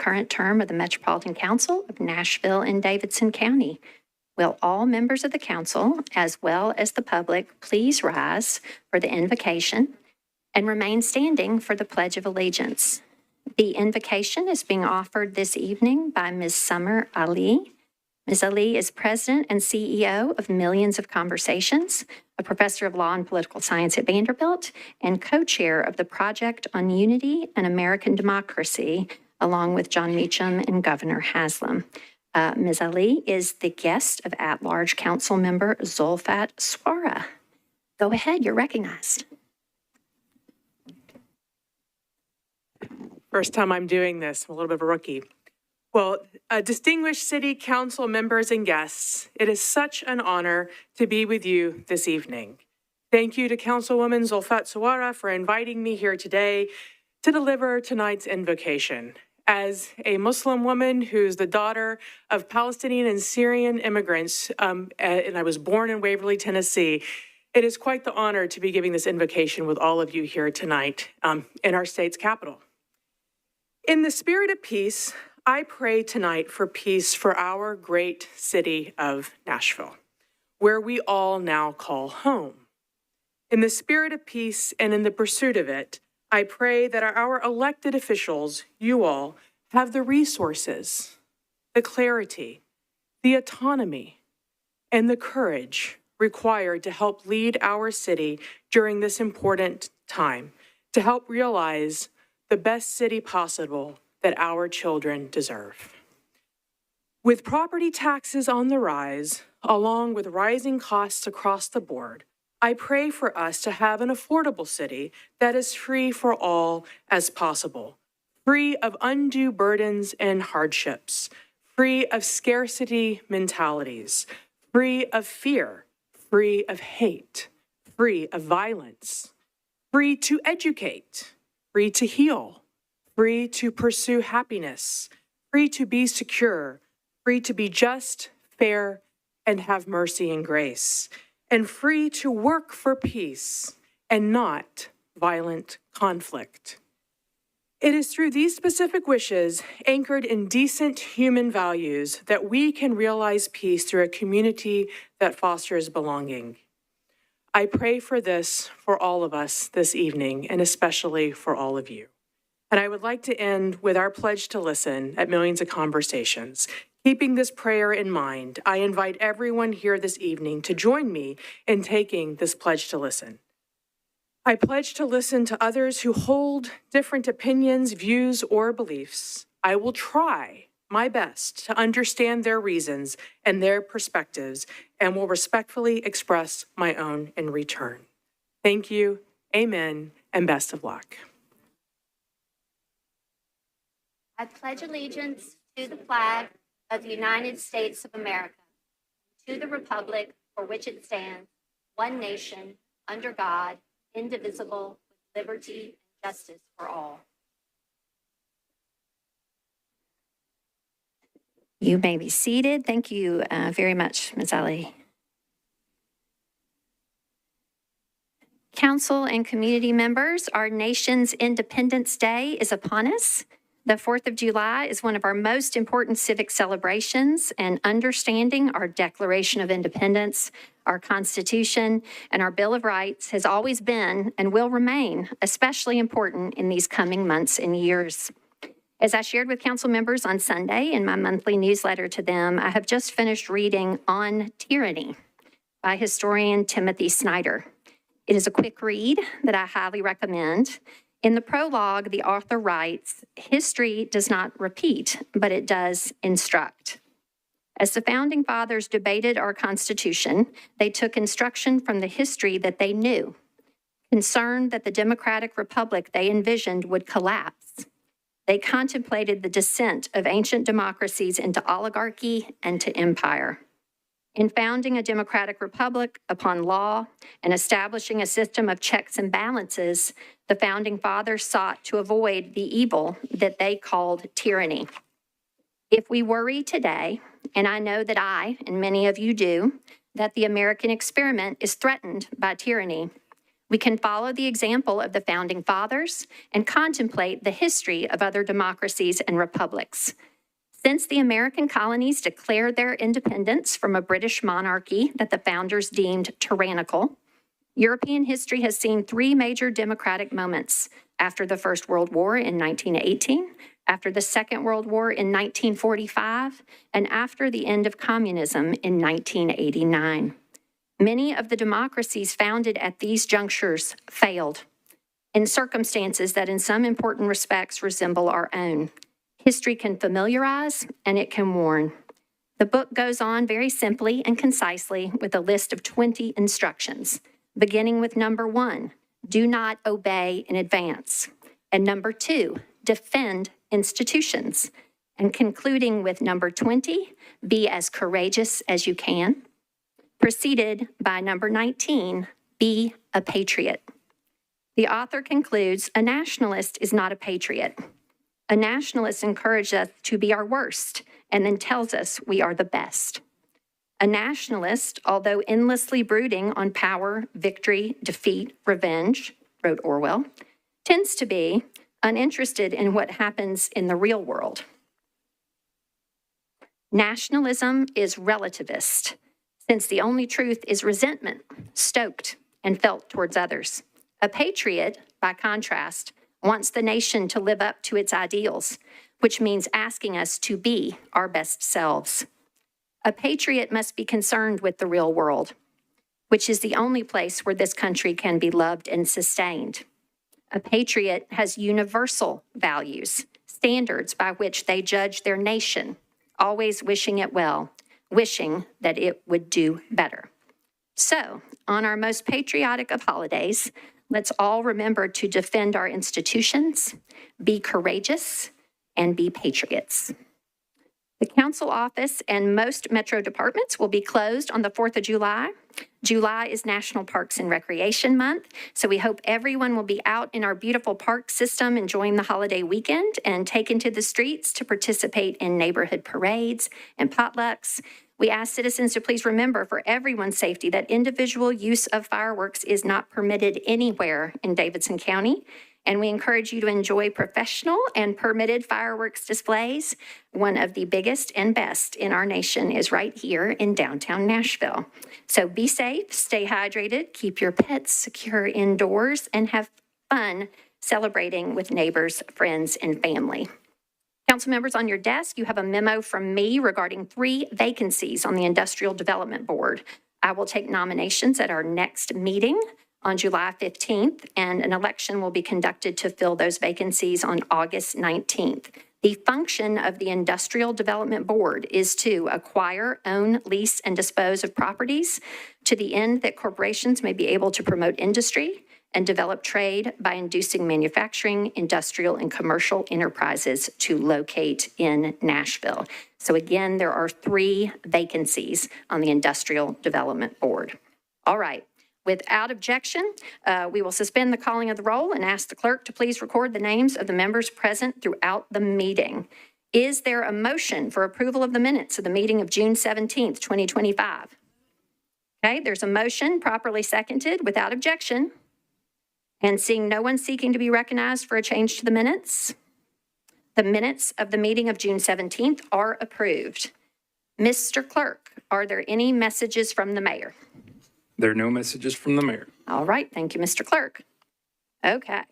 concurrent term of the Metropolitan Council of Nashville and Davidson County. Will all members of the council, as well as the public, please rise for the invocation and remain standing for the Pledge of Allegiance. The invocation is being offered this evening by Ms. Summer Ali. Ms. Ali is President and CEO of Millions of Conversations, a professor of law and political science at Vanderbilt, and co-chair of the Project on Unity and American Democracy, along with John Meacham and Governor Haslam. Ms. Ali is the guest of at-large council member Zulfat Swara. Go ahead, you're recognized. First time I'm doing this, I'm a little bit of a rookie. Well, distinguished city council members and guests, it is such an honor to be with you this evening. Thank you to Councilwoman Zulfat Swara for inviting me here today to deliver tonight's invocation. As a Muslim woman who's the daughter of Palestinian and Syrian immigrants, and I was born in Waverly, Tennessee, it is quite the honor to be giving this invocation with all of you here tonight in our state's capital. In the spirit of peace, I pray tonight for peace for our great city of Nashville, where we all now call home. In the spirit of peace and in the pursuit of it, I pray that our elected officials, you all, have the resources, the clarity, the autonomy, and the courage required to help lead our city during this important time, to help realize the best city possible that our children deserve. With property taxes on the rise, along with rising costs across the board, I pray for us to have an affordable city that is free for all as possible, free of undue burdens and hardships, free of scarcity mentalities, free of fear, free of hate, free of violence, free to educate, free to heal, free to pursue happiness, free to be secure, free to be just, fair, and have mercy and grace, and free to work for peace and not violent conflict. It is through these specific wishes, anchored in decent human values, that we can realize peace through a community that fosters belonging. I pray for this for all of us this evening, and especially for all of you. And I would like to end with our pledge to listen at Millions of Conversations. Keeping this prayer in mind, I invite everyone here this evening to join me in taking this pledge to listen. I pledge to listen to others who hold different opinions, views, or beliefs. I will try my best to understand their reasons and their perspectives, and will respectfully express my own in return. Thank you, amen, and best of luck. I pledge allegiance to the flag of the United States of America, to the republic for which it stands, one nation, under God, indivisible, with liberty and justice for all. You may be seated. Thank you very much, Ms. Ali. Council and community members, our nation's Independence Day is upon us. The 4th of July is one of our most important civic celebrations, and understanding our Declaration of Independence, our Constitution, and our Bill of Rights has always been and will remain especially important in these coming months and years. As I shared with council members on Sunday in my monthly newsletter to them, I have just finished reading On Tyranny by historian Timothy Snyder. It is a quick read that I highly recommend. In the prologue, the author writes, "History does not repeat, but it does instruct." As the founding fathers debated our Constitution, they took instruction from the history that they knew, concerned that the democratic republic they envisioned would collapse. They contemplated the descent of ancient democracies into oligarchy and to empire. In founding a democratic republic upon law and establishing a system of checks and balances, the founding fathers sought to avoid the evil that they called tyranny. If we worry today, and I know that I and many of you do, that the American experiment is threatened by tyranny, We can follow the example of the Founding Fathers and contemplate the history of other democracies and republics. Since the American colonies declared their independence from a British monarchy that the founders deemed tyrannical, European history has seen three major democratic moments: after the First World War in 1918, after the Second World War in 1945, and after the end of communism in 1989. Many of the democracies founded at these junctures failed in circumstances that in some important respects resemble our own. History can familiarize and it can warn. The book goes on very simply and concisely with a list of 20 instructions, beginning with number 1, do not obey in advance, and number 2, defend institutions, and concluding with number 20, be as courageous as you can, preceded by number 19, be a patriot. The author concludes, a nationalist is not a patriot. A nationalist encourages us to be our worst and then tells us we are the best. A nationalist, although endlessly brooding on power, victory, defeat, revenge, wrote Orwell, tends to be uninterested in what happens in the real world. Nationalism is relativist, since the only truth is resentment, stoked and felt towards others. A patriot, by contrast, wants the nation to live up to its ideals, which means asking us to be our best selves. A patriot must be concerned with the real world, which is the only place where this country can be loved and sustained. A patriot has universal values, standards by which they judge their nation, always wishing it well, wishing that it would do better. So, on our most patriotic of holidays, let's all remember to defend our institutions, be courageous, and be patriots. The council office and most metro departments will be closed on the 4th of July. July is National Parks and Recreation Month, so we hope everyone will be out in our beautiful park system enjoying the holiday weekend and taken to the streets to participate in neighborhood parades and potlucks. We ask citizens to please remember, for everyone's safety, that individual use of fireworks is not permitted anywhere in Davidson County. And we encourage you to enjoy professional and permitted fireworks displays. One of the biggest and best in our nation is right here in downtown Nashville. So be safe, stay hydrated, keep your pets secure indoors, and have fun celebrating with neighbors, friends, and family. Council members, on your desk, you have a memo from me regarding 3 vacancies on the Industrial Development Board. I will take nominations at our next meeting on July 15th, and an election will be conducted to fill those vacancies on August 19th. The function of the Industrial Development Board is to acquire, own, lease, and dispose of properties to the end that corporations may be able to promote industry and develop trade by inducing manufacturing, industrial, and commercial enterprises to locate in Nashville. So again, there are 3 vacancies on the Industrial Development Board. All right. Without objection, we will suspend the calling of the roll and ask the clerk to please record the names of the members present throughout the meeting. Is there a motion for approval of the minutes of the meeting of June 17th, 2025? Okay, there's a motion properly seconded without objection. And seeing no one seeking to be recognized for a change to the minutes of the meeting of June 17th are approved. Mr. Clerk, are there any messages from the mayor? There are no messages from the mayor. All right, thank you, Mr. Clerk. Okay.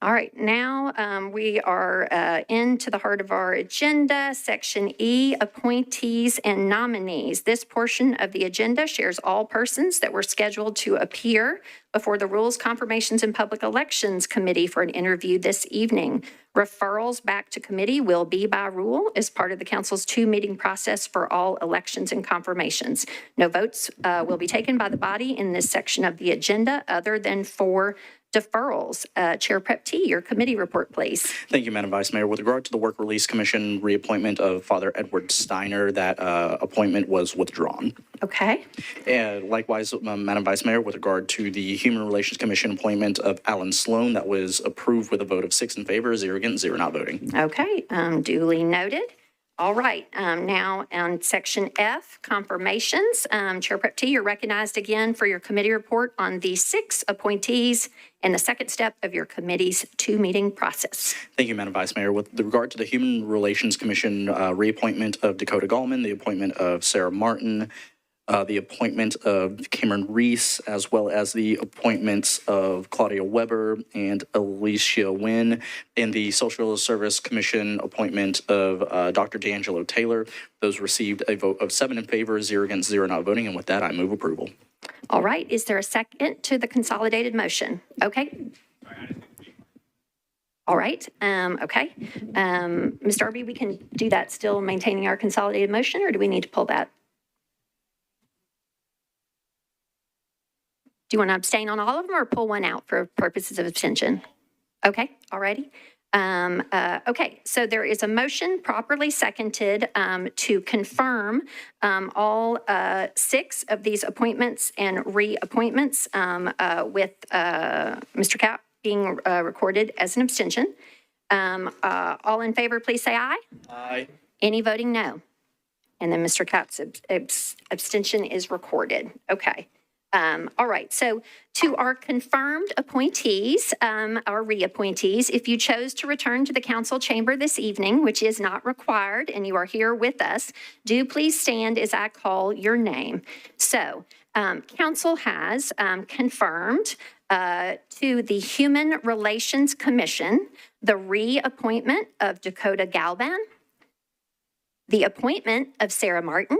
All right, now we are into the heart of our agenda, Section E, appointees and nominees. This portion of the agenda shares all persons that were scheduled to appear before the Rules, Confirmations, and Public Elections Committee for an interview this evening. Referrals back to committee will be by rule as part of the council's 2-meeting process for all elections and confirmations. No votes will be taken by the body in this section of the agenda other than for deferrals. Chair Prep T, your committee report, please. Thank you, Madam Vice Mayor. With regard to the Work Release Commission reappointment of Father Edward Steiner, that appointment was withdrawn. Okay. And likewise, Madam Vice Mayor, with regard to the Human Relations Commission appointment of Alan Sloan, that was approved with a vote of 6 in favor, 0 against, 0 not voting. Okay, duly noted. All right, now on section F, confirmations. Chair Prep T, you're recognized again for your committee report on the 6 appointees and the second step of your committee's 2-meeting process. Thank you, Madam Vice Mayor. With regard to the Human Relations Commission reappointment of Dakota Gallman, the appointment of Sarah Martin, the appointment of Cameron Reese, as well as the appointments of Claudia Weber and Alicia Wynn, and the Social Service Commission appointment of Dr. D'Angelo Taylor. Those received a vote of 7 in favor, 0 against, 0 not voting, and with that, I move approval. All right, is there a second to the consolidated motion? Okay. All right, okay. Ms. Darby, we can do that still maintaining our consolidated motion, or do we need to pull that? Do you want to abstain on all of them or pull one out for purposes of abstention? Okay, all righty. Okay, so there is a motion properly seconded to confirm all 6 of these appointments and reappointments with Mr. Cap being recorded as an abstention. All in favor, please say aye. Aye. Any voting no? And then Mr. Cap's abstention is recorded. Okay. All right, so to our confirmed appointees, our reappointees, if you chose to return to the council chamber this evening, which is not required, and you are here with us, do please stand as I call your name. So, council has confirmed to the Human Relations Commission the reappointment of Dakota Galvan, the appointment of Sarah Martin,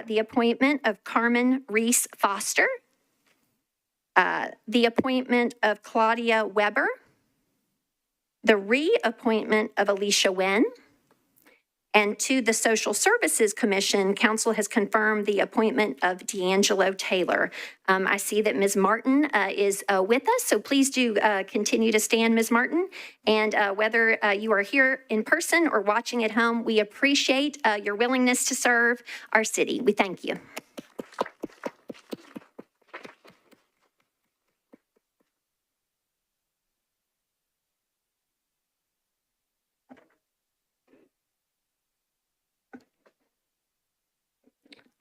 the appointment of Carmen Reese Foster, the appointment of Claudia Weber, the reappointment of Alicia Wynn, and to the Social Services Commission, council has confirmed the appointment of D'Angelo Taylor. I see that Ms. Martin is with us, so please do continue to stand, Ms. Martin. And whether you are here in person or watching at home, we appreciate your willingness to serve our city. We thank you.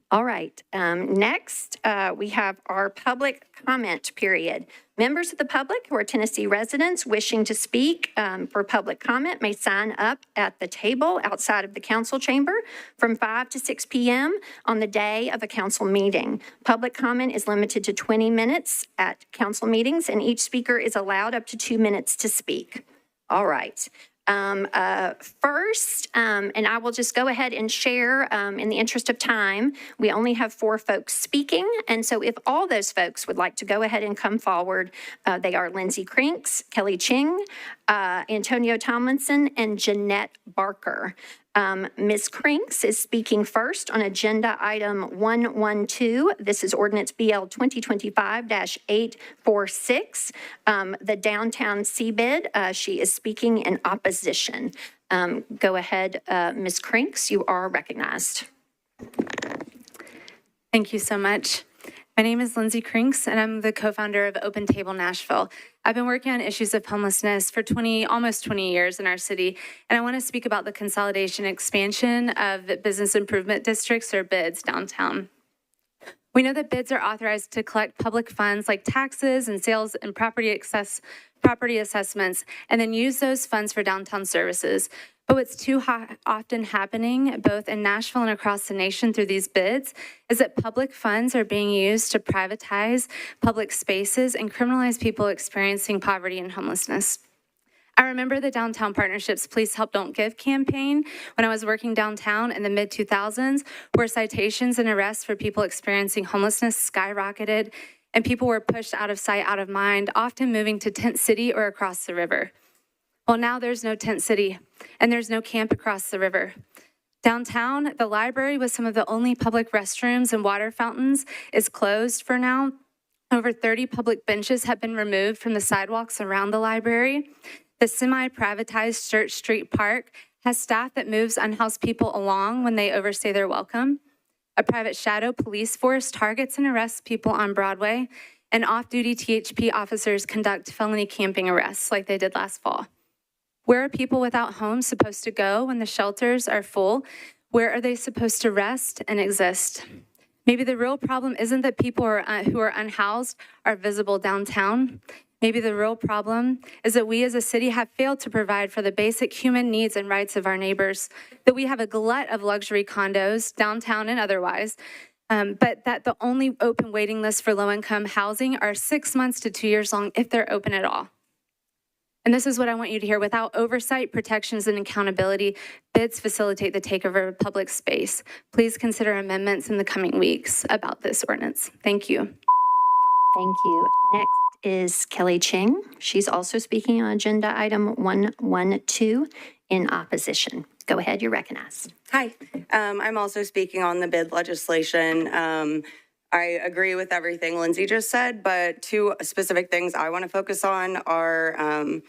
All right, next we have our public comment period. Members of the public who are Tennessee residents wishing to speak for public comment may sign up at the table outside of the council chamber from 5 to 6 p.m. on the day of a council meeting. Public comment is limited to 20 minutes at council meetings, and each speaker is allowed up to 2 minutes to speak. All right. First, and I will just go ahead and share in the interest of time, we only have 4 folks speaking. And so if all those folks would like to go ahead and come forward, they are Lindsay Crinks, Kelly Ching, Antonio Tomlinson, and Jeanette Barker. Ms. Crinks is speaking first on agenda item 112. This is ordinance BL 2025-846, the downtown CBID. She is speaking in opposition. Go ahead, Ms. Crinks, you are recognized. Thank you so much. My name is Lindsay Crinks, and I'm the co-founder of Open Table Nashville. I've been working on issues of homelessness for almost 20 years in our city, and I want to speak about the consolidation expansion of business improvement districts, or BIDs, downtown. We know that BIDs are authorized to collect public funds like taxes and sales and property assessments, and then use those funds for downtown services. But what's too often happening, both in Nashville and across the nation through these BIDs, is that public funds are being used to privatize public spaces and criminalize people experiencing poverty and homelessness. I remember the Downtown Partnerships Please Help Don't Give campaign when I was working downtown in the mid-2000s, where citations and arrests for people experiencing homelessness skyrocketed, and people were pushed out of sight, out of mind, often moving to Tent City or across the river. Well, now there's no Tent City, and there's no camp across the river. Downtown, the library with some of the only public restrooms and water fountains is closed for now. Over 30 public benches have been removed from the sidewalks around the library. The semi-privatized Church Street Park has staff that moves unhoused people along when they overstay their welcome. A private shadow police force targets and arrests people on Broadway, and off-duty THP officers conduct felony camping arrests like they did last fall. Where are people without homes supposed to go when the shelters are full? Where are they supposed to rest and exist? Maybe the real problem isn't that people who are unhoused are visible downtown. Maybe the real problem is that we as a city have failed to provide for the basic human needs and rights of our neighbors, that we have a glut of luxury condos, downtown and otherwise, but that the only open waiting lists for low-income housing are 6 months to 2 years long, if they're open at all. And this is what I want you to hear. Without oversight, protections, and accountability, bids facilitate the takeover of public space. Please consider amendments in the coming weeks about this ordinance. Thank you. Thank you. Next is Kelly Ching. She's also speaking on agenda item 112 in opposition. Go ahead, you're recognized. Hi, I'm also speaking on the bid legislation. I agree with everything Lindsay just said, but two specific things I want to focus on are,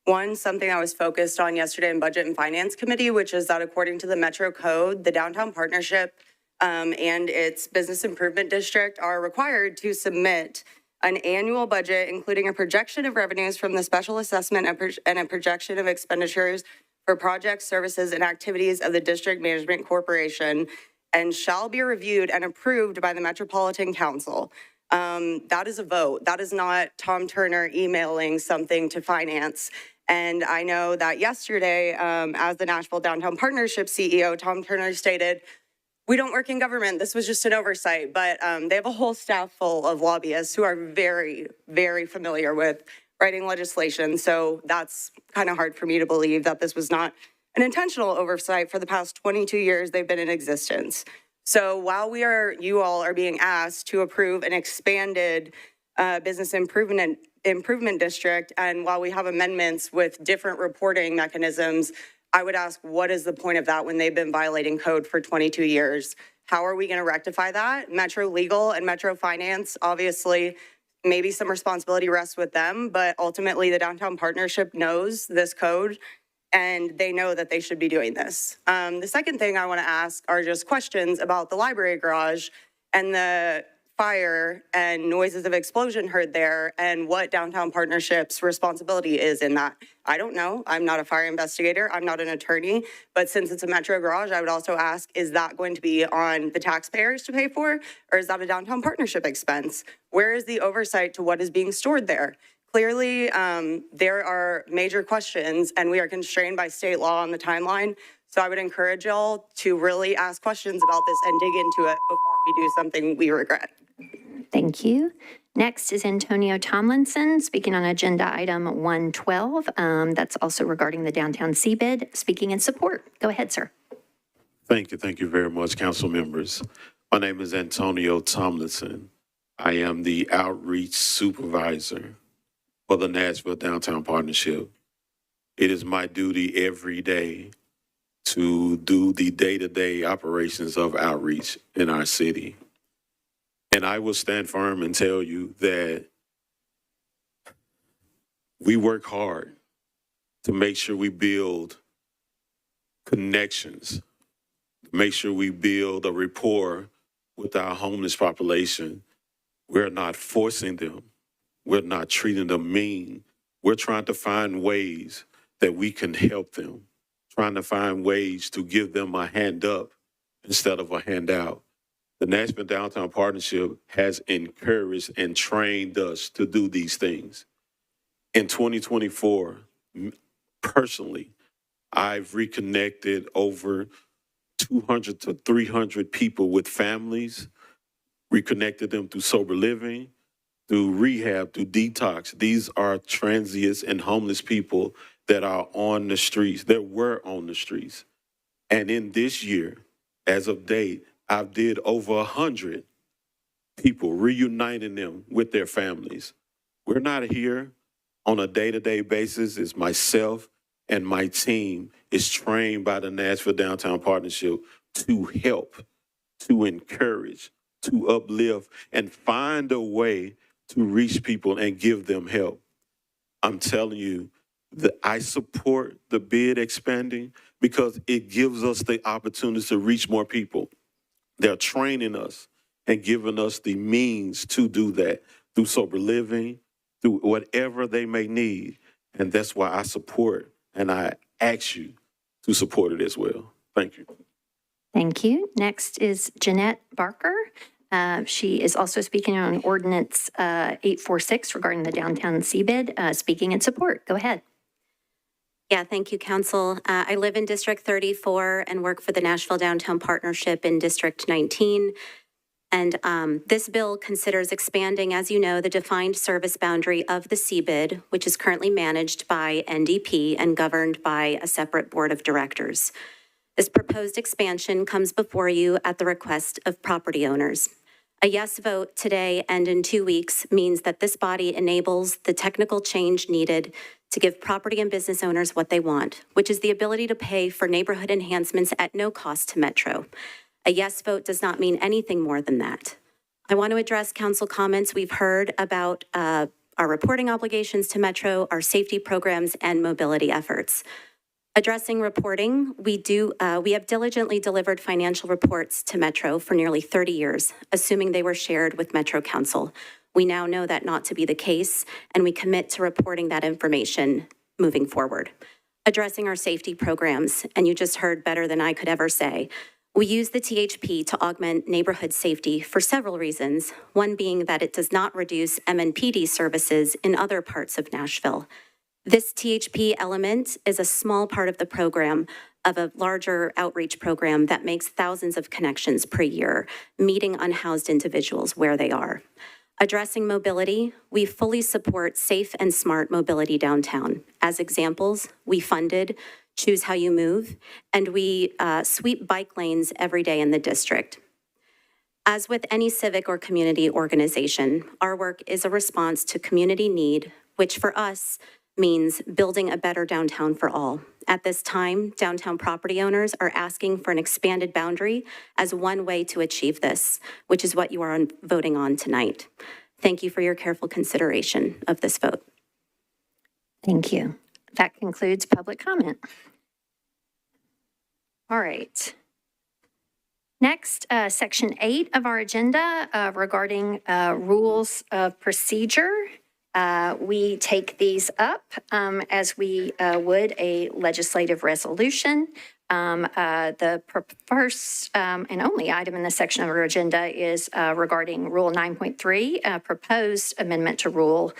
one, something I was focused on yesterday in Budget and Finance Committee, which is that according to the Metro Code, the Downtown Partnership and its Business Improvement District are required to submit an annual budget, including a projection of revenues from the special assessment and a projection of expenditures for projects, services, and activities of the District Management Corporation, and shall be reviewed and approved by the Metropolitan Council. That is a vote. That is not Tom Turner emailing something to finance. And I know that yesterday, as the Nashville Downtown Partnership CEO, Tom Turner stated, we don't work in government. This was just an oversight, but they have a whole staff full of lobbyists who are very, very familiar with writing legislation. So that's kind of hard for me to believe that this was not an intentional oversight for the past 22 years they've been in existence. So while you all are being asked to approve an expanded business improvement district, and while we have amendments with different reporting mechanisms, I would ask, what is the point of that when they've been violating code for 22 years? How are we going to rectify that? Metro Legal and Metro Finance, obviously, maybe some responsibility rests with them, but ultimately the Downtown Partnership knows this code and they know that they should be doing this. The second thing I want to ask are just questions about the library garage and the fire and noises of explosion heard there and what Downtown Partnership's responsibility is in that. I don't know. I'm not a fire investigator. I'm not an attorney. But since it's a Metro garage, I would also ask, is that going to be on the taxpayers to pay for, or is that a Downtown Partnership expense? Where is the oversight to what is being stored there? Clearly, there are major questions and we are constrained by state law on the timeline. So I would encourage y'all to really ask questions about this and dig into it before we do something we regret. Thank you. Next is Antonio Tomlinson, speaking on agenda item 112. That's also regarding the downtown CBID, speaking in support. Go ahead, sir. Thank you. Thank you very much, council members. My name is Antonio Tomlinson. I am the outreach supervisor for the Nashville Downtown Partnership. It is my duty every day to do the day-to-day operations of outreach in our city. And I will stand firm and tell you that we work hard to make sure we build connections, make sure we build a rapport with our homeless population. We're not forcing them. We're not treating them mean. We're trying to find ways that we can help them, trying to find ways to give them a hand up instead of a handout. The Nashville Downtown Partnership has encouraged and trained us to do these things. In 2024, personally, I've reconnected over 200 to 300 people with families, reconnected them through sober living, through rehab, through detox. These are transients and homeless people that are on the streets, that were on the streets. And in this year, as of date, I've did over 100 people, reuniting them with their families. We're not here on a day-to-day basis. It's myself and my team is trained by the Nashville Downtown Partnership to help, to encourage, to uplift, and find a way to reach people and give them help. I'm telling you that I support the bid expanding because it gives us the opportunity to reach more people. They're training us and giving us the means to do that through sober living, through whatever they may need. And that's why I support and I ask you to support it as well. Thank you. Thank you. Next is Jeanette Barker. She is also speaking on ordinance 846 regarding the downtown CBID, speaking in support. Go ahead. Yeah, thank you, Council. I live in District 34 and work for the Nashville Downtown Partnership in District 19. And this bill considers expanding, as you know, the defined service boundary of the CBID, which is currently managed by NDP and governed by a separate board of directors. This proposed expansion comes before you at the request of property owners. A yes vote today and in 2 weeks means that this body enables the technical change needed to give property and business owners what they want, which is the ability to pay for neighborhood enhancements at no cost to Metro. A yes vote does not mean anything more than that. I want to address council comments we've heard about our reporting obligations to Metro, our safety programs, and mobility efforts. Addressing reporting, we have diligently delivered financial reports to Metro for nearly 30 years, assuming they were shared with Metro Council. We now know that not to be the case, and we commit to reporting that information moving forward. Addressing our safety programs, and you just heard better than I could ever say, we use the THP to augment neighborhood safety for several reasons, one being that it does not reduce MNPD services in other parts of Nashville. This THP element is a small part of the program of a larger outreach program that makes thousands of connections per year, meeting unhoused individuals where they are. Addressing mobility, we fully support safe and smart mobility downtown. As examples, we funded Choose How You Move, and we sweep bike lanes every day in the district. As with any civic or community organization, our work is a response to community need, which for us means building a better downtown for all. At this time, downtown property owners are asking for an expanded boundary as one way to achieve this, which is what you are voting on tonight. Thank you for your careful consideration of this vote. Thank you. That concludes public comment. All right. Next, Section 8 of our agenda regarding rules of procedure. We take these up as we would a legislative resolution. The first and only item in this section of our agenda is regarding Rule 9.3, proposed amendment to rule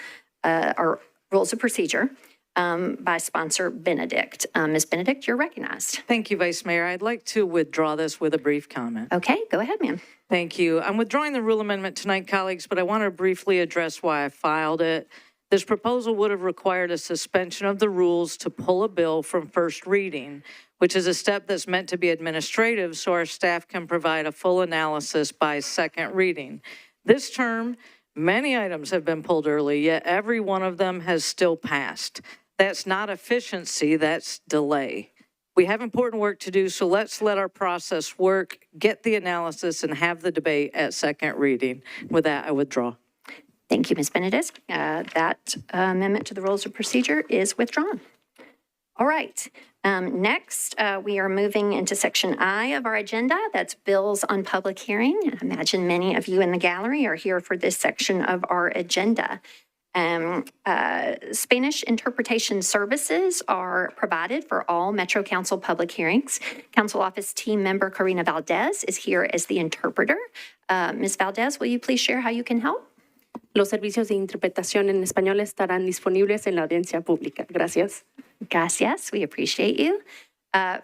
or rules of procedure by sponsor Benedict. Ms. Benedict, you're recognized. Thank you, Vice Mayor. I'd like to withdraw this with a brief comment. Okay, go ahead, ma'am. Thank you. I'm withdrawing the rule amendment tonight, colleagues, but I want to briefly address why I filed it. This proposal would have required a suspension of the rules to pull a bill from first reading, which is a step that's meant to be administrative so our staff can provide a full analysis by second reading. This term, many items have been pulled early, yet every one of them has still passed. That's not efficiency, that's delay. We have important work to do, so let's let our process work, get the analysis, and have the debate at second reading. With that, I withdraw. Thank you, Ms. Benedict. That amendment to the rules of procedure is withdrawn. All right. Next, we are moving into Section I of our agenda. That's bills on public hearing. I imagine many of you in the gallery are here for this section of our agenda. Spanish interpretation services are provided for all Metro Council public hearings. Council Office team member Karina Valdez is here as the interpreter. Ms. Valdez, will you please share how you can help? Los servicios de interpretación en español estarán disponibles en la audiencia pública. Gracias. Gracias. We appreciate you.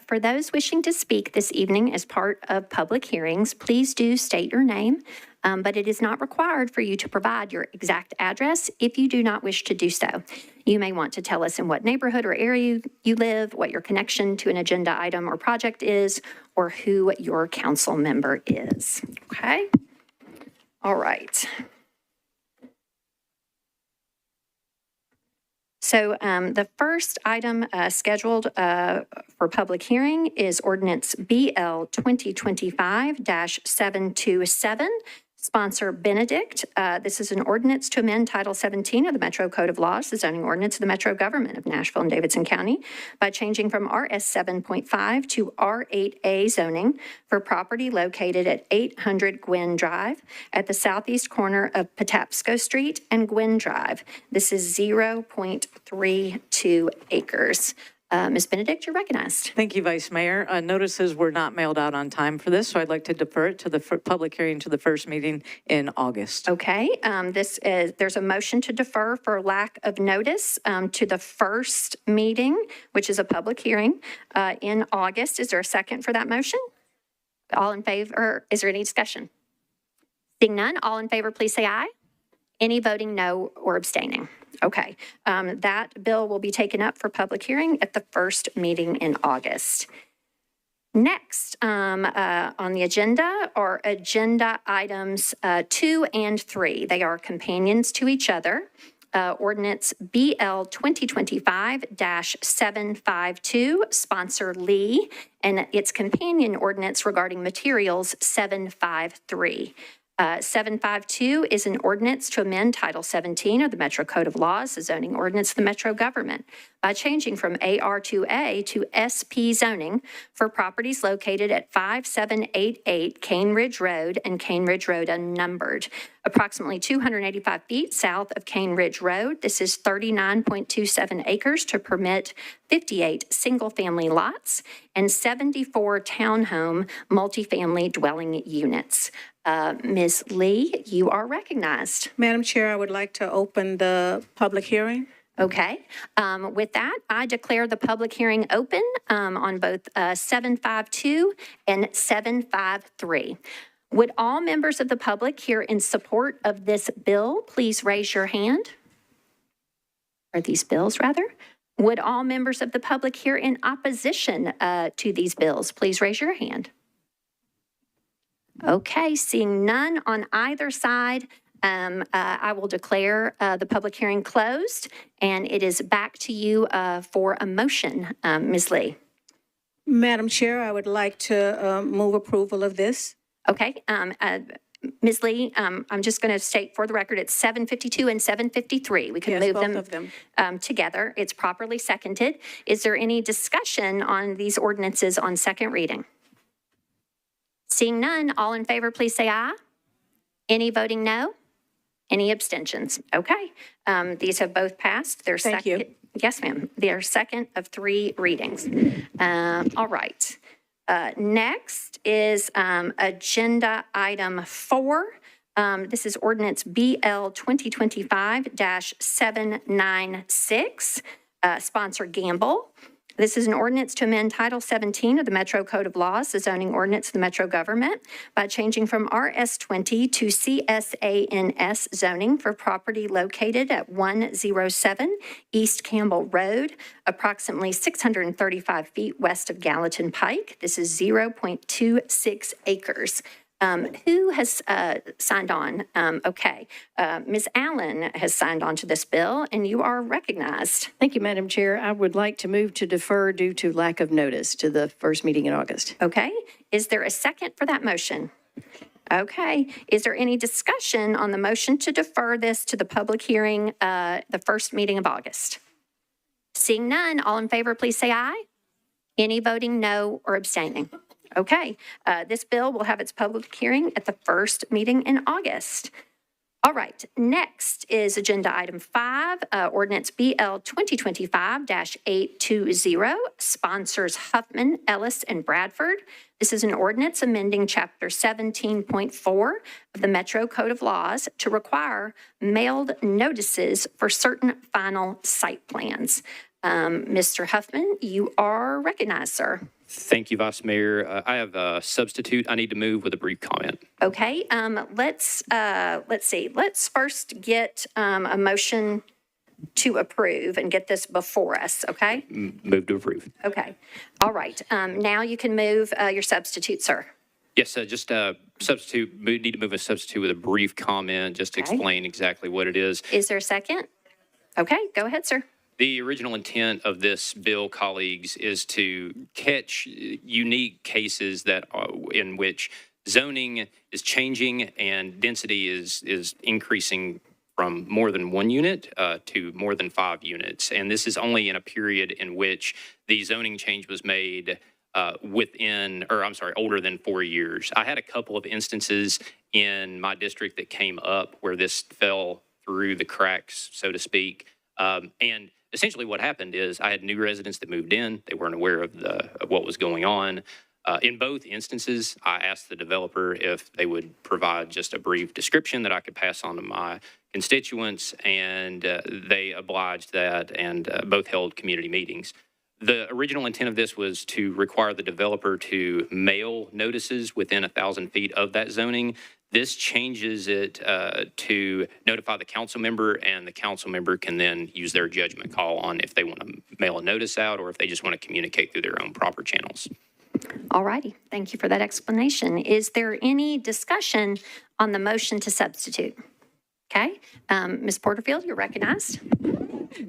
For those wishing to speak this evening as part of public hearings, please do state your name, but it is not required for you to provide your exact address if you do not wish to do so. You may want to tell us in what neighborhood or area you live, what your connection to an agenda item or project is, or who your council member is. Okay? All right. So the first item scheduled for public hearing is ordinance BL 2025-727, sponsor Benedict. This is an ordinance to amend Title 17 of the Metro Code of Laws, the zoning ordinance of the Metro government of Nashville and Davidson County, by changing from RS 7.5 to R8A zoning for property located at 800 Gwynn Drive at the southeast corner of Patapsco Street and Gwynn Drive. This is 0.32 acres. Ms. Benedict, you're recognized. Thank you, Vice Mayor. Notices were not mailed out on time for this, so I'd like to defer it to the public hearing to the first meeting in August. Okay, there's a motion to defer for lack of notice to the first meeting, which is a public hearing in August. Is there a second for that motion? All in favor? Is there any discussion? Seeing none, all in favor, please say aye. Any voting no or abstaining? Okay, that bill will be taken up for public hearing at the first meeting in August. Next on the agenda are agenda items 2 and 3. They are companions to each other. Ordinance BL 2025-752, sponsor Lee, and its companion ordinance regarding materials 753. 752 is an ordinance to amend Title 17 of the Metro Code of Laws, the zoning ordinance of the Metro government, by changing from AR2A to SP zoning for properties located at 5788 Cane Ridge Road and Cane Ridge Road unnumbered, approximately 285 feet south of Cane Ridge Road. This is 39.27 acres to permit 58 single-family lots and 74 townhome multifamily dwelling units. Ms. Lee, you are recognized. Madam Chair, I would like to open the public hearing. Okay. With that, I declare the public hearing open on both 752 and 753. Would all members of the public here in support of this bill please raise your hand? Or these bills, rather? Would all members of the public here in opposition to these bills please raise your hand? Okay, seeing none on either side, I will declare the public hearing closed, and it is back to you for a motion, Ms. Lee. Madam Chair, I would like to move approval of this. Okay, Ms. Lee, I'm just going to state for the record, it's 752 and 753. We can move both of them. Together. It's properly seconded. Is there any discussion on these ordinances on second reading? Seeing none, all in favor, please say aye. Any voting no? Any abstentions? Okay, these have both passed. They're Thank you. Yes, ma'am. They are second of 3 readings. All right. Next is agenda item 4. This is ordinance BL 2025-796, sponsor Gamble. This is an ordinance to amend Title 17 of the Metro Code of Laws, the zoning ordinance of the Metro government, by changing from RS20 to CSANS zoning for property located at 107 East Campbell Road, approximately 635 feet west of Gallatin Pike. This is 0.26 acres. Who has signed on? Okay. Ms. Allen has signed on to this bill, and you are recognized. Thank you, Madam Chair. I would like to move to defer due to lack of notice to the first meeting in August. Okay. Is there a second for that motion? Okay. Is there any discussion on the motion to defer this to the public hearing, the first meeting of August? Seeing none, all in favor, please say aye. Any voting no or abstaining? Okay, this bill will have its public hearing at the first meeting in August. All right, next is agenda item 5, ordinance BL 2025-820, sponsors Huffman, Ellis, and Bradford. This is an ordinance amending Chapter 17.4 of the Metro Code of Laws to require mailed notices for certain final site plans. Mr. Huffman, you are recognized, sir. Thank you, Vice Mayor. I have a substitute I need to move with a brief comment. Okay, let's see. Let's first get a motion to approve and get this before us, okay? Move to approve. Okay, all right. Now you can move your substitute, sir. Yes, just a substitute, need to move a substitute with a brief comment just to explain exactly what it is. Is there a second? Okay, go ahead, sir. The original intent of this bill, colleagues, is to catch unique cases that in which zoning is changing and density is increasing from more than 1 unit to more than 5 units. And this is only in a period in which the zoning change was made older than 4 years. I had a couple of instances in my district that came up where this fell through the cracks, so to speak. And essentially what happened is I had new residents that moved in. They weren't aware of what was going on. In both instances, I asked the developer if they would provide just a brief description that I could pass on to my constituents, and they obliged that, and both held community meetings. The original intent of this was to require the developer to mail notices within 1,000 feet of that zoning. This changes it to notify the council member, and the council member can then use their judgment call on if they want to mail a notice out or if they just want to communicate through their own proper channels. All righty. Thank you for that explanation. Is there any discussion on the motion to substitute? Okay. Ms. Porterfield, you're recognized.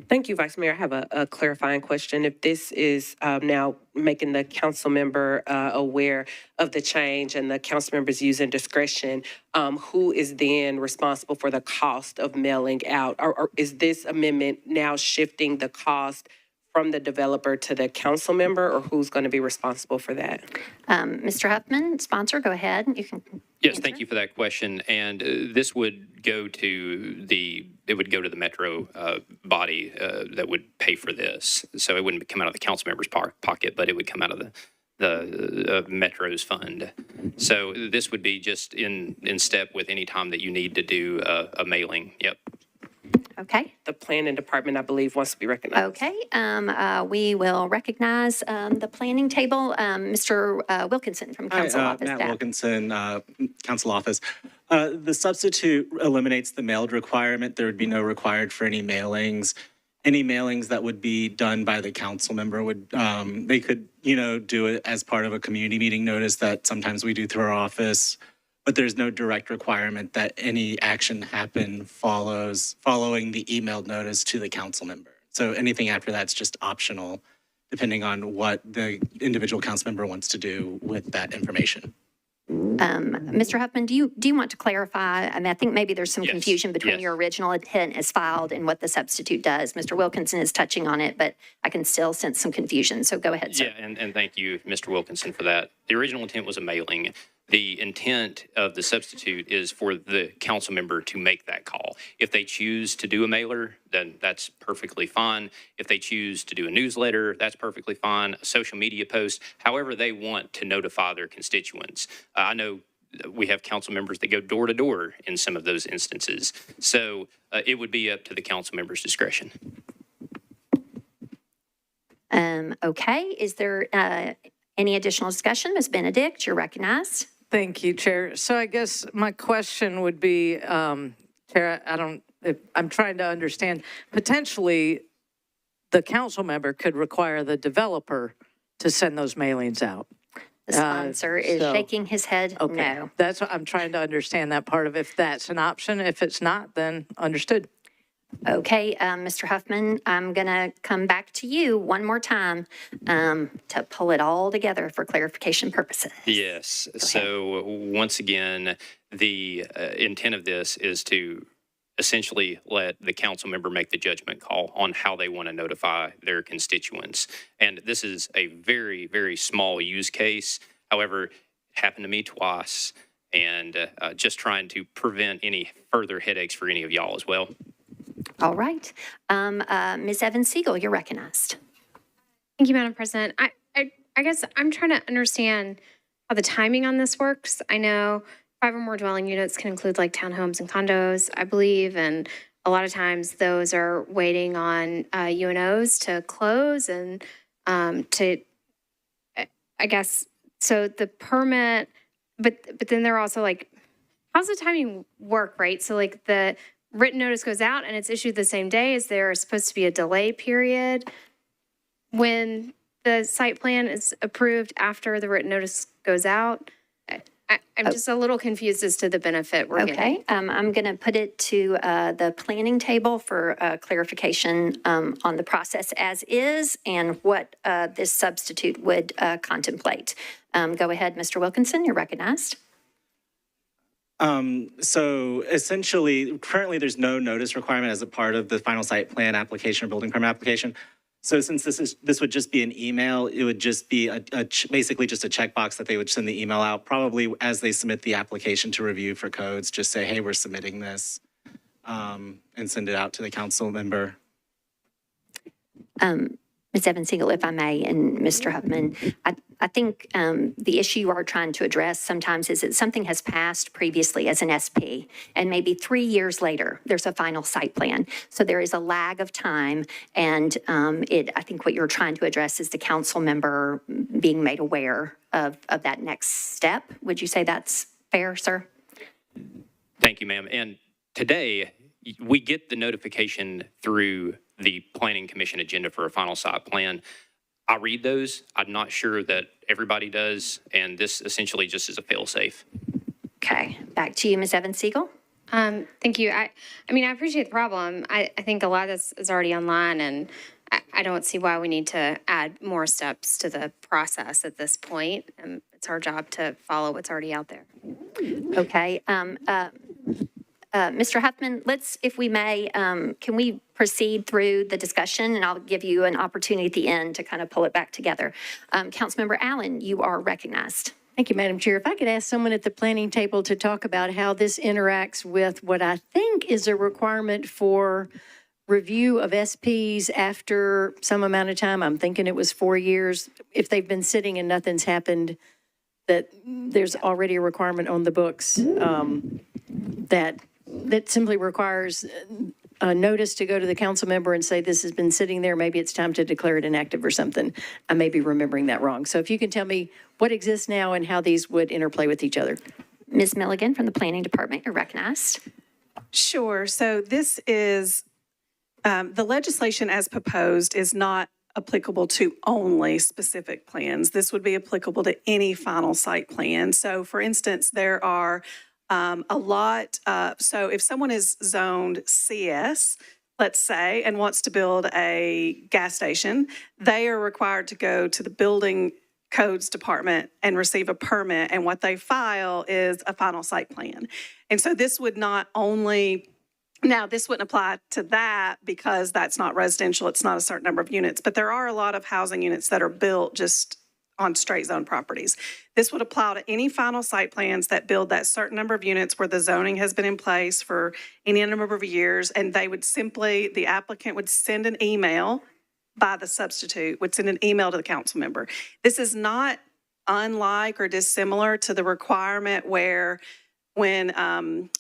Thank you, Vice Mayor. I have a clarifying question. If this is now making the council member aware of the change and the council members using discretion, who is then responsible for the cost of mailing out? Or is this amendment now shifting the cost from the developer to the council member, or who's going to be responsible for that? Mr. Huffman, sponsor, go ahead. You can Yes, answer. thank you for that question. And this would go to the Metro body that would pay for this. So it wouldn't come out of the council member's pocket, but it would come out of the Metro's fund. So this would be just in step with any time that you need to do a mailing. Yep. Okay. The planning department, I believe, wants to be recognized. Okay. We will recognize the planning table. Mr. Wilkinson from Council Office Matt Staff. Wilkinson, Council Office. The substitute eliminates the mailed requirement. There would be no required for any mailings. Any mailings that would be done by the council member would, they could, do it as part of a community meeting notice that sometimes we do through our office. But there's no direct requirement that any action happen following the emailed notice to the council member. So anything after that's just optional, depending on what the individual council member wants to do with that information. Mr. Huffman, do you want to clarify? I mean, I think maybe there's some Yes. confusion between your original intent as filed and what the substitute does. Mr. Wilkinson is touching on it, but I can still sense some confusion. So go ahead, sir. Yeah, and thank you, Mr. Wilkinson, for that. The original intent was a mailing. The intent of the substitute is for the council member to make that call. If they choose to do a mailer, then that's perfectly fine. If they choose to do a newsletter, that's perfectly fine. A social media post, however they want to notify their constituents. I know we have council members that go door to door in some of those instances. So it would be up to the council member's discretion. Okay. Is there any additional discussion? Ms. Benedict, you're recognized. Thank you, Chair. So I guess my question would be, Chair, I'm trying to understand, potentially the council member could require the developer to send those mailings out. The sponsor is shaking his head Okay. no. That's what I'm trying to understand, that part of if that's an option. If it's not, then understood. Okay, Mr. Huffman, I'm going to come back to you one more time to pull it all together for clarification purposes. Yes. So once again, the intent of this is to essentially let the council member make the judgment call on how they want to notify their constituents. And this is a very, very small use case. However, it happened to me twice, and just trying to prevent any further headaches for any of y'all as well. All right. Ms. Evans-Siegel, you're recognized. Thank you, Madam President. I guess I'm trying to understand how the timing on this works. I know 5 or more dwelling units can include like townhomes and condos, I believe, and a lot of times those are waiting on UNOs to close and I guess, so the permit, but then they're also like, how's the timing work, right? So like the written notice goes out and it's issued the same day. Is there supposed to be a delay period when the site plan is approved after the written notice goes out? I'm just a little confused as to the benefit we're getting. Okay, I'm going to put it to the planning table for clarification on the process as is and what this substitute would contemplate. Go ahead, Mr. Wilkinson, you're recognized. So essentially, currently there's no notice requirement as a part of the final site plan application or building permit application. So since this would just be an email, it would just be basically just a checkbox that they would send the email out, probably as they submit the application to review for codes, just say, hey, we're submitting this, and send it out to the council member. Ms. Evans-Siegel, if I may, and Mr. Huffman, I think the issue you are trying to address sometimes is that something has passed previously as an SP, and maybe 3 years later, there's a final site plan. So there is a lag of time, and I think what you're trying to address is the council member being made aware of that next step. Would you say that's fair, sir? Thank you, ma'am. And today, we get the notification through the Planning Commission agenda for a final site plan. I read those. I'm not sure that everybody does, and this essentially just is a fail-safe. Okay, back to you, Ms. Evans-Siegel. Thank you. I mean, I appreciate the problem. I think a lot of this is already online, and I don't see why we need to add more steps to the process at this point. It's our job to follow what's already out there. Okay. Mr. Huffman, if we may, can we proceed through the discussion, and I'll give you an opportunity at the end to kind of pull it back together. Councilmember Allen, you are recognized. Thank you, Madam Chair. If I could ask someone at the planning table to talk about how this interacts with what I think is a requirement for review of SPs after some amount of time. I'm thinking it was 4 years. If they've been sitting and nothing's happened, that there's already a requirement on the books that simply requires a notice to go to the council member and say this has been sitting there. Maybe it's time to declare it inactive or something. I may be remembering that wrong. So if you can tell me what exists now and how these would interplay with each other. Ms. Milligan from the Planning Department, you're recognized. Sure. So this is, the legislation as proposed is not applicable to only specific plans. This would be applicable to any final site plan. So for instance, there are a lot, so if someone is zoned CS, let's say, and wants to build a gas station, they are required to go to the building codes department and receive a permit, and what they file is a final site plan. And so this would not only, now this wouldn't apply to that because that's not residential, it's not a certain number of units, but there are a lot of housing units that are built just on straight zone properties. This would apply to any final site plans that build that certain number of units where the zoning has been in place for any number of years, and they would simply, the applicant would send an email by the substitute, would send an email to the council member. This is not unlike or dissimilar to the requirement where when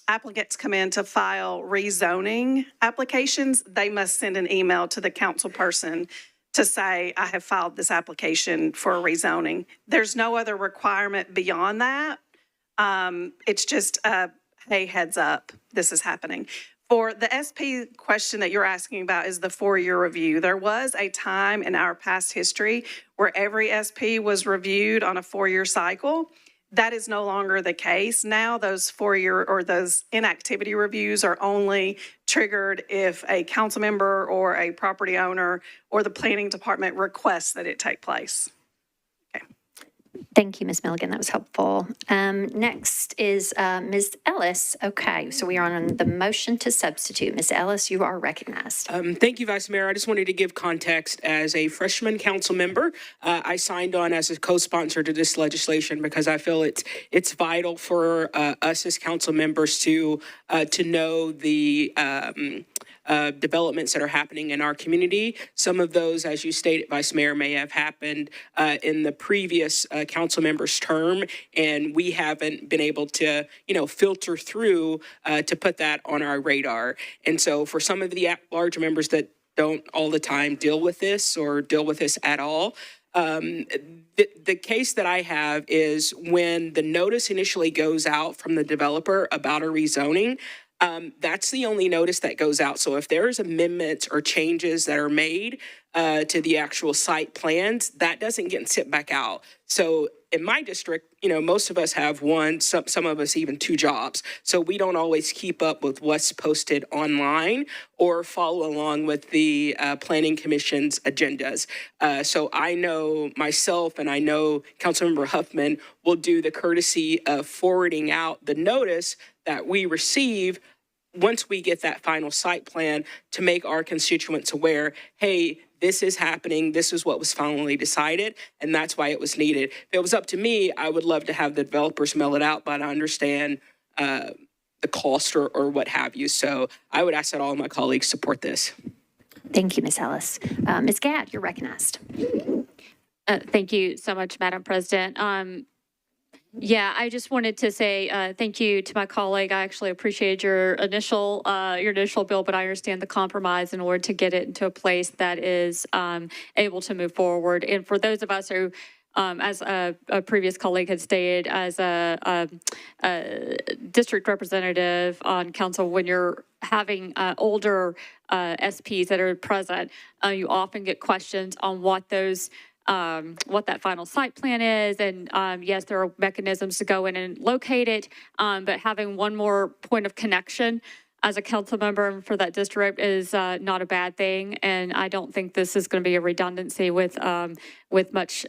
applicants come in to file rezoning applications, they must send an email to the council person to say, I have filed this application for a rezoning. There's no other requirement beyond that. It's just, hey, heads up, this is happening. For the SP question that you're asking about is the 4-year review. There was a time in our past history where every SP was reviewed on a 4-year cycle. That is no longer the case. Now those 4-year or those inactivity reviews are only triggered if a council member or a property owner or the planning department requests that it take place. Okay. Thank you, Ms. Milligan. That was helpful. Next is Ms. Ellis. Okay, so we are on the motion to substitute. Ms. Ellis, you are recognized. Thank you, Vice Mayor. I just wanted to give context. As a freshman council member, I signed on as a co-sponsor to this legislation because I feel it's vital for us as council members to know the developments that are happening in our community. Some of those, as you stated, Vice Mayor, may have happened in the previous council member's term, and we haven't been able to, filter through to put that on our radar. And so for some of the at-large members that don't all the time deal with this or deal with this at all, the case that I have is when the notice initially goes out from the developer about a rezoning, that's the only notice that goes out. So if there's amendments or changes that are made to the actual site plans, that doesn't get sent back out. So in my district, most of us have one, some of us even 2 jobs. So we don't always keep up with what's posted online or follow along with the Planning Commission's agendas. So I know myself and I know Councilmember Huffman will do the courtesy of forwarding out the notice that we receive once we get that final site plan to make our constituents aware, hey, this is happening, this is what was finally decided, and that's why it was needed. If it was up to me, I would love to have the developers mail it out, but I understand the cost or what have you. So I would ask that all of my colleagues support this. Thank you, Ms. Ellis. Ms. Gadd, you're recognized. Thank you so much, Madam President. Yeah, I just wanted to say thank you to my colleague. I actually appreciated your initial bill, but I understand the compromise in order to get it into a place that is able to move forward. And for those of us who, as a previous colleague had stated, as a district representative on council, when you're having older SPs that are present, you often get questions on what that final site plan is. And yes, there are mechanisms to go in and locate it, but having one more point of connection as a council member for that district is not a bad thing. And I don't think this is going to be a redundancy with much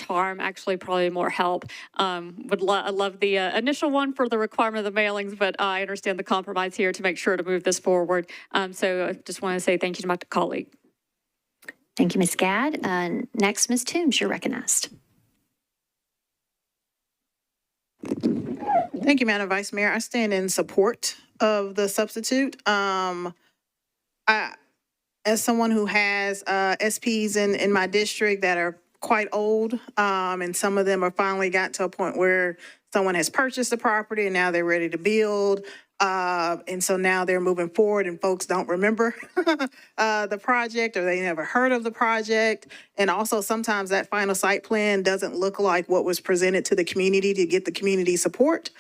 harm, actually probably more help. I love the initial one for the requirement of the mailings, but I understand the compromise here to make sure to move this forward. So I just want to say thank you to my colleague. Thank you, Ms. Gadd. Next, Ms. Toombs, you're recognized. Thank you, Madam Vice Mayor. I stand in support of the substitute. As someone who has SPs in my district that are quite old, and some of them are finally got to a point where someone has purchased the property and now they're ready to build. And so now they're moving forward and folks don't remember the project, or they never heard of the project. And also sometimes that final site plan doesn't look like what was presented to the community to get the community support.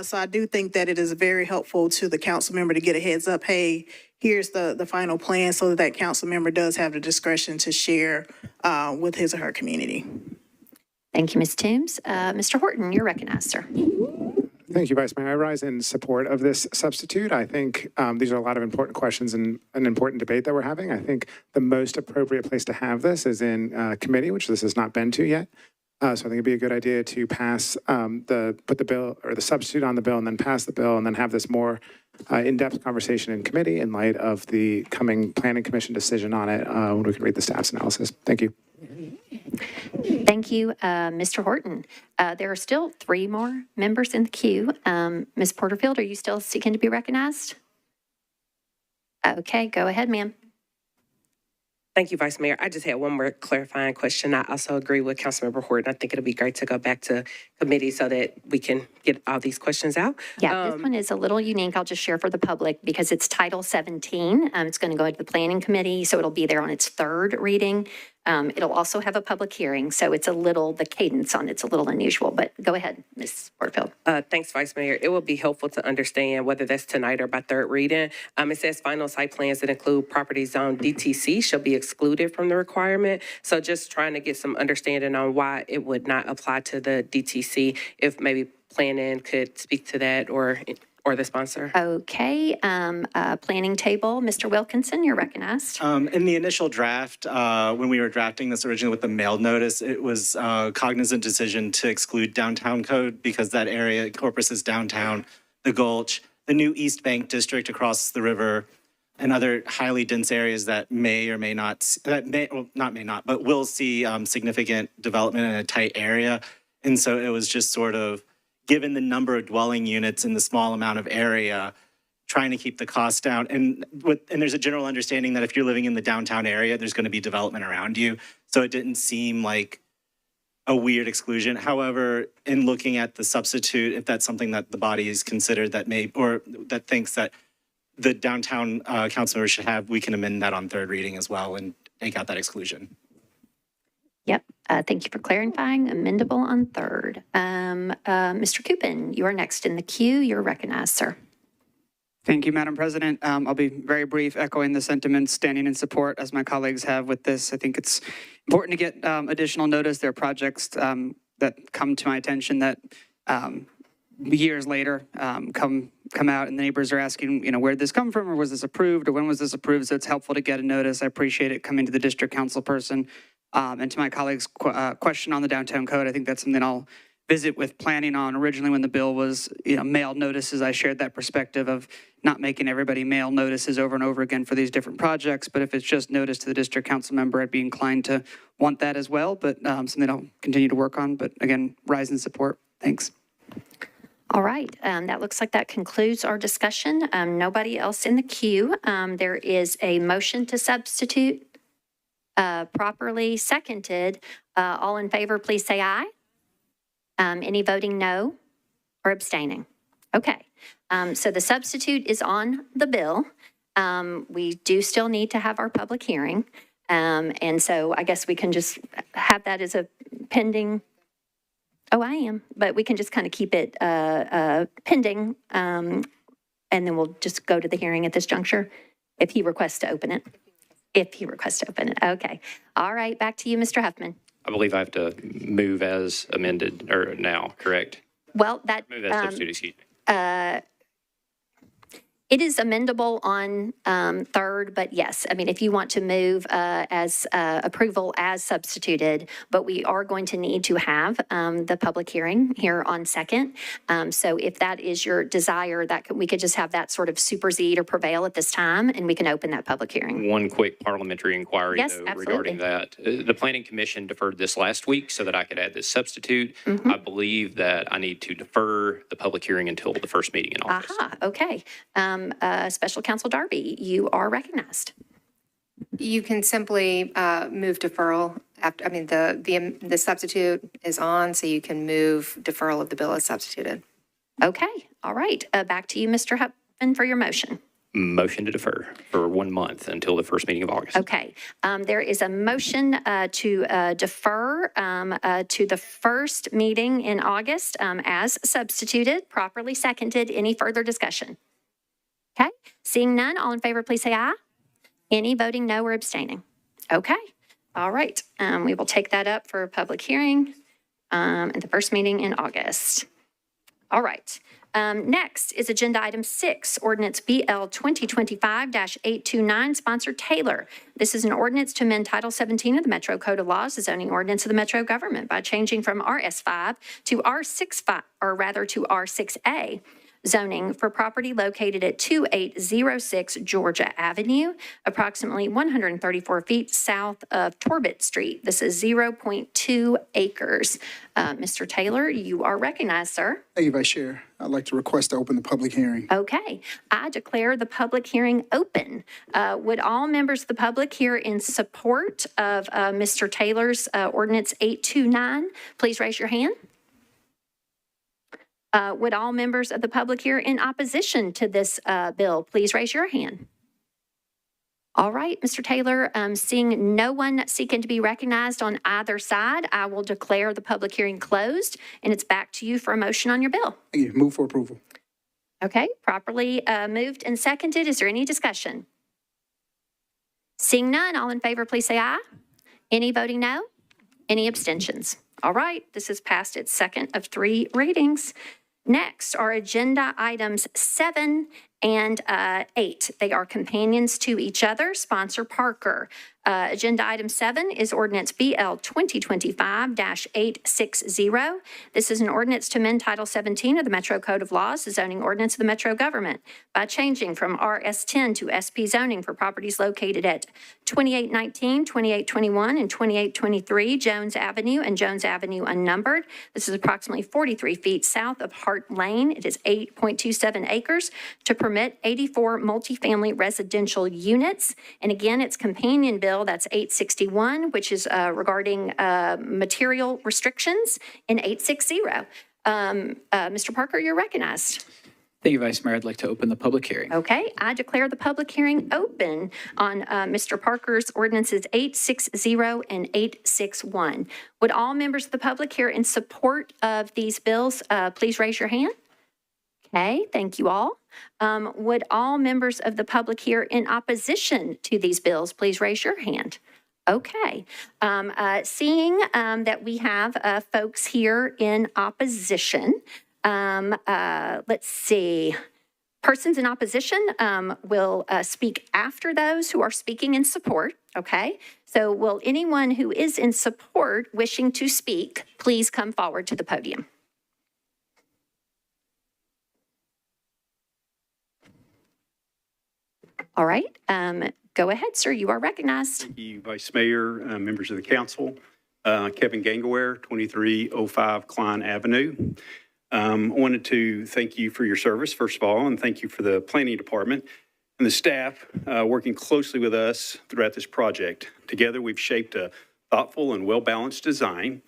So I do think that it is very helpful to the council member to get a heads up, hey, here's the final plan, so that council member does have the discretion to share with his or her community. Thank you, Ms. Toombs. Mr. Horton, you're recognized, sir. Thank you, Vice Mayor. I rise in support of this substitute. I think these are a lot of important questions and an important debate that we're having. I think the most appropriate place to have this is in committee, which this has not been to yet. So I think it'd be a good idea to pass put the bill or the substitute on the bill and then pass the bill and then have this more in-depth conversation in committee in light of the coming Planning Commission decision on it when we can read the staff's analysis. Thank you. Thank you, Mr. Horton. There are still 3 more members in the queue. Ms. Porterfield, are you still seeking to be recognized? Okay, go ahead, ma'am. Thank you, Vice Mayor. I just had one more clarifying question. I also agree with Councilmember Horton. I think it'll be great to go back to committee so that we can get all these questions out. Yeah, this one is a little unique. I'll just share for the public because it's Title 17. It's going to go to the Planning Committee, so it'll be there on its 3rd reading. It'll also have a public hearing, so it's the cadence on it's a little unusual, but go ahead, Ms. Porterfield. Thanks, Vice Mayor. It will be helpful to understand whether that's tonight or by 3rd reading. It says final site plans that include property zone DTC shall be excluded from the requirement. So just trying to get some understanding on why it would not apply to the DTC, if maybe planning could speak to that or the sponsor. Okay, planning table, Mr. Wilkinson, you're recognized. In the initial draft, when we were drafting this originally with the mailed notice, it was a cognizant decision to exclude downtown code because that area, Corpus is downtown, the Gulch, the new East Bank district across the river, and other highly dense areas that may or may not, but will see significant development in a tight area. And so it was just sort of, given the number of dwelling units in the small amount of area, trying to keep the costs down. And there's a general understanding that if you're living in the downtown area, there's going to be development around you. So it didn't seem like a weird exclusion. However, in looking at the substitute, if that's something that the body is considered that may, or that thinks that the downtown council members should have, we can amend that on 3rd reading as well and take out that exclusion. Yep. Thank you for clarifying. Amendable on 3rd. Mr. Coupin, you are next in the queue. You're recognized, sir. Thank you, Madam President. I'll be very brief, echoing the sentiments, standing in support as my colleagues have with this. I think it's important to get additional notice. There are projects that come to my attention that years later come out and the neighbors are asking, where did this come from, or was this approved, or when was this approved? So it's helpful to get a notice. I appreciate it coming to the district council person. And to my colleague's question on the downtown code, I think that's something I'll visit with planning on. Originally, when the bill was mailed notices, I shared that perspective of not making everybody mail notices over and over again for these different projects. But if it's just notice to the district council member, I'd be inclined to want that as well. But something I'll continue to work on. But again, rise in support. Thanks. All right, that looks like that concludes our discussion. Nobody else in the queue. There is a motion to substitute properly seconded. All in favor, please say aye. Any voting no or abstaining? Okay, so the substitute is on the bill. We do still need to have our public hearing. And so I guess we can just have that as a pending. Oh, I am, but we can just kind of keep it pending, and then we'll just go to the hearing at this juncture if he requests to open it. If he requests to open it. Okay. All right, back to you, Mr. Huffman. I believe I have to move as amended, or now, correct? Well, that Move as substitute, excuse me. it is amendable on third, but yes, I mean, if you want to move as approval as substituted, but we are going to need to have the public hearing here on second. So if that is your desire, we could just have that sort of supersede or prevail at this time, and we can open that public hearing. One quick parliamentary inquiry, Yes, though, absolutely. regarding that. The Planning Commission deferred this last week so that I could add this substitute. I believe that I need to defer the public hearing until the first meeting in August. Aha, okay. Special Counsel Darby, you are recognized. You can simply move deferral after, I mean, the substitute is on, so you can move deferral of the bill as substituted. Okay, all right. Back to you, Mr. Huffman, for your motion. Motion to defer for 1 month until the first meeting of August. Okay, there is a motion to defer to the first meeting in August as substituted, properly seconded. Any further discussion? Okay, seeing none, all in favor, please say aye. Any voting no or abstaining? Okay, all right. We will take that up for a public hearing at the first meeting in August. All right. Next is Agenda Item 6, Ordinance BL 2025-829, sponsored Taylor. This is an ordinance to amend Title 17 of the Metro Code of Laws, the zoning ordinance of the Metro government, by changing from RS5 to R65, or rather to R6A. Zoning for property located at 2806 Georgia Avenue, approximately 134 feet south of Torbett Street. This is 0.2 acres. Mr. Taylor, you are recognized, sir. Thank you, Vice Chair. I'd like to request to open the public hearing. Okay, I declare the public hearing open. Would all members of the public here in support of Mr. Taylor's Ordinance 829, please raise your hand? Would all members of the public here in opposition to this bill, please raise your hand? All right, Mr. Taylor, seeing no one seeking to be recognized on either side, I will declare the public hearing closed, and it's back to you for a motion on your bill. Thank you. Move for approval. Okay, properly moved and seconded. Is there any discussion? Seeing none, all in favor, please say aye. Any voting no? Any abstentions? All right, this is passed its second of 3 readings. Next are agenda items 7 and 8. They are companions to each other. Sponsor Parker. Agenda item 7 is ordinance BL 2025-860. This is an ordinance to amend Title 17 of the Metro Code of Laws, the zoning ordinance of the Metro government, by changing from RS10 to SP zoning for properties located at 2819, 2821, and 2823 Jones Avenue and Jones Avenue unnumbered. This is approximately 43 feet south of Hart Lane. It is 8.27 acres to permit 84 multifamily residential units. And again, it's companion bill, that's 861, which is regarding material restrictions, in 860. Mr. Parker, you're recognized. Thank you, Vice Mayor. I'd like to open the public hearing. Okay, I declare the public hearing open on Mr. Parker's ordinances 860 and 861. Would all members of the public here in support of these bills please raise your hand? Okay, thank you all. Would all members of the public here in opposition to these bills please raise your hand? Okay, seeing that we have folks here in opposition, let's see. Persons in opposition will speak after those who are speaking in support, okay? So will anyone who is in support wishing to speak, please come forward to the podium. All right, go ahead, sir, you are recognized. Thank you, Vice Mayor, members of the council. Kevin Gangaware, 2305 Klein Avenue. I wanted to thank you for your service, first of all, and thank you for the planning department and the staff working closely with us throughout this project. Together, we've shaped a thoughtful and well-balanced design.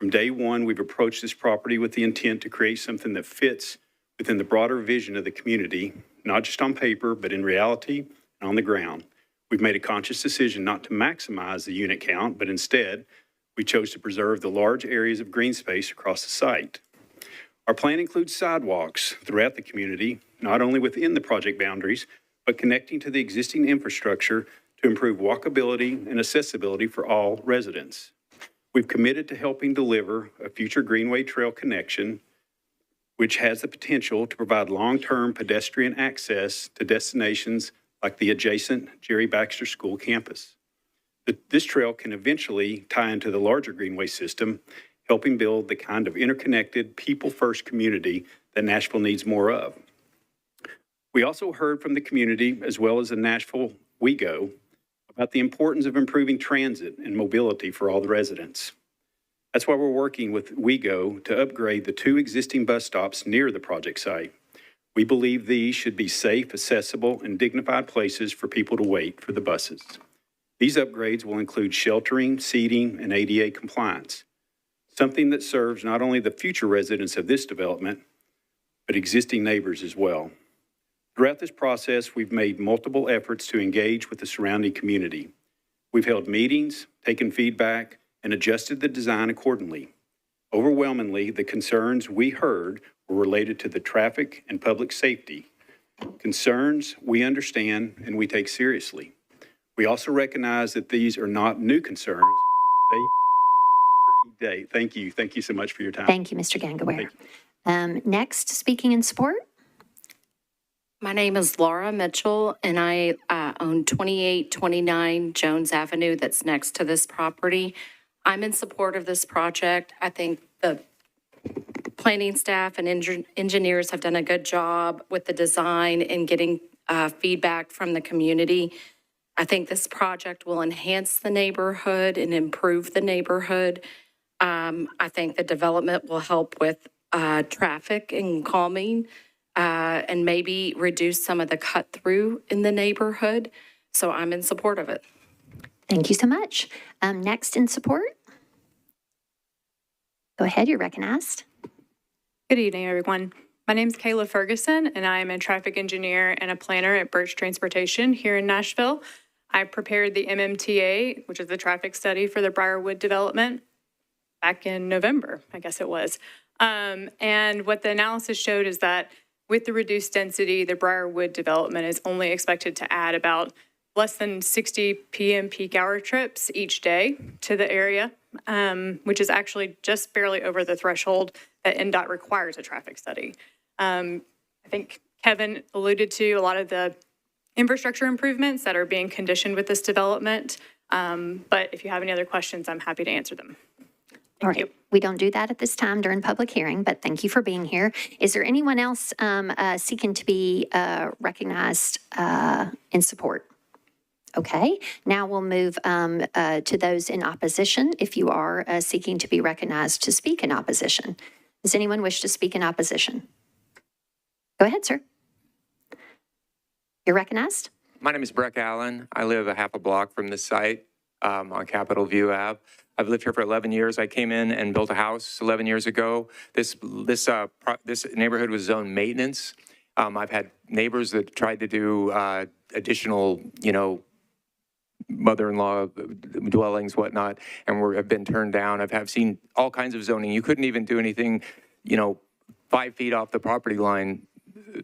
From day one, we've approached this property with the intent to create something that fits within the broader vision of the community, not just on paper, but in reality and on the ground. We've made a conscious decision not to maximize the unit count, but instead, we chose to preserve the large areas of green space across the site. Our plan includes sidewalks throughout the community, not only within the project boundaries, but connecting to the existing infrastructure to improve walkability and accessibility for all residents. We've committed to helping deliver a future Greenway Trail connection, which has the potential to provide long-term pedestrian access to destinations like the adjacent Jerry Baxter School campus. This trail can eventually tie into the larger Greenway system, helping build the kind of interconnected, people-first community that Nashville needs more of. We also heard from the community, as well as the Nashville We Go, about the importance of improving transit and mobility for all the residents. That's why we're working with WeGo to upgrade the 2 existing bus stops near the project site. We believe these should be safe, accessible, and dignified places for people to wait for the buses. These upgrades will include sheltering, seating, and ADA compliance, something that serves not only the future residents of this development, but existing neighbors as well. Throughout this process, we've made multiple efforts to engage with the surrounding community. We've held meetings, taken feedback, and adjusted the design accordingly. Overwhelmingly, the concerns we heard were related to the traffic and public safety, concerns we understand and we take seriously. We also recognize that these are not new concerns. Thank you. Thank you so much for your time. Thank you, Mr. Gangaware. Next, speaking in support. My name is Laura Mitchell, and I own 2829 Jones Avenue that's next to this property. I'm in support of this project. I think the planning staff and engineers have done a good job with the design and getting feedback from the community. I think this project will enhance the neighborhood and improve the neighborhood. I think the development will help with traffic and calming. And maybe reduce some of the cut through in the neighborhood. So I'm in support of it. Thank you so much. Next in support. Go ahead, you're recognized. Good evening, everyone. My name is Kayla Ferguson, and I am a traffic engineer and a planner at Birch Transportation here in Nashville. I prepared the MMTA, which is the traffic study for the Briarwood development, back in November, I guess it was. And what the analysis showed is that with the reduced density, the Briarwood development is only expected to add about less than 60 p.m. peak hour trips each day to the area, which is actually just barely over the threshold that NDOT requires a traffic study. I think Kevin alluded to a lot of the infrastructure improvements that are being conditioned with this development. But if you have any other questions, I'm happy to answer them. All right. We don't do that at this time during public hearing, but thank you for being here. Is there anyone else seeking to be recognized in support? Okay. Now we'll move to those in opposition. If you are seeking to be recognized to speak in opposition. Does anyone wish to speak in opposition? Go ahead, sir. You're recognized. My name is Breck Allen. I live a half a block from this site on Capitol View Ave. I've lived here for 11 years. I came in and built a house 11 years ago. This neighborhood was zoned maintenance. I've had neighbors that tried to do additional, mother-in-law dwellings, whatnot, and have been turned down. I've seen all kinds of zoning. You couldn't even do anything, 5 feet off the property line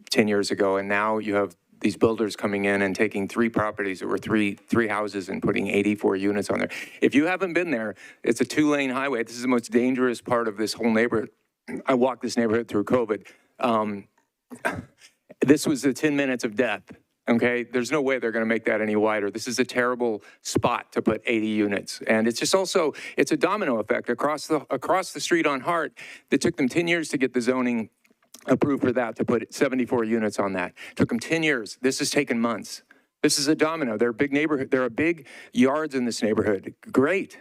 10 years ago, and now you have these builders coming in and taking 3 properties that were three houses and putting 84 units on there. If you haven't been there, it's a 2-lane highway. This is the most dangerous part of this whole neighborhood. I walked this neighborhood through COVID. This was the 10 minutes of death, okay? There's no way they're gonna make that any wider. This is a terrible spot to put 80 units. And it's just also, it's a domino effect across the street on Hart. It took them 10 years to get the zoning approved for that, to put 74 units on that. Took them 10 years. This has taken months. This is a domino. There are big neighborhood. There are big yards in this neighborhood. Great.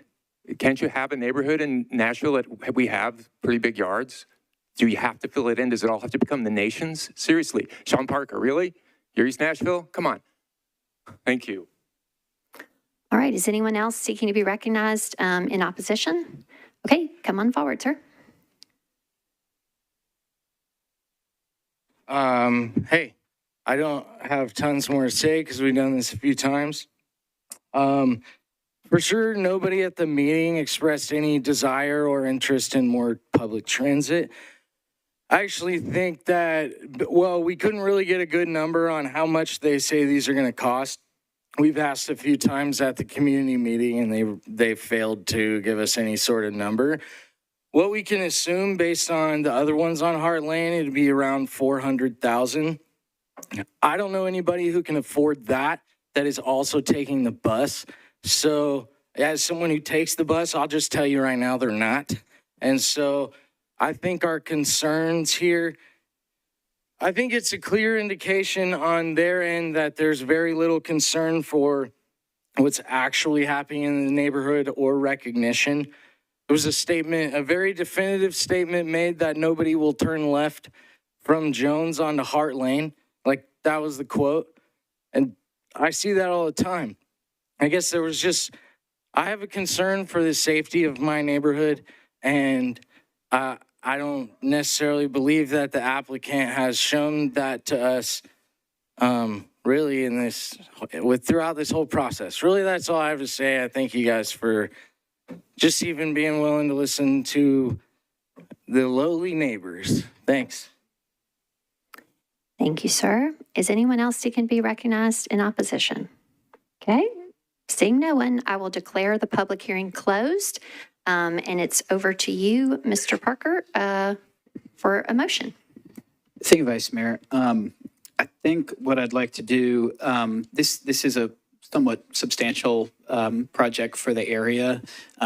Can't you have a neighborhood in Nashville that we have pretty big yards? Do you have to fill it in? Does it all have to become the nation's? Seriously. Sean Parker, really? You're East Nashville? Come on. Thank you. All right, is anyone else seeking to be recognized in opposition? Okay, come on forward, sir. Hey, I don't have tons more to say because we've done this a few times. For sure, nobody at the meeting expressed any desire or interest in more public transit. I actually think that, well, we couldn't really get a good number on how much they say these are going to cost. We've asked a few times at the community meeting and they failed to give us any sort of number. What we can assume based on the other ones on Hart Lane, it'd be around 400,000. I don't know anybody who can afford that is also taking the bus. So as someone who takes the bus, I'll just tell you right now, they're not. And so I think our concerns here, I think it's a clear indication on their end that there's very little concern for what's actually happening in the neighborhood or recognition. There was a statement, a very definitive statement made that nobody will turn left from Jones onto Hart Lane. Like, that was the quote. And I see that all the time. I guess there was just, I have a concern for the safety of my neighborhood, and I don't necessarily believe that the applicant has shown that to us really in this, throughout this whole process. Really, that's all I have to say. I thank you guys for just even being willing to listen to the lowly neighbors. Thanks. Thank you, sir. Is anyone else seeking to be recognized in opposition? Okay. Seeing no one, I will declare the public hearing closed. And it's over to you, Mr. Parker, for a motion. Thank you, Vice Mayor. I think what I'd like to do, this is a somewhat substantial project for the area.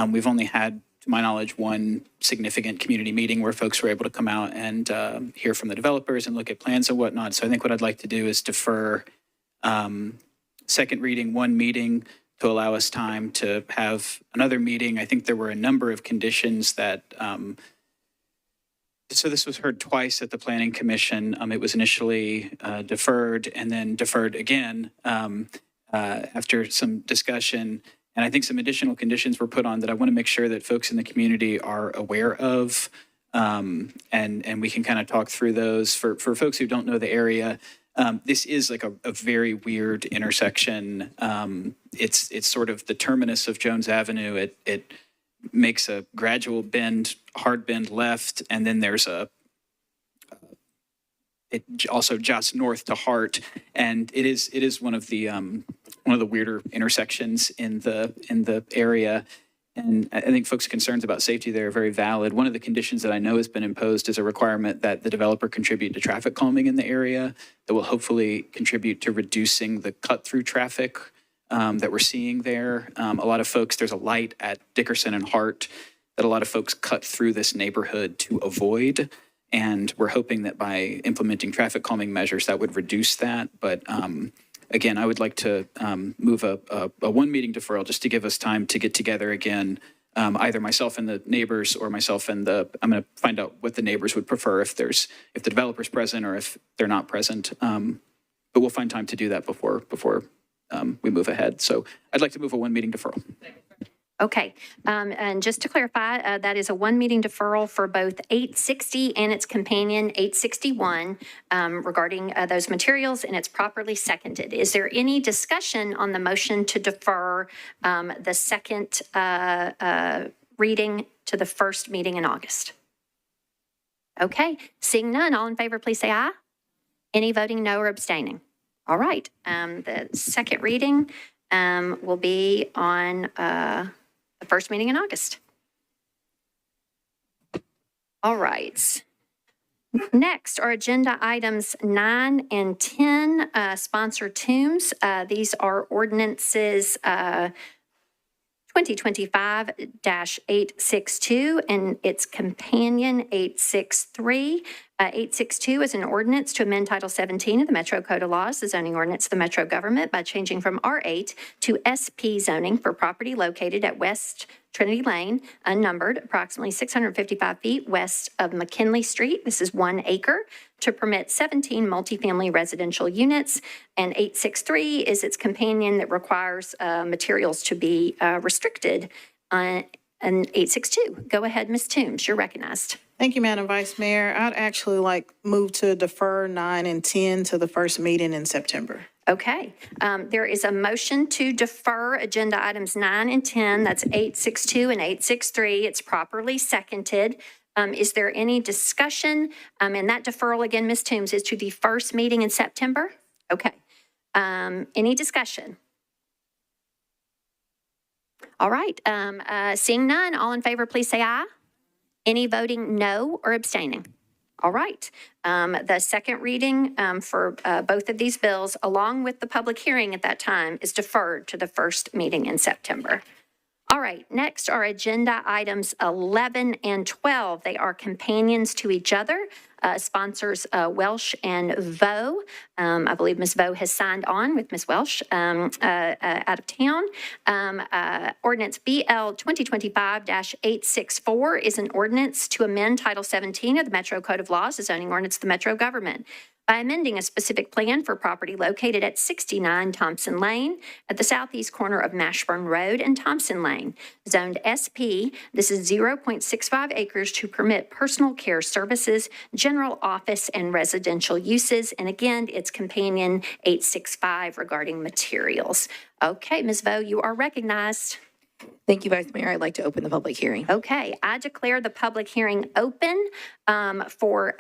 We've only had, to my knowledge, one significant community meeting where folks were able to come out and hear from the developers and look at plans and whatnot. So I think what I'd like to do is defer second reading, one meeting, to allow us time to have another meeting. I think there were a number of conditions that, so this was heard twice at the Planning Commission. It was initially deferred and then deferred again after some discussion. And I think some additional conditions were put on that I want to make sure that folks in the community are aware of. And we can kind of talk through those. For folks who don't know the area, this is like a very weird intersection. It's sort of the terminus of Jones Avenue. It makes a gradual bend, hard bend left, and then there's it also jots north to Hart, and it is one of the weirder intersections in the area. And I think folks' concerns about safety there are very valid. One of the conditions that I know has been imposed is a requirement that the developer contribute to traffic calming in the area that will hopefully contribute to reducing the cut-through traffic that we're seeing there. A lot of folks, there's a light at Dickerson and Hart that a lot of folks cut through this neighborhood to avoid. And we're hoping that by implementing traffic calming measures, that would reduce that. But again, I would like to move a one meeting deferral just to give us time to get together again, either myself and the neighbors or myself and I'm going to find out what the neighbors would prefer if the developer's present or if they're not present. But we'll find time to do that before we move ahead. So I'd like to move a one meeting deferral. Okay, and just to clarify, that is a one meeting deferral for both 860 and its companion 861 regarding those materials, and it's properly seconded. Is there any discussion on the motion to defer the second reading to the first meeting in August? Okay, seeing none, all in favor, please say aye. Any voting no or abstaining? All right, the second reading will be on the first meeting in August. All right. Next are agenda items 9 and 10, sponsor tombs. These are ordinances 2025-862 and its companion 863. 862 is an ordinance to amend Title 17 of the Metro Code of Laws, the zoning ordinance of the Metro government, by changing from R8 to SP zoning for property located at West Trinity Lane, unnumbered, approximately 655 feet west of McKinley Street. This is 1 acre, to permit 17 multifamily residential units. And 863 is its companion that requires materials to be restricted. And 862. Go ahead, Ms. Toombs, you're recognized. Thank you, Madam Vice Mayor. I'd actually move to defer 9 and 10 to the first meeting in September. Okay. There is a motion to defer agenda items 9 and 10. That's 862 and 863. It's properly seconded. Is there any discussion? And that deferral, again, Ms. Toombs, is to the first meeting in September? Okay. Any discussion? All right. Seeing none, all in favor, please say aye. Any voting no or abstaining? All right. The second reading for both of these bills, along with the public hearing at that time, is deferred to the first meeting in September. All right, next are agenda items 11 and 12. They are companions to each other. Sponsors Welsh and Vo. I believe Ms. Vo has signed on with Ms. Welsh out of town. Ordinance BL 2025-864 is an ordinance to amend Title 17 of the Metro Code of Laws, the zoning ordinance of the Metro government, by amending a specific plan for property located at 69 Thompson Lane at the southeast corner of Mashburn Road and Thompson Lane. Zoned SP, this is 0.65 acres to permit personal care services, general office, and residential uses. And again, it's companion 865 regarding materials. Okay, Ms. Vo, you are recognized. Thank you, Vice Mayor. I'd like to open the public hearing. Okay, I declare the public hearing open for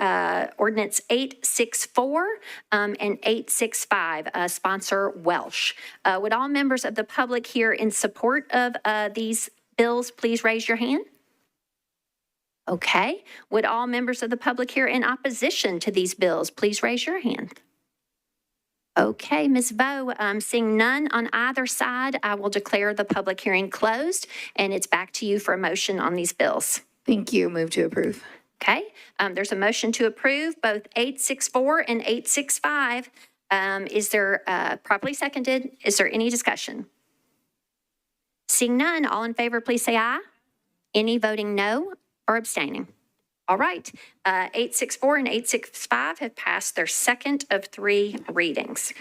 ordinance 864 and 865, sponsor Welsh. Would all members of the public here in support of these bills please raise your hand? Okay. Would all members of the public here in opposition to these bills please raise your hand? Okay, Ms. Vo, seeing none on either side, I will declare the public hearing closed, and it's back to you for a motion on these bills. Thank you. Move to approve. Okay, there's a motion to approve both 864 and 865. Is there properly seconded? Is there any discussion? Seeing none, all in favor, please say aye. Any voting no or abstaining? All right, 864 and 865 have passed their second of 3 readings.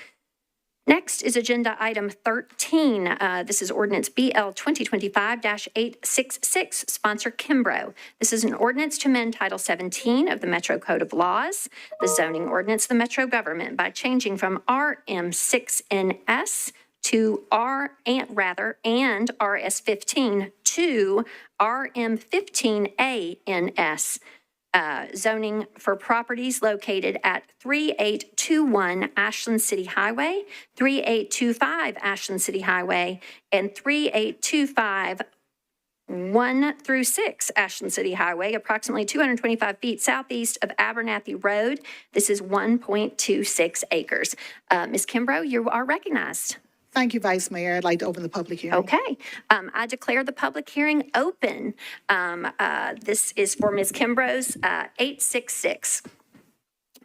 Next is agenda item 13. This is ordinance BL 2025-866, sponsor Kimbrough. This is an ordinance to amend Title 17 of the Metro Code of Laws, the zoning ordinance of the Metro government, by changing from RM6NS to and RS15 to RM15ANS. Zoning for properties located at 3821 Ashland City Highway, 3825 Ashland City Highway, and 3825 1 through 6 Ashland City Highway, approximately 225 feet southeast of Abernathy Road. This is 1.26 acres. Ms. Kimbrough, you are recognized. Thank you, Vice Mayor. I'd like to open the public hearing. Okay. I declare the public hearing open. This is for Ms. Kimbrough's 866.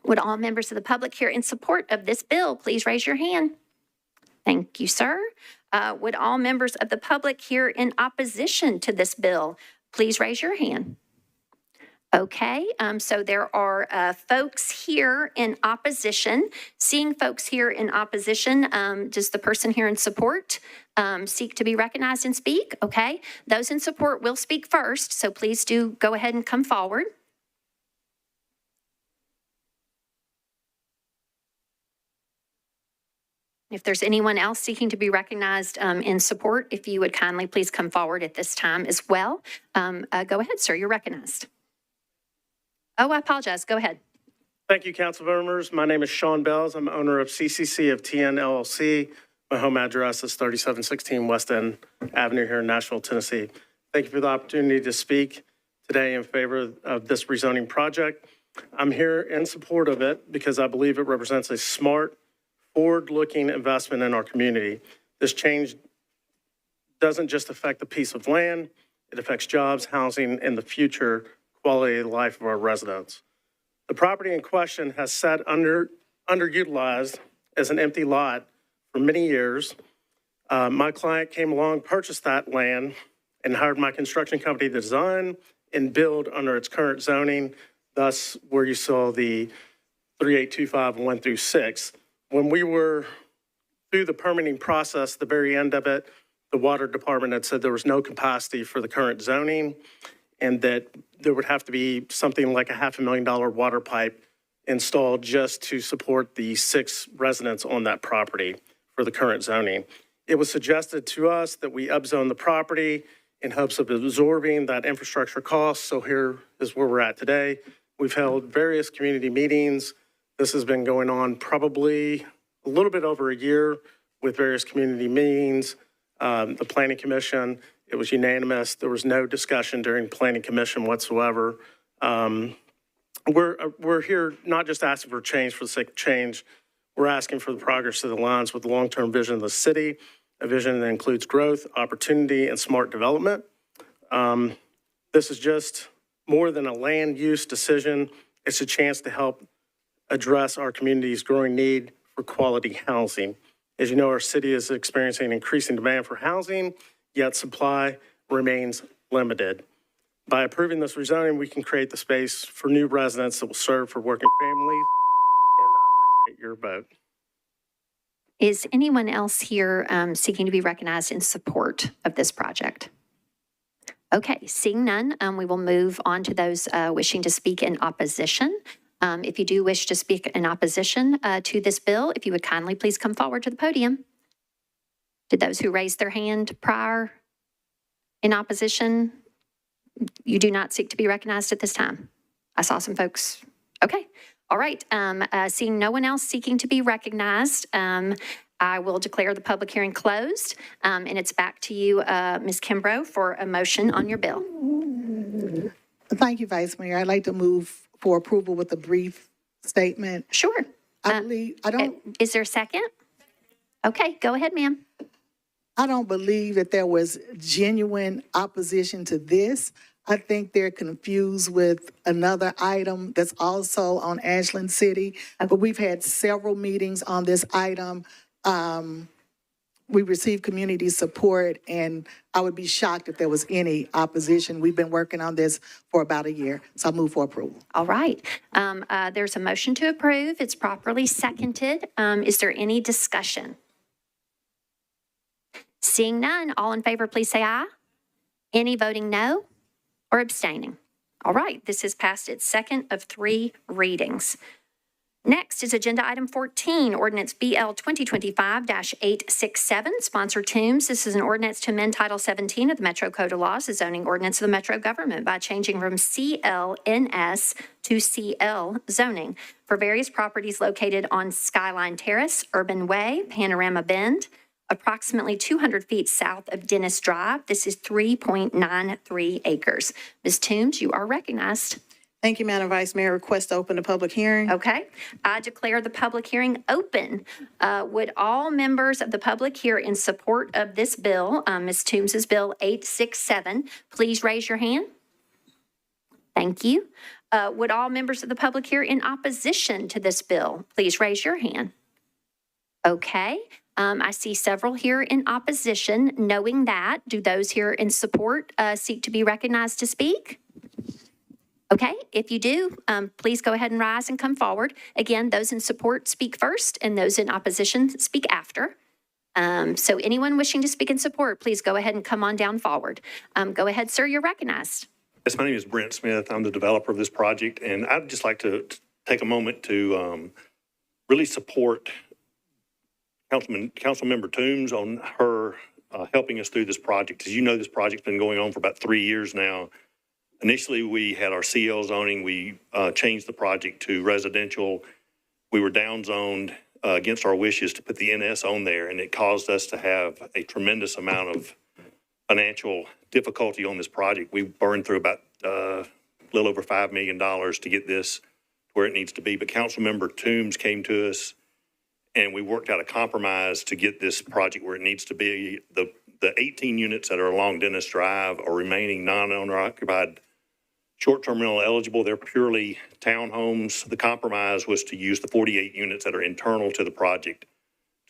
Would all members of the public here in support of this bill please raise your hand? Thank you, sir. Would all members of the public here in opposition to this bill please raise your hand? Okay, so there are folks here in opposition. Seeing folks here in opposition, does the person here in support seek to be recognized and speak? Okay, those in support will speak first, so please do go ahead and come forward. If there's anyone else seeking to be recognized in support, if you would kindly please come forward at this time as well. Go ahead, sir, you're recognized. Oh, I apologize. Go ahead. Thank you, council members. My name is Sean Bells. I'm owner of CCC of TN LLC. My home address is 3716 West End Avenue here in Nashville, Tennessee. Thank you for the opportunity to speak today in favor of this rezoning project. I'm here in support of it because I believe it represents a smart, forward-looking investment in our community. This change doesn't just affect the piece of land, it affects jobs, housing, and the future quality of life of our residents. The property in question has sat underutilized as an empty lot for many years. My client came along, purchased that land, and hired my construction company to design and build under its current zoning, thus where you saw the 3825 1 through 6. When we were through the permitting process, the very end of it, the water department had said there was no capacity for the current zoning and that there would have to be something like a $500,000 water pipe installed just to support the 6 residents on that property for the current zoning. It was suggested to us that we upzone the property in hopes of absorbing that infrastructure cost. So here is where we're at today. We've held various community meetings. This has been going on probably a little bit over a year with various community meetings. The Planning Commission, it was unanimous. There was no discussion during Planning Commission whatsoever. We're here not just asking for change for the sake of change. We're asking for the progress that aligns with the long-term vision of the city, a vision that includes growth, opportunity, and smart development. This is just more than a land use decision. It's a chance to help address our community's growing need for quality housing. As you know, our city is experiencing increasing demand for housing, yet supply remains limited. By approving this rezoning, we can create the space for new residents that will serve for working families, and I appreciate your vote. Is anyone else here seeking to be recognized in support of this project? Okay, seeing none, we will move on to those wishing to speak in opposition. If you do wish to speak in opposition to this bill, if you would kindly please come forward to the podium. Did those who raised their hand prior in opposition, you do not seek to be recognized at this time? I saw some folks. Okay. All right. Seeing no one else seeking to be recognized, I will declare the public hearing closed. And it's back to you, Ms. Kimbrough, for a motion on your bill. Thank you, Vice Mayor. I'd like to move for approval with a brief statement. Sure. Is there a second? Okay, go ahead, ma'am. I don't believe that there was genuine opposition to this. I think they're confused with another item that's also on Ashland City. But we've had several meetings on this item. We received community support, and I would be shocked if there was any opposition. We've been working on this for about a year, so I'll move for approval. All right. There's a motion to approve. It's properly seconded. Is there any discussion? Seeing none, all in favor, please say aye. Any voting no or abstaining? All right, this has passed its second of 3 readings. Next is Agenda Item 14, Ordinance BL 2025-867, sponsor Toombs. This is an ordinance to amend Title 17 of the Metro Code of Laws, the zoning ordinance of the Metro government, by changing from CLNS to CL zoning for various properties located on Skyline Terrace, Urban Way, Panorama Bend, approximately 200 feet south of Dennis Drive. This is 3.93 acres. Ms. Toombs, you are recognized. Thank you, Madam Vice Mayor. Request to open the public hearing. Okay. I declare the public hearing open. Would all members of the public here in support of this bill, Ms. Toombs's Bill 867, please raise your hand? Thank you. Would all members of the public here in opposition to this bill, please raise your hand? Okay. I see several here in opposition. Knowing that, do those here in support seek to be recognized to speak? Okay, if you do, please go ahead and rise and come forward. Again, those in support speak first, and those in opposition speak after. So anyone wishing to speak in support, please go ahead and come on down forward. Go ahead, sir, you're recognized. Yes, my name is Brent Smith. I'm the developer of this project, and I'd just like to take a moment to really support Councilmember Toombs on her helping us through this project. As you know, this project's been going on for about 3 years now. Initially, we had our CL zoning. We changed the project to residential. We were downzoned against our wishes to put the NS on there, and it caused us to have a tremendous amount of financial difficulty on this project. We burned through about a little over $5 million to get this where it needs to be. But Councilmember Toombs came to us, and we worked out a compromise to get this project where it needs to be. The 18 units that are along Dennis Drive are remaining non-owner occupied short-term rental eligible. They're purely townhomes. The compromise was to use the 48 units that are internal to the project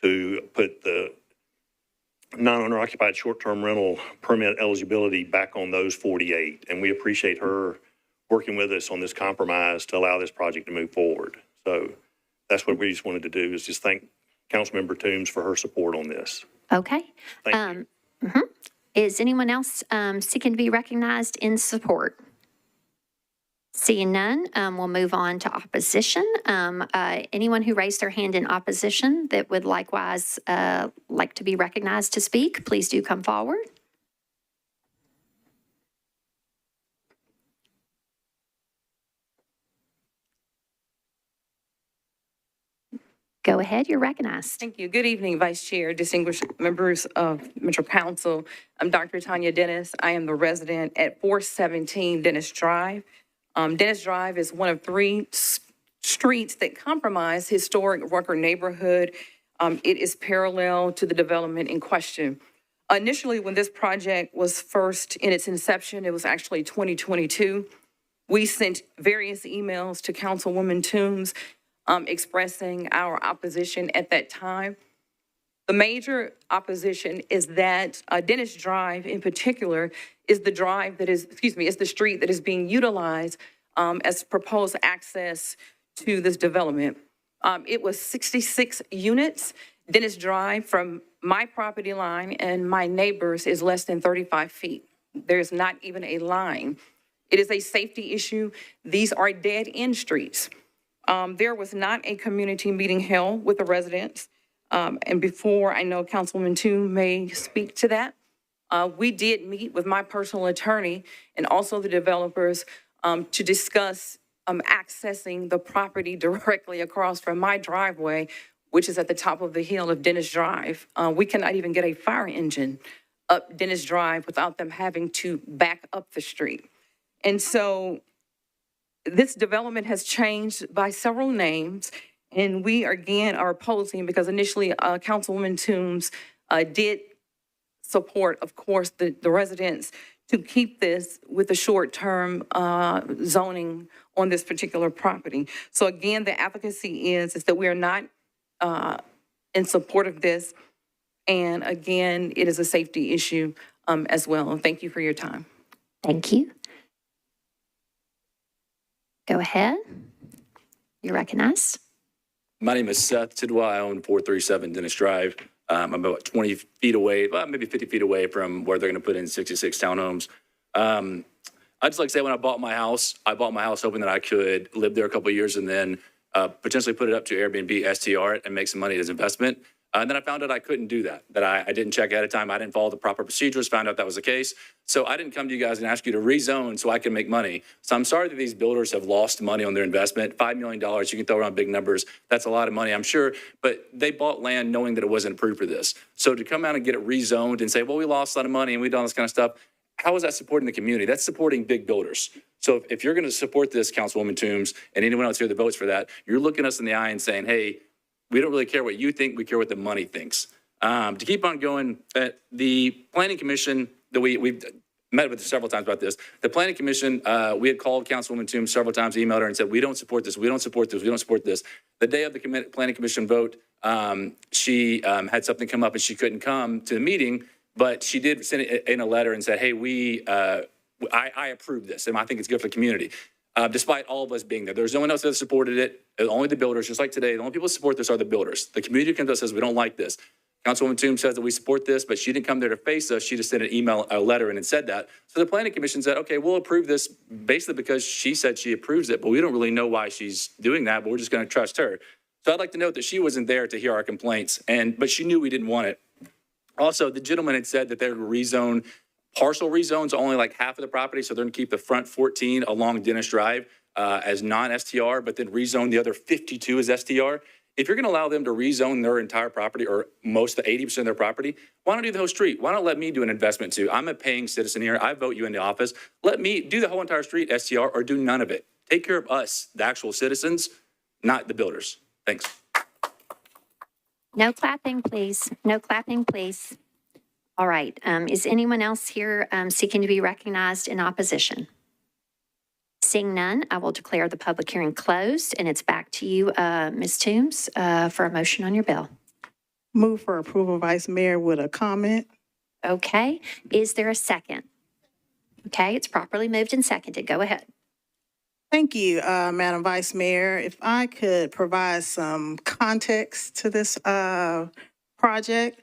to put the non-owner occupied short-term rental permit eligibility back on those 48. And we appreciate her working with us on this compromise to allow this project to move forward. So that's what we just wanted to do, is just thank Councilmember Toombs for her support on this. Okay. Thank you. Is anyone else seeking to be recognized in support? Seeing none, we'll move on to opposition. Anyone who raised their hand in opposition that would likewise like to be recognized to speak, please do come forward. Go ahead, you're recognized. Thank you. Good evening, Vice Chair, distinguished members of Metro Council. I'm Dr. Tanya Dennis. I am the resident at 417 Dennis Drive. Dennis Drive is one of 3 streets that comprise historic Rucker neighborhood. It is parallel to the development in question. Initially, when this project was first in its inception, it was actually 2022. We sent various emails to Councilwoman Toombs expressing our opposition at that time. The major opposition is that Dennis Drive in particular is the drive that is, is the street that is being utilized as proposed access to this development. It was 66 units. Dennis Drive from my property line and my neighbors is less than 35 feet. There's not even a line. It is a safety issue. These are dead-end streets. There was not a community meeting held with the residents. And before I know Councilwoman Toombs may speak to that, we did meet with my personal attorney and also the developers to discuss accessing the property directly across from my driveway, which is at the top of the hill of Dennis Drive. We cannot even get a fire engine up Dennis Drive without them having to back up the street. And so this development has changed by several names, and we again are opposing because initially Councilwoman Toombs did support, of course, the residents to keep this with the short-term zoning on this particular property. So again, the advocacy is that we are not in support of this. And again, it is a safety issue as well. And thank you for your time. Thank you. Go ahead. You're recognized. My name is Seth Tidwell. I own 437 Dennis Drive. I'm about 20 feet away, well, maybe 50 feet away from where they're going to put in 66 townhomes. I'd just like to say when I bought my house hoping that I could live there a couple of years and then potentially put it up to Airbnb, STR it, and make some money as investment. And then I found out I couldn't do that I didn't check ahead of time. I didn't follow the proper procedures, found out that was the case. So I didn't come to you guys and ask you to rezone so I can make money. So I'm sorry that these builders have lost money on their investment. $5 million, you can throw around big numbers. That's a lot of money, I'm sure. But they bought land knowing that it wasn't approved for this. So to come out and get it rezoned and say, well, we lost a lot of money and we've done all this kind of stuff, how is that supporting the community? That's supporting big builders. So if you're going to support this, Councilwoman Toombs, and anyone else here that votes for that, you're looking us in the eye and saying, hey, we don't really care what you think, we care what the money thinks. To keep on going, the Planning Commission, that we've met with several times about this, the Planning Commission, we had called Councilwoman Toombs several times, emailed her and said, we don't support this, we don't support this, we don't support this. The day of the Planning Commission vote, she had something come up and she couldn't come to the meeting, but she did send it in a letter and said, hey, I approve this, and I think it's good for the community. Despite all of us being there. There's no one else that supported it. Only the builders, just like today, the only people who support this are the builders. The community comes to us and says, we don't like this. Councilwoman Toombs says that we support this, but she didn't come there to face us. She just sent an email, a letter, and it said that. So the Planning Commission said, okay, we'll approve this basically because she said she approves it, but we don't really know why she's doing that, but we're just going to trust her. So I'd like to note that she wasn't there to hear our complaints, but she knew we didn't want it. Also, the gentleman had said that they would rezone, partial rezones, only like half of the property, so they're going to keep the front 14 along Dennis Drive as non-STR, but then rezone the other 52 as STR. If you're going to allow them to rezone their entire property or most of the 80% of their property, why don't do the whole street? Why not let me do an investment too? I'm a paying citizen here. I vote you into office. Let me do the whole entire street STR or do none of it. Take care of us, the actual citizens, not the builders. Thanks. No clapping, please. No clapping, please. All right. Is anyone else here seeking to be recognized in opposition? Seeing none, I will declare the public hearing closed, and it's back to you, Ms. Toombs, for a motion on your bill. Move for approval, Vice Mayor, with a comment. Okay, is there a second? Okay, it's properly moved and seconded. Go ahead. Thank you, Madam Vice Mayor. If I could provide some context to this project.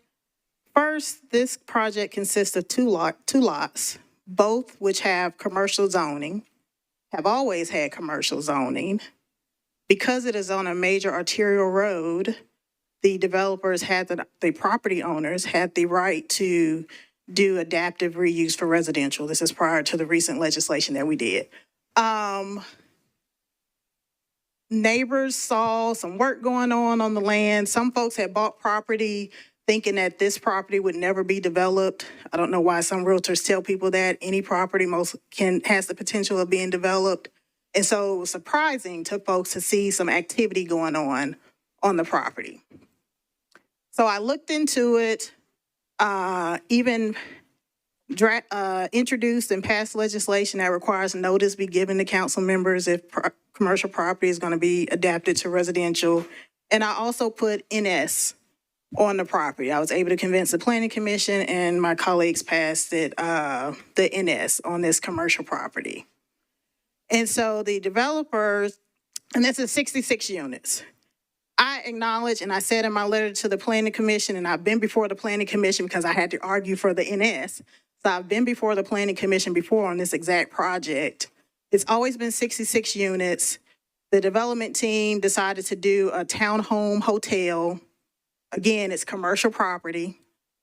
First, this project consists of two lots, both which have commercial zoning, have always had commercial zoning. Because it is on a major arterial road, the developers had, the property owners had the right to do adaptive reuse for residential. This is prior to the recent legislation that we did. Neighbors saw some work going on the land. Some folks had bought property thinking that this property would never be developed. I don't know why some realtors tell people that any property has the potential of being developed. And so it was surprising to folks to see some activity going on the property. So I looked into it, even introduced and passed legislation that requires notice be given to council members if commercial property is going to be adapted to residential. And I also put NS on the property. I was able to convince the Planning Commission and my colleagues passed it, the NS on this commercial property. And so the developers, and this is 66 units. I acknowledge, and I said in my letter to the Planning Commission, and I've been before the Planning Commission because I had to argue for the NS. So I've been before the Planning Commission before on this exact project. It's always been 66 units. The development team decided to do a townhome hotel. Again, it's commercial property.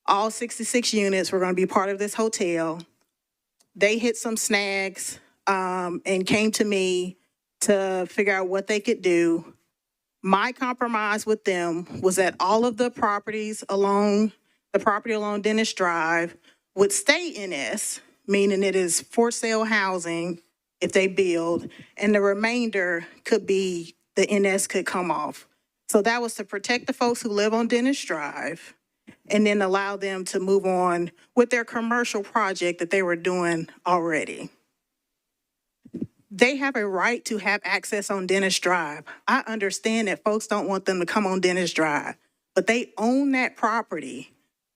All 66 units were going to be part of this hotel. They hit some snags and came to me to figure out what they could do. My compromise with them was that all of the properties along Dennis Drive would stay NS, meaning it is for sale housing if they build, and the remainder could be, the NS could come off. So that was to protect the folks who live on Dennis Drive and then allow them to move on with their commercial project that they were doing already. They have a right to have access on Dennis Drive. I understand that folks don't want them to come on Dennis Drive, but they own that property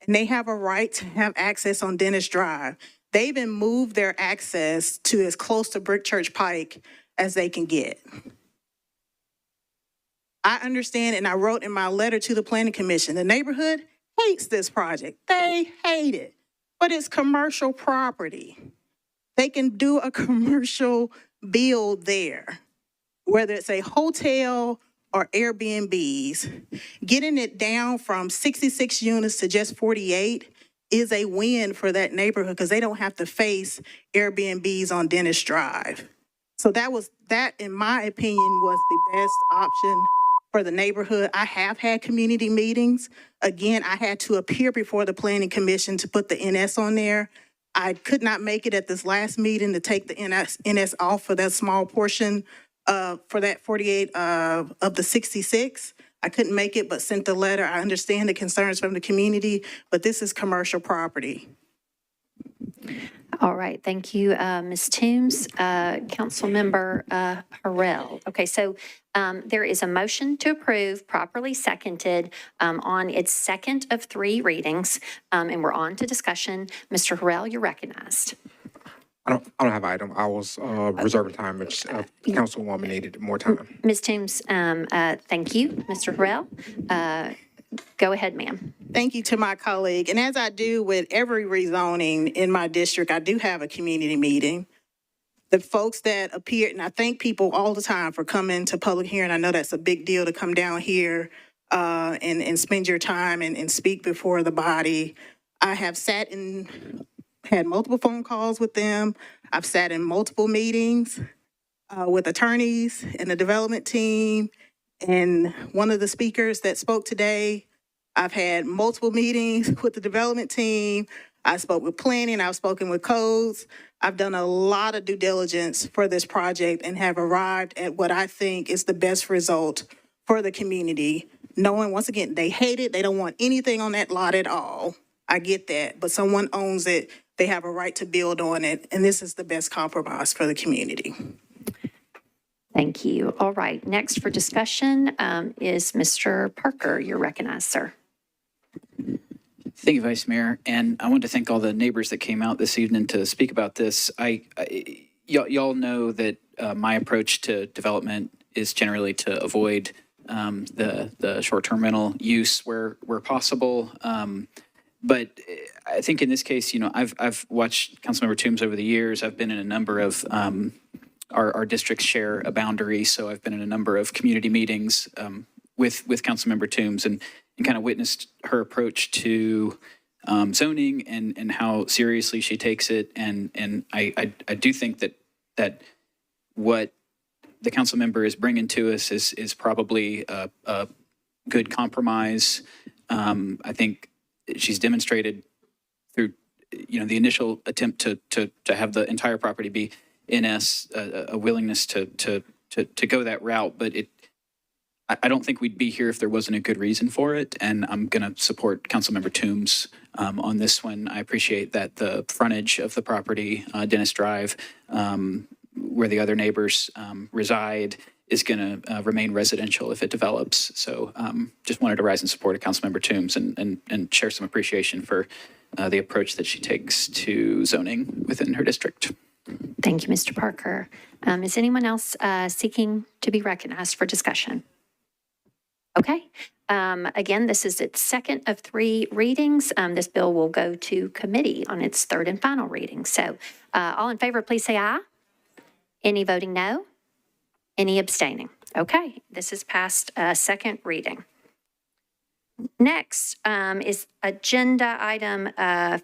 and they have a right to have access on Dennis Drive. They even moved their access to as close to Brick Church Pike as they can get. I understand, and I wrote in my letter to the Planning Commission, the neighborhood hates this project. They hate it, but it's commercial property. They can do a commercial build there, whether it's a hotel or Airbnbs. Getting it down from 66 units to just 48 is a win for that neighborhood because they don't have to face Airbnbs on Dennis Drive. So that, in my opinion, was the best option for the neighborhood. I have had community meetings. Again, I had to appear before the Planning Commission to put the NS on there. I could not make it at this last meeting to take the NS off for that small portion for that 48 of the 66. I couldn't make it, but sent the letter. I understand the concerns from the community, but this is commercial property. All right, thank you, Ms. Toombs. Councilmember Harrell. Okay, so there is a motion to approve, properly seconded on its second of three readings, and we're on to discussion. Mr. Harrell, you're recognized. I don't have an item. I was reserving time if Councilwoman needed more time. Ms. Toombs, thank you. Mr. Harrell, go ahead, ma'am. Thank you to my colleague. And as I do with every rezoning in my district, I do have a community meeting. The folks that appeared, and I thank people all the time for coming to public hearing. I know that's a big deal to come down here and spend your time and speak before the body. I have sat and had multiple phone calls with them. I've sat in multiple meetings with attorneys and the development team. And one of the speakers that spoke today, I've had multiple meetings with the development team. I spoke with planning, I've spoken with codes. I've done a lot of due diligence for this project and have arrived at what I think is the best result for the community. Knowing, once again, they hate it. They don't want anything on that lot at all. I get that, but someone owns it. They have a right to build on it. And this is the best compromise for the community. Thank you. All right, next for discussion is Mr. Parker. You're recognized, sir. Thank you, Vice Mayor. And I want to thank all the neighbors that came out this evening to speak about this. Y'all know that my approach to development is generally to avoid the short-term rental use where possible. But I think in this case, I've watched Councilmember Toombs over the years. I've been in a number of our districts share a boundary, so I've been in a number of community meetings with Councilmember Toombs and kind of witnessed her approach to zoning and how seriously she takes it. And I do think that what the council member is bringing to us is probably a good compromise. I think she's demonstrated through the initial attempt to have the entire property be NS a willingness to go that route, but I don't think we'd be here if there wasn't a good reason for it, and I'm going to support Councilmember Toombs on this one. I appreciate that the frontage of the property, Dennis Drive, where the other neighbors reside, is going to remain residential if it develops. So just wanted to rise in support of Councilmember Toombs and share some appreciation for the approach that she takes to zoning within her district. Thank you, Mr. Parker. Is anyone else seeking to be recognized for discussion? Okay. Again, this is its second of 3 readings. This bill will go to committee on its third and final reading. So all in favor, please say aye. Any voting no? Any abstaining? Okay, this is passed second reading. Next is agenda item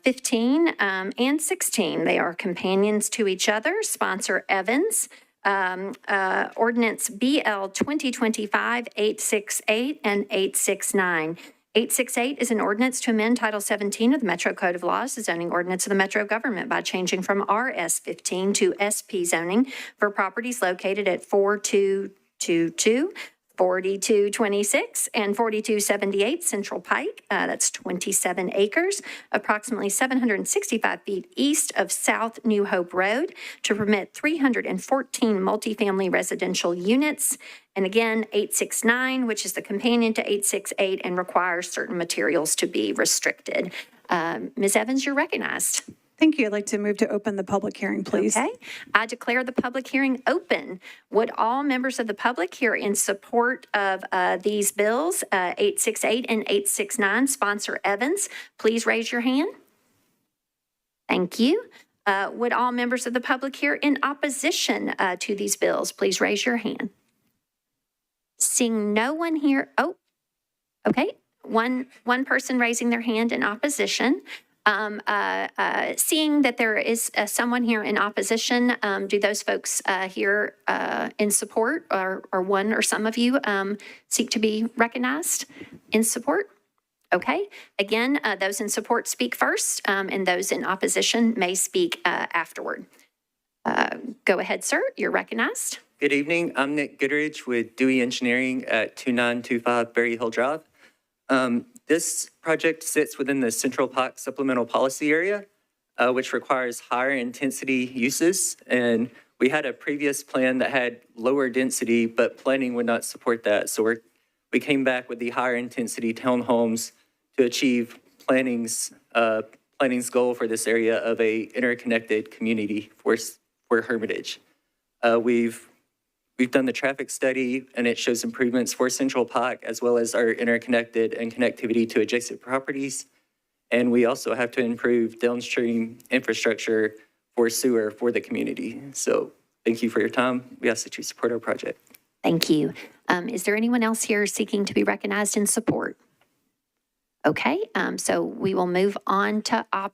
15 and 16. They are companions to each other. Sponsor Evans. Ordinance BL 2025-868 and 869. 868 is an ordinance to amend Title 17 of the Metro Code of Laws, the zoning ordinance of the Metro government, by changing from RS 15 to SP zoning for properties located at 4222, 4226, and 4278 Central Pike. That's 27 acres, approximately 765 feet east of South New Hope Road, to permit 314 multifamily residential units. And again, 869, which is the companion to 868 and requires certain materials to be restricted. Ms. Evans, you're recognized. Thank you. I'd like to move to open the public hearing, please. Okay. I declare the public hearing open. Would all members of the public here in support of these bills, 868 and 869, sponsor Evans, please raise your hand. Thank you. Would all members of the public here in opposition to these bills, please raise your hand. Seeing no one here. Oh, okay. One person raising their hand in opposition. Seeing that there is someone here in opposition, do those folks here in support, or one or some of you seek to be recognized in support? Okay. Again, those in support speak first, and those in opposition may speak afterward. Go ahead, sir. You're recognized. Good evening. I'm Nick Goodrich with Dewey Engineering at 2925 Berry Hill Drive. This project sits within the Central Pike Supplemental Policy Area, which requires higher intensity uses. And we had a previous plan that had lower density, but planning would not support that. So we came back with the higher intensity townhomes to achieve planning's goal for this area of a interconnected community for Hermitage. We've done the traffic study, and it shows improvements for Central Pike, as well as our interconnected and connectivity to adjacent properties. And we also have to improve downstream infrastructure for sewer for the community. So thank you for your time. We ask that you support our project. Thank you. Is there anyone else here seeking to be recognized in support? Okay, so we will move on to opposition.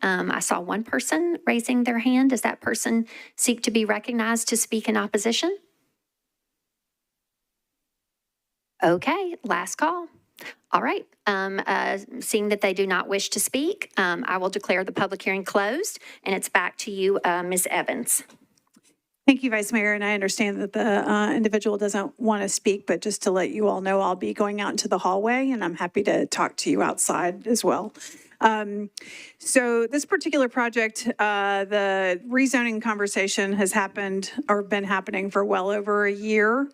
I saw one person raising their hand. Does that person seek to be recognized to speak in opposition? Okay, last call. All right, seeing that they do not wish to speak, I will declare the public hearing closed, and it's back to you, Ms. Evans. Thank you, Vice Mayor, and I understand that the individual doesn't want to speak, but just to let you all know, I'll be going out into the hallway, and I'm happy to talk to you outside as well. So this particular project, the rezoning conversation has happened or been happening for well over a year.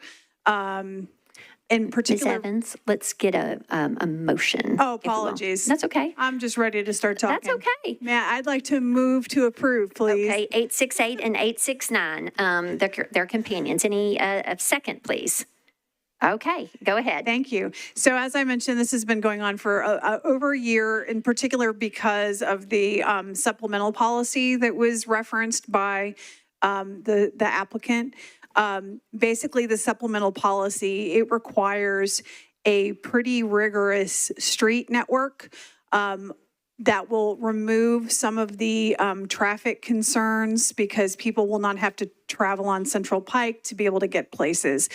In Ms. particular, Evans, let's get a motion. oh, if we will. apologies. That's okay. I'm just ready to start talking. That's okay. Matt, I'd like to move to approve, please. Okay, 868 and 869, they're companions. Any second, please? Okay, go ahead. Thank you. So as I mentioned, this has been going on for over a year, in particular because of the supplemental policy that was referenced by the applicant. Basically, the supplemental policy, it requires a pretty rigorous street network that will remove some of the traffic concerns because people will not have to travel on Central Pike to be able to get places.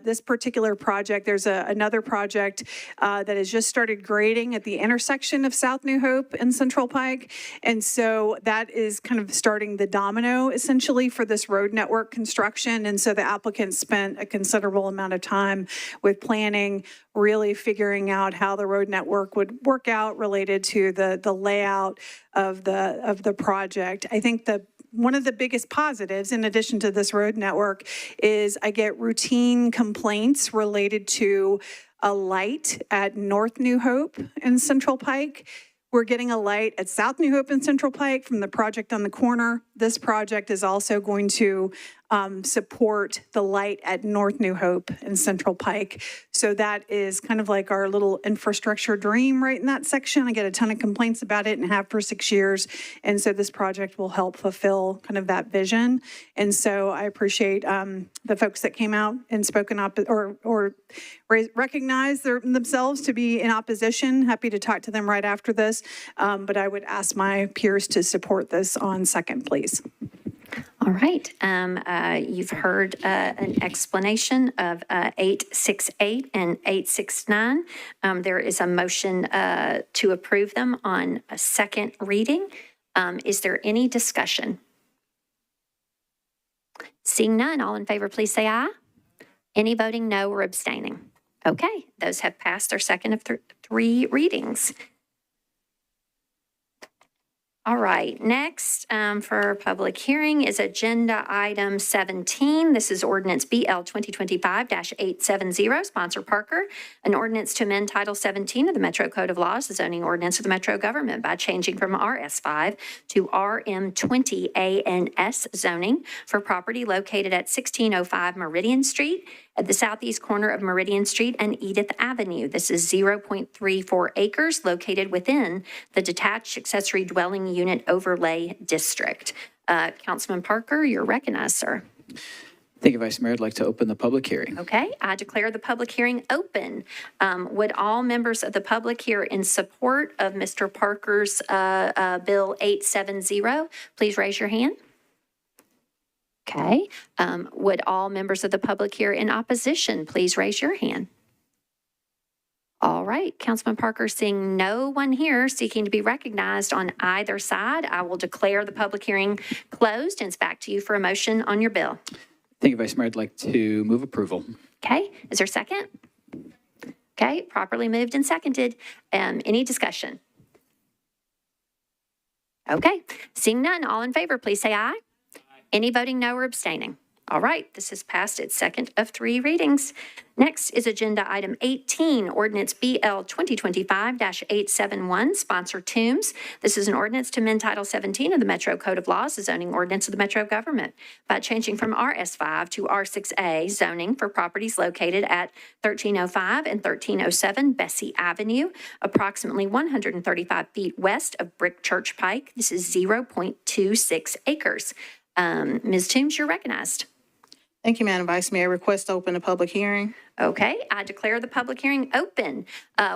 This particular project, there's another project that has just started grading at the intersection of South New Hope and Central Pike. And so that is kind of starting the domino essentially for this road network construction. And so the applicant spent a considerable amount of time with planning, really figuring out how the road network would work out related to the layout of the project. I think one of the biggest positives, in addition to this road network, is I get routine complaints related to a light at North New Hope and Central Pike. We're getting a light at South New Hope and Central Pike from the project on the corner. This project is also going to support the light at North New Hope and Central Pike. So that is kind of like our little infrastructure dream right in that section. I get a ton of complaints about it and have for 6 years. And so this project will help fulfill kind of that vision. And so I appreciate the folks that came out and spoken up or recognize themselves to be in opposition. Happy to talk to them right after this. But I would ask my peers to support this on second, please. All right. You've heard an explanation of 868 and 869. There is a motion to approve them on a second reading. Is there any discussion? Seeing none, all in favor, please say aye. Any voting no or abstaining? Okay, those have passed their second of three readings. All right, next for public hearing is agenda item 17. This is ordinance BL 2025-870, sponsor Parker, an ordinance to amend Title 17 of the Metro Code of Laws, the zoning ordinance of the Metro government by changing from RS5 to RM20 ANS zoning for property located at 1605 Meridian Street at the southeast corner of Meridian Street and Edith Avenue. This is 0.34 acres located within the detached accessory dwelling unit overlay district. Councilman Parker, you're recognized, sir. Thank you, Vice Mayor. I'd like to open the public hearing. Okay, I declare the public hearing open. Would all members of the public here in support of Mr. Parker's Bill 870, please raise your hand? Okay. Would all members of the public here in opposition please raise your hand? All right, Councilman Parker, seeing no one here seeking to be recognized on either side, I will declare the public hearing closed, and it's back to you for a motion on your bill. Thank you, Vice Mayor. I'd like to move approval. Okay, is there a second? Okay, properly moved and seconded. Any discussion? Okay, seeing none, all in favor, please say aye. Any voting no or abstaining? All right, this has passed its second of three readings. Next is agenda item 18, ordinance BL 2025-871, sponsor Toombs. This is an ordinance to amend Title 17 of the Metro Code of Laws, the zoning ordinance of the Metro government, by changing from RS5 to R6A zoning for properties located at 1305 and 1307 Bessie Avenue, approximately 135 feet west of Brick Church Pike. This is 0.26 acres. Ms. Toombs, you're recognized. Thank you, Madam Vice Mayor. Request to open a public hearing. Okay, I declare the public hearing open.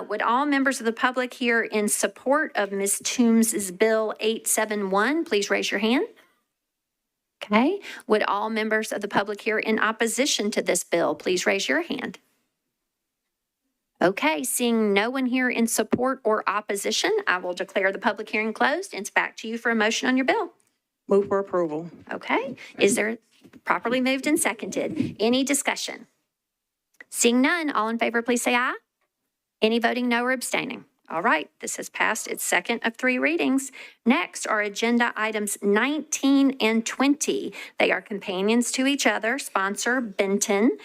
Would all members of the public here in support of Ms. Toombs' Bill 871 please raise your hand? Okay, would all members of the public here in opposition to this bill please raise your hand? Okay, seeing no one here in support or opposition, I will declare the public hearing closed, and it's back to you for a motion on your bill. Move for approval. Okay, is there properly moved and seconded? Any discussion? Seeing none, all in favor, please say aye. Any voting no or abstaining? All right, this has passed its second of 3 readings. Next are agenda items 19 and 20. They are companions to each other. Sponsor Benton,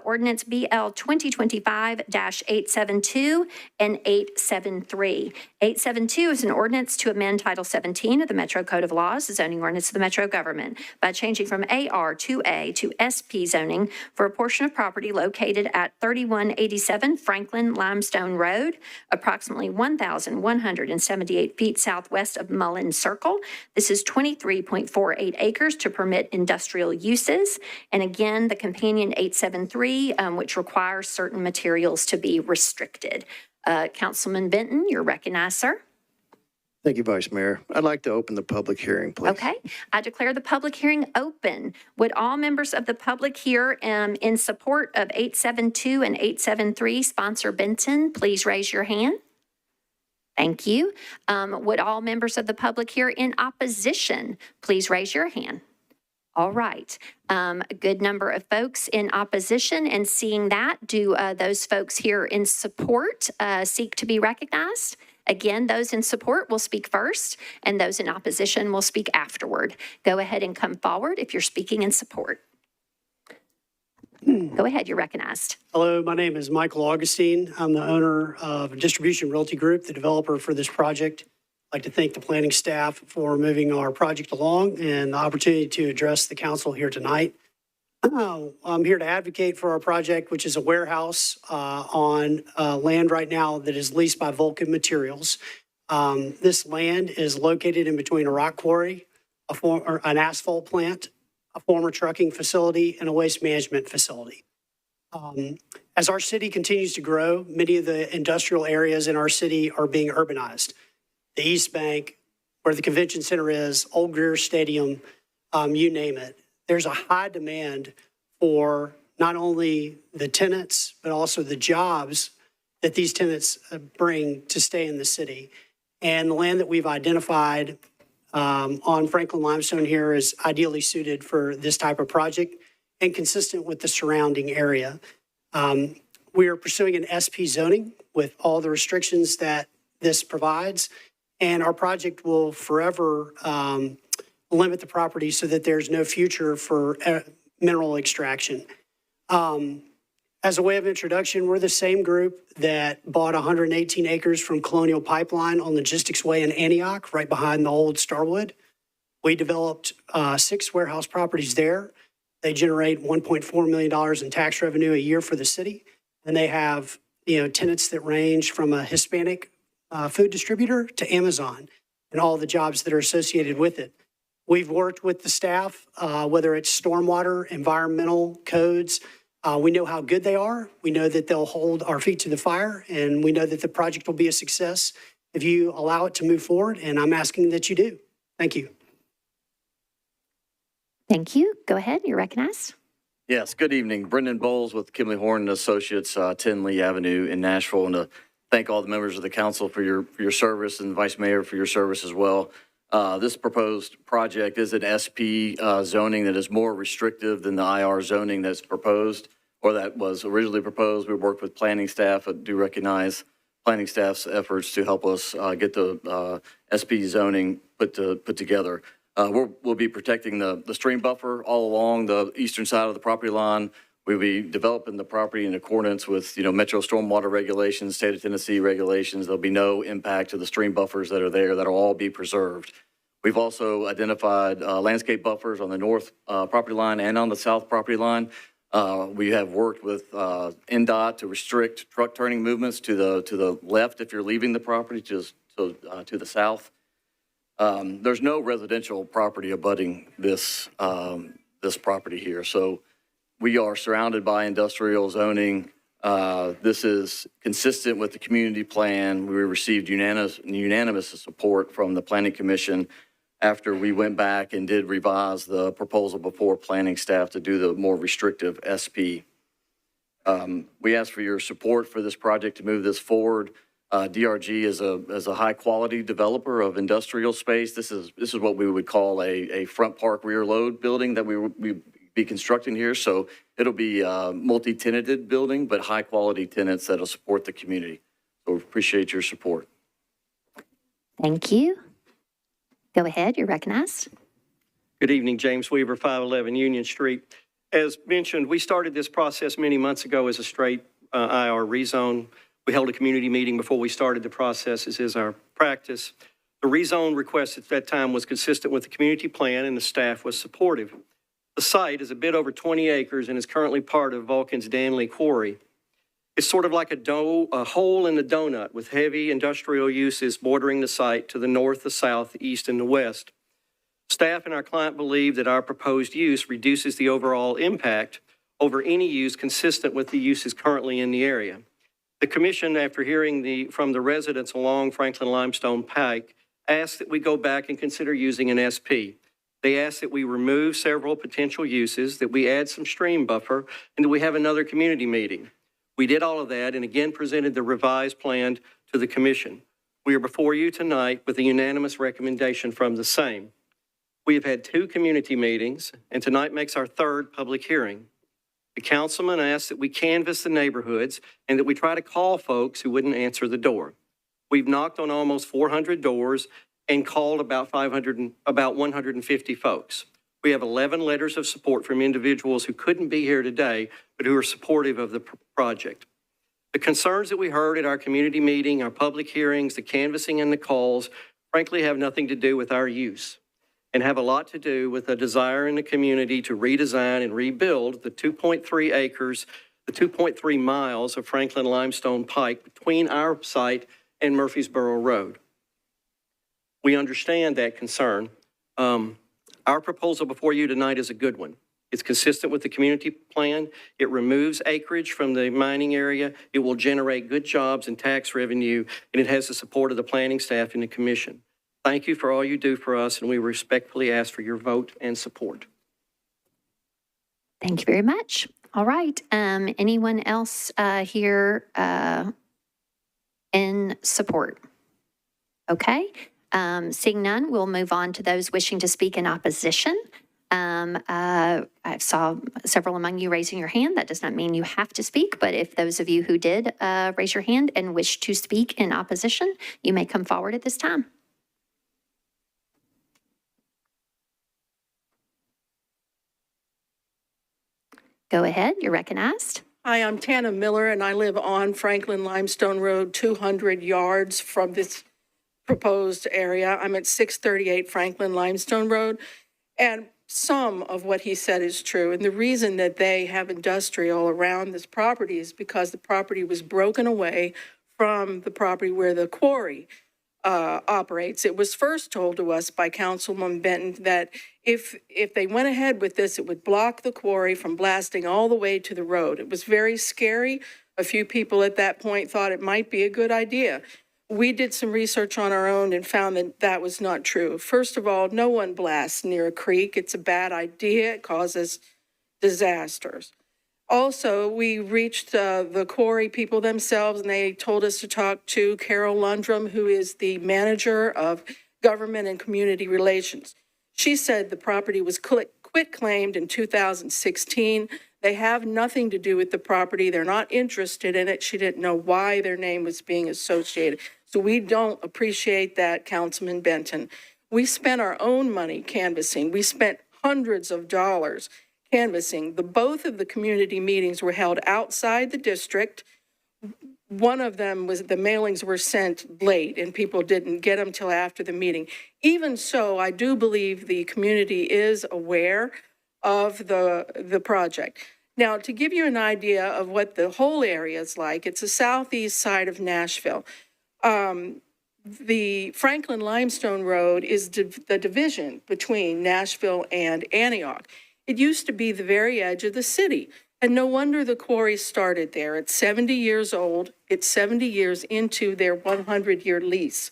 ordinance BL 2025-872 and 873. 872 is an ordinance to amend Title 17 of the Metro Code of Laws, the zoning ordinance of the Metro government, by changing from AR to A to SP zoning for a portion of property located at 3187 Franklin Limestone Road, approximately 1,178 feet southwest of Mullen Circle. This is 23.48 acres to permit industrial uses. And again, the companion 873, which requires certain materials to be restricted. Councilman Benton, you're recognized, sir. Thank you, Vice Mayor. I'd like to open the public hearing, please. Okay, I declare the public hearing open. Would all members of the public here in support of 872 and 873, sponsor Benton, please raise your hand? Thank you. Would all members of the public here in opposition, please raise your hand? All right, a good number of folks in opposition, and seeing that, do those folks here in support seek to be recognized? Again, those in support will speak first, and those in opposition will speak afterward. Go ahead and come forward if you're speaking in support. Go ahead, you're recognized. Hello, my name is Michael Augustine. I'm the owner of Distribution Realty Group, the developer for this project. I'd like to thank the planning staff for moving our project along and the opportunity to address the council here tonight. I'm here to advocate for our project, which is a warehouse on land right now that is leased by Vulcan Materials. This land is located in between a rock quarry, an asphalt plant, a former trucking facility, and a waste management facility. As our city continues to grow, many of the industrial areas in our city are being urbanized. The East Bank, where the convention center is, Old Greer Stadium, you name it. There's a high demand for not only the tenants, but also the jobs that these tenants bring to stay in the city. And the land that we've identified on Franklin Limestone here is ideally suited for this type of project and consistent with the surrounding area. We are pursuing an SP zoning with all the restrictions that this provides, and our project will forever limit the property so that there's no future for mineral extraction. As a way of introduction, we're the same group that bought 118 acres from Colonial Pipeline on Logistics Way in Antioch, right behind the old Starwood. We developed 6 warehouse properties there. They generate $1.4 million in tax revenue a year for the city. And they have, tenants that range from a Hispanic food distributor to Amazon and all the jobs that are associated with it. We've worked with the staff, whether it's stormwater, environmental codes. We know how good they are. We know that they'll hold our feet to the fire, and we know that the project will be a success if you allow it to move forward, and I'm asking that you do. Thank you. Thank you. Go ahead. You're recognized. Yes, good evening. Brendan Bowles with Kimley Horn and Associates, 10 Lee Avenue in Nashville, and to thank all the members of the council for your service, and Vice Mayor for your service as well. This proposed project is an SP zoning that is more restrictive than the IR zoning that's proposed, or that was originally proposed. We worked with planning staff. I do recognize planning staff's efforts to help us get the SP zoning put together. We'll be protecting the stream buffer all along the eastern side of the property line. We'll be developing the property in accordance with, Metro stormwater regulations, state of Tennessee regulations. There'll be no impact to the stream buffers that are there. That'll all be preserved. We've also identified landscape buffers on the north property line and on the south property line. We have worked with NDOT to restrict truck turning movements to the left if you're leaving the property, just to the south. There's no residential property abutting this property here, so we are surrounded by industrial zoning. This is consistent with the community plan. We received unanimous support from the Planning Commission after we went back and did revise the proposal before planning staff to do the more restrictive SP. We ask for your support for this project to move this forward. DRG is a high quality developer of industrial space. This is what we would call a front park rear load building that we be constructing here. So it'll be a multi-tenanted building, but high quality tenants that'll support the community. So appreciate your support. Thank you. Go ahead, you're recognized. Good evening, James Weaver, 511 Union Street. As mentioned, we started this process many months ago as a straight IR rezone. We held a community meeting before we started the process, as is our practice. The rezone request at that time was consistent with the community plan, and the staff was supportive. The site is a bit over 20 acres and is currently part of Vulcan's Danley Quarry. It's sort of like a hole in the donut with heavy industrial uses bordering the site to the north, the south, the east, and the west. Staff and our client believe that our proposed use reduces the overall impact over any use consistent with the uses currently in the area. The commission, after hearing from the residents along Franklin Limestone Pike, asked that we go back and consider using an SP. They asked that we remove several potential uses, that we add some stream buffer, and that we have another community meeting. We did all of that and again presented the revised plan to the commission. We are before you tonight with a unanimous recommendation from the same. We have had 2 community meetings, and tonight makes our 3rd public hearing. The councilman asked that we canvass the neighborhoods and that we try to call folks who wouldn't answer the door. We've knocked on almost 400 doors and called about 150 folks. We have 11 letters of support from individuals who couldn't be here today, but who are supportive of the project. The concerns that we heard at our community meeting, our public hearings, the canvassing and the calls, frankly have nothing to do with our use and have a lot to do with a desire in the community to redesign and rebuild the 2.3 acres, the 2.3 miles of Franklin Limestone Pike between our site and Murfreesboro Road. We understand that concern. Our proposal before you tonight is a good one. It's consistent with the community plan. It removes acreage from the mining area. It will generate good jobs and tax revenue, and it has the support of the planning staff and the commission. Thank you for all you do for us, and we respectfully ask for your vote and support. Thank you very much. All right, anyone else here in support? Okay. Seeing none, we'll move on to those wishing to speak in opposition. I saw several among you raising your hand. That does not mean you have to speak, but if those of you who did raise your hand and wish to speak in opposition, you may come forward at this time. Go ahead, you're recognized. Hi, I'm Tana Miller, and I live on Franklin Limestone Road, 200 yards from this proposed area. I'm at 638 Franklin Limestone Road, and some of what he said is true. And the reason that they have industrial around this property is because the property was broken away from the property where the quarry operates. It was first told to us by Councilman Benton that if they went ahead with this, it would block the quarry from blasting all the way to the road. It was very scary. A few people at that point thought it might be a good idea. We did some research on our own and found that that was not true. First of all, no one blasts near a creek. It's a bad idea. It causes disasters. Also, we reached the quarry people themselves, and they told us to talk to Carol Lundrum, who is the manager of government and community relations. She said the property was quit-claimed in 2016. They have nothing to do with the property. They're not interested in it. She didn't know why their name was being associated. So we don't appreciate that, Councilman Benton. We spent our own money canvassing. We spent hundreds of dollars canvassing. Both of the community meetings were held outside the district. One of them was the mailings were sent late and people didn't get them till after the meeting. Even so, I do believe the community is aware of the project. Now, to give you an idea of what the whole area is like, it's the southeast side of Nashville. The Franklin Limestone Road is the division between Nashville and Antioch. It used to be the very edge of the city, and no wonder the quarry started there. It's 70 years old. It's 70 years into their 100-year lease.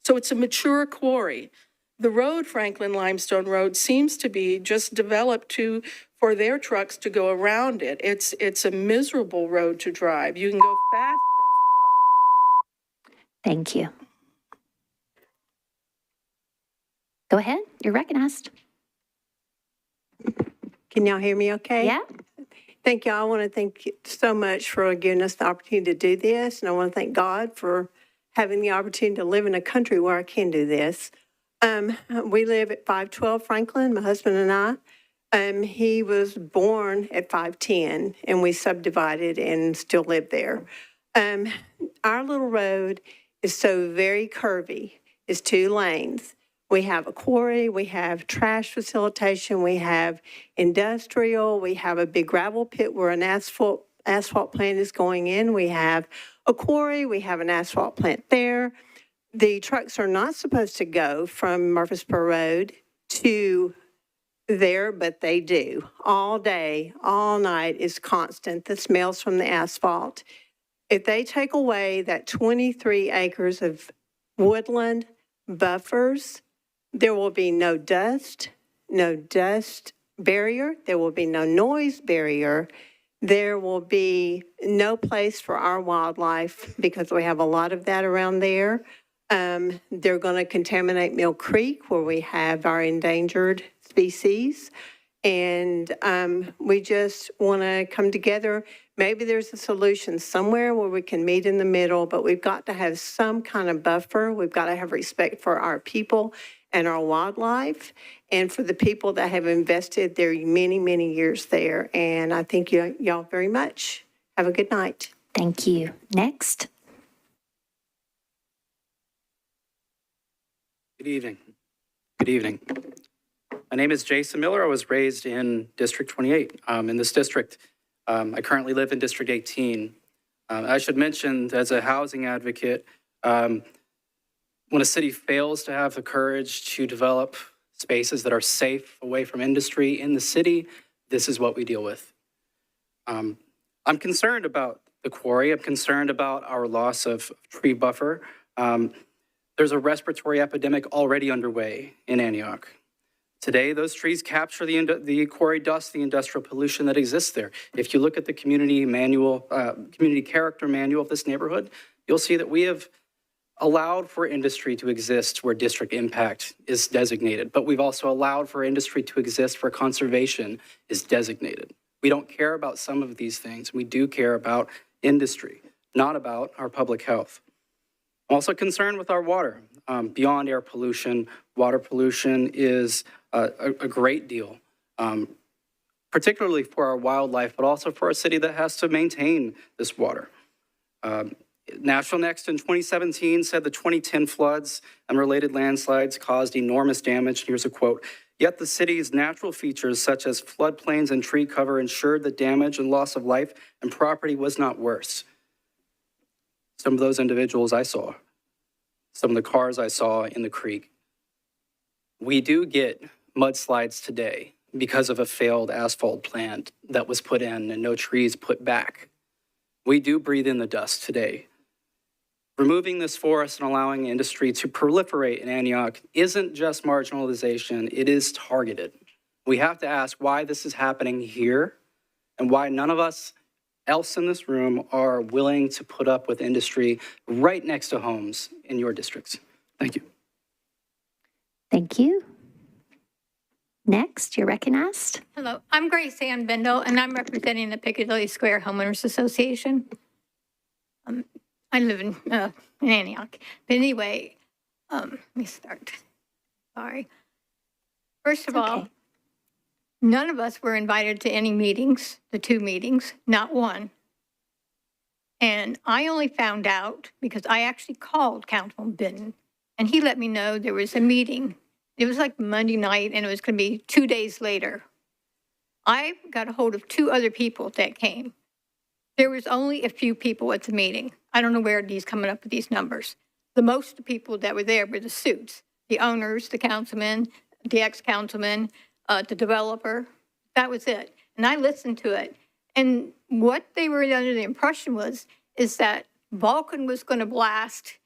So it's a mature quarry. The road, Franklin Limestone Road, seems to be just developed for their trucks to go around it. It's a miserable road to drive. You can go fast. Thank you. Go ahead, you're recognized. Can y'all hear me okay? Yeah. Thank you. I want to thank you so much for giving us the opportunity to do this. And I want to thank God for having the opportunity to live in a country where I can do this. We live at 512 Franklin, my husband and I. He was born at 510 and we subdivided and still live there. Our little road is so very curvy. It's 2 lanes. We have a quarry, we have trash facilitation, we have industrial, we have a big gravel pit where an asphalt plant is going in. We have a quarry, we have an asphalt plant there. The trucks are not supposed to go from Murfreesboro Road to there, but they do. All day, all night is constant, the smells from the asphalt. If they take away that 23 acres of woodland buffers, there will be no dust barrier. There will be no noise barrier. There will be no place for our wildlife because we have a lot of that around there. They're going to contaminate Mill Creek where we have our endangered species. And we just want to come together. Maybe there's a solution somewhere where we can meet in the middle, but we've got to have some kind of buffer. We've got to have respect for our people and our wildlife and for the people that have invested their many, many years there. And I thank y'all very much. Have a good night. Thank you. Next. Good evening. Good evening. My name is Jason Miller. I was raised in District 28. In this district, I currently live in District 18. I should mention, as a housing advocate, when a city fails to have the courage to develop spaces that are safe away from industry in the city, this is what we deal with. I'm concerned about the quarry. I'm concerned about our loss of tree buffer. There's a respiratory epidemic already underway in Antioch. Today, those trees capture the quarry dust, the industrial pollution that exists there. If you look at the community character manual of this neighborhood, you'll see that we have allowed for industry to exist where district impact is designated, but we've also allowed for industry to exist where conservation is designated. We don't care about some of these things. We do care about industry, not about our public health. I'm also concerned with our water. Beyond air pollution, water pollution is a great deal, particularly for our wildlife, but also for a city that has to maintain this water. Nashville Next in 2017 said the 2010 floods and related landslides caused enormous damage. Here's a quote. Yet the city's natural features such as floodplains and tree cover ensured the damage and loss of life and property was not worse. Some of those individuals I saw, some of the cars I saw in the creek. We do get mudslides today because of a failed asphalt plant that was put in and no trees put back. We do breathe in the dust today. Removing this forest and allowing industry to proliferate in Antioch isn't just marginalization, it is targeted. We have to ask why this is happening here and why none of us else in this room are willing to put up with industry right next to homes in your districts. Thank you. Thank you. Next, you're recognized. Hello, I'm Grace Ann Bendel, and I'm representing the Piccadilly Square Homeowners Association. I live in Antioch. But anyway, let me start. Sorry. First of all, none of us were invited to any meetings, the 2 meetings, not one. And I only found out because I actually called Councilman Benton, and he let me know there was a meeting. It was like Monday night, and it was going to be 2 days later. I got a hold of 2 other people that came. There was only a few people at the meeting. I don't know where he's coming up with these numbers. The most people that were there were the suits, the owners, the councilman, the ex-councilman, the developer. That was it. And I listened to it. And what they were under the impression is that Vulcan was going to blast.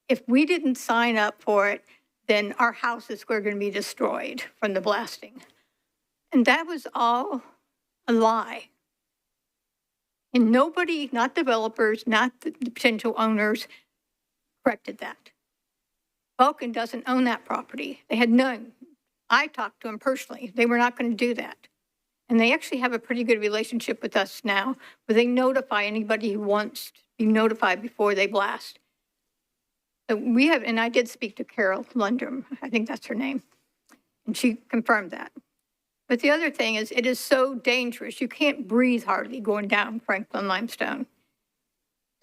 If we didn't sign up for it, then our houses were going to be destroyed from the blasting. And that was all a lie. And nobody, not developers, not the potential owners, corrected that. Vulcan doesn't own that property. They had none. I talked to them personally. They were not going to do that. And they actually have a pretty good relationship with us now, where they notify anybody who wants to be notified before they blast. So we have, and I did speak to Carol Lundrum, I think that's her name, and she confirmed that. But the other thing is, it is so dangerous. You can't breathe hardly going down Franklin Limestone.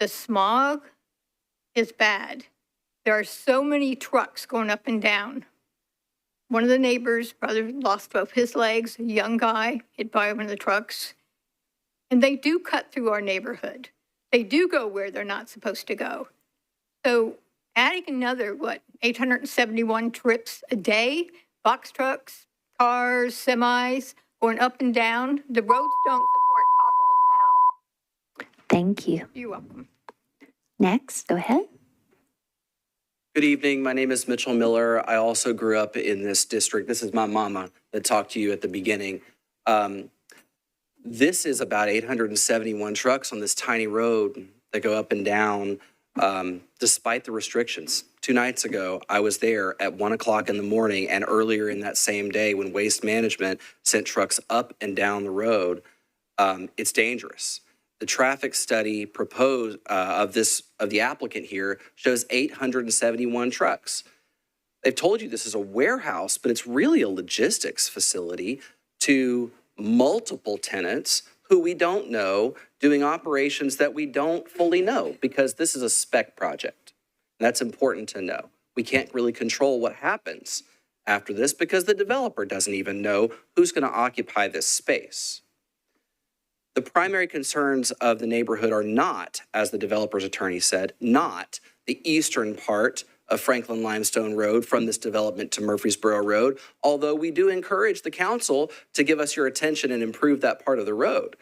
The smog is bad. There are so many trucks going up and down. One of the neighbors' brother lost both his legs, a young guy hit by one of the trucks. And they do cut through our neighborhood. They do go where they're not supposed to go. So adding another, 871 trips a day, box trucks, cars, semis, going up and down, the roads don't support potholes now. Thank you. You're welcome. Next, go ahead. Good evening. My name is Mitchell Miller. I also grew up in this district. This is my mama that talked to you at the beginning. This is about 871 trucks on this tiny road that go up and down despite the restrictions. 2 nights ago, I was there at 1 o'clock in the morning, and earlier in that same day when Waste Management sent trucks up and down the road. It's dangerous. The traffic study proposed of the applicant here shows 871 trucks. They've told you this is a warehouse, but it's really a logistics facility to multiple tenants who we don't know, doing operations that we don't fully know, because this is a spec project. And that's important to know. We can't really control what happens after this because the developer doesn't even know who's going to occupy this space. The primary concerns of the neighborhood are not, as the developer's attorney said, not the eastern part of Franklin Limestone Road from this development to Murfreesboro Road, although we do encourage the council to give us your attention and improve that part of the road.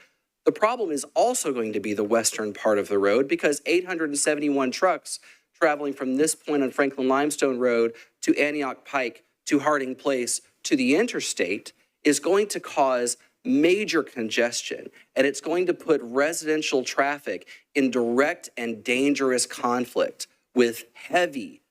The problem is also going to be the western part of the road, because 871 trucks traveling from this point on Franklin Limestone Road to Antioch Pike to Harding Place to the interstate is going to cause major congestion, and it's going to put residential traffic in direct and dangerous conflict with heavy,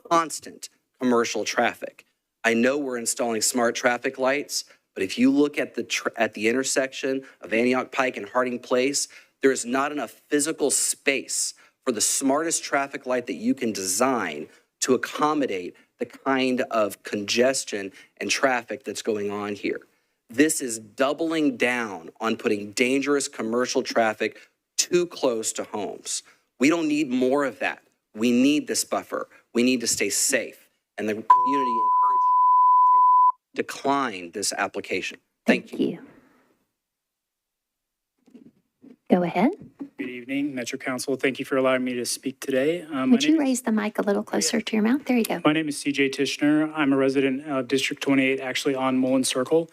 constant commercial traffic. I know we're installing smart traffic lights, but if you look at the intersection of Antioch Pike and Harding Place, there is not enough physical space for the smartest traffic light that you can design to accommodate the kind of congestion and traffic that's going on here. This is doubling down on putting dangerous commercial traffic too close to homes. We don't need more of that. We need this buffer. We need to stay safe. And the community encourages you to decline this application. Thank you. Go ahead. Good evening, Metro Council. Thank you for allowing me to speak today. Would you raise the mic a little closer to your mouth? There you go. My name is CJ Tishner. I'm a resident of District 28, actually on Mullen Circle.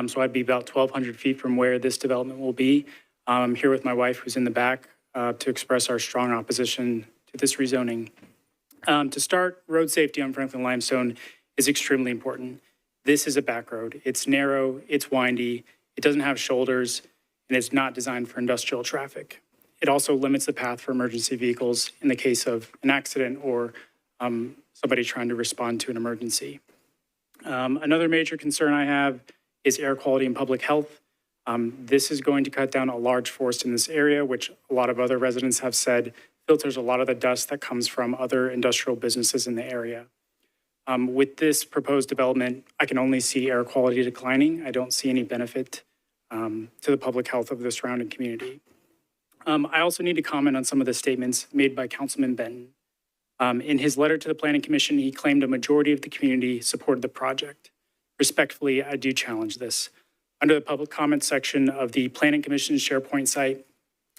So I'd be about 1,200 feet from where this development will be. I'm here with my wife, who's in the back, to express our strong opposition to this rezoning. To start, road safety on Franklin Limestone is extremely important. This is a back road. It's narrow, it's windy, it doesn't have shoulders, and it's not designed for industrial traffic. It also limits the path for emergency vehicles in the case of an accident or somebody trying to respond to an emergency. Another major concern I have is air quality and public health. This is going to cut down a large forest in this area, which a lot of other residents have said filters a lot of the dust that comes from other industrial businesses in the area. With this proposed development, I can only see air quality declining. I don't see any benefit to the public health of the surrounding community. I also need to comment on some of the statements made by Councilman Benton. In his letter to the Planning Commission, he claimed a majority of the community supported the project. Respectfully, I do challenge this. Under the public comment section of the Planning Commission's SharePoint site,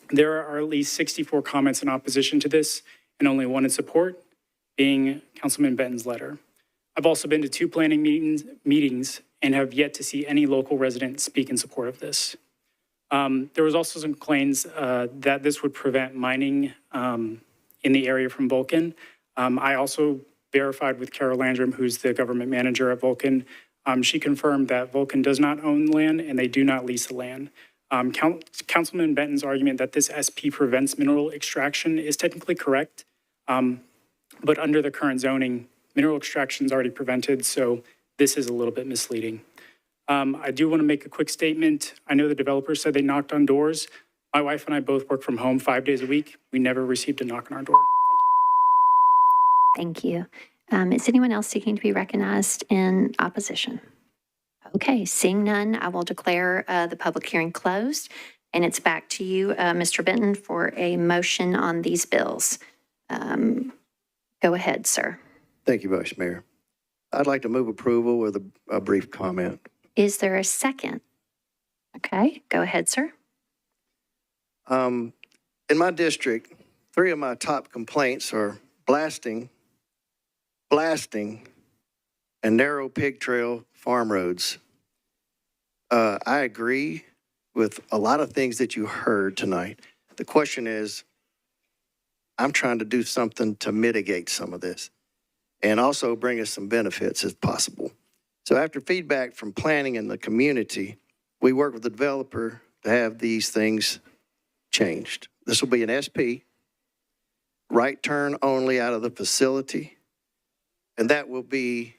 there are at least 64 comments in opposition to this and only one in support, being Councilman Benton's letter. I've also been to 2 planning meetings and have yet to see any local resident speak in support of this. There was also some claims that this would prevent mining in the area from Vulcan. I also verified with Carol Landrum, who's the government manager at Vulcan. She confirmed that Vulcan does not own land and they do not lease the land. Councilman Benton's argument that this SP prevents mineral extraction is technically correct, but under the current zoning, mineral extraction is already prevented, so this is a little bit misleading. I do want to make a quick statement. I know the developer said they knocked on doors. My wife and I both work from home 5 days a week. We never received a knock on our door. Thank you. Is anyone else seeking to be recognized in opposition? Okay, seeing none, I will declare the public hearing closed. And it's back to you, Mr. Benton, for a motion on these bills. Go ahead, sir. Thank you, Vice Mayor. I'd like to move approval with a brief comment. Is there a second? Okay, go ahead, sir. In my district, 3 of my top complaints are blasting, and narrow pig trail farm roads. I agree with a lot of things that you heard tonight. The question is, I'm trying to do something to mitigate some of this and also bring us some benefits if possible. So after feedback from planning and the community, we work with the developer to have these things changed. This will be an SP, right turn only out of the facility, and that will be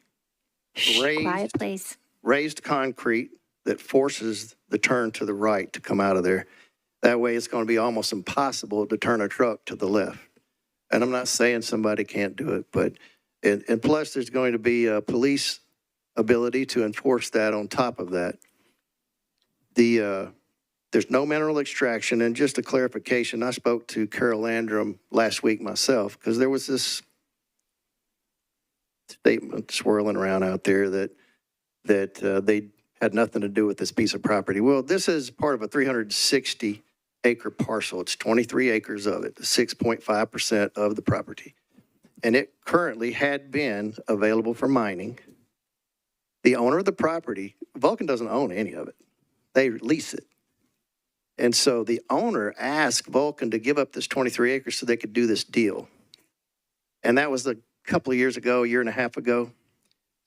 Quiet, please. raised concrete that forces the turn to the right to come out of there. That way it's going to be almost impossible to turn a truck to the left. And I'm not saying somebody can't do it, but, and plus there's going to be a police ability to enforce that on top of that. There's no mineral extraction, and just a clarification, I spoke to Carol Landrum last week myself, because there was this statement swirling around out there that they had nothing to do with this piece of property. Well, this is part of a 360-acre parcel. It's 23 acres of it, 6.5% of the property. And it currently had been available for mining. The owner of the property, Vulcan doesn't own any of it. They lease it. And so the owner asked Vulcan to give up this 23 acres so they could do this deal. And that was a couple of years ago, a year and a half ago.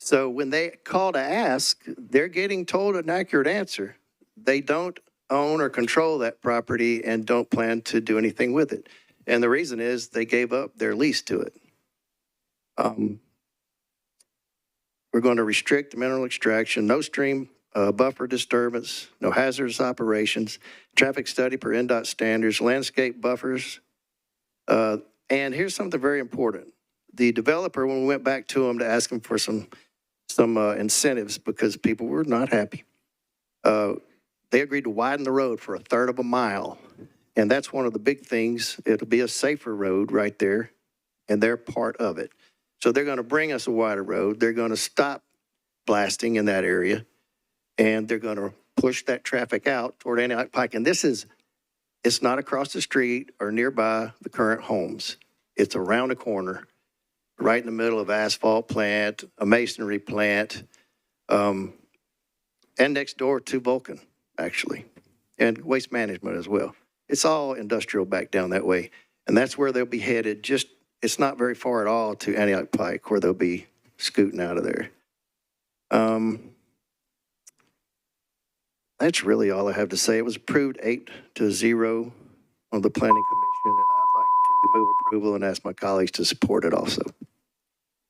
So when they call to ask, they're getting told an accurate answer. They don't own or control that property and don't plan to do anything with it. And the reason is they gave up their lease to it. We're going to restrict mineral extraction, no stream buffer disturbance, no hazardous operations, traffic study per NDOT standards, landscape buffers. And here's something very important. The developer, when we went back to him to ask him for some incentives because people were not happy, they agreed to widen the road for 1/3 of a mile. And that's one of the big things. It'll be a safer road right there, and they're part of it. So they're going to bring us a wider road. They're going to stop blasting in that area, and they're going to push that traffic out toward Antioch Pike. And it's not across the street or nearby the current homes. It's around the corner, right in the middle of asphalt plant, a masonry plant, and next door to Vulcan, actually, and waste management as well. It's all industrial back down that way. And that's where they'll be headed. It's not very far at all to Antioch Pike where they'll be scooting out of there. That's really all I have to say. It was approved 8-0 on the Planning Commission, and I'd like to move approval and ask my colleagues to support it also.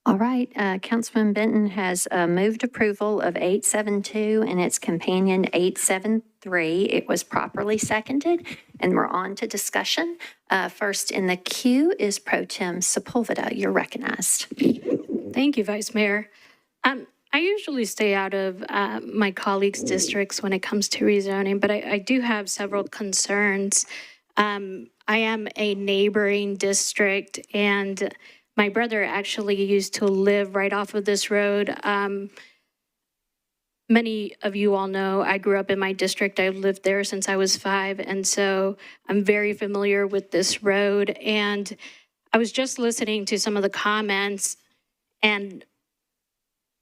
All right, Councilman Benton has moved approval of 872 and its companion 873. It was properly seconded, and we're on to discussion. First in the queue is Pro Tem Sepulveda. You're recognized. Thank you, Vice Mayor. I usually stay out of my colleagues' districts when it comes to rezoning, but I do have several concerns. I am a neighboring district, and my brother actually used to live right off of this road. Many of you all know I grew up in my district. I lived there since I was 5, and so I'm very familiar with this road. And I was just listening to some of the comments, and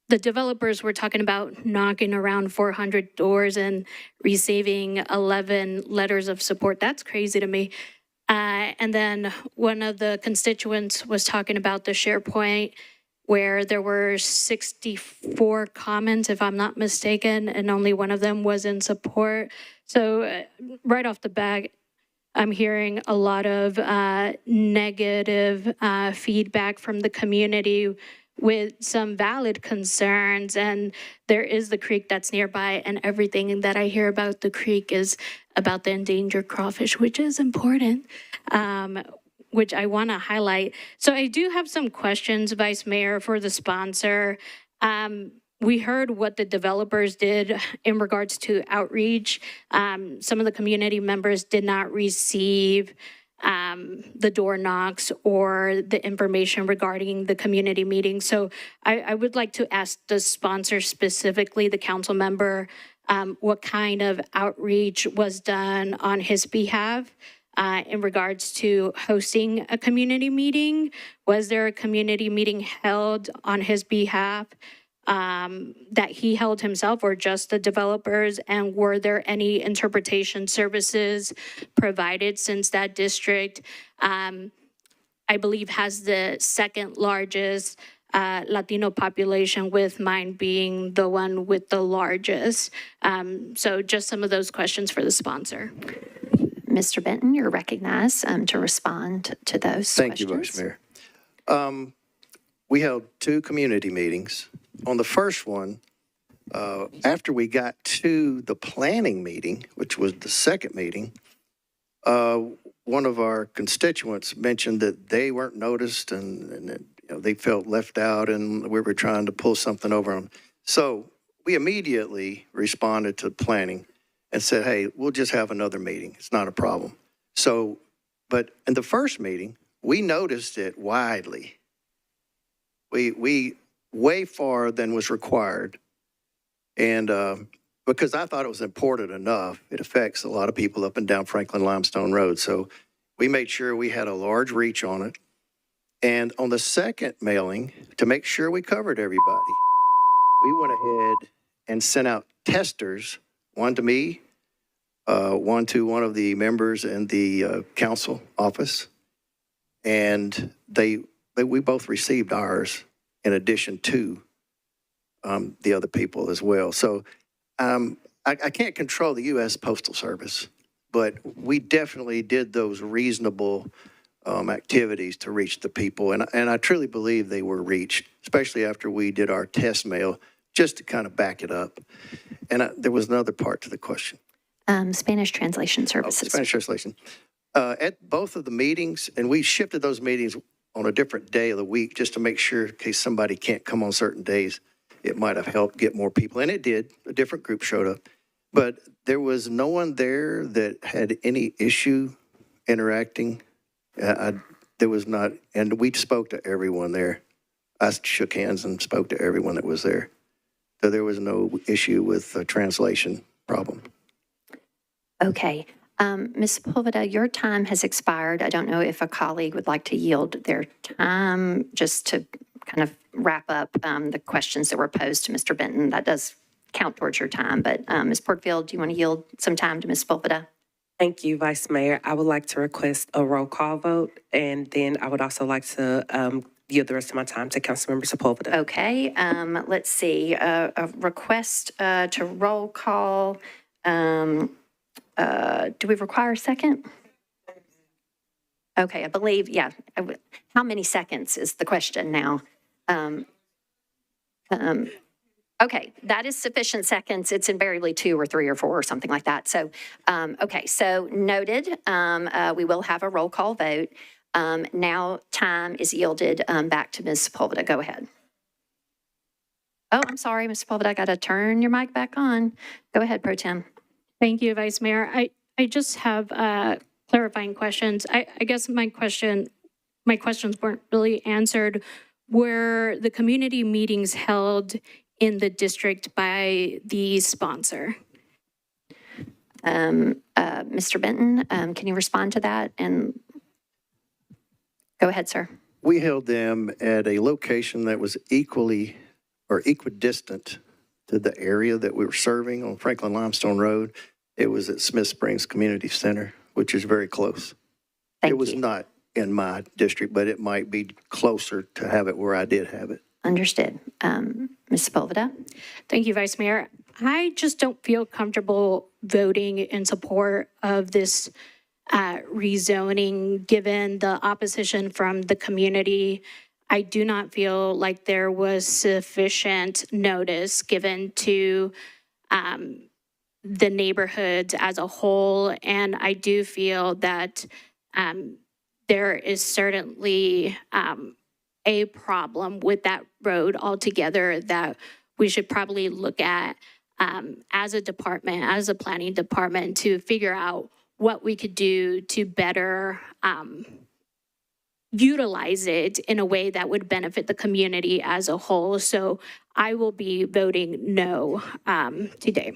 the developers were talking about knocking around 400 doors and receiving 11 letters of support. That's crazy to me. And then one of the constituents was talking about the SharePoint where there were 64 comments, if I'm not mistaken, and only one of them was in support. So right off the bat, I'm hearing a lot of negative feedback from the community with some valid concerns. And there is the creek that's nearby, and everything that I hear about the creek is about the endangered crawfish, which is important, which I want to highlight. So I do have some questions, Vice Mayor, for the sponsor. We heard what the developers did in regards to outreach. Some of the community members did not receive the door knocks or the information regarding the community meeting. So I would like to ask the sponsor specifically, the council member, what kind of outreach was done on his behalf in regards to hosting a community meeting? Was there a community meeting held on his behalf that he held himself, or just the developers? And were there any interpretation services provided, since that district, I believe, has the second largest Latino population, with mine being the one with the largest? So just some of those questions for the sponsor. Mr. Benton, you're recognized to respond to those Thank questions. you, Vice Mayor. We held 2 community meetings. On the first one, after we got to the planning meeting, which was the second meeting, one of our constituents mentioned that they weren't noticed and that, they felt left out, and we were trying to pull something over on. So we immediately responded to planning and said, hey, we'll just have another meeting. It's not a problem. So, but in the first meeting, we noticed it widely. We way far than was required. And because I thought it was important enough, it affects a lot of people up and down Franklin Limestone Road. So we made sure we had a large reach on it. And on the second mailing, to make sure we covered everybody, we went ahead and sent out testers, one to me, one to one of the members in the council office. And we both received ours in addition to the other people as well. So I can't control the U.S. Postal Service, but we definitely did those reasonable activities to reach the people. And I truly believe they were reached, especially after we did our test mail, just to kind of back it up. And there was another part to the question. Spanish translation services. Spanish translation. At both of the meetings, and we shifted those meetings on a different day of the week just to make sure, in case somebody can't come on certain days, it might have helped get more people. And it did. A different group showed up. But there was no one there that had any issue interacting. There was not, and we spoke to everyone there. I shook hands and spoke to everyone that was there. So there was no issue with the translation problem. Okay. Ms. Sepulveda, your time has expired. I don't know if a colleague would like to yield their time just to kind of wrap up the questions that were posed to Mr. Benton. That does count towards your time. But Ms. Portfield, do you want to yield some time to Ms. Sepulveda? Thank you, Vice Mayor. I would like to request a roll call vote, and then I would also like to yield the rest of my time to Councilmember Sepulveda. Okay. Let's see. A request to roll call. Do we require a second? Okay, I believe, yeah. How many seconds is the question now? Okay, that is sufficient seconds. It's invariably 2 or 3 or 4 or something like that. So, okay, so noted. We will have a roll call vote. Now time is yielded back to Ms. Sepulveda. Go ahead. Oh, I'm sorry, Ms. Sepulveda, I got to turn your mic back on. Go ahead, Pro Tem. Thank you, Vice Mayor. I just have clarifying questions. I guess my questions weren't really answered. Were the community meetings held in the district by the sponsor? Mr. Benton, can you respond to that? And go ahead, sir. We held them at a location that was equally or equidistant to the area that we were serving on Franklin Limestone Road. It was at Smith Springs Community Center, which is very close. It was not in my district, but it might be closer to have it where I did have it. Understood. Ms. Sepulveda? Thank you, Vice Mayor. I just don't feel comfortable voting in support of this rezoning, given the opposition from the community. I do not feel like there was sufficient notice given to the neighborhoods as a whole. And I do feel that there is certainly a problem with that road altogether that we should probably look at as a department, as a planning department, to figure out what we could do to better utilize it in a way that would benefit the community as a whole. So I will be voting no today.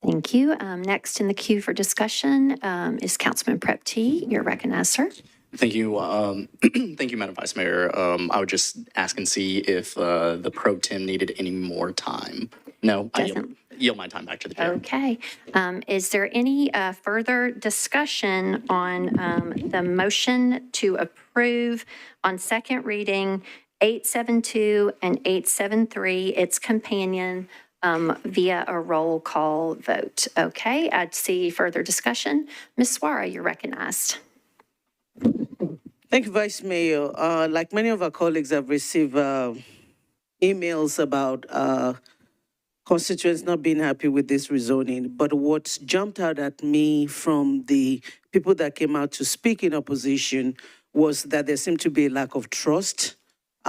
Thank you. Next in the queue for discussion is Councilman Prep T. You're recognized, sir. Thank you. Thank you, Madam Vice Mayor. I would just ask and see if the pro tem needed any more time. No, I yield my time back to the chair. Okay. Is there any further discussion on the motion to approve on second reading 872 and 873, its companion, via a roll call vote? Okay, I'd see further discussion. Ms. Swara, you're recognized. Thank you, Vice Mayor. Like many of our colleagues, I've received emails about constituents not being happy with this rezoning. But what's jumped out at me from the people that came out to speak in opposition was that there seemed to be a lack of trust,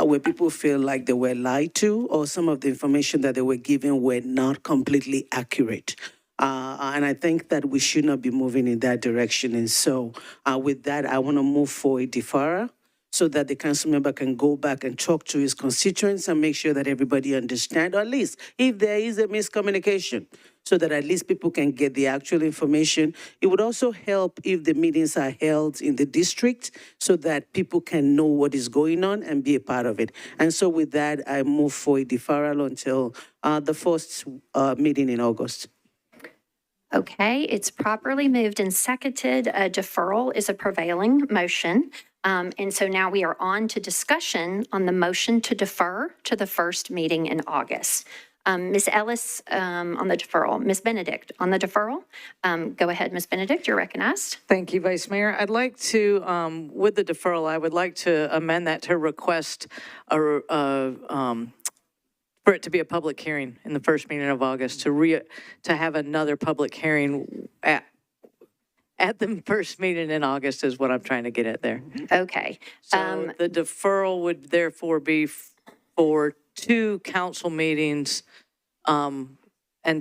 where people feel like they were lied to, or some of the information that they were given were not completely accurate. And I think that we should not be moving in that direction. And so with that, I want to move for a deferral so that the council member can go back and talk to his constituents and make sure that everybody understands, or at least if there is a miscommunication, so that at least people can get the actual information. It would also help if the meetings are held in the district so that people can know what is going on and be a part of it. And so with that, I move for a deferral until the first meeting in August. Okay, it's properly moved and seconded. A deferral is a prevailing motion. And so now we are on to discussion on the motion to defer to the first meeting in August. Ms. Ellis on the deferral, Ms. Benedict on the deferral. Go ahead, Ms. Benedict, you're recognized. Thank you, Vice Mayor. I'd like to, with the deferral, I would like to amend that to request for it to be a public hearing in the first meeting of August, to have another public hearing at the first meeting in August is what I'm trying to get at there. Okay. So the deferral would therefore be for 2 council meetings and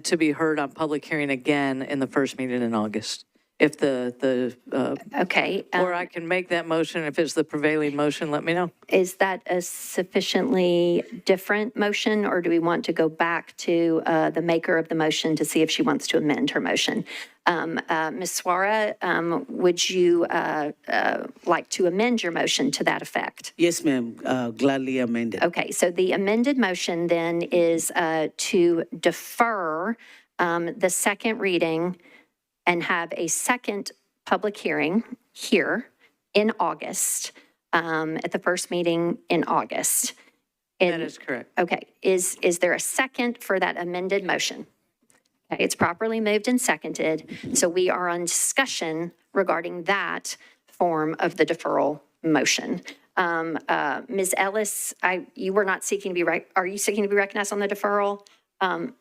to be heard on public hearing again in the first meeting in August. If okay. Or I can make that motion. If it's the prevailing motion, let me know. Is that a sufficiently different motion, or do we want to go back to the maker of the motion to see if she wants to amend her motion? Ms. Swara, would you like to amend your motion to that effect? Yes, ma'am. Gladly amended. Okay, so the amended motion then is to defer the second reading and have a second public hearing here in August, at the first meeting in August. That is correct. Okay, is there a second for that amended motion? Okay, it's properly moved and seconded, so we are on discussion regarding that form of the deferral motion. Ms. Ellis, you were not seeking to be are you seeking to be recognized on the deferral?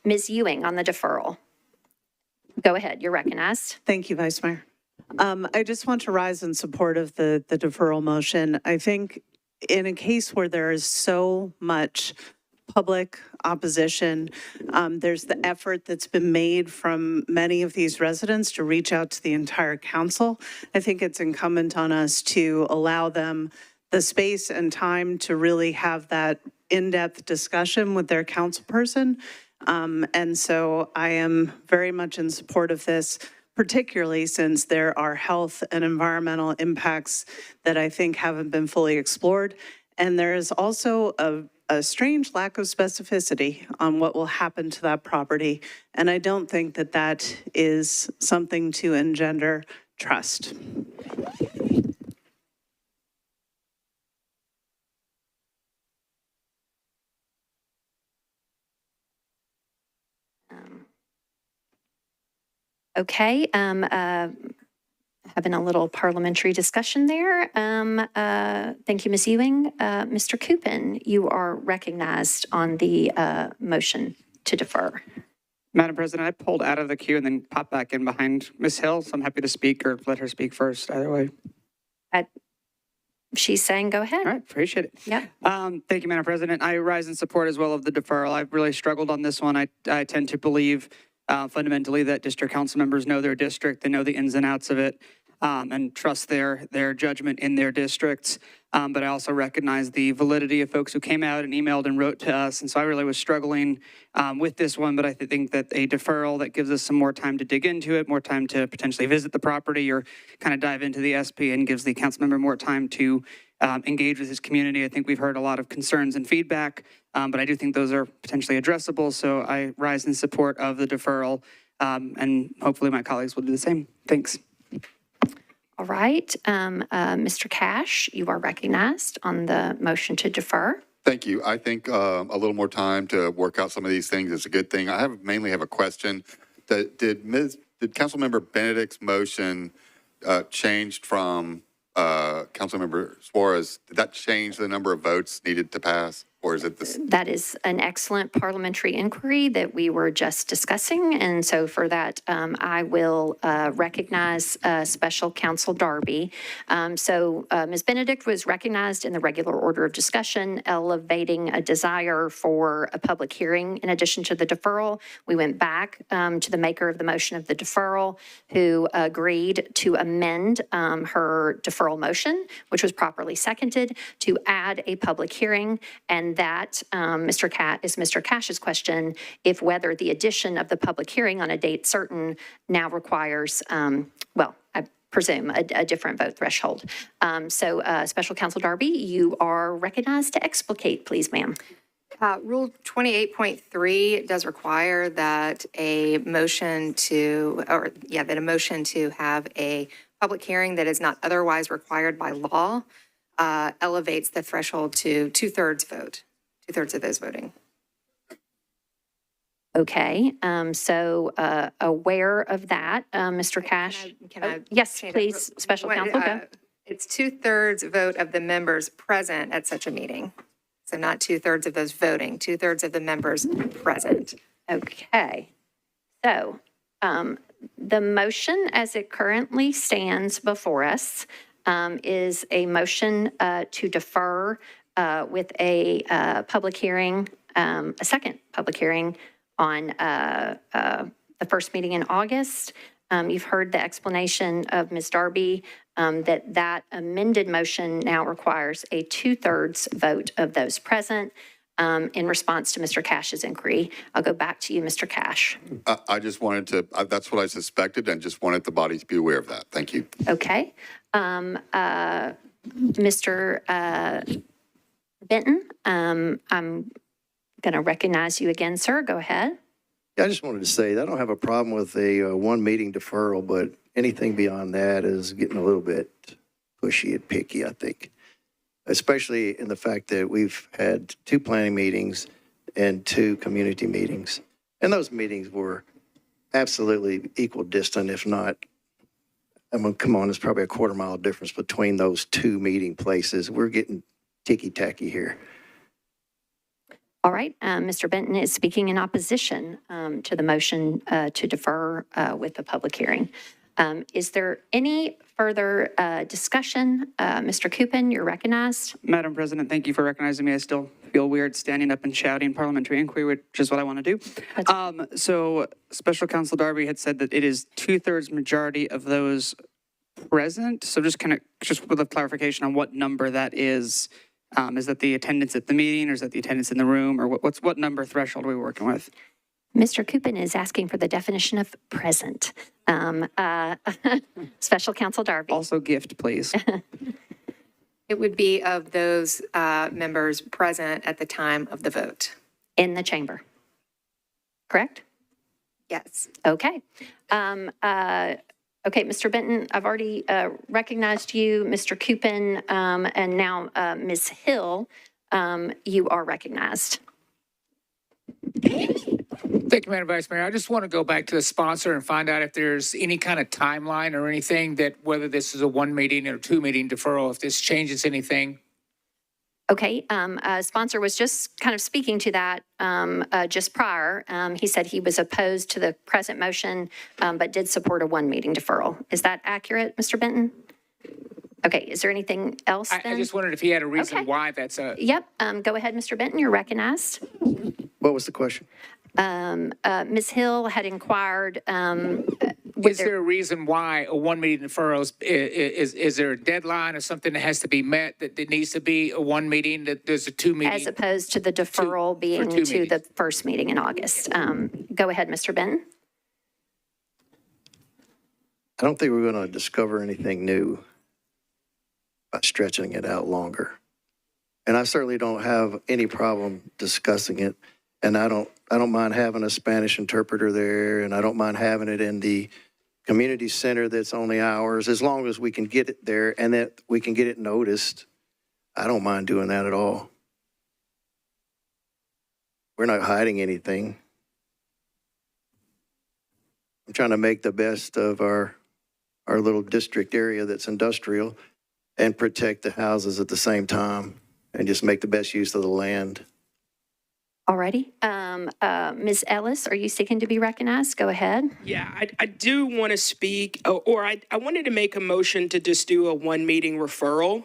Ms. Ewing on the deferral. Go ahead, you're recognized. Thank you, Vice Mayor. I just want to rise in support of the deferral motion. I think in a case where there is so much public opposition, there's the effort that's been made from many of these residents to reach out to the entire council. I think it's incumbent on us to allow them the space and time to really have that in-depth discussion with their council person. And so I am very much in support of this, particularly since there are health and environmental impacts that I think haven't been fully explored. And there is also a strange lack of specificity on what will happen to that property. And I don't think that that is something to engender trust. Okay, having a little parliamentary discussion there. Thank you, Ms. Ewing. Mr. Coupin, you are recognized on the motion to defer. Madam President, I pulled out of the queue and then popped back in behind Ms. Hill, so I'm happy to speak or let her speak first, either way. She's saying go ahead. All right, appreciate it. Yeah. Thank you, Madam President. I rise in support as well of the deferral. I've really struggled on this one. I tend to believe fundamentally that district council members know their district, they know the ins and outs of it, and trust their judgment in their districts. But I also recognize the validity of folks who came out and emailed and wrote to us. And so I really was struggling with this one, but I think that a deferral that gives us some more time to dig into it, more time to potentially visit the property or kind of dive into the SP and gives the council member more time to engage with his community. I think we've heard a lot of concerns and feedback, but I do think those are potentially addressable. So I rise in support of the deferral, and hopefully my colleagues will do the same. Thanks. All right. Mr. Cash, you are recognized on the motion to defer. Thank you. I think a little more time to work out some of these things is a good thing. I mainly have a question. Did Councilmember Benedict's motion changed from Councilmember Suarez? Did that change the number of votes needed to pass? Or is it this? That is an excellent parliamentary inquiry that we were just discussing. And so for that, I will recognize Special Counsel Darby. So Ms. Benedict was recognized in the regular order of discussion, elevating a desire for a public hearing in addition to the deferral. We went back to the maker of the motion of the deferral, who agreed to amend her deferral motion, which was properly seconded, to add a public hearing. And that is Mr. Cash's question, if whether the addition of the public hearing on a date certain now requires, well, I presume a different vote threshold. So Special Counsel Darby, you are recognized to explicate, please, ma'am. Rule 28.3 does require that a motion to have a public hearing that is not otherwise required by law elevates the threshold to two-thirds vote, two-thirds of those voting. Okay, so aware of that, Mr. Cash. Can I yes, please, Special Counsel, go. It's two-thirds vote of the members present at such a meeting. So not two-thirds of those voting, two-thirds of the members present. Okay, so the motion as it currently stands before us is a motion to defer with a public hearing, a second public hearing on the first meeting in August. You've heard the explanation of Ms. Darby that amended motion now requires a two-thirds vote of those present in response to Mr. Cash's inquiry. I'll go back to you, Mr. Cash. I just wanted to, that's what I suspected and just wanted the body to be aware of that. Thank you. Okay. Mr. Benton, I'm going to recognize you again, sir. Go ahead. Yeah, I just wanted to say that I don't have a problem with a one meeting deferral, but anything beyond that is getting a little bit pushy and picky, I think, especially in the fact that we've had 2 planning meetings and 2 community meetings. And those meetings were absolutely equal distant, if not, I mean, come on, there's probably a quarter-mile difference between those 2 meeting places. We're getting ticky-tacky here. All right. Mr. Benton is speaking in opposition to the motion to defer with the public hearing. Is there any further discussion? Mr. Coupin, you're recognized. Madam President, thank you for recognizing me. I still feel weird standing up and shouting parliamentary inquiry, which is what I want to do. So Special Counsel Darby had said that it is 2/3 majority of those present. So just with a clarification on what number that is. Is that the attendance at the meeting, or is that the attendance in the room, or what number threshold are we working with? Mr. Coupin is asking for the definition of present. Special Counsel Darby. Also gift, please. It would be of those members present at the time of the vote. In the chamber. Correct? Yes. Okay. Okay, Mr. Benton, I've already recognized you, Mr. Coupin, and now Ms. Hill, you are recognized. Thank you, Madam Vice Mayor. I just want to go back to the sponsor and find out if there's any kind of timeline or anything that whether this is a 1 meeting or 2 meeting deferral, if this changes anything. Okay, sponsor was just kind of speaking to that just prior. He said he was opposed to the present motion, but did support a 1 meeting deferral. Is that accurate, Mr. Benton? Okay, is there anything else then? I just wondered if he had a reason why that's a. Yep, go ahead, Mr. Benton, you're recognized. What was the question? Ms. Hill had inquired. Is there a reason why a 1 meeting deferral is there a deadline or something that has to be met that there needs to be a 1 meeting that there's a 2 meeting? As opposed to the deferral being to the first meeting in August. Go ahead, Mr. Benton. I don't think we're going to discover anything new by stretching it out longer. And I certainly don't have any problem discussing it. And I don't mind having a Spanish interpreter there, and I don't mind having it in the community center that's only ours, as long as we can get it there and that we can get it noticed. I don't mind doing that at all. We're not hiding anything. I'm trying to make the best of our little district area that's industrial and protect the houses at the same time and just make the best use of the land. Alrighty. Ms. Ellis, are you seeking to be recognized? Go ahead. Yeah, I do want to speak, or I wanted to make a motion to just do a 1 meeting referral.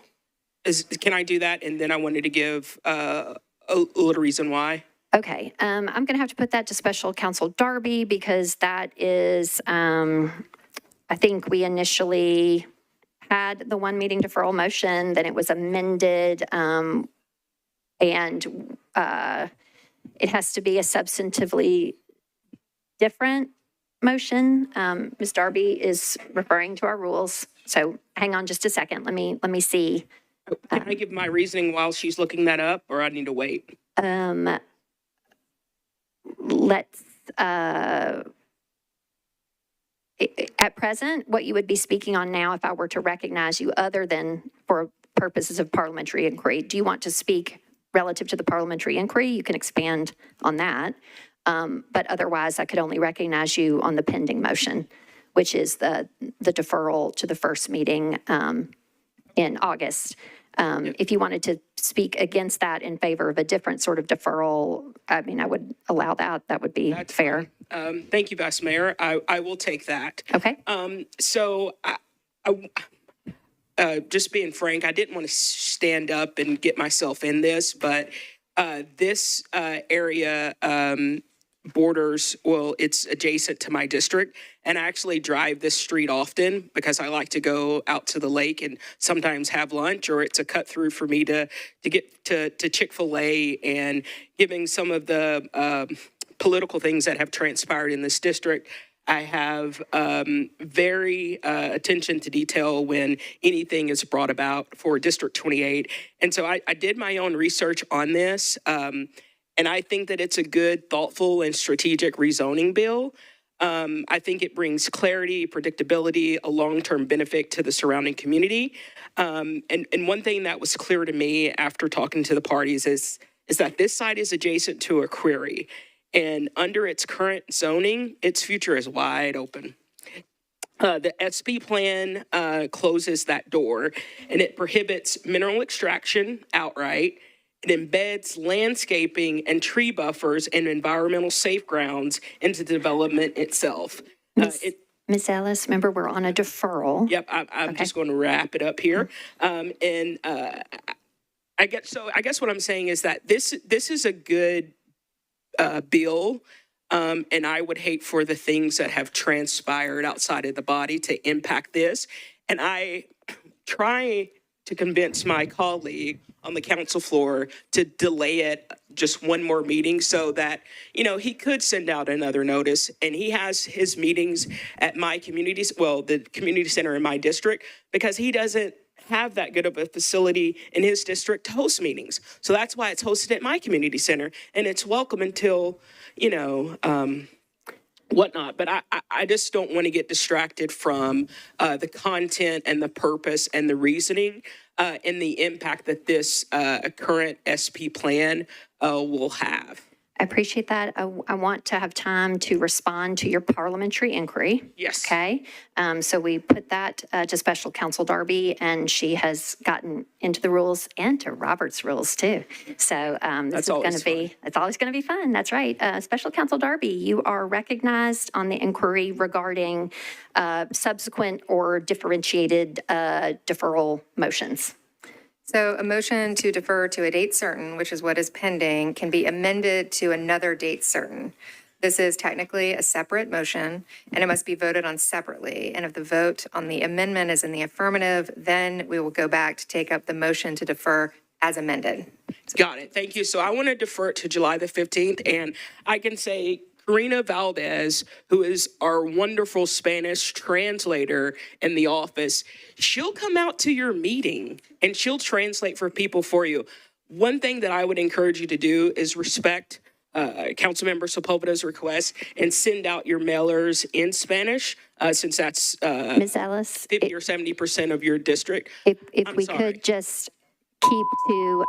Can I do that? And then I wanted to give a little reason why. Okay, I'm going to have to put that to Special Counsel Darby because that is, I think we initially had the 1 meeting deferral motion, then it was amended, and it has to be a substantively different motion. Ms. Darby is referring to our rules, so hang on just a second. Let me see. Can I give my reasoning while she's looking that up, or I need to wait? Let's, at present, what you would be speaking on now, if I were to recognize you, other than for purposes of parliamentary inquiry, do you want to speak relative to the parliamentary inquiry? You can expand on that. But otherwise, I could only recognize you on the pending motion, which is the deferral to the first meeting in August. If you wanted to speak against that in favor of a different sort of deferral, I mean, I would allow that. That would be fair. Thank you, Vice Mayor. I will take that. Okay. So just being frank, I didn't want to stand up and get myself in this, but this area borders, well, it's adjacent to my district, and I actually drive this street often because I like to go out to the lake and sometimes have lunch, or it's a cut through for me to get to Chick-fil-A. And given some of the political things that have transpired in this district, I have very attention to detail when anything is brought about for District 28. And so I did my own research on this, and I think that it's a good, thoughtful, and strategic rezoning bill. I think it brings clarity, predictability, a long-term benefit to the surrounding community. And one thing that was clear to me after talking to the parties is that this site is adjacent to a quarry. And under its current zoning, its future is wide open. The SP plan closes that door, and it prohibits mineral extraction outright. It embeds landscaping and tree buffers and environmental safe grounds into development itself. Ms. Ellis, remember we're on a deferral. Yep, I'm just going to wrap it up here. I guess what I'm saying is that this is a good bill, and I would hate for the things that have transpired outside of the body to impact this. And I try to convince my colleague on the council floor to delay it just one more meeting so that, he could send out another notice. And he has his meetings at my the community center in my district, because he doesn't have that good of a facility in his district to host meetings. So that's why it's hosted at my community center, and it's welcome until, whatnot. But I just don't want to get distracted from the content and the purpose and the reasoning and the impact that this current SP plan will have. I appreciate that. I want to have time to respond to your parliamentary inquiry. Yes. Okay. So we put that to Special Counsel Darby, and she has gotten into the rules and to Robert's rules too. So this is going to be, it's always going to be fun. That's right. Special Counsel Darby, you are recognized on the inquiry regarding subsequent or differentiated deferral motions. So a motion to defer to a date certain, which is what is pending, can be amended to another date certain. This is technically a separate motion, and it must be voted on separately. And if the vote on the amendment is in the affirmative, then we will go back to take up the motion to defer as amended. Got it. Thank you. So I want to defer it to July the 15th, and I can say Karina Valdez, who is our wonderful Spanish translator in the office, she'll come out to your meeting and she'll translate for people for you. One thing that I would encourage you to do is respect Councilmember Sepulveda's request and send out your mailers in Spanish, since that's Ms. Ellis, 50 or 70% of your district. if we could just keep to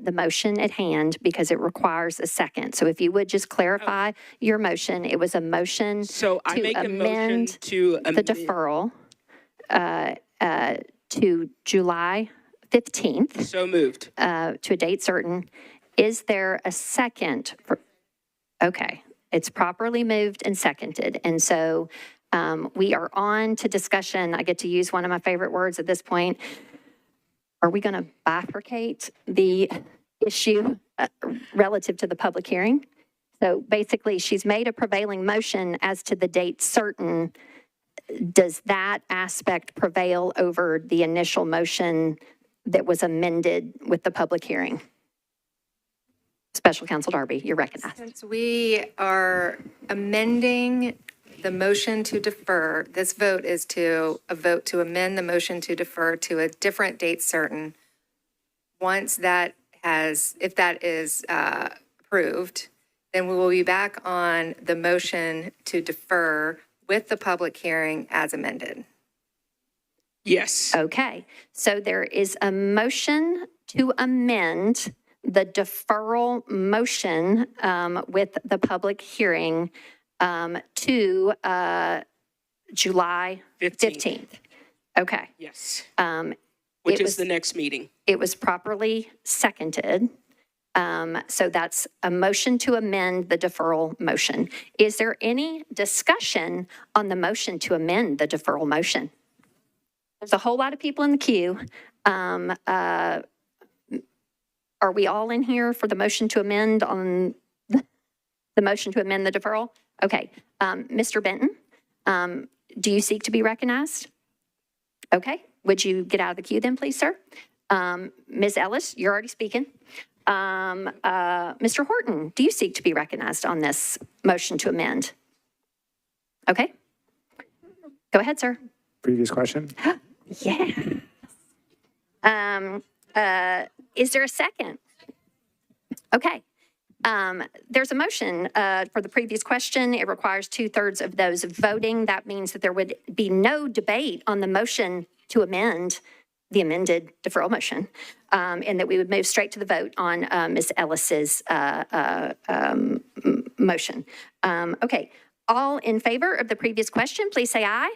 the motion at hand, because it requires a second. So if you would just clarify your motion, it was a motion So I to make a motion amend to the deferral to July 15th. So moved. To a date certain. Is there a second? Okay, it's properly moved and seconded. And so we are on to discussion. I get to use one of my favorite words at this point. Are we going to bifurcate the issue relative to the public hearing? So basically, she's made a prevailing motion as to the date certain. Does that aspect prevail over the initial motion that was amended with the public hearing? Special Counsel Darby, you're recognized. Since we are amending the motion to defer, this vote is to a vote to amend the motion to defer to a different date certain. Once that has, if that is approved, then we will be back on the motion to defer with the public hearing as amended. Yes. Okay, so there is a motion to amend the deferral motion with the public hearing to July 15th. Okay. Yes. Which is the next meeting. It was properly seconded. So that's a motion to amend the deferral motion. Is there any discussion on the motion to amend the deferral motion? There's a whole lot of people in the queue. Are we all in here for the motion to amend on the motion to amend the deferral? Okay. Mr. Benton, do you seek to be recognized? Okay. Would you get out of the queue then, please, sir? Ms. Ellis, you're already speaking. Mr. Horton, do you seek to be recognized on this motion to amend? Okay. Go ahead, sir. Previous question. Yeah. Is there a second? Okay. There's a motion for the previous question. It requires 2/3 of those voting. That means that there would be no debate on the motion to amend the amended deferral motion, and that we would move straight to the vote on Ms. Ellis's motion. Okay. All in favor of the previous question, please say aye.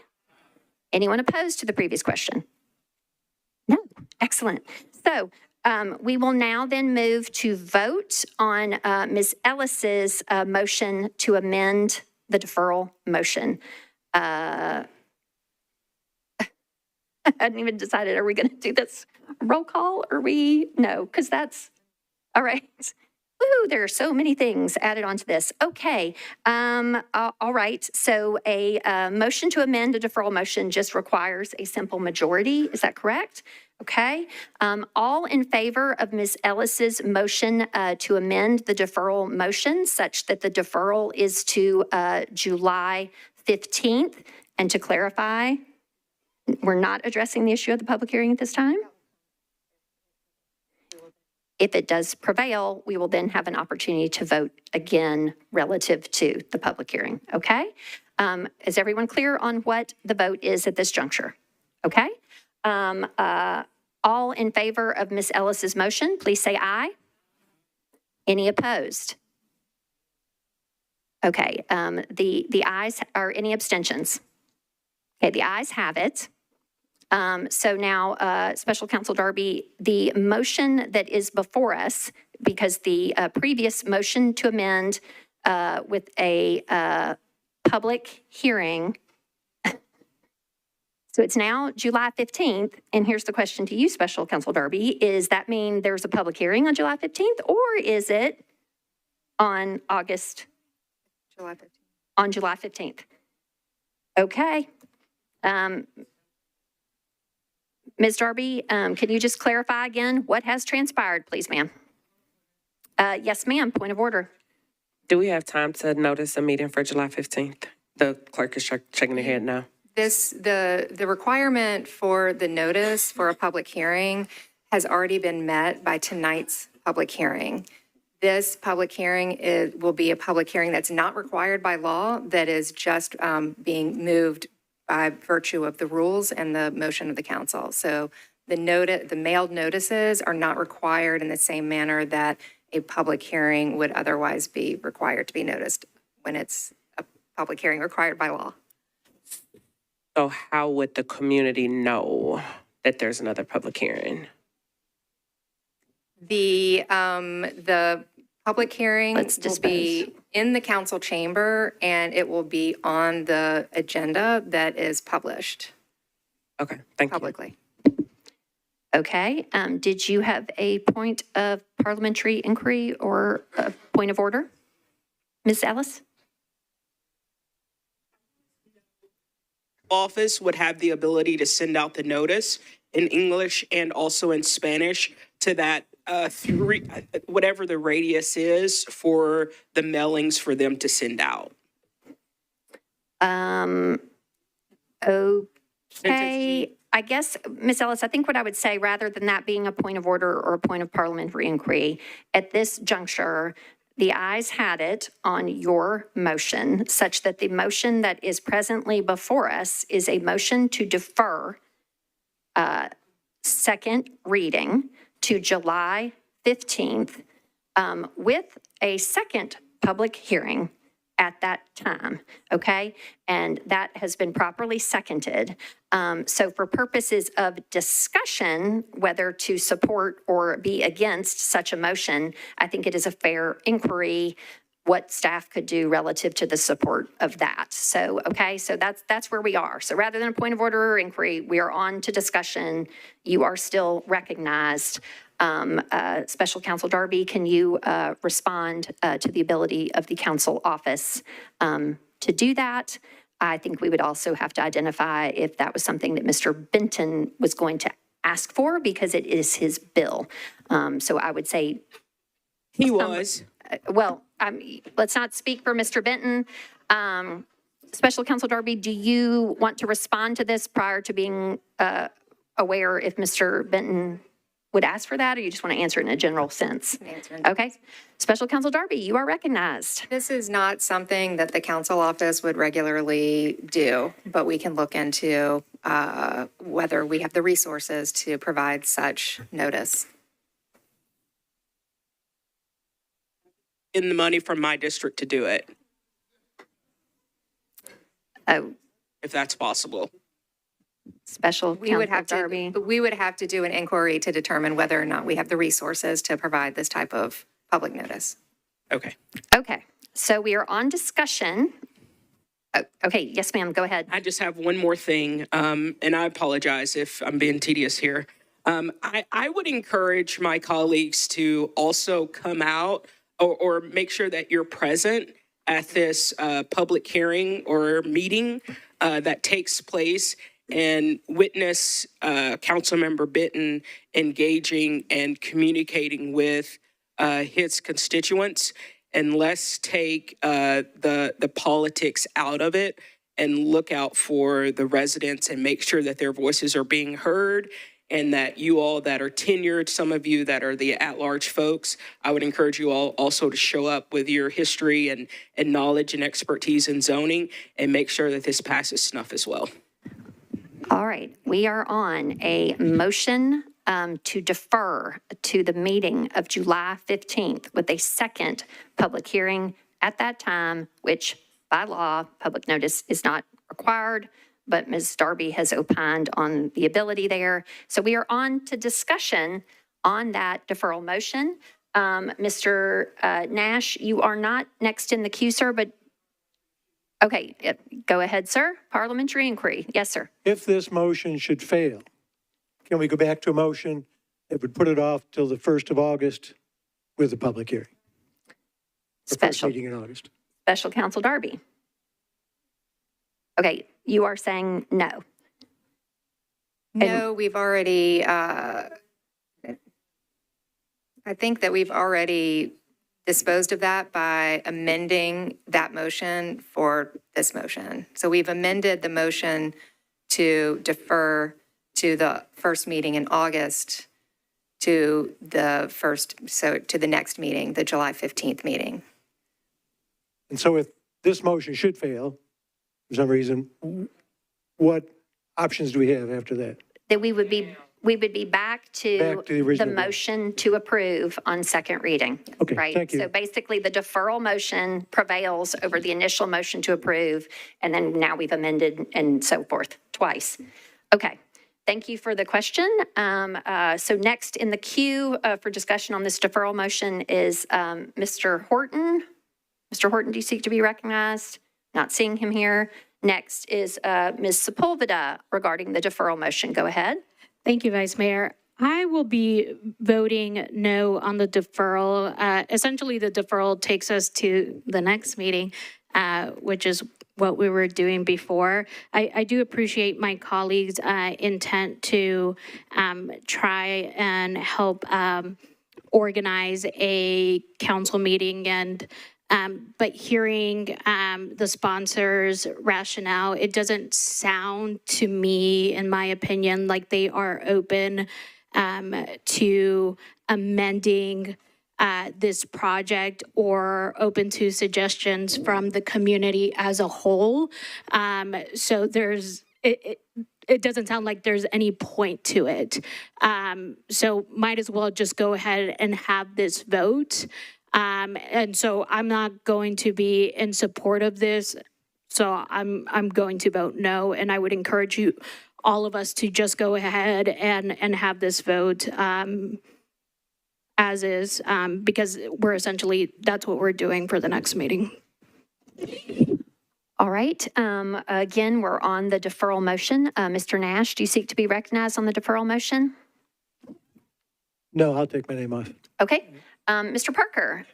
Anyone opposed to the previous question? No. Excellent. So we will now then move to vote on Ms. Ellis's motion to amend the deferral motion. I hadn't even decided, are we going to do this roll call? Or no, because that's, all right. Woohoo, there are so many things added onto this. Okay, all right. So a motion to amend a deferral motion just requires a simple majority. Is that correct? Okay. All in favor of Ms. Ellis's motion to amend the deferral motion such that the deferral is to July 15th. And to clarify, we're not addressing the issue of the public hearing at this time? If it does prevail, we will then have an opportunity to vote again relative to the public hearing, okay? Is everyone clear on what the vote is at this juncture? Okay? All in favor of Ms. Ellis's motion, please say aye. Any opposed? Okay, the ayes, are any abstentions? Okay, the ayes have it. So now, Special Counsel Darby, the motion that is before us, because the previous motion to amend with a public hearing, so it's now July 15th, and here's the question to you, Special Counsel Darby, is that mean there's a public hearing on July 15th, or is it on August? July 15th. On July 15th. Okay. Ms. Darby, can you just clarify again what has transpired, please, ma'am? Yes, ma'am. Point of order. Do we have time to notice a meeting for July 15th? The clerk is shaking her head now. The requirement for the notice for a public hearing has already been met by tonight's public hearing. This public hearing will be a public hearing that's not required by law, that is just being moved by virtue of the rules and the motion of the council. So the mailed notices are not required in the same manner that a public hearing would otherwise be required to be noticed when it's a public hearing required by law. So how would the community know that there's another public hearing? The public hearing will be in the council chamber, and it will be on the agenda that is published. Okay, thank you. Publicly. Okay. Did you have a point of parliamentary inquiry or a point of order? Ms. Ellis? Office would have the ability to send out the notice in English and also in Spanish to that whatever the radius is for the mailings for them to send out. Okay. I guess, Ms. Ellis, I think what I would say, rather than that being a point of order or a point of parliamentary inquiry, at this juncture, the ayes had it on your motion, such that the motion that is presently before us is a motion to defer second reading to July 15th with a second public hearing at that time, okay? And that has been properly seconded. So for purposes of discussion, whether to support or be against such a motion, I think it is a fair inquiry what staff could do relative to the support of that. So, okay, so that's where we are. So rather than a point of order or inquiry, we are on to discussion. You are still recognized. Special Counsel Darby, can you respond to the ability of the council office to do that? I think we would also have to identify if that was something that Mr. Benton was going to ask for, because it is his bill. So I would say he was. Well, let's not speak for Mr. Benton. Special Counsel Darby, do you want to respond to this prior to being aware if Mr. Benton would ask for that, or you just want to answer it in a general sense? Okay. Special Counsel Darby, you are recognized. This is not something that the council office would regularly do, but we can look into whether we have the resources to provide such notice. In the money from my district to do it. Oh. If that's possible. Special Counsel Darby. We would have to do an inquiry to determine whether or not we have the resources to provide this type of public notice. Okay. Okay. So we are on discussion. Okay. Yes, ma'am. Go ahead. I just have one more thing, and I apologize if I'm being tedious here. I would encourage my colleagues to also come out or make sure that you're present at this public hearing or meeting that takes place, and witness Councilmember Benton engaging and communicating with his constituents. And let's take the politics out of it and look out for the residents and make sure that their voices are being heard, and that you all that are tenured, some of you that are the at-large folks, I would encourage you all also to show up with your history and knowledge and expertise in zoning, and make sure that this passes snuff as well. All right. We are on a motion to defer to the meeting of July 15th with a second public hearing at that time, which by law, public notice is not required, but Ms. Darby has opined on the ability there. So we are on to discussion on that deferral motion. Mr. Nash, you are not next in the queue, sir, but okay, go ahead, sir. Parliamentary inquiry. Yes, sir. If this motion should fail, can we go back to a motion that would put it off till the 1st of August with a public hearing? The first Special. meeting in August. Special Counsel Darby. Okay, you are saying no. No, we've already, I think that we've already disposed of that by amending that motion for this motion. So we've amended the motion to defer to the first meeting in August to the next meeting, the July 15th meeting. And so if this motion should fail, for some reason, what options do we have after that? That we would be back to Back to the original vote. motion to approve on second reading. Okay, Right? thank you. So basically, the deferral motion prevails over the initial motion to approve, and then now we've amended and so forth twice. Okay. Thank you for the question. So next in the queue for discussion on this deferral motion is Mr. Horton. Mr. Horton, do you seek to be recognized? Not seeing him here. Next is Ms. Sepulveda regarding the deferral motion. Go ahead. Thank you, Vice Mayor. I will be voting no on the deferral. Essentially, the deferral takes us to the next meeting, which is what we were doing before. I do appreciate my colleagues' intent to try and help organize a council meeting and but hearing the sponsors' rationale, it doesn't sound to me, in my opinion, like they are open to amending this project or open to suggestions from the community as a whole. So it doesn't sound like there's any point to it. So might as well just go ahead and have this vote. And so I'm not going to be in support of this. So I'm going to vote no. And I would encourage you, all of us, to just go ahead and have this vote as is, because we're essentially, that's what we're doing for the next meeting. All right. Again, we're on the deferral motion. Mr. Nash, do you seek to be recognized on the deferral motion? No, I'll take my name off. Okay. Mr. Parker,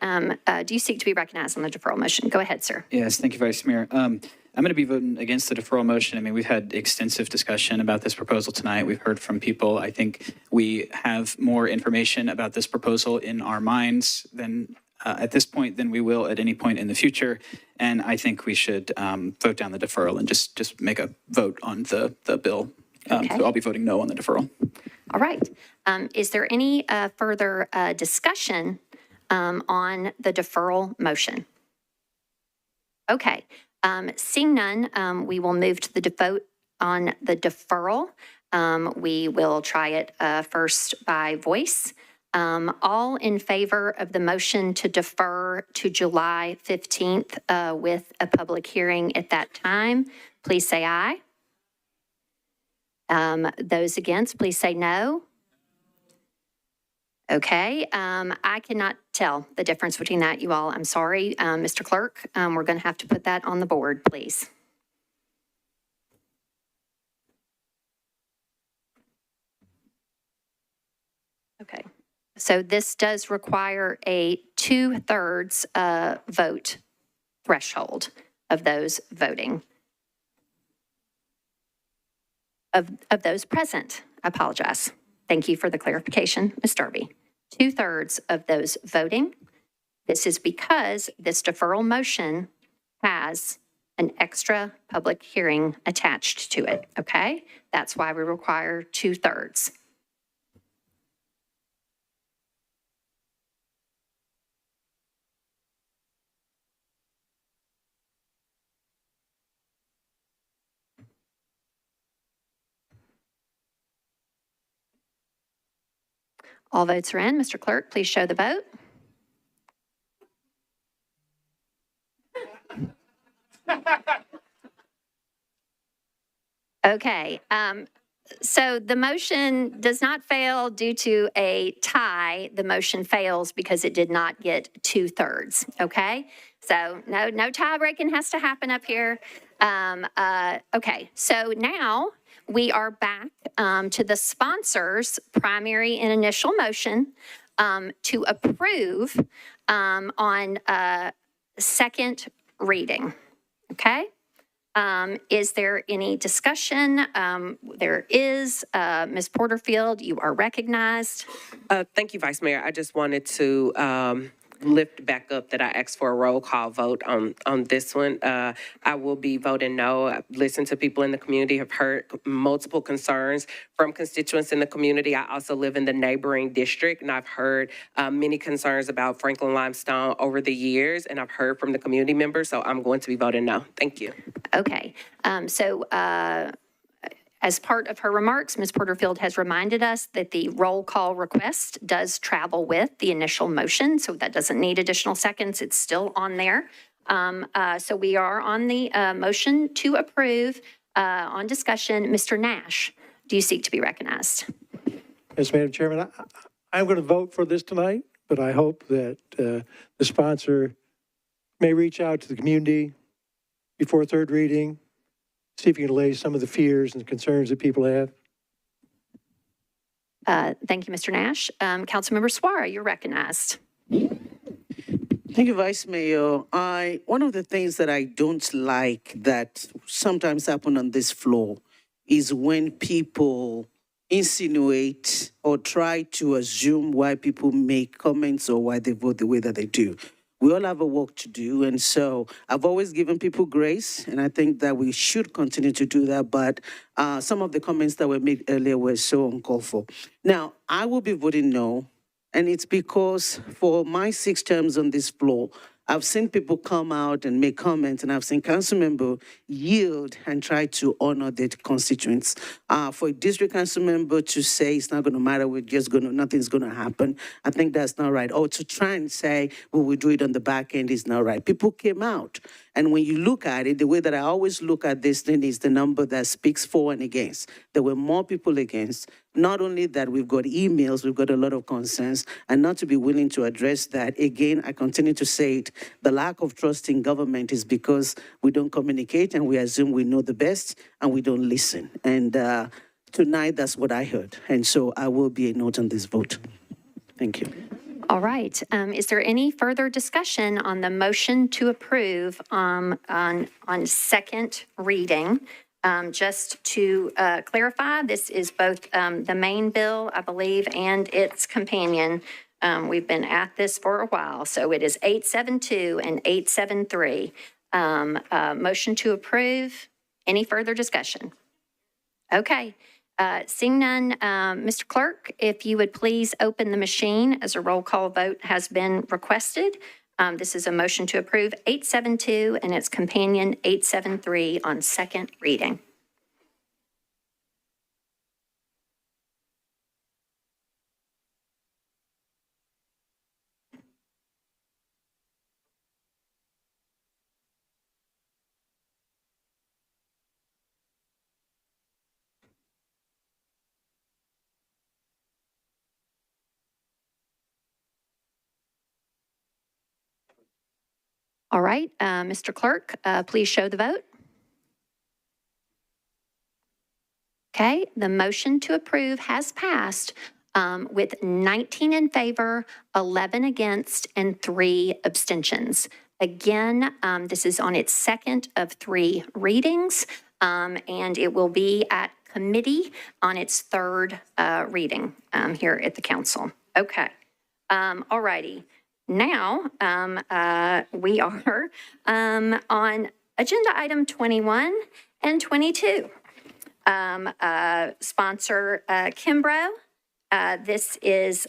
do you seek to be recognized on the deferral motion? Go ahead, sir. Yes, thank you, Vice Mayor. I'm going to be voting against the deferral motion. I mean, we've had extensive discussion about this proposal tonight. We've heard from people. I think we have more information about this proposal in our minds than at this point than we will at any point in the future. And I think we should vote down the deferral and just make a vote on the bill. Okay. So I'll be voting no on the deferral. All right. Is there any further discussion on the deferral motion? Okay. Seeing none, we will move to the vote on the deferral. We will try it first by voice. All in favor of the motion to defer to July 15th with a public hearing at that time, please say aye. Those against, please say no. Okay, I cannot tell the difference between that, you all. I'm sorry, Mr. Clerk. We're going to have to put that on the board, please. Okay, so this does require a 2/3 vote threshold of those voting. Of those present, I apologize. Thank you for the clarification, Ms. Darby. 2/3 of those voting. This is because this deferral motion has an extra public hearing attached to it, okay? That's why we require 2/3. All votes are in. Mr. Clerk, please show the vote. Okay, so the motion does not fail due to a tie. The motion fails because it did not get 2/3, okay? So no tie breaking has to happen up here. Okay, so now we are back to the sponsor's primary and initial motion to approve on second reading, okay? Is there any discussion? There is. Ms. Porterfield, you are recognized. Thank you, Vice Mayor. I just wanted to lift back up that I asked for a roll call vote on this one. I will be voting no. I've listened to people in the community, have heard multiple concerns from constituents in the community. I also live in the neighboring district, and I've heard many concerns about Franklin Limestone over the years, and I've heard from the community members, so I'm going to be voting no. Thank you. Okay. As part of her remarks, Ms. Porterfield has reminded us that the roll call request does travel with the initial motion, so that doesn't need additional seconds. It's still on there. So we are on the motion to approve on discussion. Mr. Nash, do you seek to be recognized? Yes, Madam Chairman, I'm going to vote for this tonight, but I hope that the sponsor may reach out to the community before third reading, see if you can allay some of the fears and concerns that people have. Thank you, Mr. Nash. Councilmember Suara, you're recognized. Thank you, Vice Mayor. One of the things that I don't like that sometimes happen on this floor is when people insinuate or try to assume why people make comments or why they vote the way that they do. We all have a work to do, and so I've always given people grace, and I think that we should continue to do that, but some of the comments that were made earlier were so uncalled for. Now, I will be voting no, and it's because for my 6 terms on this floor, I've seen people come out and make comments, and I've seen council member yield and try to honor their constituents. For a district council member to say it's not going to matter, nothing's going to happen, I think that's not right. Or to try and say, well, we do it on the back end is not right. People came out, and when you look at it, the way that I always look at this thing is the number that speaks for and against. There were more people against. Not only that, we've got emails, we've got a lot of concerns, and not to be willing to address that. Again, I continue to say it, the lack of trust in government is because we don't communicate and we assume we know the best and we don't listen. And tonight, that's what I heard. And so I will be a note on this vote. Thank you. All right. Is there any further discussion on the motion to approve on second reading? Just to clarify, this is both the main bill, I believe, and its companion. We've been at this for a while, so it is 872 and 873. Motion to approve. Any further discussion? Okay. Seeing none, Mr. Clerk, if you would please open the machine as a roll call vote has been requested. This is a motion to approve 872 and its companion 873 on second reading. All right, Mr. Clerk, please show the vote. Okay, the motion to approve has passed with 19 in favor, 11 against, and 3 abstentions. Again, this is on its second of 3 readings, and it will be at committee on its third reading here at the council. Okay, all righty. Now, we are on agenda item 21 and 22. Sponsor Kimbrough. This is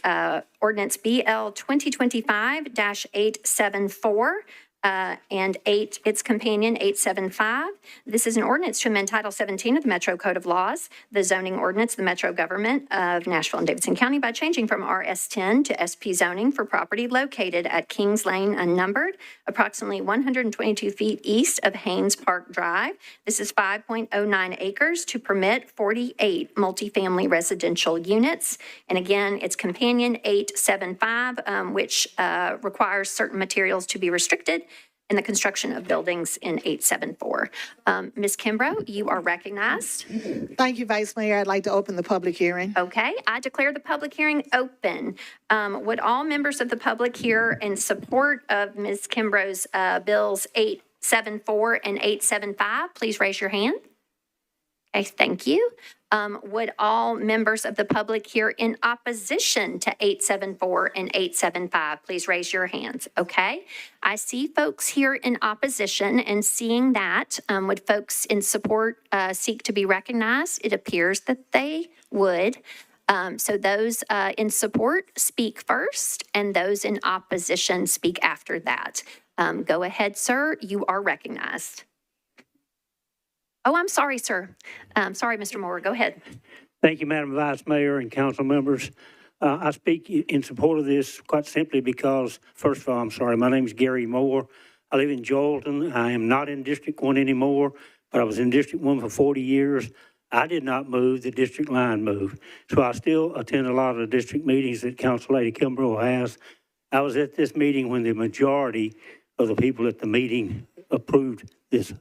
ordinance BL 2025-874. and 8, its companion, 875. This is an ordinance to amend Title 17 of the Metro Code of Laws, the zoning ordinance of the Metro government of Nashville and Davidson County by changing from RS10 to SP zoning for property located at Kings Lane unnumbered, approximately 122 feet east of Haynes Park Drive. This is 5.09 acres to permit 48 multifamily residential units. And again, its companion, 875, which requires certain materials to be restricted in the construction of buildings in 874. Ms. Kimbrough, you are recognized. Thank you, Vice Mayor. I'd like to open the public hearing. Okay, I declare the public hearing open. Would all members of the public here in support of Ms. Kimbrough's bills 874 and 875, please raise your hand? Okay, thank you. Would all members of the public here in opposition to 874 and 875, please raise your hands? Okay, I see folks here in opposition, and seeing that, would folks in support seek to be recognized? It appears that they would. So those in support speak first, and those in opposition speak after that. Go ahead, sir. You are recognized. Oh, I'm sorry, sir. Sorry, Mr. Moore. Go ahead. Thank you, Madam Vice Mayor and council members. I speak in support of this quite simply because, first of all, I'm sorry, my name is Gary Moore. I live in Joelton. I am not in District 1 anymore, but I was in District 1 for 40 years. I did not move, the district line moved. So I still attend a lot of the district meetings that Council Lady Kimbrough has. I was at this meeting when the majority of the people at the meeting approved this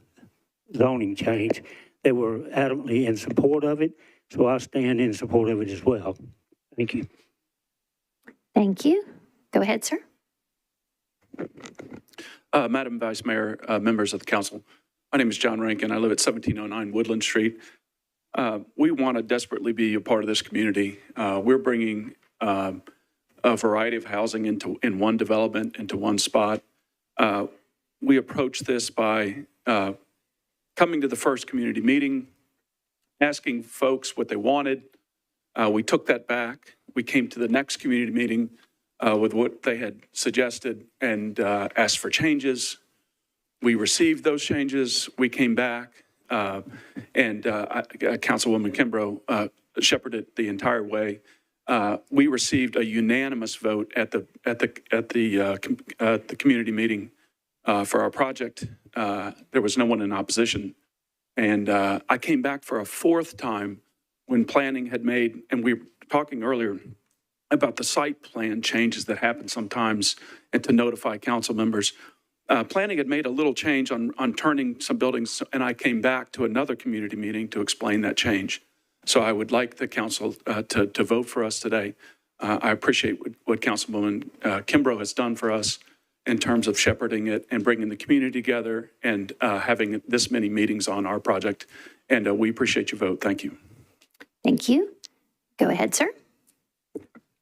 zoning change. They were adamantly in support of it, so I stand in support of it as well. Thank you. Thank you. Go ahead, sir. Madam Vice Mayor, members of the council, my name is John Rankin. I live at 1709 Woodland Street. We want to desperately be a part of this community. We're bringing a variety of housing in one development, into one spot. We approach this by coming to the first community meeting, asking folks what they wanted. We took that back. We came to the next community meeting with what they had suggested and asked for changes. We received those changes. We came back, and Councilwoman Kimbrough shepherded the entire way. We received a unanimous vote at the community meeting for our project. There was no one in opposition. And I came back for a fourth time when planning had made, and we were talking earlier about the site plan changes that happen sometimes, and to notify council members. Planning had made a little change on turning some buildings, and I came back to another community meeting to explain that change. So I would like the council to vote for us today. I appreciate what Councilwoman Kimbrough has done for us in terms of shepherding it and bringing the community together and having this many meetings on our project. And we appreciate your vote. Thank you. Thank you. Go ahead, sir.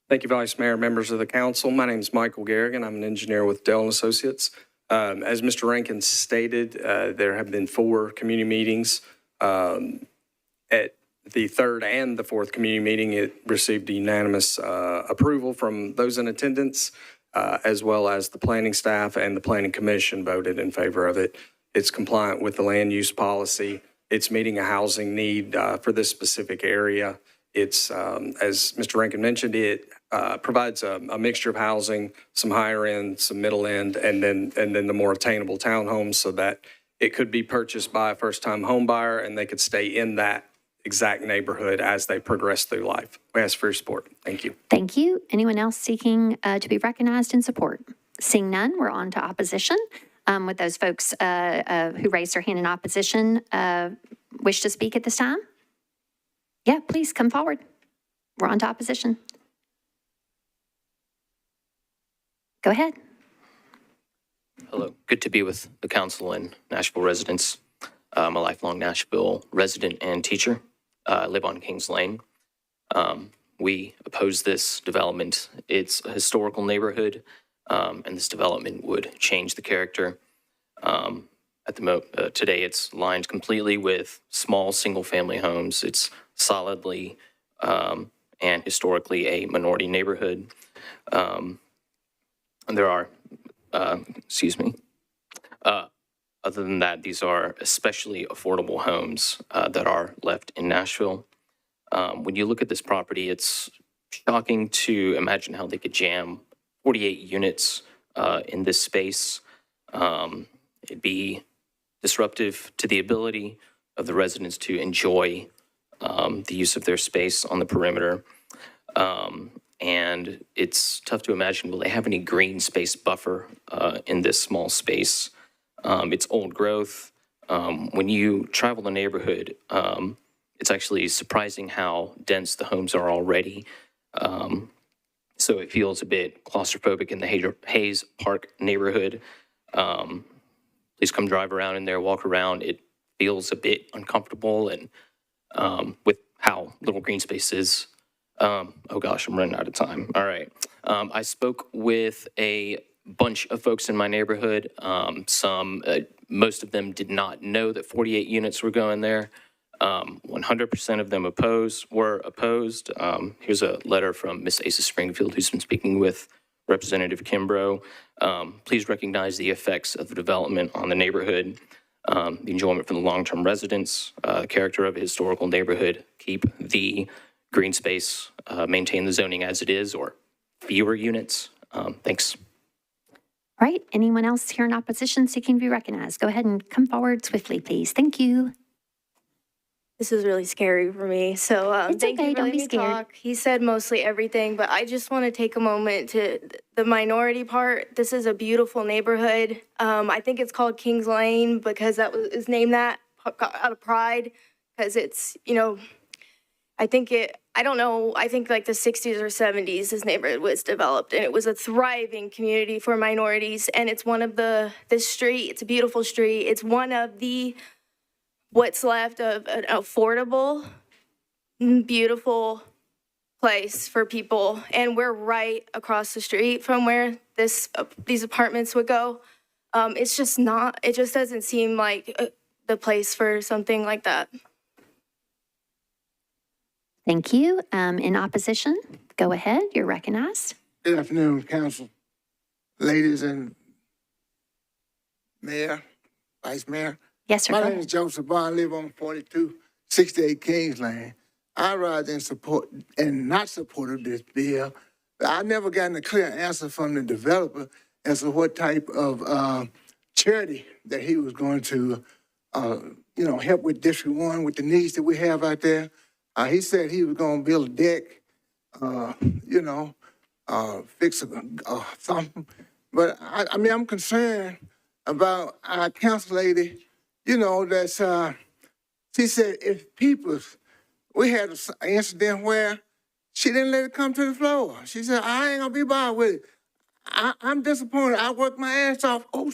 Thank you, Vice Mayor, members of the council. My name is Michael Garrigan. I'm an engineer with Dell & Associates. As Mr. Rankin stated, there have been 4 community meetings. At the third and the fourth community meeting, it received unanimous approval from those in attendance, as well as the planning staff and the planning commission voted in favor of it. It's compliant with the land use policy. It's meeting a housing need for this specific area. It's, as Mr. Rankin mentioned, it provides a mixture of housing, some higher end, some middle end, and then the more attainable townhomes, so that it could be purchased by a first-time home buyer and they could stay in that exact neighborhood as they progress through life. We ask for your support. Thank you. Thank you. Anyone else seeking to be recognized in support? Seeing none, we're on to opposition. Would those folks who raised their hand in opposition wish to speak at this time? Yeah, please come forward. We're on to opposition. Go ahead. Hello. Good to be with the council and Nashville residents. I'm a lifelong Nashville resident and teacher. I live on Kings Lane. We oppose this development. It's a historical neighborhood, and this development would change the character. Today, it's lined completely with small single-family homes. It's solidly and historically a minority neighborhood. And there are, Other than that, these are especially affordable homes that are left in Nashville. When you look at this property, it's shocking to imagine how they could jam 48 units in this space. It'd be disruptive to the ability of the residents to enjoy the use of their space on the perimeter. And it's tough to imagine, will they have any green space buffer in this small space? It's old growth. When you travel the neighborhood, it's actually surprising how dense the homes are already. So it feels a bit claustrophobic in the Hayes Park neighborhood. Please come drive around in there, walk around. It feels a bit uncomfortable, and with how little green space is. Oh gosh, I'm running out of time. All right. I spoke with a bunch of folks in my neighborhood. Most of them did not know that 48 units were going there. 100% of them were opposed. Here's a letter from Miss Asa Springfield, who's been speaking with Representative Kimbrough. Please recognize the effects of the development on the neighborhood, the enjoyment for the long-term residents, character of a historical neighborhood. Keep the green space, maintain the zoning as it is, or fewer units. Thanks. All right, anyone else here in opposition seeking to be recognized? Go ahead and come forward swiftly, please. Thank you. This is really scary for me. So It's thank okay, you for don't letting be me scared. talk. He said mostly everything, but I just want to take a moment to the minority part. This is a beautiful neighborhood. I think it's called Kings Lane because that was named that out of pride, because it's, I think like the 60s or 70s, this neighborhood was developed, and it was a thriving community for minorities. And it's this street, it's a beautiful street. It's one of what's left of an affordable, beautiful place for people. And we're right across the street from where these apartments would go. It just doesn't seem like the place for something like that. Thank you. In opposition, go ahead, you're recognized. Good afternoon, council, ladies and mayor, vice mayor. Yes, sir. My go name ahead. is Joseph Bond, live on 4268 Kings Lane. I rise in support and not support of this bill. I never gotten a clear answer from the developer as to what type of charity that he was going to, help with District 1 with the needs that we have out there. He said he was going to build a deck, fix something. But I'm concerned about our council lady, she said we had an incident where she didn't let it come to the floor. She said, I ain't gonna be bothered with it. I'm disappointed. I worked my ass off, for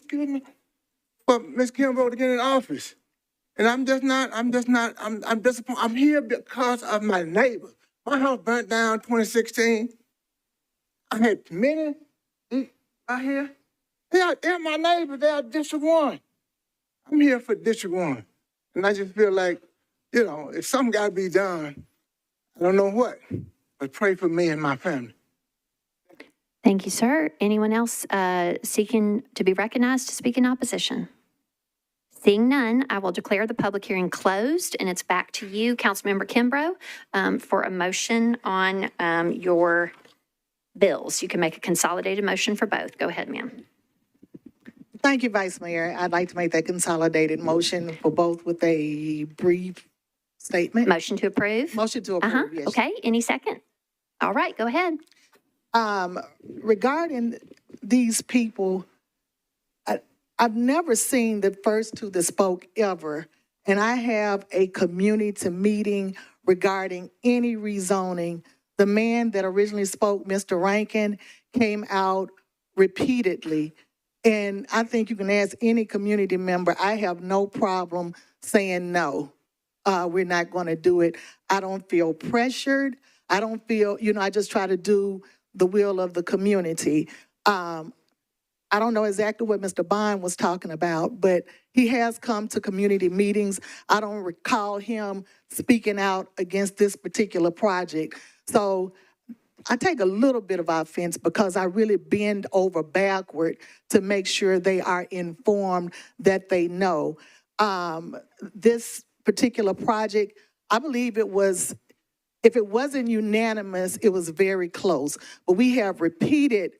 Ms. Kimbrough to get in office. And I'm disappointed. I'm here because of my neighbor. My house burnt down 2016. I had many out here. They're my neighbors. They are District 1. I'm here for District 1. And I just feel like, if something got to be done, I don't know what, but pray for me and my family. Thank you, sir. Anyone else seeking to be recognized to speak in opposition? Seeing none, I will declare the public hearing closed, and it's back to you, Councilmember Kimbrough, for a motion on your bills. You can make a consolidated motion for both. Go ahead, ma'am. Thank you, Vice Mayor. I'd like to make that consolidated motion for both with a brief statement. Motion to approve? Motion to approve, yes. Okay, any second? All right, go ahead. Regarding these people, I've never seen the first two that spoke ever, and I have a community meeting regarding any rezoning. The man that originally spoke, Mr. Rankin, came out repeatedly, and I think you can ask any community member, I have no problem saying no. We're not going to do it. I don't feel pressured. I don't feel, I just try to do the will of the community. I don't know exactly what Mr. Bond was talking about, but he has come to community meetings. I don't recall him speaking out against this particular project. So I take a little bit of offense because I really bend over backward to make sure they are informed, that they know. This particular project, I believe it was, if it wasn't unanimous, it was very close. But we have repeated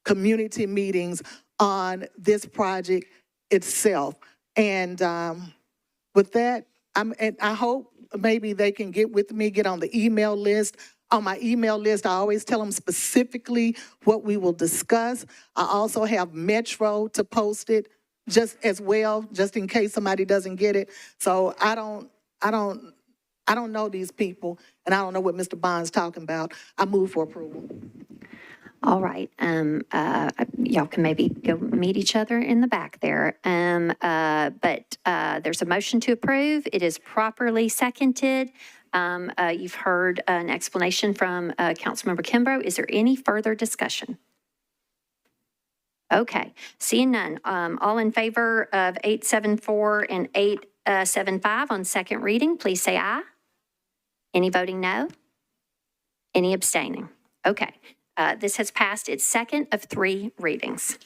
community meetings on this project itself. And with that, and I hope maybe they can get with me, get on the email list. On my email list, I always tell them specifically what we will discuss. I also have Metro to post it just as well, just in case somebody doesn't get it. So I don't know these people, and I don't know what Mr. Bond's talking about. I move for approval. All right. Y'all can maybe go meet each other in the back there. But there's a motion to approve. It is properly seconded. You've heard an explanation from Councilmember Kimbrough. Is there any further discussion? Okay. Seeing none. All in favor of 874 and 875 on second reading, please say aye. Any voting no? Any abstaining? Okay. This has passed its second of 3 readings.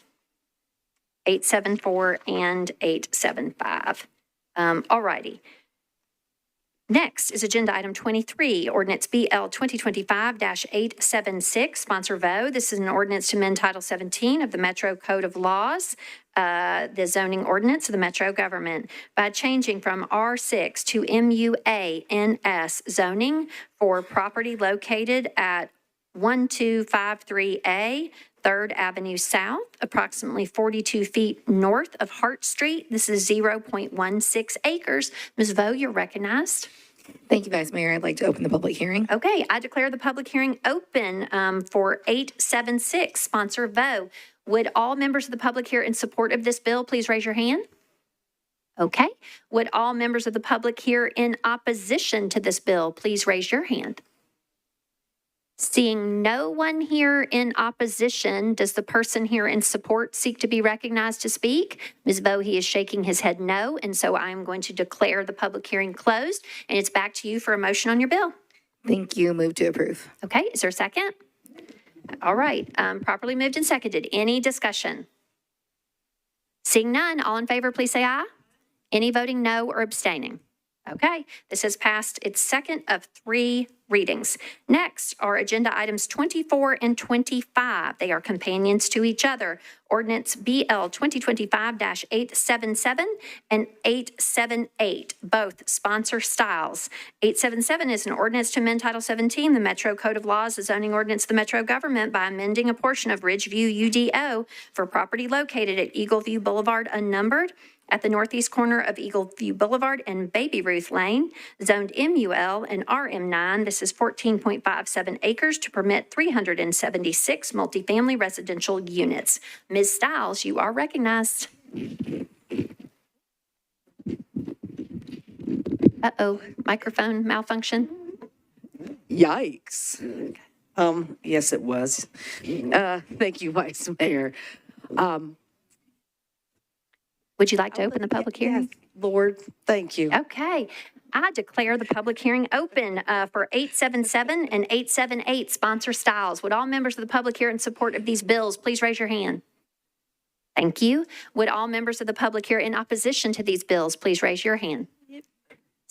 874 and 875. All righty. Next is agenda item 23, ordinance BL 2025-876, sponsor Vo. This is an ordinance to amend Title 17 of the Metro Code of Laws, the zoning ordinance of the Metro government, by changing from R6 to MUA-NS zoning for property located at 1253A 3rd Avenue South, approximately 42 feet north of Hart Street. This is 0.16 acres. Ms. Vo, you're recognized. Thank you, Vice Mayor. I'd like to open the public hearing. Okay, I declare the public hearing open for 876, sponsor Vo. Would all members of the public here in support of this bill please raise your hand? Okay. Would all members of the public here in opposition to this bill please raise your hand? Seeing no one here in opposition, does the person here in support seek to be recognized to speak? Ms. Vo, he is shaking his head no, and so I'm going to declare the public hearing closed, and it's back to you for a motion on your bill. Thank you. Move to approve. Okay, is there a second? All right, properly moved and seconded. Any discussion? Seeing none, all in favor, please say aye. Any voting no or abstaining? Okay, this has passed its second of 3 readings. Next are agenda items 24 and 25. They are companions to each other. Ordinance BL 2025-877 and 878, both sponsor styles. 877 is an ordinance to amend Title 17, the Metro Code of Laws, the zoning ordinance of the Metro government, by amending a portion of Ridgeview UDO for property located at Eagleview Boulevard unnumbered, at the northeast corner of Eagleview Boulevard and Baby Ruth Lane, zoned MUL and RM9. This is 14.57 acres to permit 376 multifamily residential units. Ms. Stiles, you are recognized. Uh-oh, microphone malfunction. Yikes. Yes, it was. Thank you, Vice Mayor. Would you like to open the public hearing? Yes, Lord, thank you. Okay. I declare the public hearing open for 877 and 878 sponsor styles. Would all members of the public here in support of these bills please raise your hand? Thank you. Would all members of the public here in opposition to these bills please raise your hand?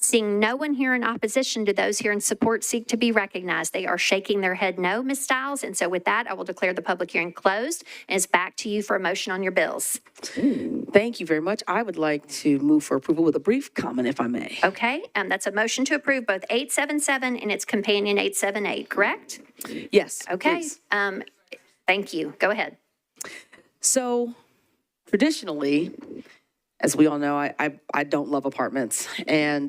Seeing no one here in opposition, do those here in support seek to be recognized? They are shaking their head no, Ms. Stiles. And so with that, I will declare the public hearing closed, and it's back to you for a motion on your bills. Thank you very much. I would like to move for approval with a brief comment, if I may. Okay, that's a motion to approve both 877 and its companion 878, correct? Yes. Okay. Please. Thank you. Go ahead. So traditionally, as we all know, I don't love apartments. And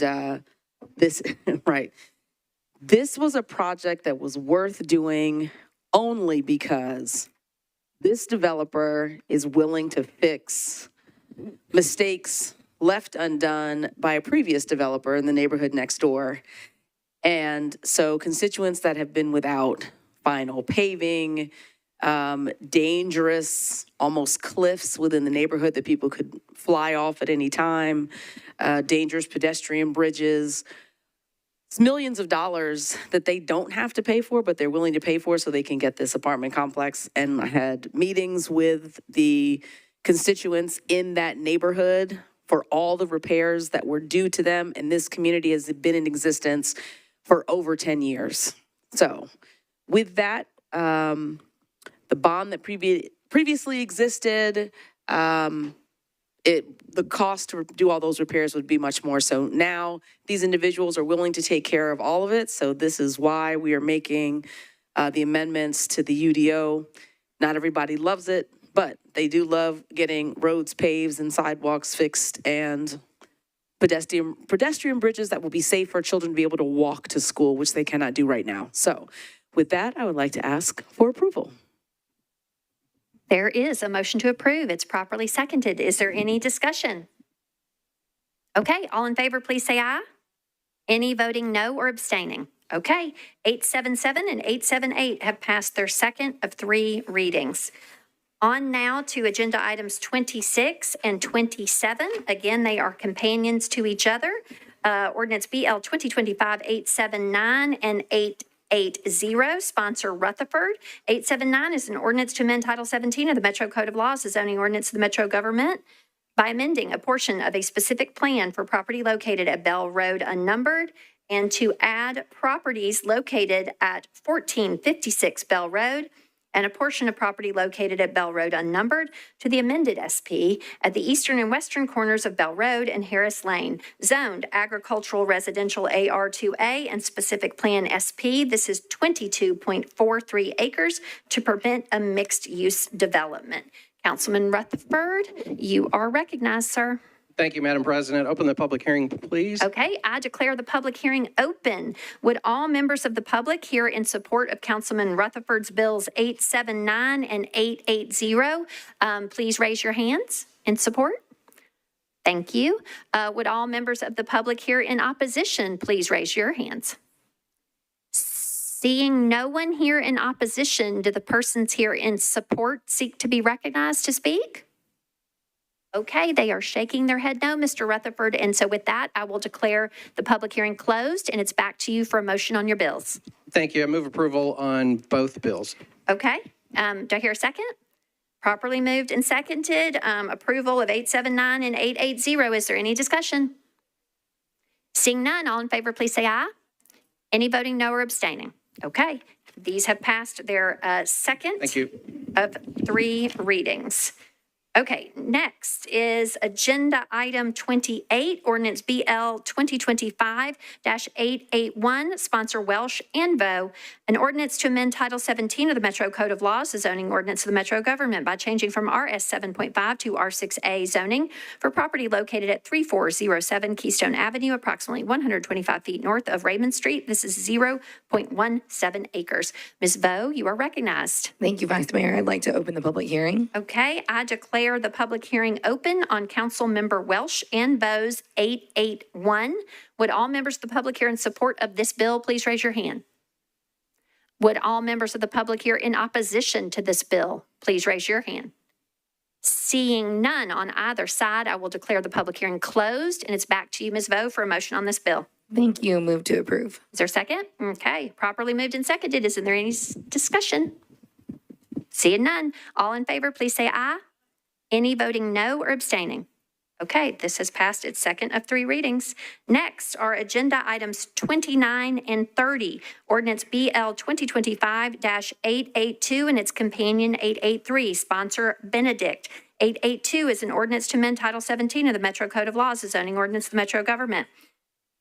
this, right, this was a project that was worth doing only because this developer is willing to fix mistakes left undone by a previous developer in the neighborhood next door. And so constituents that have been without final paving, dangerous, almost cliffs within the neighborhood that people could fly off at any time, dangerous pedestrian bridges. It's millions of dollars that they don't have to pay for, but they're willing to pay for so they can get this apartment complex. And I had meetings with the constituents in that neighborhood for all the repairs that were due to them. And this community has been in existence for over 10 years. So with that, the bond that previously existed, the cost to do all those repairs would be much more. So now these individuals are willing to take care of all of it. So this is why we are making the amendments to the UDO. Not everybody loves it, but they do love getting roads paved and sidewalks fixed and pedestrian bridges that will be safe for children to be able to walk to school, which they cannot do right now. So with that, I would like to ask for approval. There is a motion to approve. It's properly seconded. Is there any discussion? Okay, all in favor, please say aye. Any voting no or abstaining? Okay, 877 and 878 have passed their second of 3 readings. On now to agenda items 26 and 27. Again, they are companions to each other. Ordinance BL 2025-879 and 880, sponsor Rutherford. 879 is an ordinance to amend Title 17 of the Metro Code of Laws, the zoning ordinance of the Metro government, by amending a portion of a specific plan for property located at Bell Road unnumbered, and to add properties located at 1456 Bell Road and a portion of property located at Bell Road unnumbered to the amended SP at the eastern and western corners of Bell Road and Harris Lane, zoned agricultural residential AR2A and specific plan SP. This is 22.43 acres to prevent a mixed-use development. Councilman Rutherford, you are recognized, sir. Thank you, Madam President. Open the public hearing, please. Okay, I declare the public hearing open. Would all members of the public here in support of Councilman Rutherford's bills 879 and 880, please raise your hands in support? Thank you. Would all members of the public here in opposition please raise your hands? Seeing no one here in opposition, do the persons here in support seek to be recognized to speak? Okay, they are shaking their head no, Mr. Rutherford. And so with that, I will declare the public hearing closed, and it's back to you for a motion on your bills. Thank you. I move approval on both bills. Okay, do I hear a second? Properly moved and seconded. Approval of 879 and 880. Is there any discussion? Seeing none, all in favor, please say aye. Any voting no or abstaining? Okay, these have passed their second Thank you. of 3 readings. Okay, next is agenda item 28, ordinance BL 2025-881, sponsor Welsh and Vo, an ordinance to amend Title 17 of the Metro Code of Laws, the zoning ordinance of the Metro government, by changing from RS 7.5 to R6A zoning for property located at 3407 Keystone Avenue, approximately 125 feet north of Raymond Street. This is 0.17 acres. Ms. Vo, you are recognized. Thank you, Vice Mayor. I'd like to open the public hearing. Okay, I declare the public hearing open on Council Member Welsh and Vo's 881. Would all members of the public here in support of this bill please raise your hand? Would all members of the public here in opposition to this bill please raise your hand? Seeing none on either side, I will declare the public hearing closed, and it's back to you, Ms. Vo, for a motion on this bill. Thank you. Move to approve. Is there a second? Okay, properly moved and seconded. Is there any discussion? Seeing none, all in favor, please say aye. Any voting no or abstaining? Okay, this has passed its second of 3 readings. Next are agenda items 29 and 30, ordinance BL 2025-882 and its companion 883, sponsor Benedict. 882 is an ordinance to amend Title 17 of the Metro Code of Laws, the zoning ordinance of the Metro government,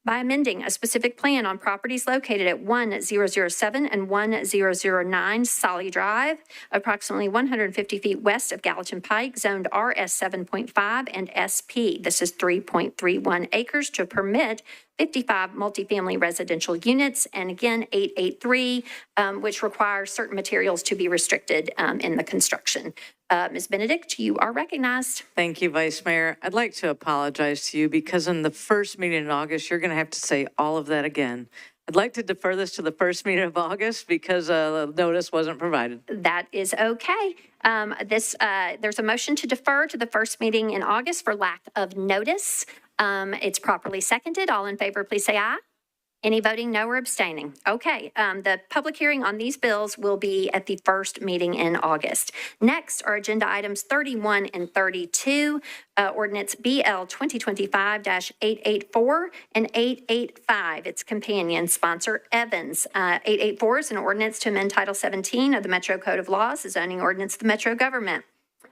by amending a specific plan on properties located at 1007 and 1009 Solly Drive, approximately 150 feet west of Gallatin Pike, zoned RS 7.5 and SP. This is 3.31 acres to permit 55 multifamily residential units, and again, 883, which requires certain materials to be restricted in the construction. Ms. Benedict, you are recognized. Thank you, Vice Mayor. I'd like to apologize to you because in the first meeting in August, you're going to have to say all of that again. I'd like to defer this to the first meeting of August because notice wasn't provided. That is okay. There's a motion to defer to the first meeting in August for lack of notice. It's properly seconded. All in favor, please say aye. Any voting no or abstaining? Okay, the public hearing on these bills will be at the first meeting in August. Next are agenda items 31 and 32, ordinance BL 2025-884 and 885. Its companion sponsor Evans. 884 is an ordinance to amend Title 17 of the Metro Code of Laws, the zoning ordinance of the Metro government,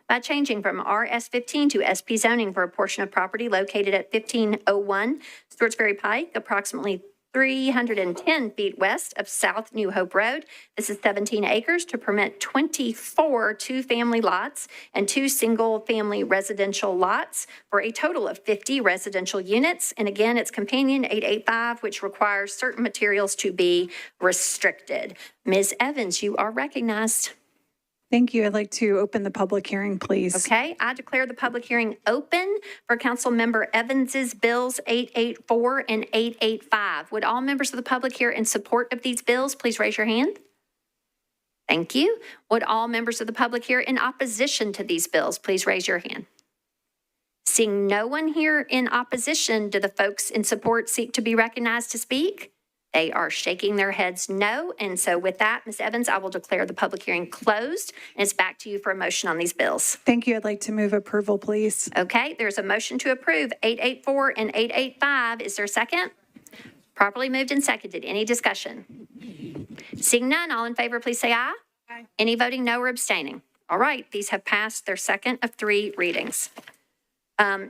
by changing from RS 15 to SP zoning for a portion of property located at 1501 Stewart's Ferry Pike, approximately 310 feet west of South New Hope Road. This is 17 acres to permit 24 two-family lots and 2 single-family residential lots for a total of 50 residential units. And again, it's companion 885, which requires certain materials to be restricted. Ms. Evans, you are recognized. Thank you. I'd like to open the public hearing, please. Okay, I declare the public hearing open for Councilmember Evans's bills 884 and 885. Would all members of the public here in support of these bills please raise your hand? Thank you. Would all members of the public here in opposition to these bills please raise your hand? Seeing no one here in opposition, do the folks in support seek to be recognized to speak? They are shaking their heads no. And so with that, Ms. Evans, I will declare the public hearing closed. And it's back to you for a motion on these bills. Thank you. I'd like to move approval, please. Okay, there's a motion to approve 884 and 885. Is there a second? Properly moved and seconded. Any discussion? Seeing none, all in favor, please say aye. Aye. Any voting no or abstaining? All right, these have passed their second of 3 readings.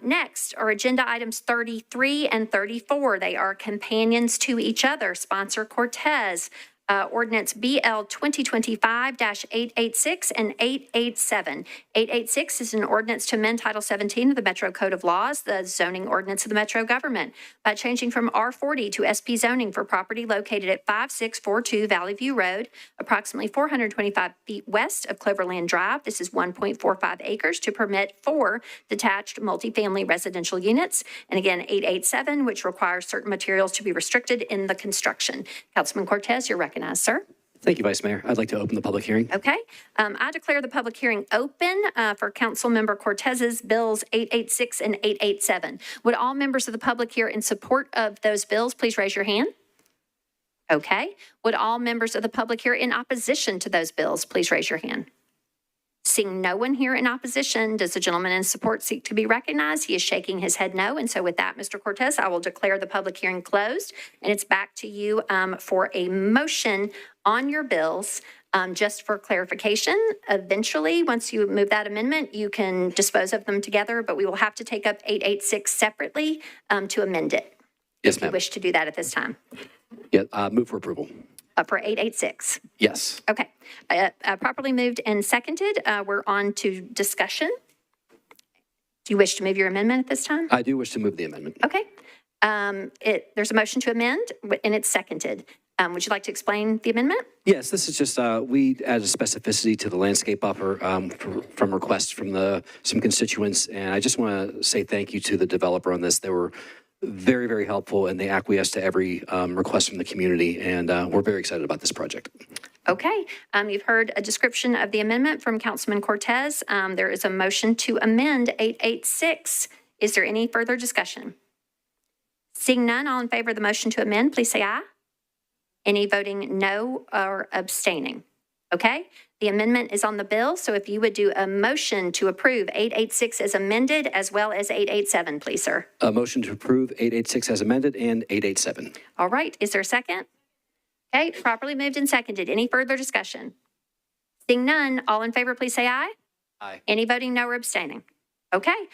Next are agenda items 33 and 34. They are companions to each other. Sponsor Cortez. Ordinance BL 2025-886 and 887. 886 is an ordinance to amend Title 17 of the Metro Code of Laws, the zoning ordinance of the Metro government, by changing from R40 to SP zoning for property located at 5642 Valley View Road, approximately 425 feet west of Cloverland Drive. This is 1.45 acres to permit 4 detached multifamily residential units. And again, 887, which requires certain materials to be restricted in the construction. Councilman Cortez, you're recognized, sir. Thank you, Vice Mayor. I'd like to open the public hearing. Okay. I declare the public hearing open for Councilmember Cortez's bills 886 and 887. Would all members of the public here in support of those bills please raise your hand? Okay. Would all members of the public here in opposition to those bills please raise your hand? Seeing no one here in opposition, does the gentleman in support seek to be recognized? He is shaking his head no. And so with that, Mr. Cortez, I will declare the public hearing closed. And it's back to you for a motion on your bills. Just for clarification, eventually, once you move that amendment, you can dispose of them together, but we will have to take up 886 separately to amend it. Yes, if you ma'am. wish to do that at this time. Yeah, move for approval. For 886. Yes. Okay. Properly moved and seconded. We're on to discussion. Do you wish to move your amendment at this time? I do wish to move the amendment. Okay. There's a motion to amend, and it's seconded. Would you like to explain the amendment? Yes, this is just, we added a specificity to the landscape buffer from requests from some constituents. And I just want to say thank you to the developer on this. They were very, very helpful, and they acquiesced to every request from the community. And we're very excited about this project. Okay. You've heard a description of the amendment from Councilman Cortez. There is a motion to amend 886. Is there any further discussion? Seeing none, all in favor of the motion to amend, please say aye. Any voting no or abstaining? Okay. The amendment is on the bill. So if you would do a motion to approve 886 as amended as well as 887, please, sir. A motion to approve 886 as amended and 887. All right. Is there a second? Okay. Properly moved and seconded. Any further discussion? Seeing none, all in favor, please say aye. Aye. Any voting no or abstaining? Okay.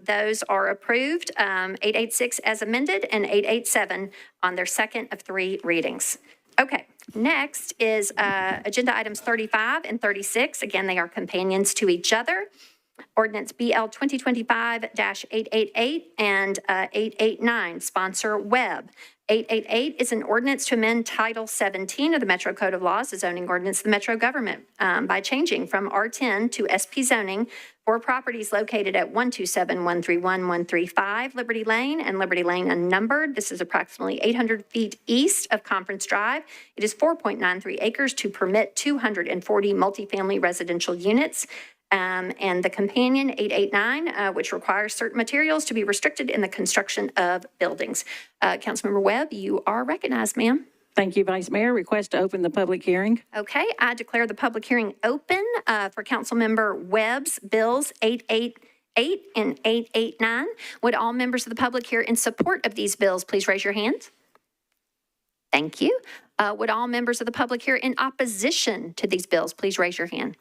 Those are approved. 886 as amended and 887 on their second of 3 readings. Okay. Next is agenda items 35 and 36. Again, they are companions to each other. Ordinance BL 2025-888 and 889, sponsor Webb. 888 is an ordinance to amend Title 17 of the Metro Code of Laws, the zoning ordinance of the Metro government, by changing from R10 to SP zoning for properties located at 127, 131, 135 Liberty Lane and Liberty Lane unnumbered. This is approximately 800 feet east of Conference Drive. It is 4.93 acres to permit 240 multifamily residential units. and the companion 889, which requires certain materials to be restricted in the construction of buildings. Councilmember Webb, you are recognized, ma'am. Thank you, Vice Mayor. Request to open the public hearing. Okay, I declare the public hearing open for Councilmember Webb's bills 888 and 889. Would all members of the public here in support of these bills please raise your hands? Thank you. Would all members of the public here in opposition to these bills please raise your hand?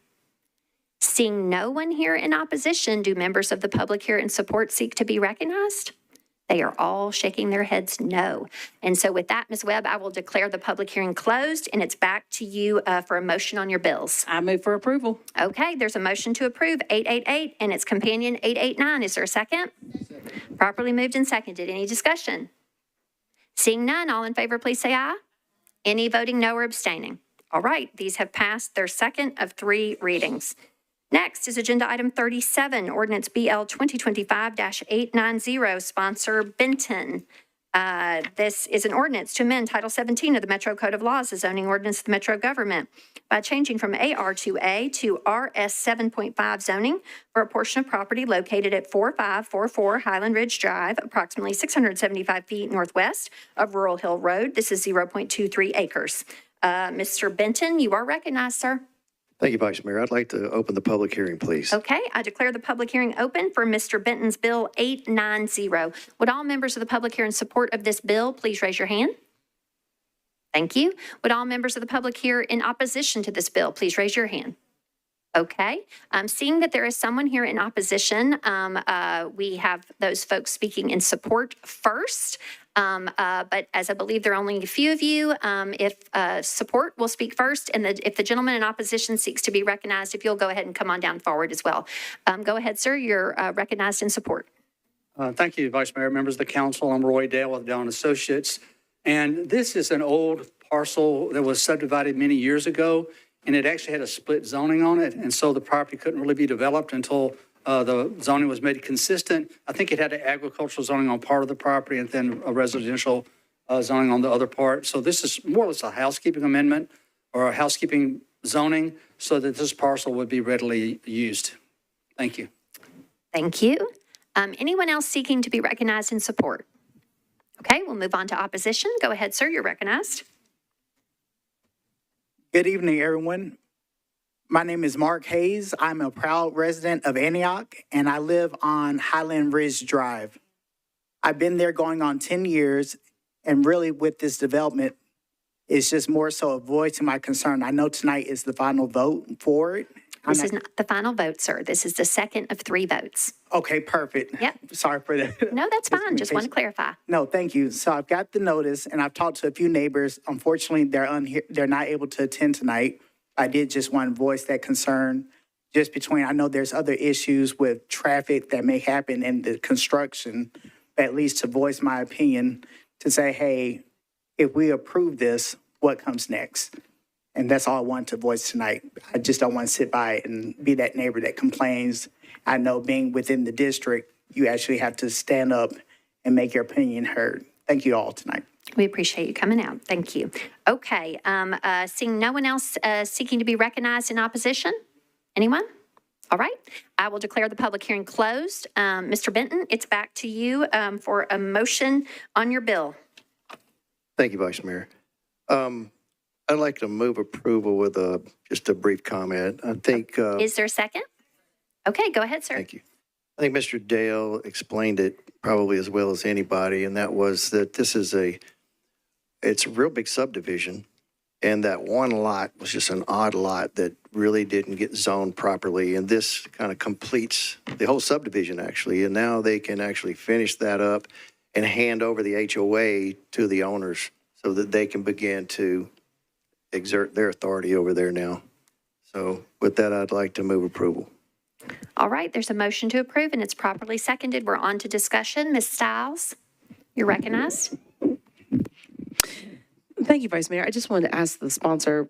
Seeing no one here in opposition, do members of the public here in support seek to be recognized? They are all shaking their heads no. And so with that, Ms. Webb, I will declare the public hearing closed, and it's back to you for a motion on your bills. I move for approval. Okay, there's a motion to approve 888 and its companion 889. Is there a second? Properly moved and seconded. Any discussion? Seeing none, all in favor, please say aye. Any voting no or abstaining? All right, these have passed their second of 3 readings. Next is Agenda Item 37, Ordinance BL 2025-890, sponsor Benton. This is an ordinance to amend Title 17 of the Metro Code of Laws, the zoning ordinance of the Metro government, by changing from AR2A to RS 7.5 zoning for a portion of property located at 4544 Highland Ridge Drive, approximately 675 feet northwest of Rural Hill Road. This is 0.23 acres. Mr. Benton, you are recognized, sir. Thank you, Vice Mayor. I'd like to open the public hearing, please. Okay, I declare the public hearing open for Mr. Benton's Bill 890. Would all members of the public here in support of this bill please raise your hand? Thank you. Would all members of the public here in opposition to this bill please raise your hand? Okay, seeing that there is someone here in opposition, we have those folks speaking in support first. But as I believe there are only a few of you, if support will speak first, and if the gentleman in opposition seeks to be recognized, if you'll go ahead and come on down forward as well. Go ahead, sir. You're recognized in support. Thank you, Vice Mayor, members of the council. I'm Roy Dale with Dale & Associates. And this is an old parcel that was subdivided many years ago, and it actually had a split zoning on it. And so the property couldn't really be developed until the zoning was made consistent. I think it had an agricultural zoning on part of the property and then a residential zoning on the other part. So this is more or less a housekeeping amendment or a housekeeping zoning so that this parcel would be readily used. Thank you. Thank you. Anyone else seeking to be recognized in support? Okay, we'll move on to opposition. Go ahead, sir. You're recognized. Good evening, everyone. My name is Mark Hayes. I'm a proud resident of Antioch, and I live on Highland Ridge Drive. I've been there going on 10 years, and really with this development, it's just more so a voice to my concern. I know tonight is the final vote for it. This is not the final vote, sir. This is the second of 3 votes. Okay, perfect. Yep. Sorry for that. No, that's fine. Just want to clarify. No, thank you. So I've got the notice, and I've talked to a few neighbors. Unfortunately, they're not able to attend tonight. I did just want to voice that concern just between, I know there's other issues with traffic that may happen in the construction, but at least to voice my opinion to say, hey, if we approve this, what comes next? And that's all I want to voice tonight. I just don't want to sit by and be that neighbor that complains. I know being within the district, you actually have to stand up and make your opinion heard. Thank you all tonight. We appreciate you coming out. Thank you. Okay, seeing no one else seeking to be recognized in opposition? Anyone? All right, I will declare the public hearing closed. Mr. Benton, it's back to you for a motion on your bill. Thank you, Vice Mayor. I'd like to move approval with just a brief comment. I think. Is there a second? Okay, go ahead, sir. Thank you. I think Mr. Dale explained it probably as well as anybody, and that was that this is it's a real big subdivision, and that one lot was just an odd lot that really didn't get zoned properly, and this kind of completes the whole subdivision, actually, and now they can actually finish that up and hand over the HOA to the owners so that they can begin to exert their authority over there now. So with that, I'd like to move approval. All right, there's a motion to approve, and it's properly seconded. We're on to discussion. Ms. Stiles, you're recognized. Thank you, Vice Mayor. I just wanted to ask the sponsor,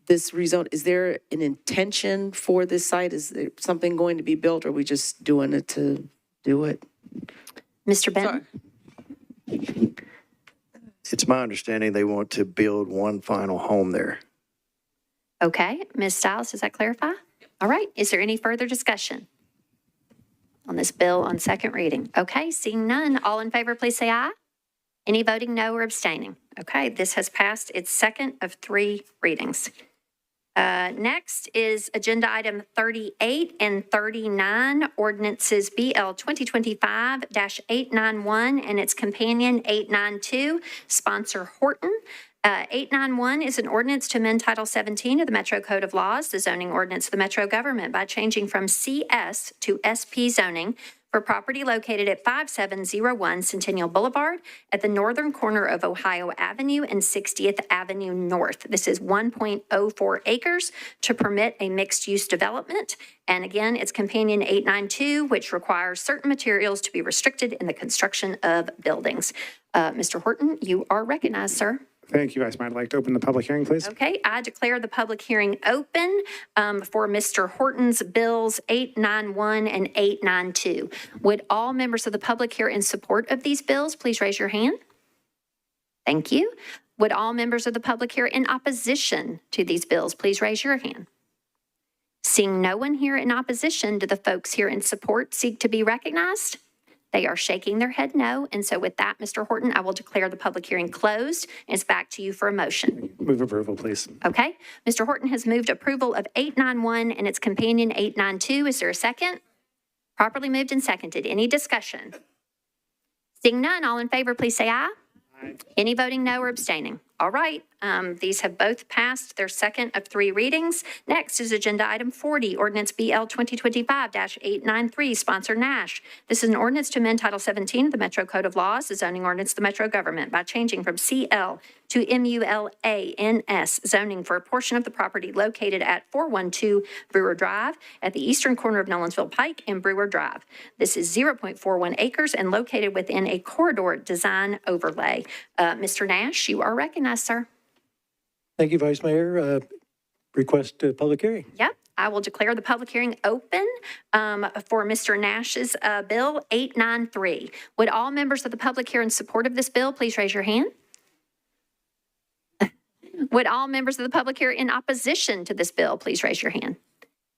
this rezone, is there an intention for this site? Is there something going to be built, or are we just doing it to do it? Mr. Benton? It's my understanding they want to build one final home there. Okay, Ms. Stiles, does that clarify? All right, is there any further discussion on this bill on second reading? Okay, seeing none, all in favor, please say aye. Any voting no or abstaining? Okay, this has passed its second of 3 readings. Next is agenda item 38 and 39, ordinances BL 2025-891 and its companion 892, sponsor Horton. 891 is an ordinance to amend Title 17 of the Metro Code of Laws, the zoning ordinance of the Metro government, by changing from CS to SP zoning for property located at 5701 Centennial Boulevard at the northern corner of Ohio Avenue and 60th Avenue North. This is 1.04 acres to permit a mixed-use development. And again, it's companion 892, which requires certain materials to be restricted in the construction of buildings. Mr. Horton, you are recognized, sir. Thank you, Vice Mayor. I'd like to open the public hearing, please. Okay, I declare the public hearing open for Mr. Horton's bills 891 and 892. Would all members of the public here in support of these bills please raise your hand? Thank you. Would all members of the public here in opposition to these bills please raise your hand? Seeing no one here in opposition, do the folks here in support seek to be recognized? They are shaking their head no. And so with that, Mr. Horton, I will declare the public hearing closed. It's back to you for a motion. Move approval, please. Okay. Mr. Horton has moved approval of 891 and its companion 892. Is there a second? Properly moved and seconded. Any discussion? Seeing none, all in favor, please say aye. Aye. Any voting no or abstaining? All right, these have both passed their second of 3 readings. Next is agenda item 40, ordinance BL 2025-893, sponsor Nash. This is an ordinance to amend Title 17 of the Metro Code of Laws, the zoning ordinance of the Metro government, by changing from CL to MULANS zoning for a portion of the property located at 412 Brewer Drive at the eastern corner of Nolensville Pike and Brewer Drive. This is 0.41 acres and located within a corridor design overlay. Mr. Nash, you are recognized, sir. Thank you, Vice Mayor. Request public hearing. Yep. I will declare the public hearing open for Mr. Nash's bill 893. Would all members of the public here in support of this bill please raise your hand? Would all members of the public here in opposition to this bill please raise your hand?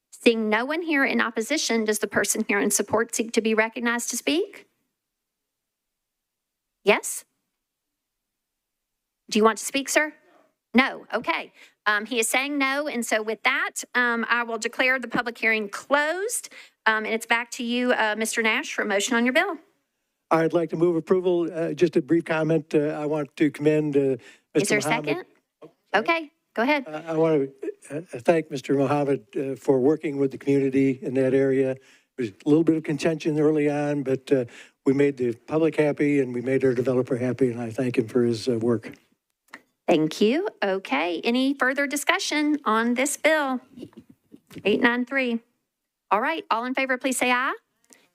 Seeing no one here in opposition, does the person here in support seek to be recognized to speak? Yes? Do you want to speak, sir? No. Okay. He is saying no. And so with that, I will declare the public hearing closed. And it's back to you, Mr. Nash, for a motion on your bill. I'd like to move approval. Just a brief comment. I want to commend Mr. Is there a Mohammed. second? Okay, go ahead. I want to thank Mr. Mohammed for working with the community in that area. There was a little bit of contention early on, but we made the public happy and we made our developer happy, and I thank him for his work. Thank you. Okay, any further discussion on this bill? 893. All right, all in favor, please say aye.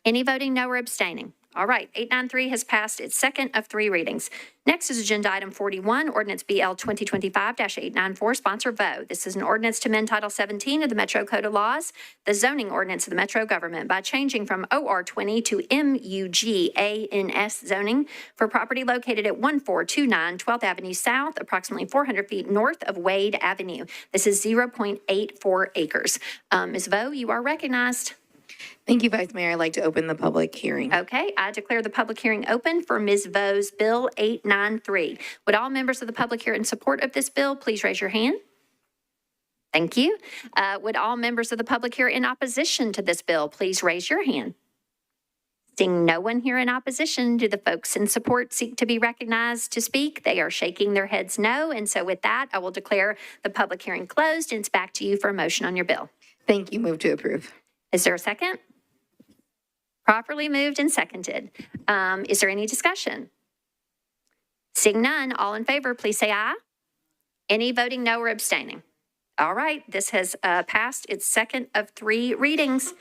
Any voting no or abstaining? All right, 893 has passed its second of 3 readings. Next is agenda item 41, ordinance BL 2025-894, sponsor Vo. This is an ordinance to amend Title 17 of the Metro Code of Laws, the zoning ordinance of the Metro government, by changing from OR 20 to MUGANS zoning for property located at 1429 12th Avenue South, approximately 400 feet north of Wade Avenue. This is 0.84 acres. Ms. Vo, you are recognized. Thank you, Vice Mayor. I'd like to open the public hearing. Okay, I declare the public hearing open for Ms. Vo's Bill 893. Would all members of the public here in support of this bill please raise your hand? Thank you. Would all members of the public here in opposition to this bill please raise your hand? Seeing no one here in opposition, do the folks in support seek to be recognized to speak? They are shaking their heads no. And so with that, I will declare the public hearing closed, and it's back to you for a motion on your bill. Thank you. Move to approve. Is there a second? Properly moved and seconded. Is there any discussion? Seeing none, all in favor, please say aye. Any voting no or abstaining? All right, this has passed its second of 3 readings.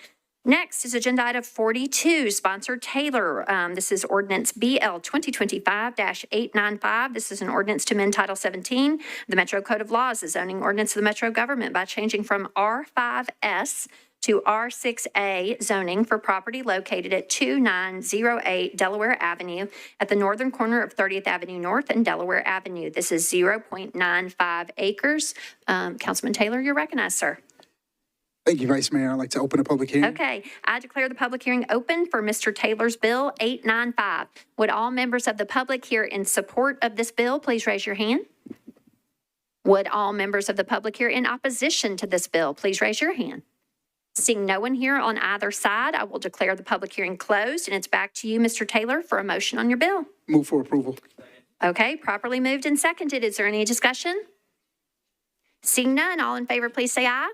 Next is agenda item 42, sponsor Taylor. This is ordinance BL 2025-895. This is an ordinance to amend Title 17, the Metro Code of Laws, the zoning ordinance of the Metro government, by changing from R5S to R6A zoning for property located at 2908 Delaware Avenue at the northern corner of 30th Avenue North and Delaware Avenue. This is 0.95 acres. Councilman Taylor, you're recognized, sir. Thank you, Vice Mayor. I'd like to open a public hearing. Okay, I declare the public hearing open for Mr. Taylor's Bill 895. Would all members of the public here in support of this bill please raise your hand? Would all members of the public here in opposition to this bill please raise your hand? Seeing no one here on either side, I will declare the public hearing closed, and it's back to you, Mr. Taylor, for a motion on your bill. Move for approval. Okay, properly moved and seconded. Is there any discussion? Seeing none, all in favor, please say aye.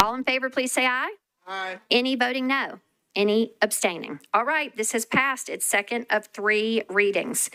All in favor, please say aye. Aye. Any voting no? Any abstaining? All right, this has passed its second of 3 readings.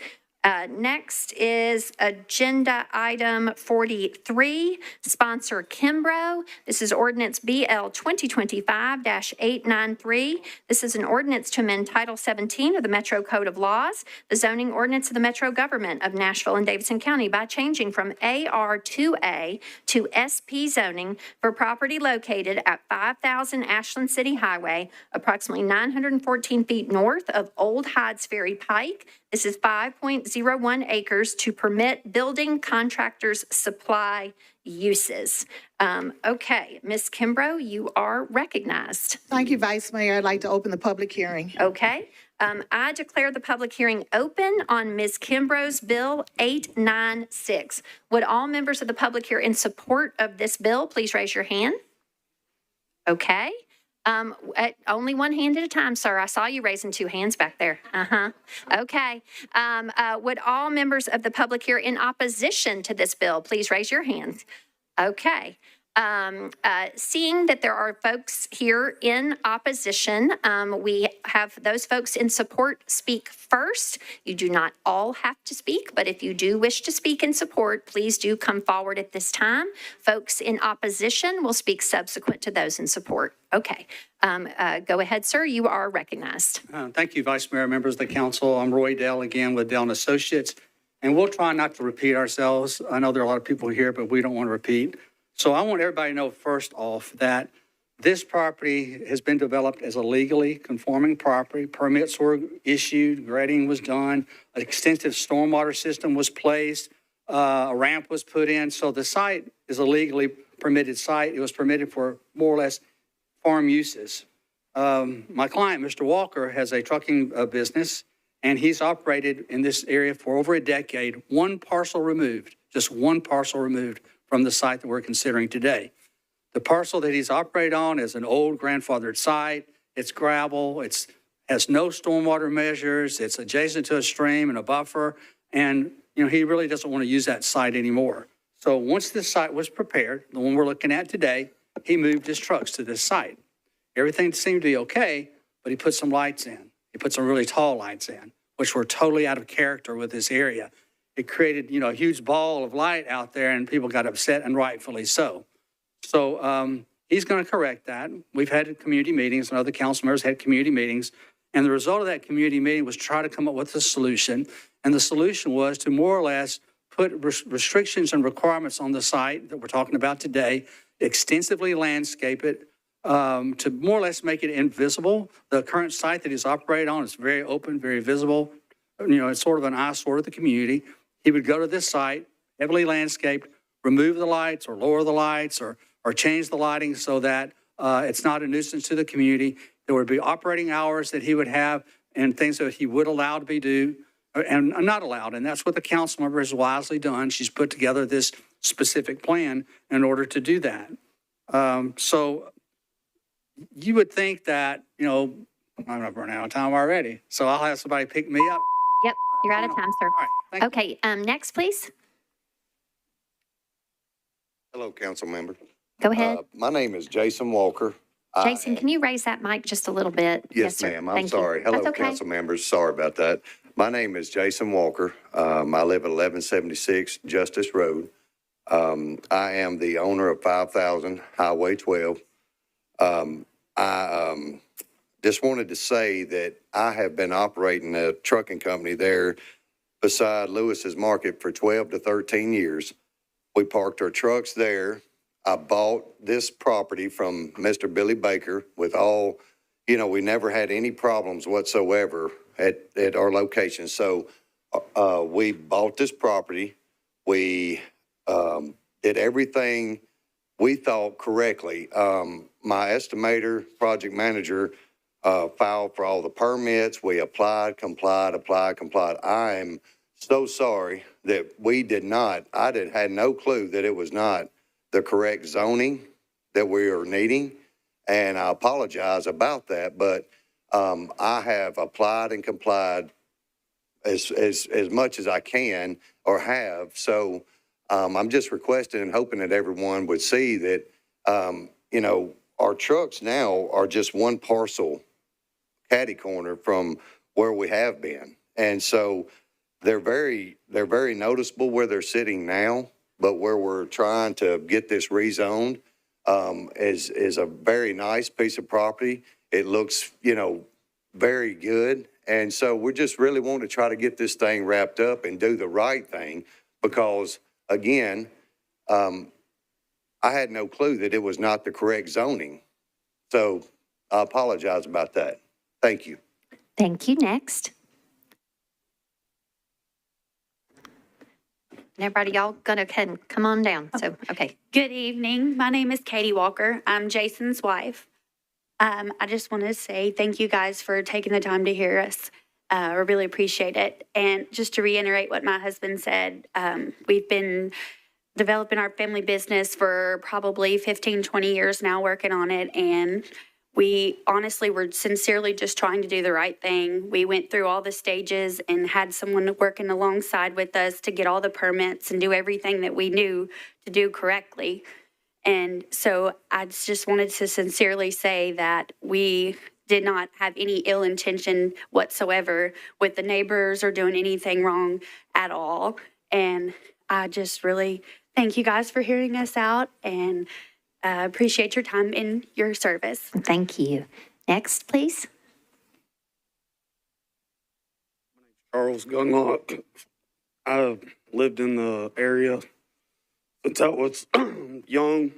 Next is agenda item 43, sponsor Kimbrough. This is ordinance BL 2025-893. This is an ordinance to amend Title 17 of the Metro Code of Laws, the zoning ordinance of the Metro Government of Nashville and Davidson County by changing from AR2A to SP zoning for property located at 5000 Ashland City Highway, approximately 914 feet north of Old Hydes Ferry Pike. This is 5.01 acres to permit building contractors' supply uses. Okay, Ms. Kimbrough, you are recognized. Thank you, Vice Mayor. I'd like to open the public hearing. Okay, I declare the public hearing open on Ms. Kimbrough's Bill 896. Would all members of the public here in support of this bill please raise your hand? Okay. Only one hand at a time, sir. I saw you raising 2 hands back there. Okay. Would all members of the public here in opposition to this bill please raise your hands? Okay. Seeing that there are folks here in opposition, we have those folks in support speak first. You do not all have to speak, but if you do wish to speak in support, please do come forward at this time. Folks in opposition will speak subsequent to those in support. Okay. Go ahead, sir. You are recognized. Thank you, Vice Mayor, members of the council. I'm Roy Dale again with Dell & Associates, and we'll try not to repeat ourselves. I know there are a lot of people here, but we don't want to repeat. So I want everybody to know first off that this property has been developed as a legally conforming property. Permits were issued, grading was done, an extensive stormwater system was placed, a ramp was put in. So the site is a legally permitted site. It was permitted for more or less farm uses. My client, Mr. Walker, has a trucking business, and he's operated in this area for over a decade, one parcel removed, just one parcel removed from the site that we're considering today. The parcel that he's operated on is an old grandfathered site. It's gravel. It has no stormwater measures. It's adjacent to a stream and a buffer. And, he really doesn't want to use that site anymore. So once this site was prepared, the one we're looking at today, he moved his trucks to this site. Everything seemed to be okay, but he put some lights in. He put some really tall lights in, which were totally out of character with this area. It created, a huge ball of light out there, and people got upset, and rightfully so. So he's going to correct that. We've had community meetings, and other council members had community meetings, and the result of that community meeting was try to come up with a solution, and the solution was to more or less put restrictions and requirements on the site that we're talking about today, extensively landscape it, to more or less make it invisible. The current site that he's operated on is very open, very visible. It's sort of an eyesore of the community. He would go to this site, heavily landscaped, remove the lights or lower the lights or change the lighting so that it's not a nuisance to the community. There would be operating hours that he would have and things that he would allow to be due and not allowed. And that's what the council member has wisely done. She's put together this specific plan in order to do that. So you would think that, I'm running out of time already. So I'll have somebody pick me up. Yep, you're out of time, sir. All right, thank you. Okay, next, please. Hello, council member. Go ahead. My name is Jason Walker. Jason, can you raise that mic just a little bit? Yes, sir. ma'am. I'm Thank you. sorry. Hello, That's okay. council members. Sorry about that. My name is Jason Walker. I live at 1176 Justice Road. I am the owner of 5000 Highway 12. I just wanted to say that I have been operating a trucking company there beside Lewis's Market for 12 to 13 years. We parked our trucks there. I bought this property from Mr. Billy Baker with all, we never had any problems whatsoever at our location. So we bought this property. We did everything we thought correctly. My estimator, project manager, filed for all the permits. We applied, complied. I am so sorry that we did not, had no clue that it was not the correct zoning that we are needing. And I apologize about that, but I have applied and complied as much as I can or have. So I'm just requesting and hoping that everyone would see that, you know, our trucks now are just one parcel catty corner from where we have been. And so they're very noticeable where they're sitting now, but where we're trying to get this rezoned is a very nice piece of property. It looks, you know, very good. And so we're just really wanting to try to get this thing wrapped up and do the right thing because, again, I had no clue that it was not the correct zoning. So I apologize about that. Thank you. Thank you. Next. And everybody, y'all gonna come on down. So, okay. Good evening. My name is Katie Walker. I'm Jason's wife. I just want to say thank you guys for taking the time to hear us. I really appreciate it. And just to reiterate what my husband said, we've been developing our family business for probably 15, 20 years now, working on it. And we honestly were sincerely just trying to do the right thing. We went through all the stages and had someone working alongside with us to get all the permits and do everything that we knew to do correctly. And so I just wanted to sincerely say that we did not have any ill intention whatsoever with the neighbors or doing anything wrong at all. And I just really thank you guys for hearing us out and appreciate your time in your service. Thank you. Next, please. Charles Gunlock. I've lived in the area since I was young.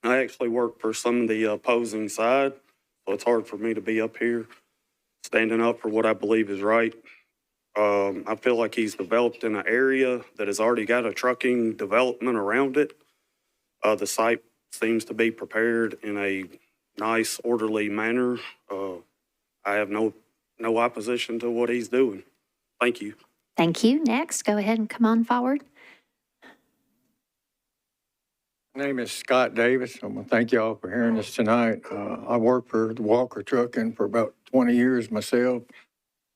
I actually work for some of the opposing side, so it's hard for me to be up here standing up for what I believe is right. I feel like he's developed in an area that has already got a trucking development around it. The site seems to be prepared in a nice, orderly manner. I have no opposition to what he's doing. Thank you. Thank you. Next, go ahead and come on forward. My name is Scott Davis. I want to thank y'all for hearing us tonight. I worked for the Walker Trucking for about 20 years myself.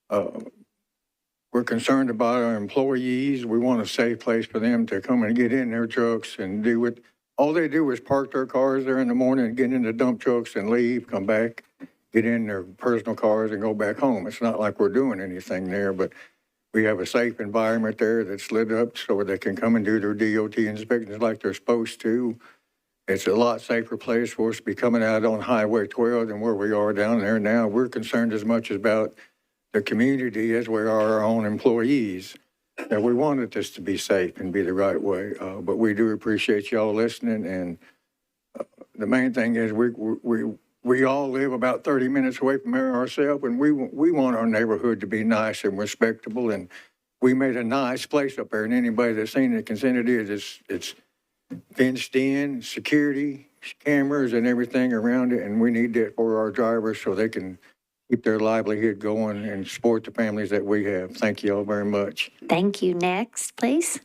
We're concerned about our employees. We want a safe place for them to come and get in their trucks and do what all they do is park their cars there in the morning and get in the dump trucks and leave, come back, get in their personal cars and go back home. It's not like we're doing anything there, but we have a safe environment there that's lit up so they can come and do their DOT inspections like they're supposed to. It's a lot safer place for us to be coming out on Highway 12 than where we are down there now. We're concerned as much about the community as we are our own employees. And we wanted this to be safe and be the right way, but we do appreciate y'all listening. And the main thing is we all live about 30 minutes away from here ourselves, and we want our neighborhood to be nice and respectable. And we made a nice place up there, and anybody that's seen it can see it is. It's fenced in, security, cameras, and everything around it. And we need that for our drivers so they can keep their livelihood going and support the families that we have. Thank you all very much. Thank you. Next, please.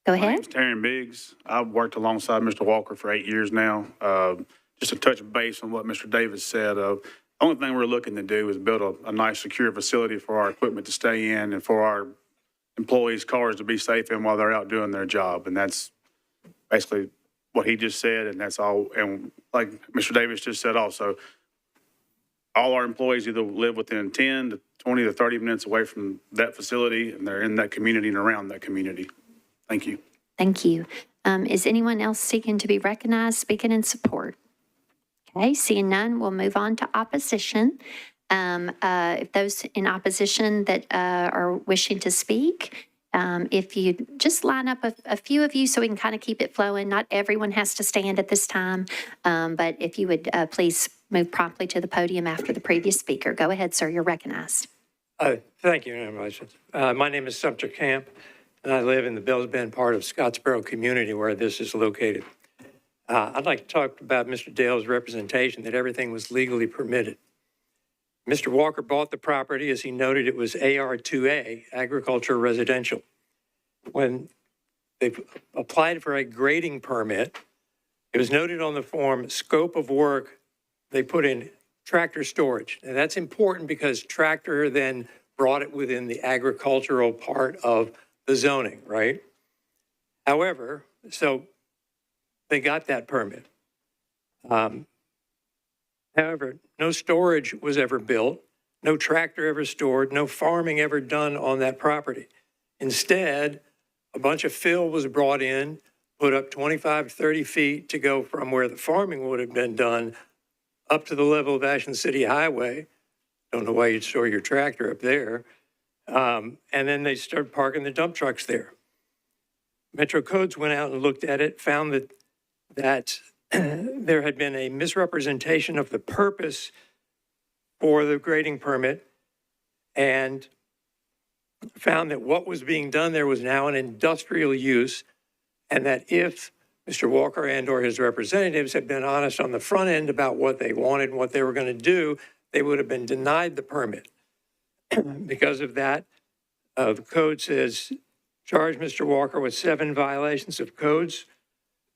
Go ahead. My name's Taryn Biggs. I've worked alongside Mr. Walker for 8 years now. Just to touch base on what Mr. Davis said, the only thing we're looking to do is build a nice, secure facility for our equipment to stay in and for our employees' cars to be safe in while they're out doing their job. And that's basically what he just said, and that's all. And like Mr. Davis just said also, all our employees either live within 10 to 20 to 30 minutes away from that facility, and they're in that community and around that community. Thank you. Thank you. Is anyone else seeking to be recognized, speaking in support? Okay, seeing none, we'll move on to opposition. If those in opposition that are wishing to speak, if you just line up a few of you so we can kind of keep it flowing. Not everyone has to stand at this time, but if you would please move promptly to the podium after the previous speaker. Go ahead, sir, you're recognized. Thank you very much. My name is Sumter Camp. and I live in the Bells Bend part of Scottsboro community where this is located. I'd like to talk about Mr. Dale's representation that everything was legally permitted. Mr. Walker bought the property, as he noted, it was AR2A, agriculture residential. When they applied for a grading permit, it was noted on the form, scope of work, they put in tractor storage. And that's important because tractor then brought it within the agricultural part of the zoning, right? However, so they got that permit. However, no storage was ever built, no tractor ever stored, no farming ever done on that property. Instead, a bunch of fill was brought in, put up 25, 30 feet to go from where the farming would have been done up to the level of Ashland City Highway. Don't know why you'd store your tractor up there. And then they started parking the dump trucks there. Metro Codes went out and looked at it, found that there had been a misrepresentation of the purpose for the grading permit, and found that what was being done there was now an industrial use, and that if Mr. Walker and or his representatives had been honest on the front end about what they wanted and what they were going to do, they would have been denied the permit. Because of that, the code says, charge Mr. Walker with 7 violations of codes,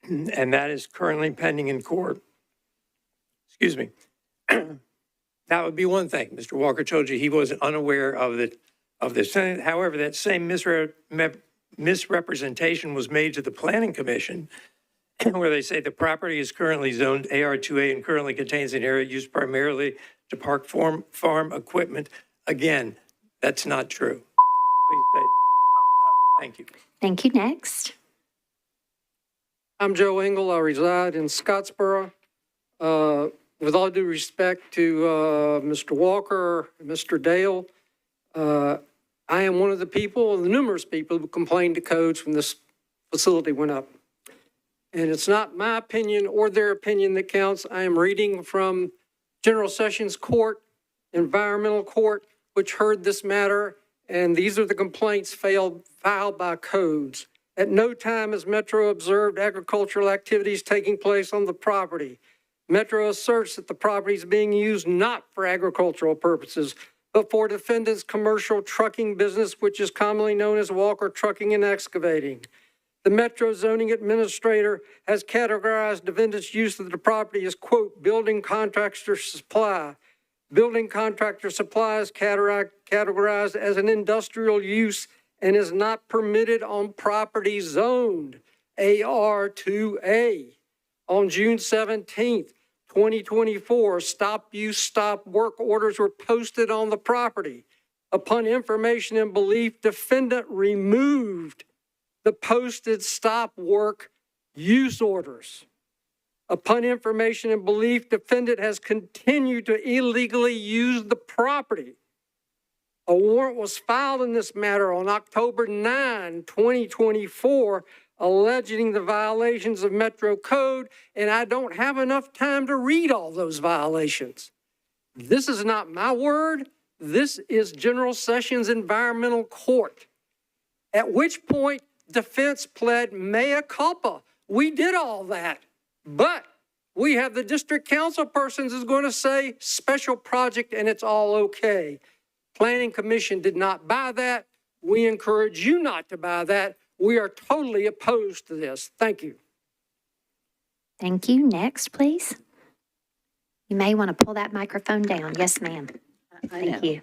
and that is currently pending in court. Excuse me. That would be one thing. Mr. Walker told you he wasn't unaware of this. However, that same misrepresentation was made to the Planning Commission, where they say the property is currently zoned AR2A and currently contains an area used primarily to park farm equipment. Again, that's not true. Please say, thank you. Thank you. Next. I'm Joe Engel. I reside in Scottsboro. With all due respect to Mr. Walker, Mr. Dale, I am one of the people, the numerous people who complained to codes when this facility went up. And it's not my opinion or their opinion that counts. I am reading from General Sessions Court, Environmental Court, which heard this matter, and these are the complaints filed by codes. At no time has Metro observed agricultural activities taking place on the property. Metro asserts that the property is being used not for agricultural purposes, but for defendant's commercial trucking business, which is commonly known as Walker Trucking and Excavating. The Metro zoning administrator has categorized defendant's use of the property as, quote, building contractor supply. Building contractor supply is categorized as an industrial use and is not permitted on property zoned AR2A. On June 17th, 2024, stop use, stop work orders were posted on the property. Upon information and belief, defendant removed the posted stop work use orders. Upon information and belief, defendant has continued to illegally use the property. A warrant was filed in this matter on October 9, 2024, alleging the violations of Metro Code, and I don't have enough time to read all those violations. This is not my word. This is General Sessions Environmental Court. At which point, defense pled mea culpa. We did all that, but we have the district council persons is going to say special project and it's all okay. Planning Commission did not buy that. We encourage you not to buy that. We are totally opposed to this. Thank you. Thank you. Next, please. You may want to pull that microphone down. Yes, ma'am. Thank you.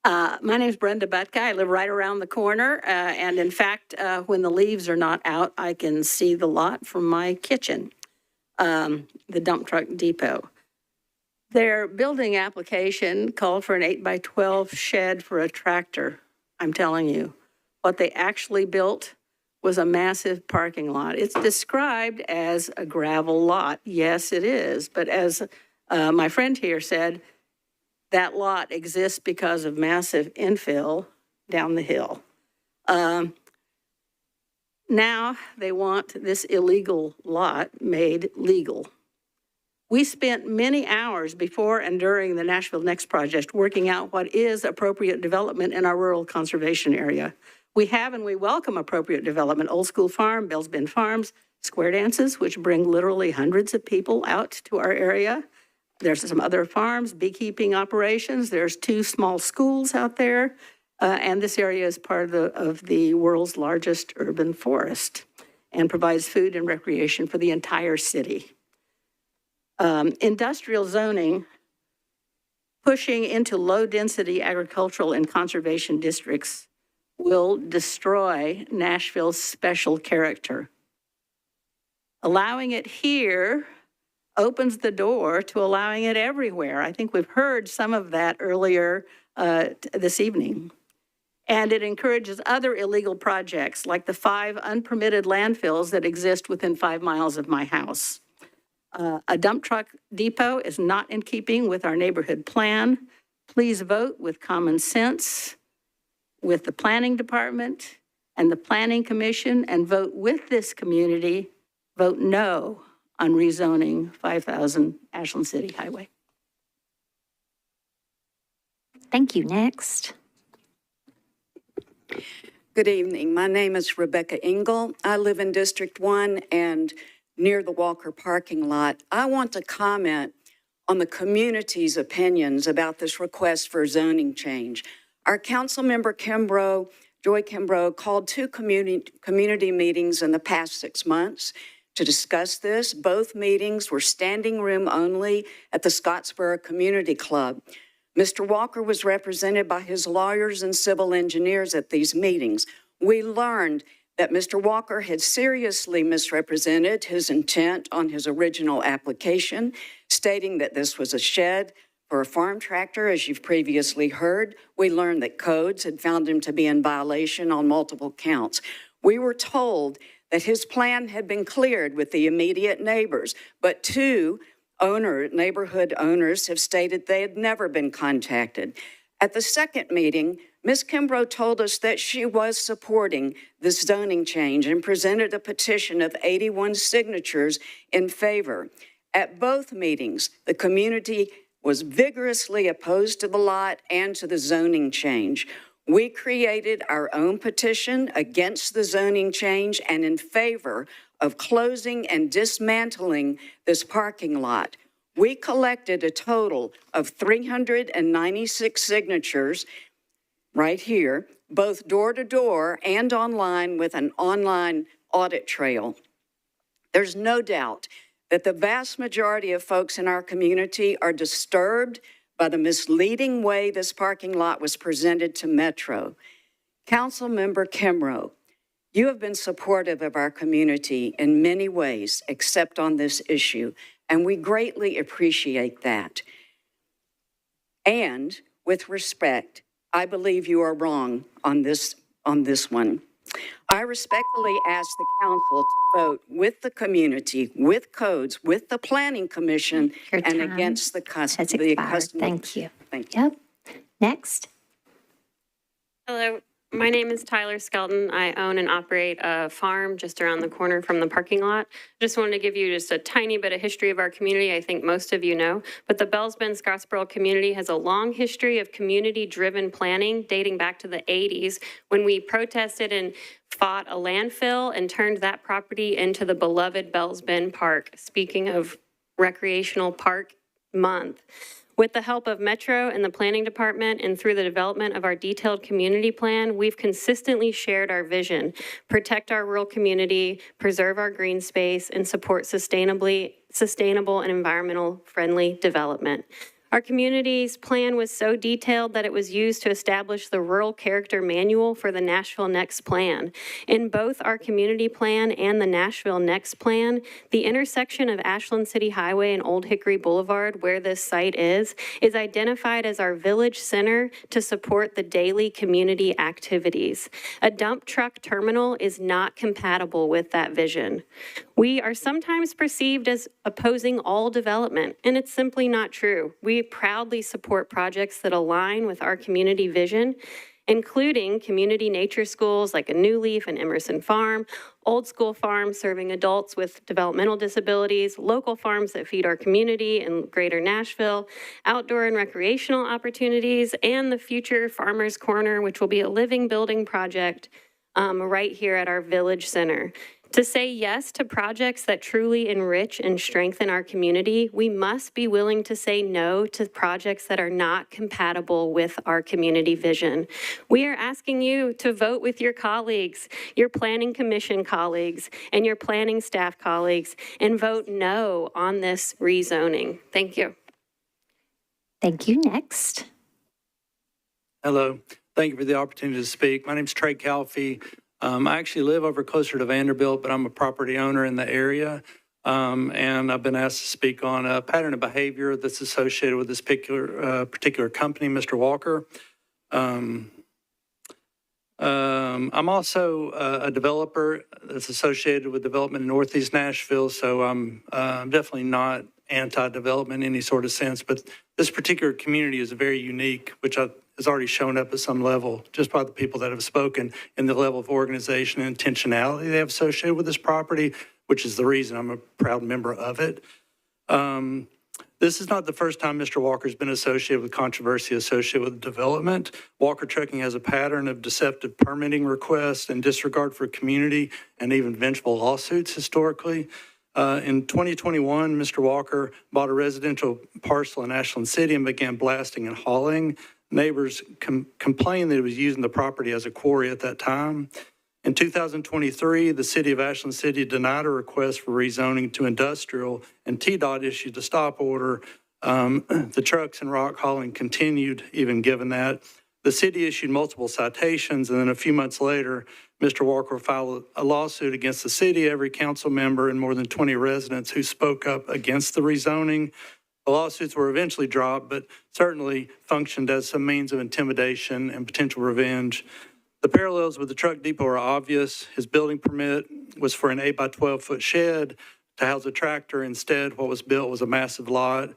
My name is Brenda Butka. I live right around the corner. And in fact, when the leaves are not out, I can see the lot from my kitchen, the dump truck depot. Their building application called for an 8x12 shed for a tractor. I'm telling you, what they actually built was a massive parking lot. It's described as a gravel lot. Yes, it is. But as my friend here said, that lot exists because of massive infill down the hill. Now they want this illegal lot made legal. We spent many hours before and during the Nashville Next project working out what is appropriate development in our rural conservation area. We have and we welcome appropriate development, Old School Farm, Bell's Bend Farms, square dances, which bring literally hundreds of people out to our area. There's some other farms, beekeeping operations. There's 2 small schools out there. And this area is part of the world's largest urban forest and provides food and recreation for the entire city. Industrial zoning, pushing into low-density agricultural and conservation districts will destroy Nashville's special character. Allowing it here opens the door to allowing it everywhere. I think we've heard some of that earlier this evening. And it encourages other illegal projects like the 5 unpermitted landfills that exist within 5 miles of my house. A dump truck depot is not in keeping with our neighborhood plan. Please vote with common sense, with the planning department and the planning commission, and vote with this community. Vote no on rezoning 5,000 Ashland City Highway. Thank you. Next. Good evening. My name is Rebecca Engel. I live in District 1 and near the Walker parking lot. I want to comment on the community's opinions about this request for zoning change. Our council member Joy Kimbrough, called 2 community meetings in the past 6 months to discuss this. Both meetings were standing room only at the Scottsboro Community Club. Mr. Walker was represented by his lawyers and civil engineers at these meetings. We learned that Mr. Walker had seriously misrepresented his intent on his original application, stating that this was a shed for a farm tractor, as you've previously heard. We learned that codes had found him to be in violation on multiple counts. We were told that his plan had been cleared with the immediate neighbors, but 2 neighborhood owners have stated they had never been contacted. At the second meeting, Ms. Kimbrough told us that she was supporting this zoning change and presented a petition of 81 signatures in favor. At both meetings, the community was vigorously opposed to the lot and to the zoning change. We created our own petition against the zoning change and in favor of closing and dismantling this parking lot. We collected a total of 396 signatures right here, both door to door and online with an online audit trail. There's no doubt that the vast majority of folks in our community are disturbed by the misleading way this parking lot was presented to Metro. Councilmember Kimbrough, you have been supportive of our community in many ways, except on this issue, and we greatly appreciate that. And with respect, I believe you are wrong on this one. I respectfully ask the council to vote with the community, with codes, with the planning commission, and against the customer. Thank you. Thank you. Yep. Next. Hello, my name is Tyler Skelton. I own and operate a farm just around the corner from the parking lot. Just wanted to give you just a tiny bit of history of our community. I think most of you know, but the Bells Bend Scottsboro community has a long history of community-driven planning dating back to the 80s when we protested and fought a landfill and turned that property into the beloved Bells Bend Park. Speaking of recreational park month. With the help of Metro and the planning department and through the development of our detailed community plan, we've consistently shared our vision, protect our rural community, preserve our green space, and support sustainable and environmental friendly development. Our community's plan was so detailed that it was used to establish the Rural Character Manual for the Nashville Next Plan. In both our community plan and the Nashville Next Plan, the intersection of Ashland City Highway and Old Hickory Boulevard, where this site is identified as our village center to support the daily community activities. A dump truck terminal is not compatible with that vision. We are sometimes perceived as opposing all development, and it's simply not true. We proudly support projects that align with our community vision, including community nature schools like a New Leaf and Emerson Farm, old school farms serving adults with developmental disabilities, local farms that feed our community in greater Nashville, outdoor and recreational opportunities, and the future Farmers Corner, which will be a living building project right here at our village center. To say yes to projects that truly enrich and strengthen our community, we must be willing to say no to projects that are not compatible with our community vision. We are asking you to vote with your colleagues, your planning commission colleagues, and your planning staff colleagues, and vote no on this rezoning. Thank you. Thank you. Next. Hello. Thank you for the opportunity to speak. My name's Trey Calfee. I actually live over closer to Vanderbilt, but I'm a property owner in the area. And I've been asked to speak on a pattern of behavior that's associated with this particular company, Mr. Walker. I'm also a developer that's associated with development in Northeast Nashville, so I'm definitely not anti-development in any sort of sense, but this particular community is very unique, which has already shown up at some level just by the people that have spoken and the level of organization and intentionality they have associated with this property, which is the reason I'm a proud member of it. This is not the first time Mr. Walker's been associated with controversy associated with development. Walker Trucking has a pattern of deceptive permitting requests and disregard for community and even vengeful lawsuits historically. In 2021, Mr. Walker bought a residential parcel in Ashland City and began blasting and hauling. Neighbors complained that he was using the property as a quarry at that time. In 2023, the city of Ashland City denied a request for rezoning to industrial, and TDOT issued a stop order. The trucks and rock hauling continued, even given that. The city issued multiple citations, and then a few months later, Mr. Walker filed a lawsuit against the city, every council member, and more than 20 residents who spoke up against the rezoning. The lawsuits were eventually dropped, but certainly functioned as some means of intimidation and potential revenge. The parallels with the truck depot are obvious. His building permit was for an 8 by 12 foot shed to house a tractor. Instead, what was built was a massive lot,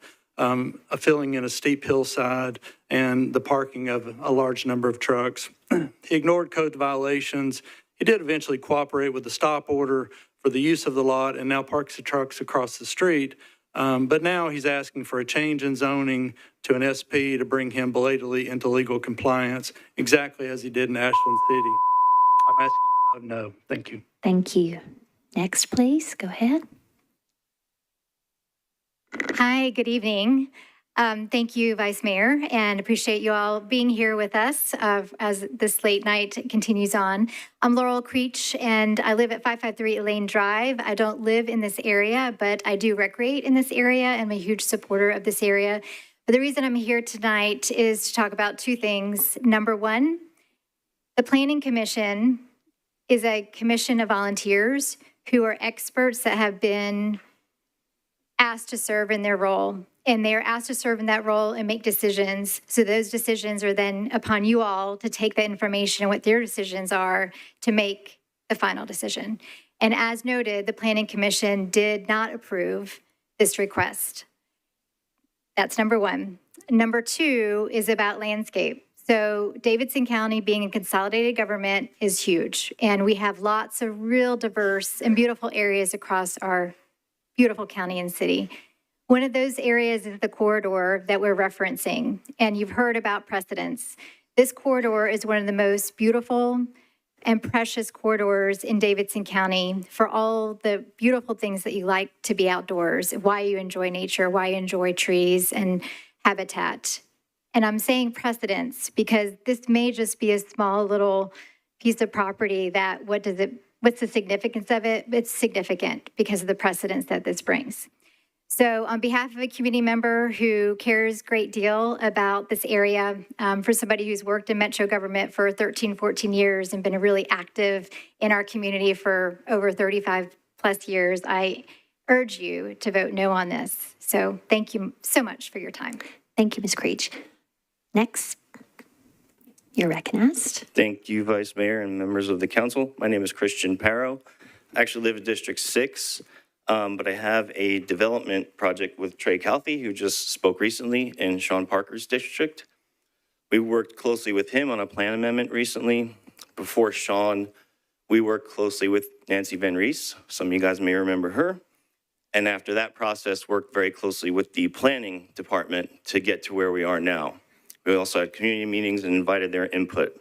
filling in a steep hillside and the parking of a large number of trucks. He ignored code violations. He did eventually cooperate with the stop order for the use of the lot and now parks the trucks across the street. But now he's asking for a change in zoning to an SP to bring him belatedly into legal compliance, exactly as he did in Ashland City. I'm asking you to vote no. Thank you. Thank you. Next, please. Go ahead. Hi, good evening. Thank you, Vice Mayor, and appreciate you all being here with us as this late night continues on. I'm Laurel Creech, and I live at 553 Elaine Drive. I don't live in this area, but I do recreate in this area, and I'm a huge supporter of this area. But the reason I'm here tonight is to talk about two things. Number one, the Planning Commission is a commission of volunteers who are experts that have been asked to serve in their role. And they are asked to serve in that role and make decisions. So those decisions are then upon you all to take that information and what their decisions are to make the final decision. And as noted, the Planning Commission did not approve this request. That's number one. Number two is about landscape. So Davidson County being a consolidated government is huge. And we have lots of real diverse and beautiful areas across our beautiful county and city. One of those areas is the corridor that we're referencing, and you've heard about precedents. This corridor is one of the most beautiful and precious corridors in Davidson County for all the beautiful things that you like to be outdoors, why you enjoy nature, why you enjoy trees and habitat. And I'm saying precedents because this may just be a small little piece of property that what's the significance of it? It's significant because of the precedents that this brings. So on behalf of a community member who cares a great deal about this area, for somebody who's worked in Metro government for 13, 14 years and been really active in our community for over 35 plus years, I urge you to vote no on this. So thank you so much for your time. Thank you, Ms. Creech. Next, you're recognized. Thank you, Vice Mayor and members of the council. My name is Christian Parrow. I actually live in District 6. But I have a development project with Trey Calfee, who just spoke recently in Sean Parker's district. We worked closely with him on a plan amendment recently. Before Sean, we worked closely with Nancy Van Rees. Some of you guys may remember her. And after that process, worked very closely with the planning department to get to where we are now. We also had community meetings and invited their input.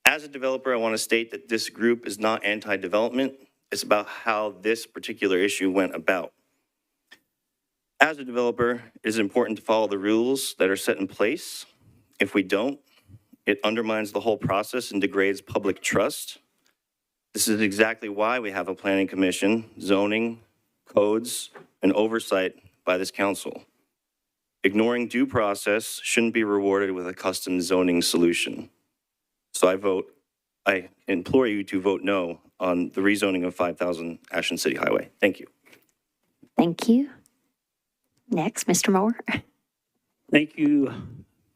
As a developer, I want to state that this group is not anti-development. It's about how this particular issue went about. As a developer, it is important to follow the rules that are set in place. If we don't, it undermines the whole process and degrades public trust. This is exactly why we have a planning commission, zoning, codes, and oversight by this council. Ignoring due process shouldn't be rewarded with a custom zoning solution. So I implore you to vote no on the rezoning of 5,000 Ashland City Highway. Thank you. Thank you. Next, Mr. Moore. Thank you,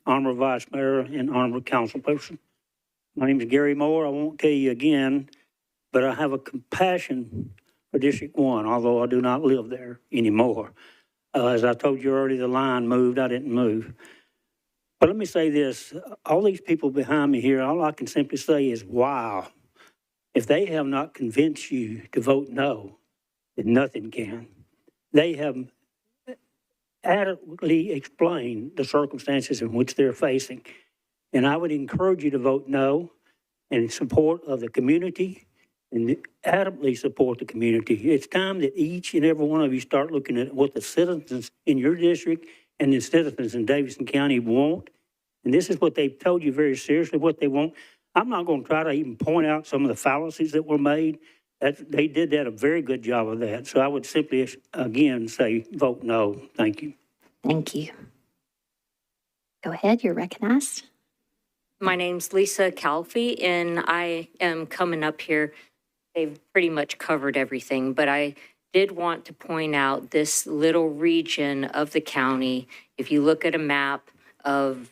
Honorable Vice Mayor and Honorable Councilperson. My name is Gary Moore. I won't tell you again, but I have a compassion for District 1, although I do not live there anymore. As I told you earlier, the line moved. I didn't move. But let me say this. All these people behind me here, all I can simply say is, wow. If they have not convinced you to vote no, then nothing can. They have adequately explained the circumstances in which they're facing. And I would encourage you to vote no in support of the community and adequately support the community. It's time that each and every one of you start looking at what the citizens in your district and the citizens in Davidson County want. And this is what they've told you very seriously, what they want. I'm not going to try to even point out some of the fallacies that were made. They did that a very good job of that. So I would simply, again, say vote no. Thank you. Thank you. Go ahead, you're recognized. My name's Lisa Calfee, and I am coming up here. They've pretty much covered everything, but I did want to point out this little region of the county. If you look at a map of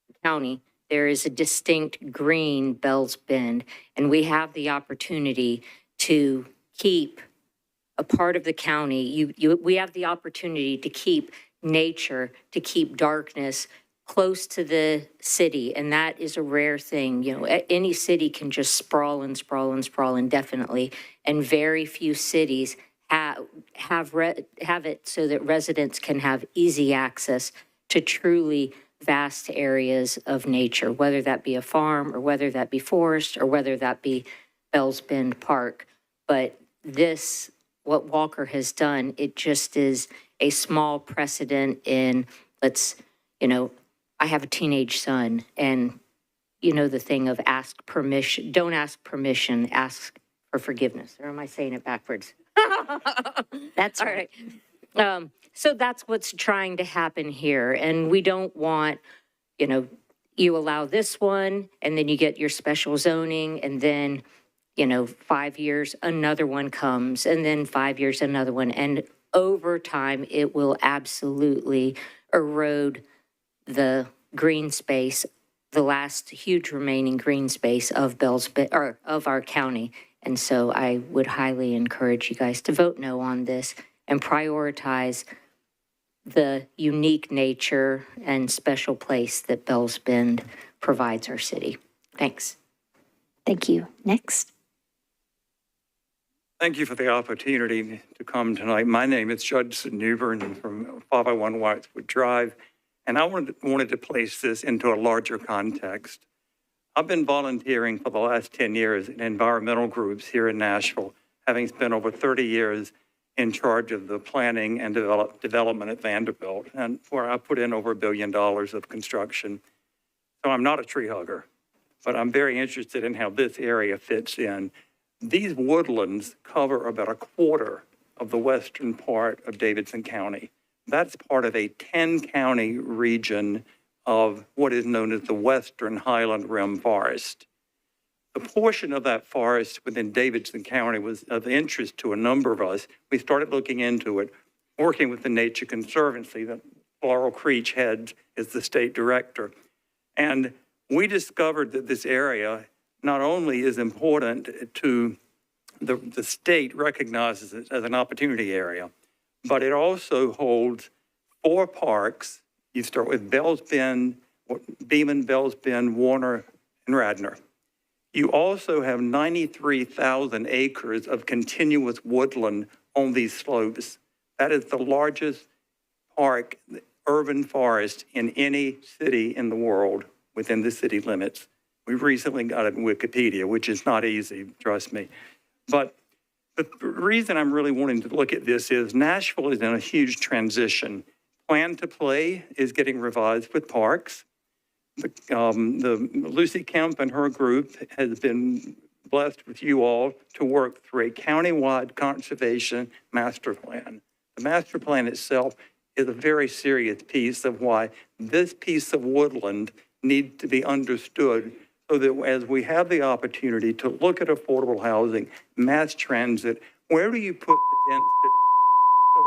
the county, there is a distinct green Bells Bend, and we have the opportunity to keep a part of the county. We have the opportunity to keep nature, to keep darkness close to the city, and that is a rare thing. You know, any city can just sprawl and sprawl and sprawl indefinitely, and very few cities have it so that residents can have easy access to truly vast areas of nature, whether that be a farm or whether that be forest or whether that be Bells Bend Park. But this, what Walker has done, it just is a small precedent in, I have a teenage son, and you know the thing of ask permission, don't ask permission, ask for forgiveness. Or am I saying it backwards? That's all right. So that's what's trying to happen here. And we don't want, you allow this one, and then you get your special zoning, and then, 5 years, another one comes, and then 5 years, another one. And over time, it will absolutely erode the green space, the last huge remaining green space of of our county. And so I would highly encourage you guys to vote no on this and prioritize the unique nature and special place that Bells Bend provides our city. Thanks. Thank you. Next. Thank you for the opportunity to come tonight. My name is Judson Newbern from 501 Whitewood Drive, and I wanted to place this into a larger context. I've been volunteering for the last 10 years in environmental groups here in Nashville, having spent over 30 years in charge of the planning and development at Vanderbilt, and where I put in over $1 billion of construction. So I'm not a tree hugger, but I'm very interested in how this area fits in. These woodlands cover about a quarter of the western part of Davidson County. That's part of a 10-county region of what is known as the Western Highland Rim Forest. The portion of that forest within Davidson County was of interest to a number of us. We started looking into it, working with the Nature Conservancy that Laurel Creech heads as the state director. And we discovered that this area not only is important to the state recognizes it as an opportunity area, but it also holds 4 parks. You start with Bells Bend, Beeman, Bells Bend, Warner, and Radnor. You also have 93,000 acres of continuous woodland on these slopes. That is the largest park, urban forest in any city in the world within the city limits. We've recently got it in Wikipedia, which is not easy, trust me. But the reason I'm really wanting to look at this is Nashville is in a huge transition. Plan to Play is getting revised with parks. The Lucy Kemp and her group has been blessed with you all to work through a countywide conservation master plan. The master plan itself is a very serious piece of why this piece of woodland needs to be understood so that as we have the opportunity to look at affordable housing, mass transit, where do you put the density? So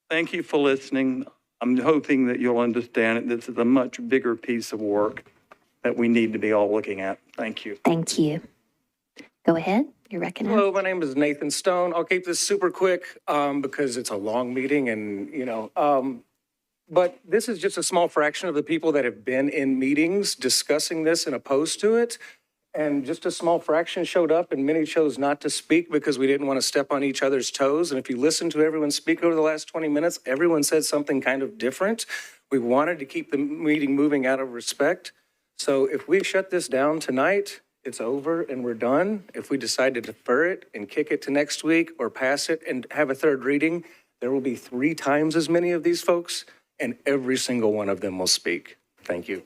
thank you for listening. I'm hoping that you'll understand that this is a much bigger piece of work that we need to be all looking at. Thank you. Thank you. Go ahead. You're recognized. Hello, my name is Nathan Stone. I'll keep this super quick because it's a long meeting and, but this is just a small fraction of the people that have been in meetings discussing this and opposed to it. And just a small fraction showed up and many chose not to speak because we didn't want to step on each other's toes. And if you listen to everyone speak over the last 20 minutes, everyone said something kind of different. We wanted to keep the meeting moving out of respect. So if we shut this down tonight, it's over and we're done. If we decide to defer it and kick it to next week or pass it and have a third reading, there will be 3 times as many of these folks and every single one of them will speak. Thank you.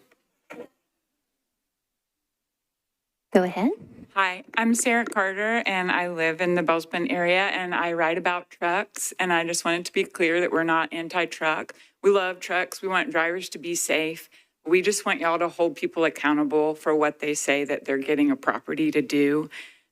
Go ahead. Hi, I'm Sarah Carter, and I live in the Bozeman area, and I write about trucks, and I just wanted to be clear that we're not anti-truck. We love trucks. We want drivers to be safe. We just want y'all to hold people accountable for what they say that they're getting a property to do.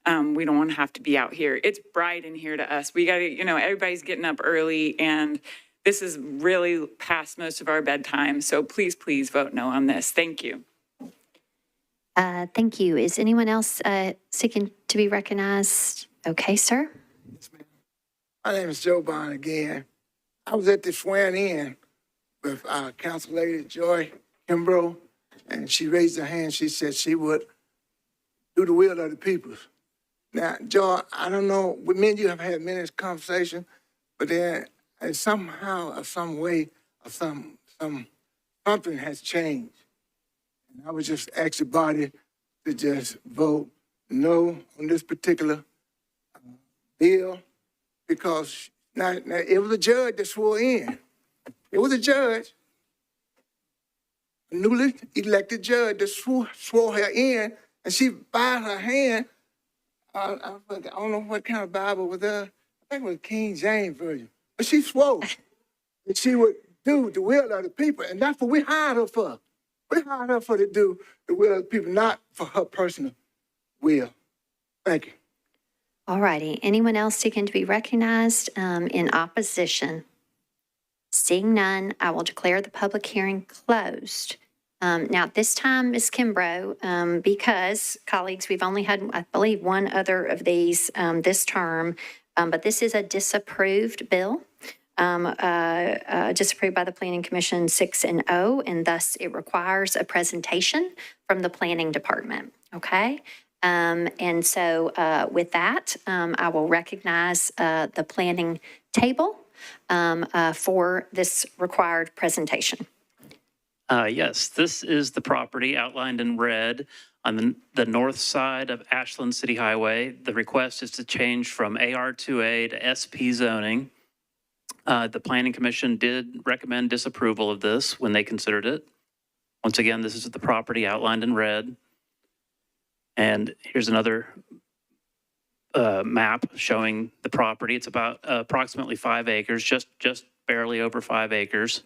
We don't want to have to be out here. It's bright in here to us. We got to, everybody's getting up early, and this is really past most of our bedtime. So please, please vote no on this. Thank you. Thank you. Is anyone else seeking to be recognized? Okay, sir. My name is Joe Bond again. I was at the swearing in with Council Lady Joy Kimbrough, and she raised her hand. She said she would do the will of the people. Now, Joy, I don't know, me and you have had many conversations, but then somehow or some way or something has changed. And I would just ask the body to just vote no on this particular bill because now it was a judge that swore in. It was a judge, a newly elected judge that swore her in, and she bowed her hand. I don't know what kind of Bible was there. I think it was King James Version. But she swore that she would do the will of the people, and that's what we hired her for. We hired her for to do the will of the people, not for her personal will. Thank you. All righty. Anyone else seeking to be recognized in opposition? Seeing none, I will declare the public hearing closed. Now, this time, Ms. Kimbrough, because, colleagues, we've only had, I believe, one other of these this term, but this is a disapproved bill. Disapproved by the Planning Commission 6-0, and thus it requires a presentation from the Planning Department, okay? And so with that, I will recognize the planning table for this required presentation. Yes, this is the property outlined in red on the north side of Ashland City Highway. The request is to change from AR2A to SP zoning. The Planning Commission did recommend disapproval of this when they considered it. Once again, this is the property outlined in red. And here's another map showing the property. It's about approximately 5 acres, just barely over 5 acres.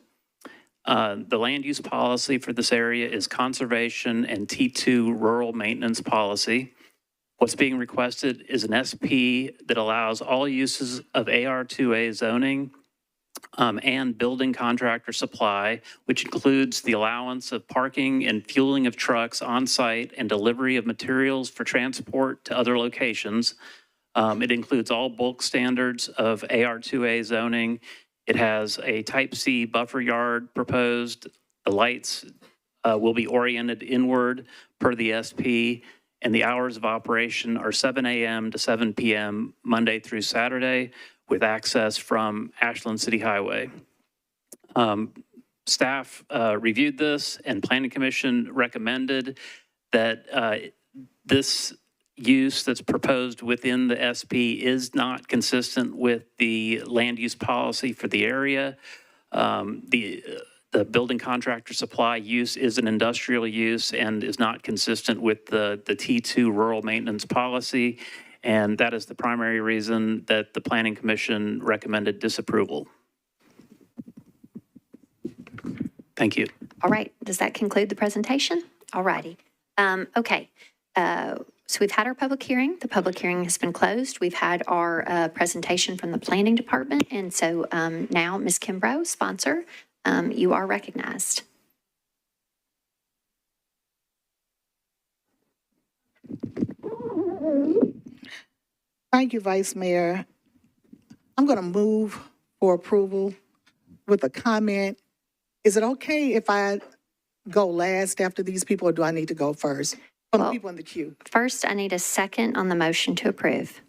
The land use policy for this area is conservation and T2 rural maintenance policy. What's being requested is an SP that allows all uses of AR2A zoning and building contractor supply, which includes the allowance of parking and fueling of trucks on site and delivery of materials for transport to other locations. It includes all bulk standards of AR2A zoning. It has a type C buffer yard proposed. The lights will be oriented inward per the SP, and the hours of operation are 7 a.m. to 7 p.m. Monday through Saturday, with access from Ashland City Highway. Staff reviewed this, and Planning Commission recommended that this use that's proposed within the SP is not consistent with the land use policy for the area. The building contractor supply use is an industrial use and is not consistent with the T2 rural maintenance policy. And that is the primary reason that the Planning Commission recommended disapproval. Thank you. All right, does that conclude the presentation? All righty. Okay, so we've had our public hearing. The public hearing has been closed. We've had our presentation from the Planning Department. And so now, Ms. Kimbrough, sponsor, you are recognized. Thank you, Vice Mayor. I'm going to move for approval with a comment. Is it okay if I go last after these people, or do I need to go first? From the people in the queue. First, I need a second on the motion to approve.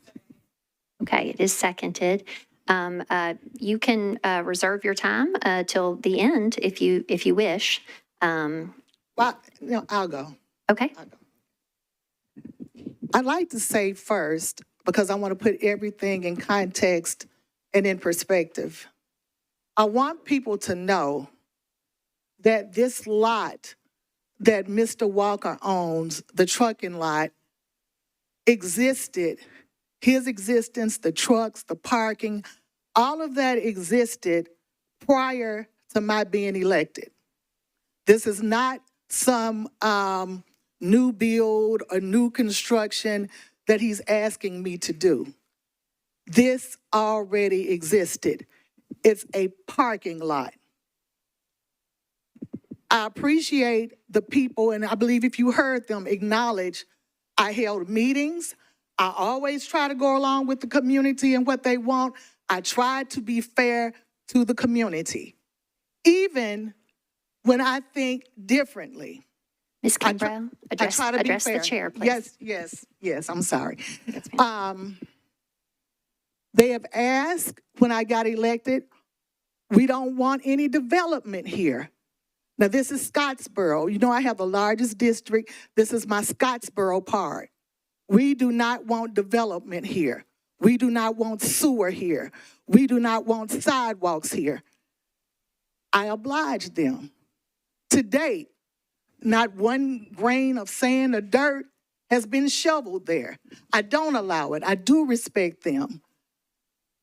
Okay, it is seconded. You can reserve your time till the end if you wish. Well, no, I'll go. Okay. I'd like to say first, because I want to put everything in context and in perspective. I want people to know that this lot that Mr. Walker owns, the trucking lot, existed. His existence, the trucks, the parking, all of that existed prior to my being elected. This is not some new build or new construction that he's asking me to do. This already existed. It's a parking lot. I appreciate the people, and I believe if you heard them acknowledge, I held meetings. I always try to go along with the community and what they want. I try to be fair to the community, even when I think differently. Ms. Kimbrough, address the chair, please. Yes, I'm sorry. They have asked when I got elected, we don't want any development here. Now, this is Scottsboro. You know, I have the largest district. This is my Scottsboro part. We do not want development here. We do not want sewer here. We do not want sidewalks here. I obliged them. To date, not one grain of sand or dirt has been shoveled there. I don't allow it. I do respect them.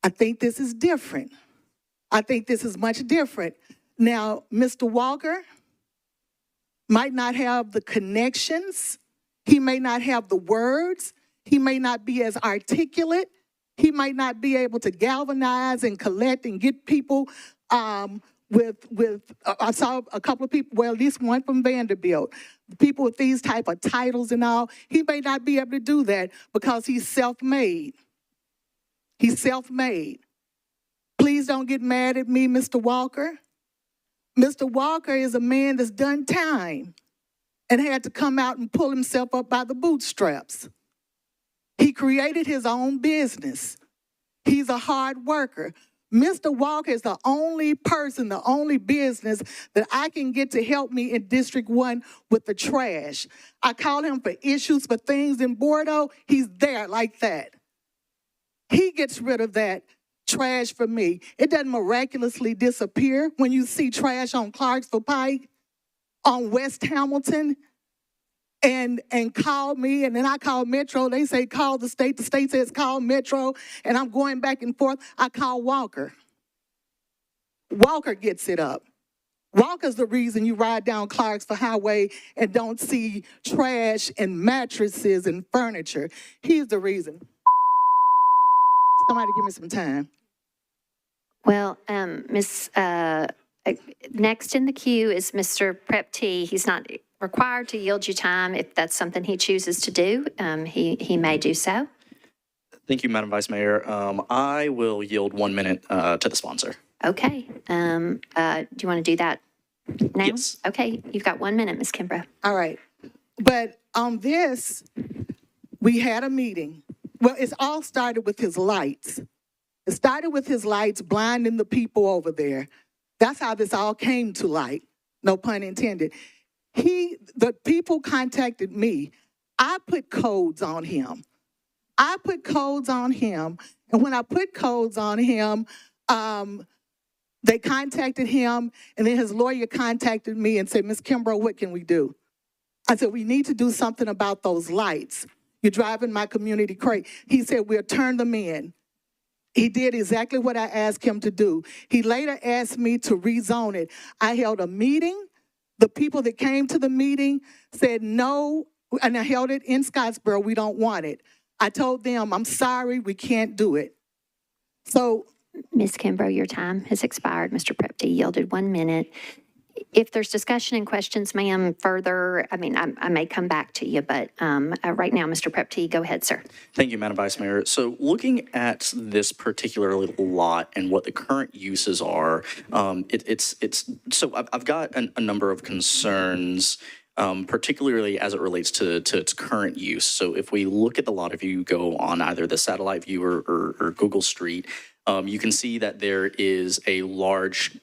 I think this is different. I think this is much different. Now, Mr. Walker might not have the connections. He may not have the words. He may not be as articulate. He might not be able to galvanize and collect and get people I saw a couple of people, well, at least one from Vanderbilt, people with these type of titles and all. He may not be able to do that because he's self-made. He's self-made. Please don't get mad at me, Mr. Walker. Mr. Walker is a man that's done time and had to come out and pull himself up by the bootstraps. He created his own business. He's a hard worker. Mr. Walker is the only person, the only business that I can get to help me in District 1 with the trash. I call him for issues, for things in Bordeaux. He's there like that. He gets rid of that trash for me. It doesn't miraculously disappear when you see trash on Clarksville Pike, on West Hamilton, and call me, and then I call Metro. They say call the state says call Metro, and I'm going back and forth. I call Walker. Walker gets it up. Walker's the reason you ride down Clarksville Highway and don't see trash and mattresses and furniture. He's the reason. Somebody give me some time. Well, next in the queue is Mr. Prep T. He's not required to yield you time. If that's something he chooses to do, he may do so. Thank you, Madam Vice Mayor. I will yield 1 minute to the sponsor. Okay. Do you want to do that now? Yes. Okay. You've got 1 minute, Ms. Kimbrough. All right. But on this, we had a meeting. Well, it's all started with his lights. It started with his lights blinding the people over there. That's how this all came to light. No pun intended. The people contacted me. I put codes on him. And when I put codes on him, they contacted him, and then his lawyer contacted me and said, Ms. Kimbrough, what can we do? I said, we need to do something about those lights. You're driving my community crazy. He said, we'll turn them in. He did exactly what I asked him to do. He later asked me to rezone it. I held a meeting. The people that came to the meeting said no, and I held it in Scottsboro. We don't want it. I told them, I'm sorry, we can't do it. So, Ms. Kimbrough, your time has expired. Mr. Prepty yielded 1 minute. If there's discussion and questions, ma'am, further, I may come back to you, but right now, Mr. Prepty, go ahead, sir. Thank you, Madam Vice Mayor. So looking at this particular lot and what the current uses are, so I've got a number of concerns, particularly as it relates to its current use. So if we look at the lot, if you go on either the satellite view or Google Street, you can see that there is a large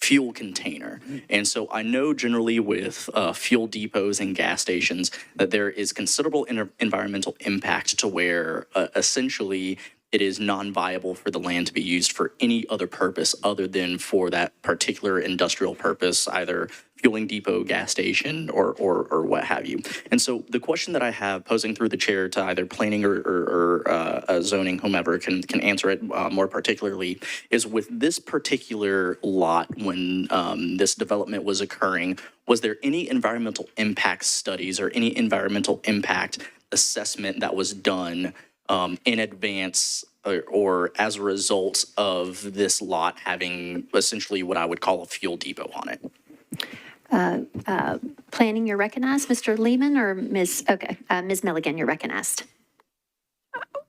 fuel container. And so I know generally with fuel depots and gas stations that there is considerable environmental impact to where essentially it is non-viable for the land to be used for any other purpose other than for that particular industrial purpose, either fueling depot, gas station, or what have you. And so the question that I have posing through the chair to either planning or zoning, whomever can answer it more particularly, is with this particular lot, when this development was occurring, was there any environmental impact studies or any environmental impact assessment that was done in advance or as a result of this lot having essentially what I would call a fuel depot on it? Planning, you're recognized. Mr. Lehman or Ms. Okay, Ms. Milligan, you're recognized.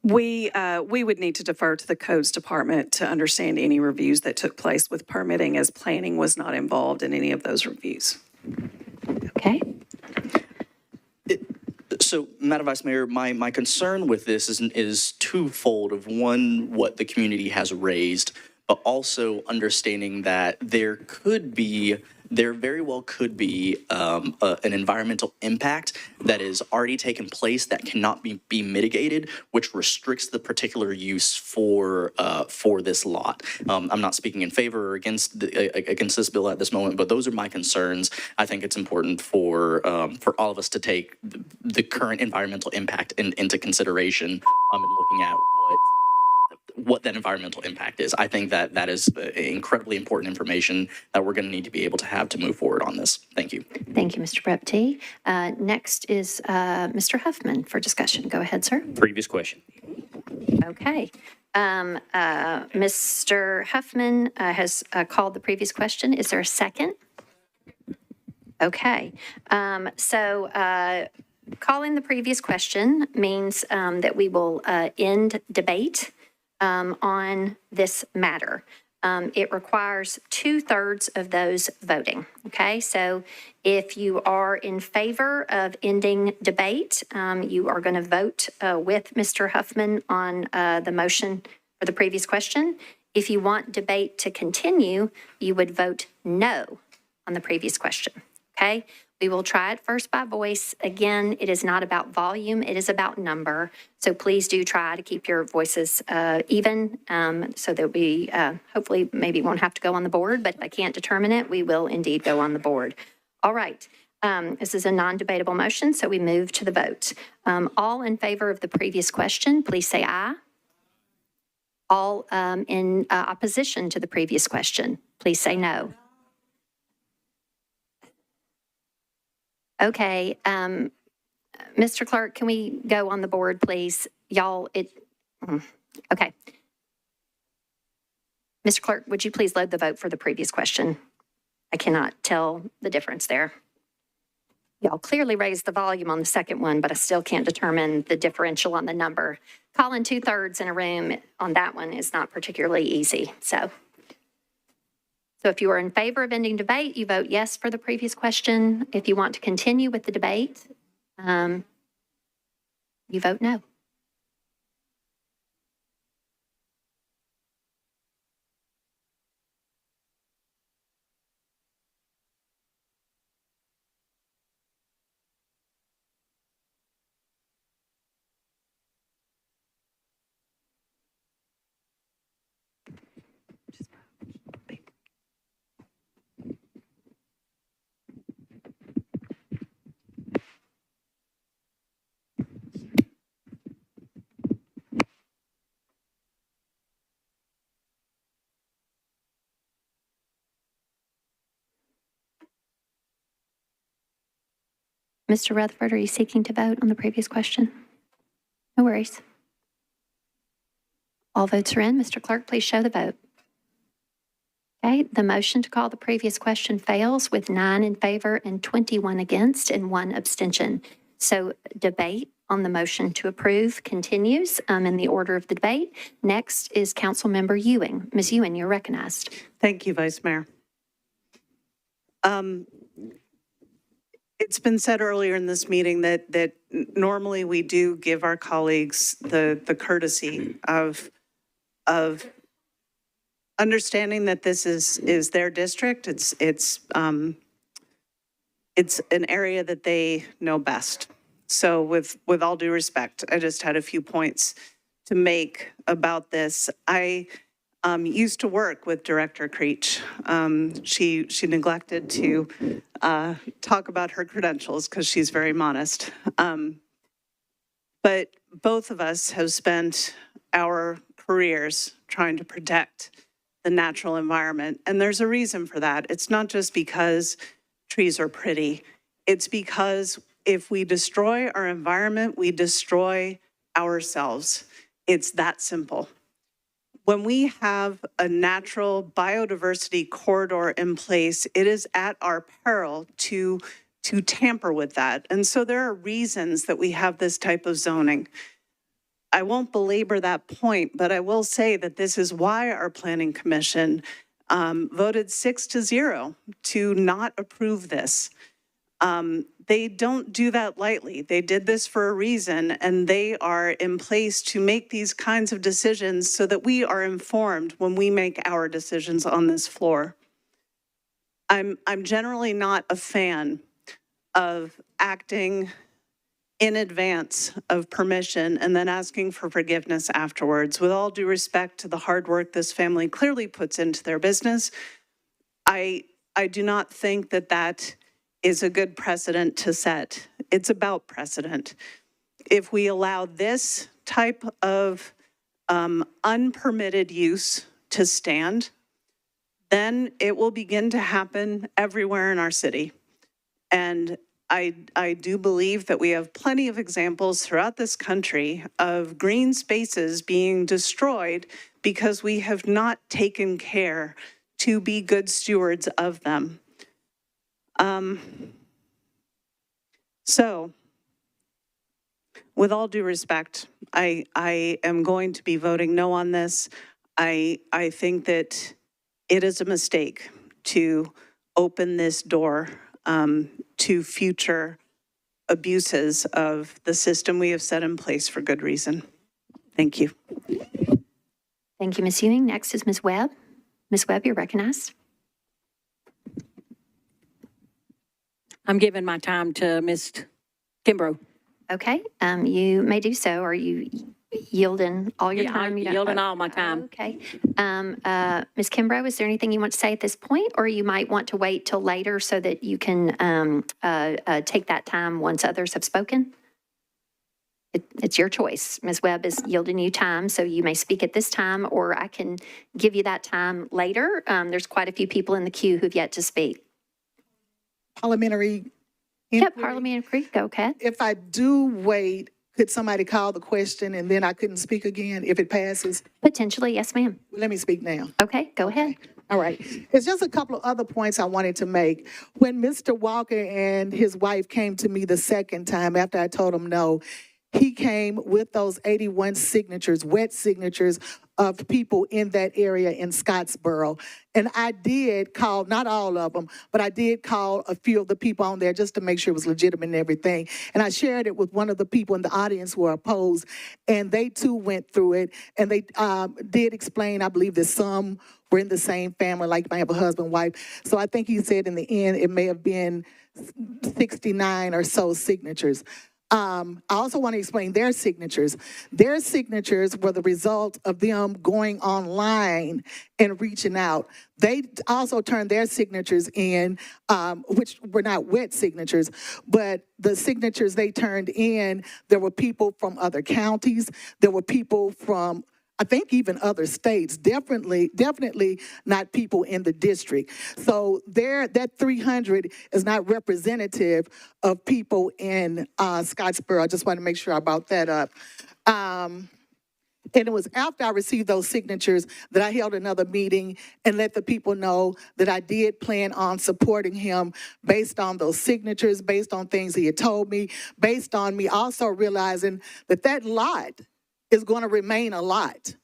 We would need to defer to the codes department to understand any reviews that took place with permitting, as planning was not involved in any of those reviews. Okay. So, Madam Vice Mayor, my concern with this is twofold. Of one, what the community has raised, but also understanding that there very well could be an environmental impact that is already taken place that cannot be mitigated, which restricts the particular use for this lot. I'm not speaking in favor or against this bill at this moment, but those are my concerns. I think it's important for all of us to take the current environmental impact into consideration and looking at what that environmental impact is. I think that is incredibly important information that we're going to need to be able to have to move forward on this. Thank you. Thank you, Mr. Prepty. Next is Mr. Huffman for discussion. Go ahead, sir. Previous question. Okay. Mr. Huffman has called the previous question. Is there a second? Okay. Calling the previous question means that we will end debate on this matter. It requires 2/3 of those voting, okay? So if you are in favor of ending debate, you are going to vote with Mr. Huffman on the motion for the previous question. If you want debate to continue, you would vote no on the previous question, okay? We will try it first by voice. Again, it is not about volume, it is about number. So please do try to keep your voices even so that we hopefully maybe won't have to go on the board, but if I can't determine it, we will indeed go on the board. All right, this is a non-debatable motion, so we move to the vote. All in favor of the previous question, please say aye. All in opposition to the previous question, please say no. Okay, Mr. Clerk, can we go on the board, please? Okay. Mr. Clerk, would you please load the vote for the previous question? I cannot tell the difference there. Y'all clearly raised the volume on the second one, but I still can't determine the differential on the number. Calling 2/3 in a room on that one is not particularly easy, So if you are in favor of ending debate, you vote yes for the previous question. If you want to continue with the debate, you vote no. Mr. Rutherford, are you seeking to vote on the previous question? No worries. All votes are in. Mr. Clerk, please show the vote. Okay, the motion to call the previous question fails with 9 in favor and 21 against and 1 abstention. So debate on the motion to approve continues in the order of the debate. Next is Councilmember Ewing. Ms. Ewing, you're recognized. Thank you, Vice Mayor. It's been said earlier in this meeting that normally we do give our colleagues the courtesy of understanding that this is their district. It's an area that they know best. So with all due respect, I just had a few points to make about this. I used to work with Director Creech. She neglected to talk about her credentials because she's very modest. But both of us have spent our careers trying to protect the natural environment. And there's a reason for that. It's not just because trees are pretty. It's because if we destroy our environment, we destroy ourselves. It's that simple. When we have a natural biodiversity corridor in place, it is at our peril to tamper with that. And so there are reasons that we have this type of zoning. I won't belabor that point, but I will say that this is why our Planning Commission voted 6-0 to not approve this. They don't do that lightly. They did this for a reason, and they are in place to make these kinds of decisions so that we are informed when we make our decisions on this floor. I'm generally not a fan of acting in advance of permission and then asking for forgiveness afterwards. With all due respect to the hard work this family clearly puts into their business, I do not think that is a good precedent to set. It's about precedent. If we allow this type of unpermitted use to stand, then it will begin to happen everywhere in our city. And I do believe that we have plenty of examples throughout this country of green spaces being destroyed because we have not taken care to be good stewards of them. So, with all due respect, I am going to be voting no on this. I think that it is a mistake to open this door to future abuses of the system we have set in place for good reason. Thank you. Thank you, Ms. Ewing. Next is Ms. Webb. Ms. Webb, you're recognized. I'm giving my time to Ms. Kimbrough. Okay, you may do so. Are you yielding all your Yeah, time? I'm yielding all my time. Okay. Ms. Kimbrough, is there anything you want to say at this point, or you might want to wait till later so that you can take that time once others have spoken? It's your choice. Ms. Webb is yielding you time, so you may speak at this time, or I can give you that time later. There's quite a few people in the queue who've yet to speak. Parliamentary Yep, parliamentary, go ahead. If I do wait, could somebody call the question and then I couldn't speak again if it passes? Potentially, yes, ma'am. Let me speak now. Okay, go ahead. All right. It's just a couple of other points I wanted to make. When Mr. Walker and his wife came to me the second time after I told him no, he came with those 81 signatures, wet signatures of people in that area in Scottsboro. And I did call, not all of them, but I did call a few of the people on there just to make sure it was legitimate and everything. And I shared it with one of the people in the audience who were opposed, and they too went through it. And they did explain, I believe, that some were in the same family, like might have a husband, wife. So I think he said in the end, it may have been 69 or so signatures. I also want to explain their signatures. Their signatures were the result of them going online and reaching out. They also turned their signatures in, which were not wet signatures, but the signatures they turned in, there were people from other counties. There were people from I think even other states, definitely not people in the district. So that 300 is not representative of people in Scottsboro. I just want to make sure I brought that up. And it was after I received those signatures that I held another meeting and let the people know that I did plan on supporting him based on those signatures, based on things he had told me, based on me also realizing that that lot is going to remain a lot.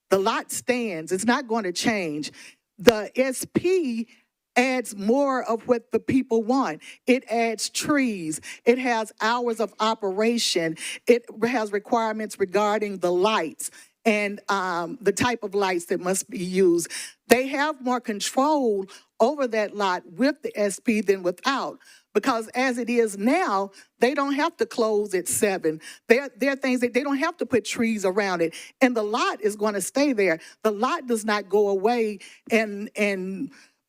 The lot stands. It's not going to change. The SP adds more of what the people want. It adds trees. It has hours of operation. It has requirements regarding the lights and the type of lights that must be used. They have more control over that lot with the SP than without. Because as it is now, they don't have to close at 7. There are things that they don't have to put trees around it. And the lot is going to stay there. The lot does not go away and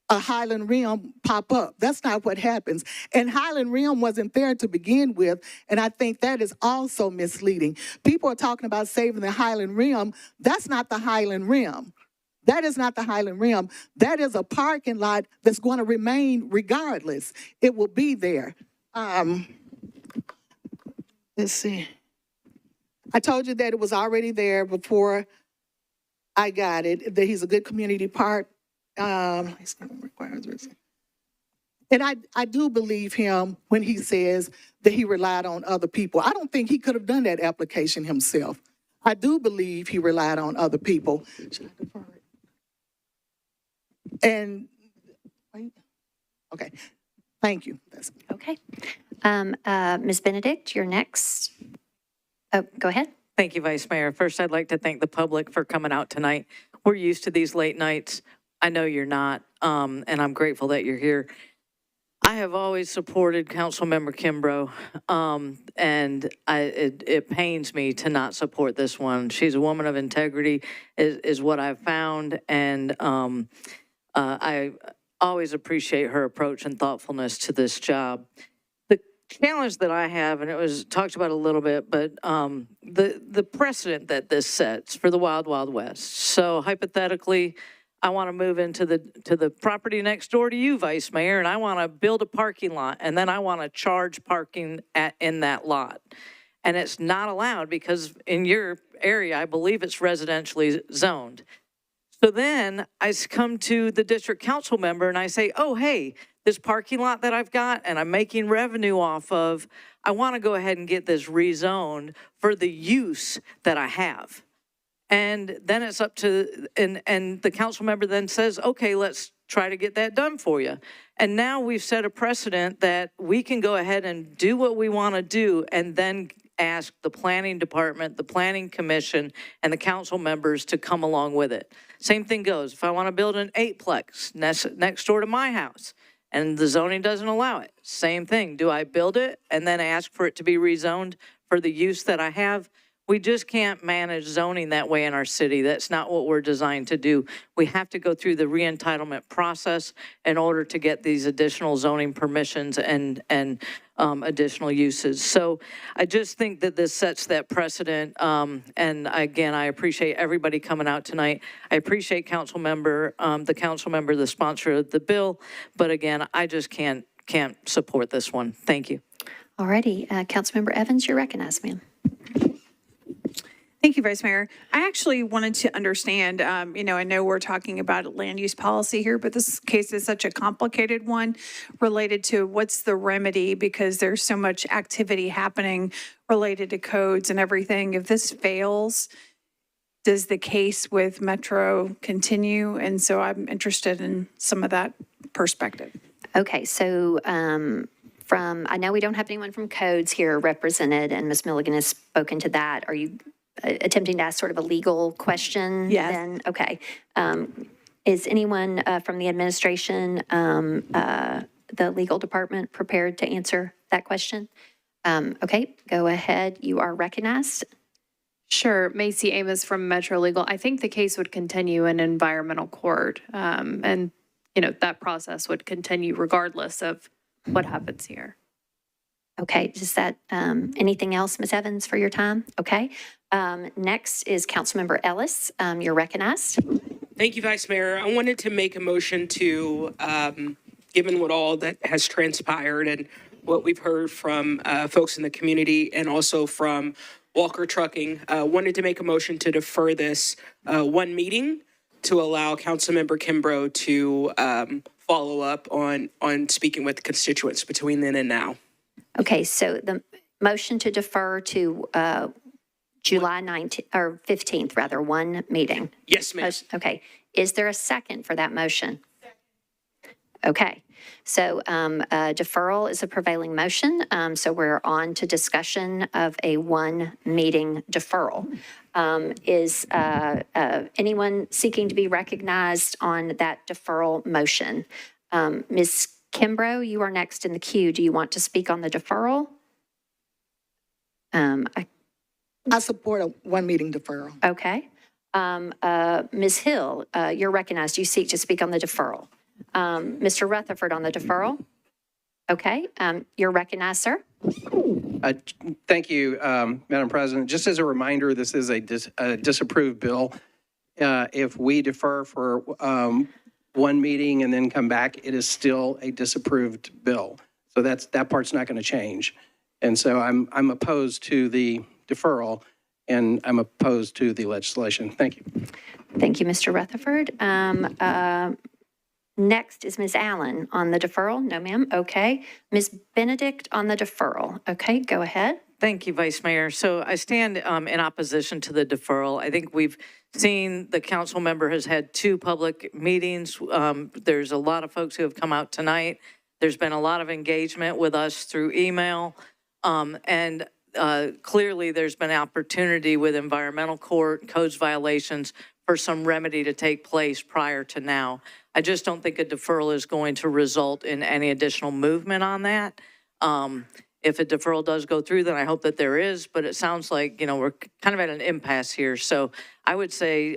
a Highland Rim pop up. That's not what happens. And Highland Rim wasn't there to begin with, and I think that is also misleading. People are talking about saving the Highland Rim. That's not the Highland Rim. That is not the Highland Rim. That is a parking lot that's going to remain regardless. It will be there. Let's see. I told you that it was already there before I got it, that he's a good community park. And I do believe him when he says that he relied on other people. I don't think he could have done that application himself. I do believe he relied on other people. Should I defer it? And, wait, okay, thank you. Okay. Ms. Benedict, you're next. Oh, go ahead. Thank you, Vice Mayor. First, I'd like to thank the public for coming out tonight. We're used to these late nights. I know you're not, and I'm grateful that you're here. I have always supported Councilmember Kimbrough, and it pains me to not support this one. She's a woman of integrity, is what I've found, and I always appreciate her approach and thoughtfulness to this job. The challenge that I have, and it was talked about a little bit, but the precedent that this sets for the Wild Wild West. So hypothetically, I want to move into the property next door to you, Vice Mayor, and I want to build a parking lot, and then I want to charge parking in that lot. And it's not allowed because in your area, I believe it's residentially zoned. So then I come to the district council member and I say, oh, hey, this parking lot that I've got and I'm making revenue off of, I want to go ahead and get this rezoned for the use that I have. And then it's up to, and the council member then says, okay, let's try to get that done for you. And now we've set a precedent that we can go ahead and do what we want to do and then ask the planning department, the planning commission, and the council members to come along with it. Same thing goes. If I want to build an 8-plex next door to my house and the zoning doesn't allow it, same thing. Do I build it and then ask for it to be rezoned for the use that I have? We just can't manage zoning that way in our city. That's not what we're designed to do. We have to go through the re-entitlement process in order to get these additional zoning permissions and additional uses. So I just think that this sets that precedent. And again, I appreciate everybody coming out tonight. I appreciate the council member, the sponsor of the bill. But again, I just can't support this one. Thank you. All righty. Councilmember Evans, you're recognized, ma'am. Thank you, Vice Mayor. I actually wanted to understand, I know we're talking about land use policy here, but this case is such a complicated one related to what's the remedy because there's so much activity happening related to codes and everything. If this fails, does the case with Metro continue? And so I'm interested in some of that perspective. Okay, so I know we don't have anyone from codes here represented, and Ms. Milligan has spoken to that. Are you attempting to ask sort of a legal question? Yes. Then? Okay. Is anyone from the administration, the legal department, prepared to answer that question? Okay, go ahead. You are recognized. Sure. Macy Amos from Metro Legal. I think the case would continue in environmental court. And, that process would continue regardless of what happens here. Okay, is that, anything else, Ms. Evans, for your time? Okay. Next is Councilmember Ellis. You're recognized. Thank you, Vice Mayor. I wanted to make a motion to, given what all that has transpired and what we've heard from folks in the community and also from Walker Trucking, wanted to make a motion to defer this one meeting to allow Councilmember Kimbrough to follow up on speaking with constituents between then and now. Okay, so the motion to defer to July 19th, or 15th, rather, one meeting. Yes, ma'am. Okay, is there a second for that motion? Okay, so deferral is a prevailing motion, so we're on to discussion of a one-meeting deferral. Is anyone seeking to be recognized on that deferral motion? Ms. Kimbrough, you are next in the queue. Do you want to speak on the deferral? I support a one-meeting deferral. Okay. Ms. Hill, you're recognized. You seek to speak on the deferral. Mr. Rutherford on the deferral. Okay. You're recognized, sir. Thank you, Madam President. Just as a reminder, this is a disapproved bill. If we defer for one meeting and then come back, it is still a disapproved bill. So that part's not going to change. And so I'm opposed to the deferral, and I'm opposed to the legislation. Thank you. Thank you, Mr. Rutherford. Next is Ms. Allen on the deferral. No, ma'am. Okay. Ms. Benedict on the deferral. Okay, go ahead. Thank you, Vice Mayor. So I stand in opposition to the deferral. I think we've seen the council member has had 2 public meetings. There's a lot of folks who have come out tonight. There's been a lot of engagement with us through email. And clearly there's been opportunity with environmental court, codes violations for some remedy to take place prior to now. I just don't think a deferral is going to result in any additional movement on that. If a deferral does go through, then I hope that there is, but it sounds like, we're kind of at an impasse here. So I would say,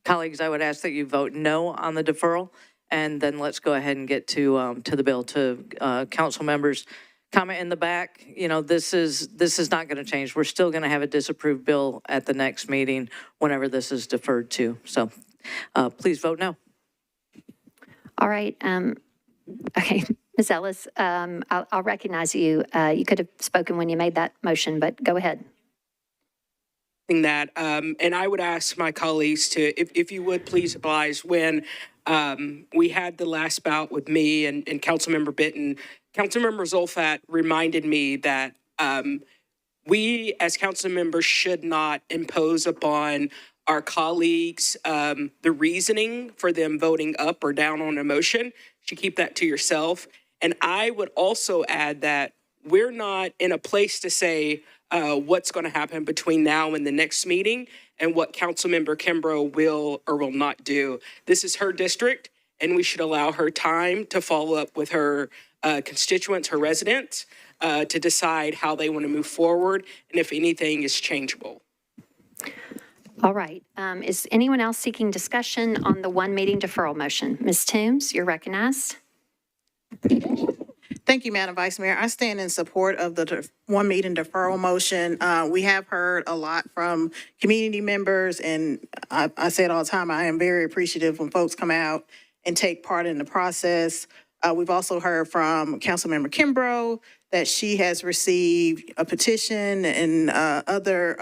colleagues, I would ask that you vote no on the deferral, and then let's go ahead and get to the bill. To council members, comment in the back, this is not going to change. We're still going to have a disapproved bill at the next meeting whenever this is deferred to. So please vote no. All right. Okay. Ms. Ellis, I'll recognize you. You could have spoken when you made that motion, but go ahead. That, and I would ask my colleagues to, if you would please advise, when we had the last bout with me and Councilmember Bitton, Councilmember Zolfat reminded me that we as council members should not impose upon our colleagues the reasoning for them voting up or down on a motion. You should keep that to yourself. And I would also add that we're not in a place to say what's going to happen between now and the next meeting and what Councilmember Kimbrough will or will not do. This is her district, and we should allow her time to follow up with her constituents, her residents, to decide how they want to move forward and if anything is changeable. All right. Is anyone else seeking discussion on the one meeting deferral motion? Ms. Toombs, you're recognized. Thank you, Madam Vice Mayor. I stand in support of the one meeting deferral motion. We have heard a lot from community members, and I say it all the time, I am very appreciative when folks come out and take part in the process. We've also heard from Councilmember Kimbrough that she has received a petition and other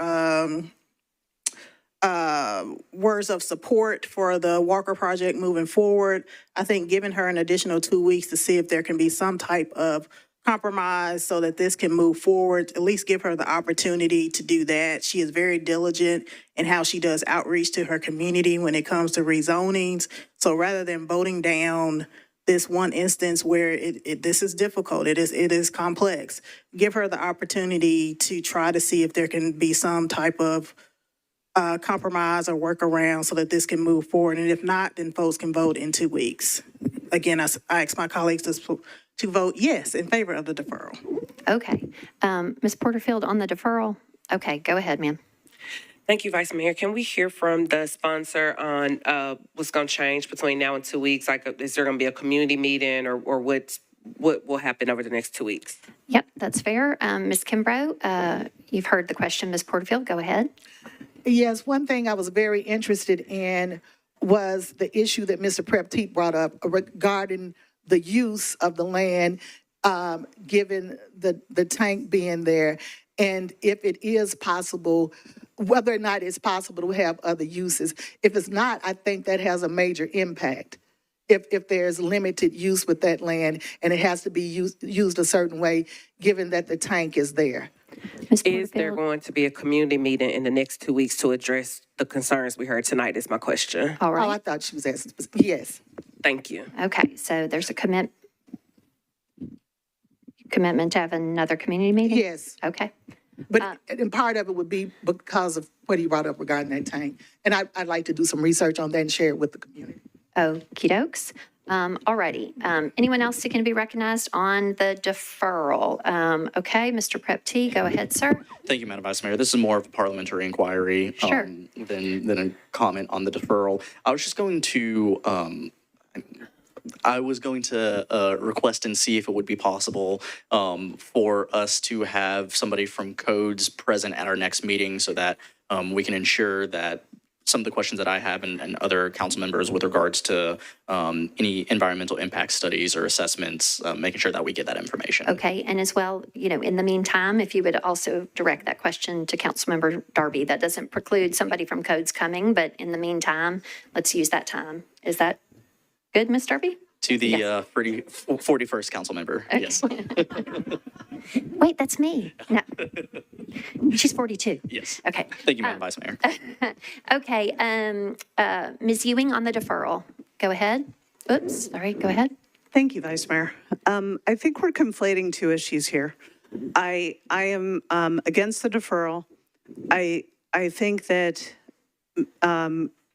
words of support for the Walker project moving forward. I think giving her an additional 2 weeks to see if there can be some type of compromise so that this can move forward, at least give her the opportunity to do that. She is very diligent in how she does outreach to her community when it comes to rezonings. So rather than voting down this one instance where this is difficult, it is complex, give her the opportunity to try to see if there can be some type of compromise or workaround so that this can move forward. And if not, then folks can vote in 2 weeks. Again, I ask my colleagues to vote yes in favor of the deferral. Okay. Ms. Porterfield on the deferral. Okay, go ahead, ma'am. Thank you, Vice Mayor. Can we hear from the sponsor on what's going to change between now and 2 weeks? Like, is there going to be a community meeting or what will happen over the next 2 weeks. Yep, that's fair. Ms. Kimbrough, you've heard the question. Ms. Porterfield, go ahead. Yes, one thing I was very interested in was the issue that Mr. Prepteep brought up regarding the use of the land, given the tank being there, and if it is possible, whether or not it's possible to have other uses. If it's not, I think that has a major impact. If there's limited use with that land and it has to be used a certain way, given that the tank is there. Is there going to be a community meeting in the next 2 weeks to address the concerns we heard tonight is my question. All right. Oh, I thought she was asking, yes. Thank you. Okay, so there's a commitment to have another community meeting? Yes. Okay. But and part of it would be because of what he brought up regarding that tank. And I'd like to do some research on that and share it with the community. Okie dokes. All righty. Anyone else seeking to be recognized on the deferral? Okay, Mr. Prep-T, go ahead, sir. Thank you, Madam Vice Mayor. This is more of a parliamentary inquiry Sure. than a comment on the deferral. I was just going to request and see if it would be possible for us to have somebody from codes present at our next meeting so that we can ensure that some of the questions that I have and other council members with regards to any environmental impact studies or assessments, making sure that we get that information. Okay, and as well, in the meantime, if you would also direct that question to Councilmember Darby, that doesn't preclude somebody from codes coming, but in the meantime, let's use that time. Is that good, Ms. Darby? To the 41st council member, yes. Wait, that's me. No. She's 42. Yes. Okay. Thank you, Madam Vice Mayor. Okay, Ms. Ewing on the deferral. Go ahead. Oops, sorry, go ahead. Thank you, Vice Mayor. I think we're conflating two issues here. I am against the deferral. I think that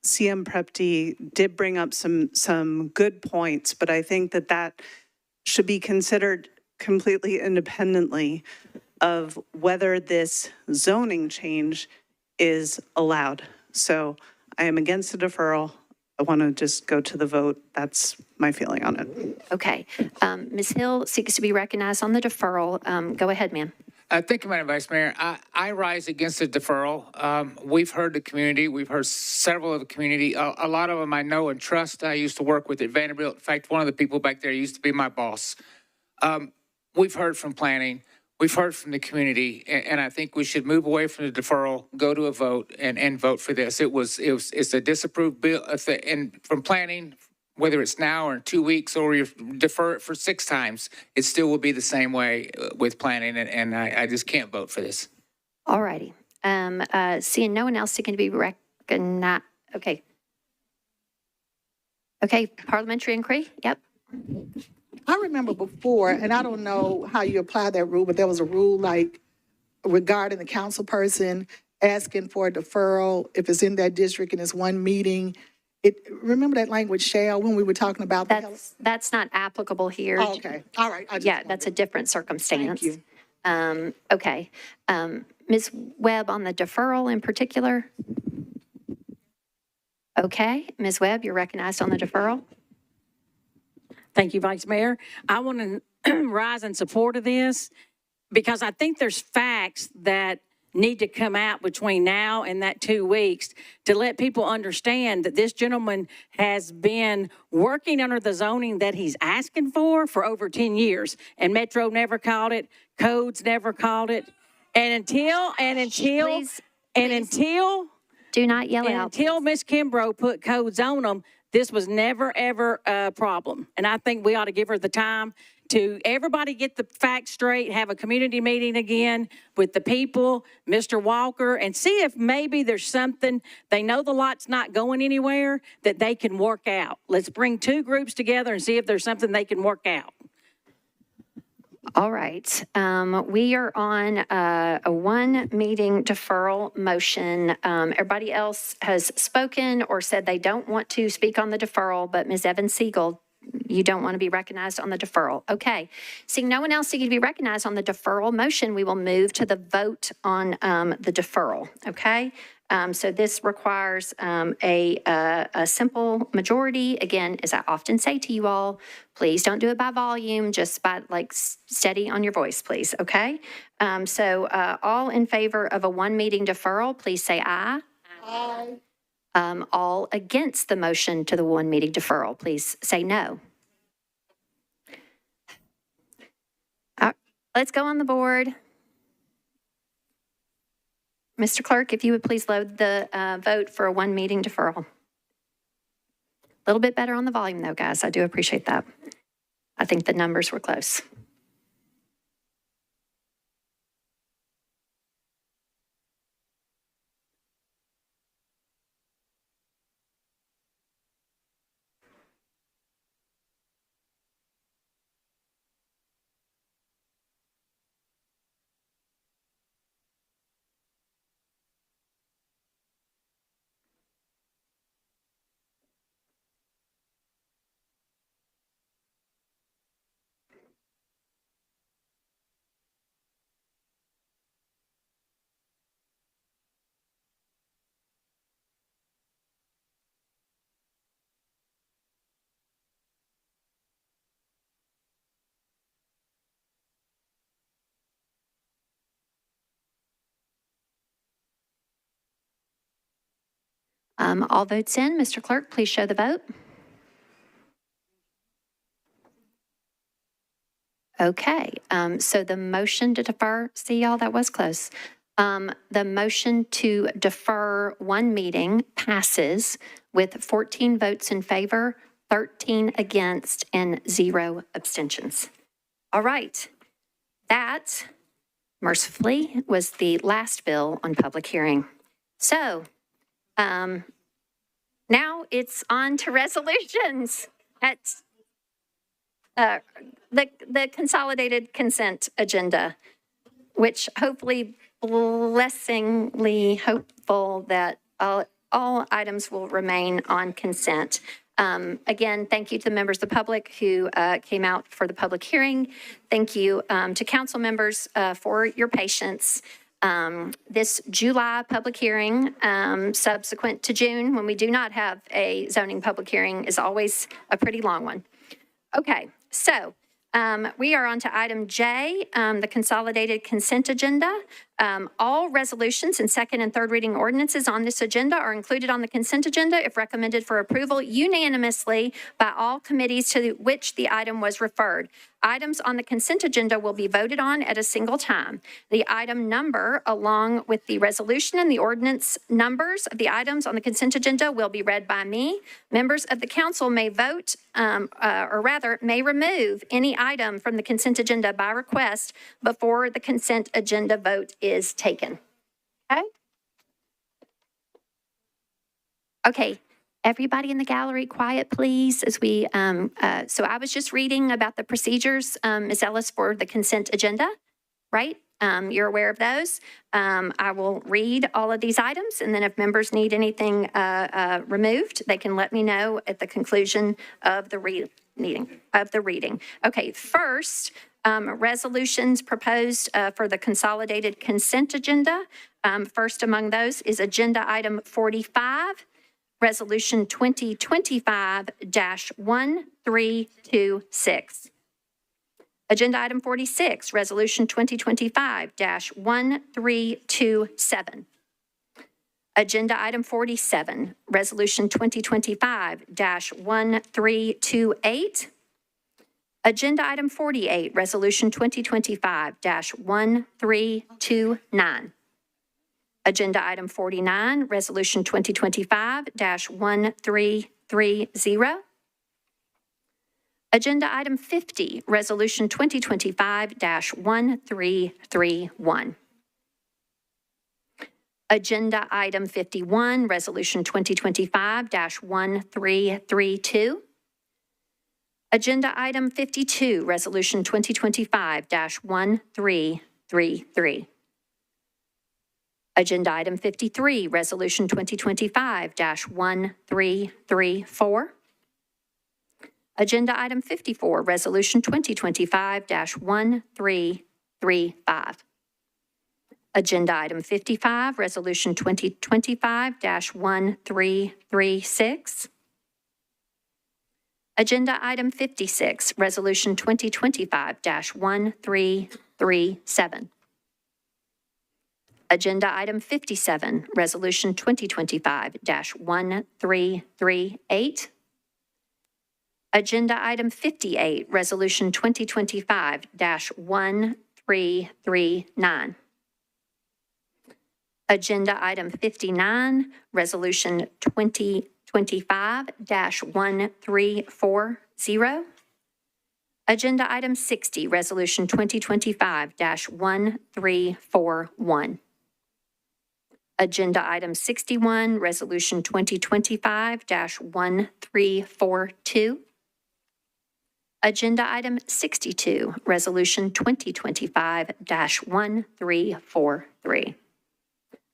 CM Prep-D did bring up some good points, but I think that should be considered completely independently of whether this zoning change is allowed. So I am against the deferral. I want to just go to the vote. That's my feeling on it. Okay. Ms. Hill seeks to be recognized on the deferral. Go ahead, ma'am. Thank you, Madam Vice Mayor. I rise against the deferral. We've heard the community. We've heard several of the community. A lot of them I know and trust. I used to work with at Vanderbilt. In fact, one of the people back there used to be my boss. We've heard from planning. We've heard from the community, and I think we should move away from the deferral, go to a vote, and vote for this. It's a disapproved bill, and from planning, whether it's now or in 2 weeks or you defer it for 6 times, it still will be the same way with planning, and I just can't vote for this. All righty. Seeing no one else seeking to be recognized. Okay. Okay, parliamentary inquiry. Yep. I remember before, and I don't know how you apply that rule, but there was a rule like regarding the council person asking for a deferral if it's in that district and it's one meeting. Remember that language, shall, when we were talking about that's not applicable here. Oh, okay. All right. Yeah, that's a different circumstance. Thank you. Okay. Ms. Webb on the deferral in particular. Okay. Ms. Webb, you're recognized on the deferral. Thank you, Vice Mayor. I want to rise in support of this because I think there's facts that need to come out between now and that 2 weeks to let people understand that this gentleman has been working under the zoning that he's asking for over 10 years. And Metro never called it, codes never called it. And until do not yell out. Until Ms. Kimbrough put codes on them, this was never, ever a problem. And I think we ought to give her the time to everybody get the facts straight, have a community meeting again with the people, Mr. Walker, and see if maybe there's something, they know the lot's not going anywhere, that they can work out. Let's bring 2 groups together and see if there's something they can work out. All right. We are on a 1-meeting deferral motion. Everybody else has spoken or said they don't want to speak on the deferral, but Ms. Evans-Siegel, you don't want to be recognized on the deferral. Okay. Seeing no one else seeking to be recognized on the deferral motion, we will move to the vote on the deferral. Okay. So this requires a simple majority. Again, as I often say to you all, please don't do it by volume, just by steady on your voice, please, okay? So all in favor of a one meeting deferral, please say aye. Aye. All against the motion to the one meeting deferral, please say no. Let's go on the board. Mr. Clerk, if you would please load the vote for a one meeting deferral. A little bit better on the volume though, guys. I do appreciate that. I think the numbers were close. All votes in. Mr. Clerk, please show the vote. Okay, so the motion to defer, see y'all, that was close. The motion to defer one meeting passes with 14 votes in favor, 13 against, and 0 abstentions. All right, that mercifully was the last bill on public hearing. So now it's on to resolutions. The consolidated consent agenda, which hopefully, blessingly hopeful that all items will remain on consent. Again, thank you to the members of the public who came out for the public hearing. Thank you to council members for your patience. This July public hearing, subsequent to June, when we do not have a zoning public hearing, is always a pretty long one. Okay, so we are on to item J, the consolidated consent agenda. All resolutions and second and third reading ordinances on this agenda are included on the consent agenda if recommended for approval unanimously by all committees to which the item was referred. Items on the consent agenda will be voted on at a single time. The item number, along with the resolution and the ordinance numbers of the items on the consent agenda, will be read by me. Members of the council may vote, or rather, may remove any item from the consent agenda by request before the consent agenda vote is taken. Okay? Okay. Everybody in the gallery, quiet, please, as we, so I was just reading about the procedures, Ms. Ellis, for the consent agenda, right? You're aware of those. I will read all of these items, and then if members need anything removed, they can let me know at the conclusion of the reading. Okay, first, resolutions proposed for the consolidated consent agenda. First among those is agenda item 45. Resolution 2025-1326. Agenda item 46, Resolution 2025-1327. Agenda item 47, Resolution 2025-1328. Agenda item 48, Resolution 2025-1329. Agenda item 49, Resolution 2025-1330. Agenda item 50, Resolution 2025-1331. Agenda item 51, Resolution 2025-1332. Agenda item 52, Resolution 2025-1333. Agenda item 53, Resolution 2025-1334. Agenda item 54, Resolution 2025-1335. Agenda item 55, Resolution 2025-1336. Agenda item 56, Resolution 2025-1337. Agenda item 57, Resolution 2025-1338. Agenda item 58, Resolution 2025-1339. Agenda item 59, Resolution 2025-1340. Agenda item 60, Resolution 2025-1341. Agenda item 61, Resolution 2025-1342. Agenda item 62, Resolution 2025-1343.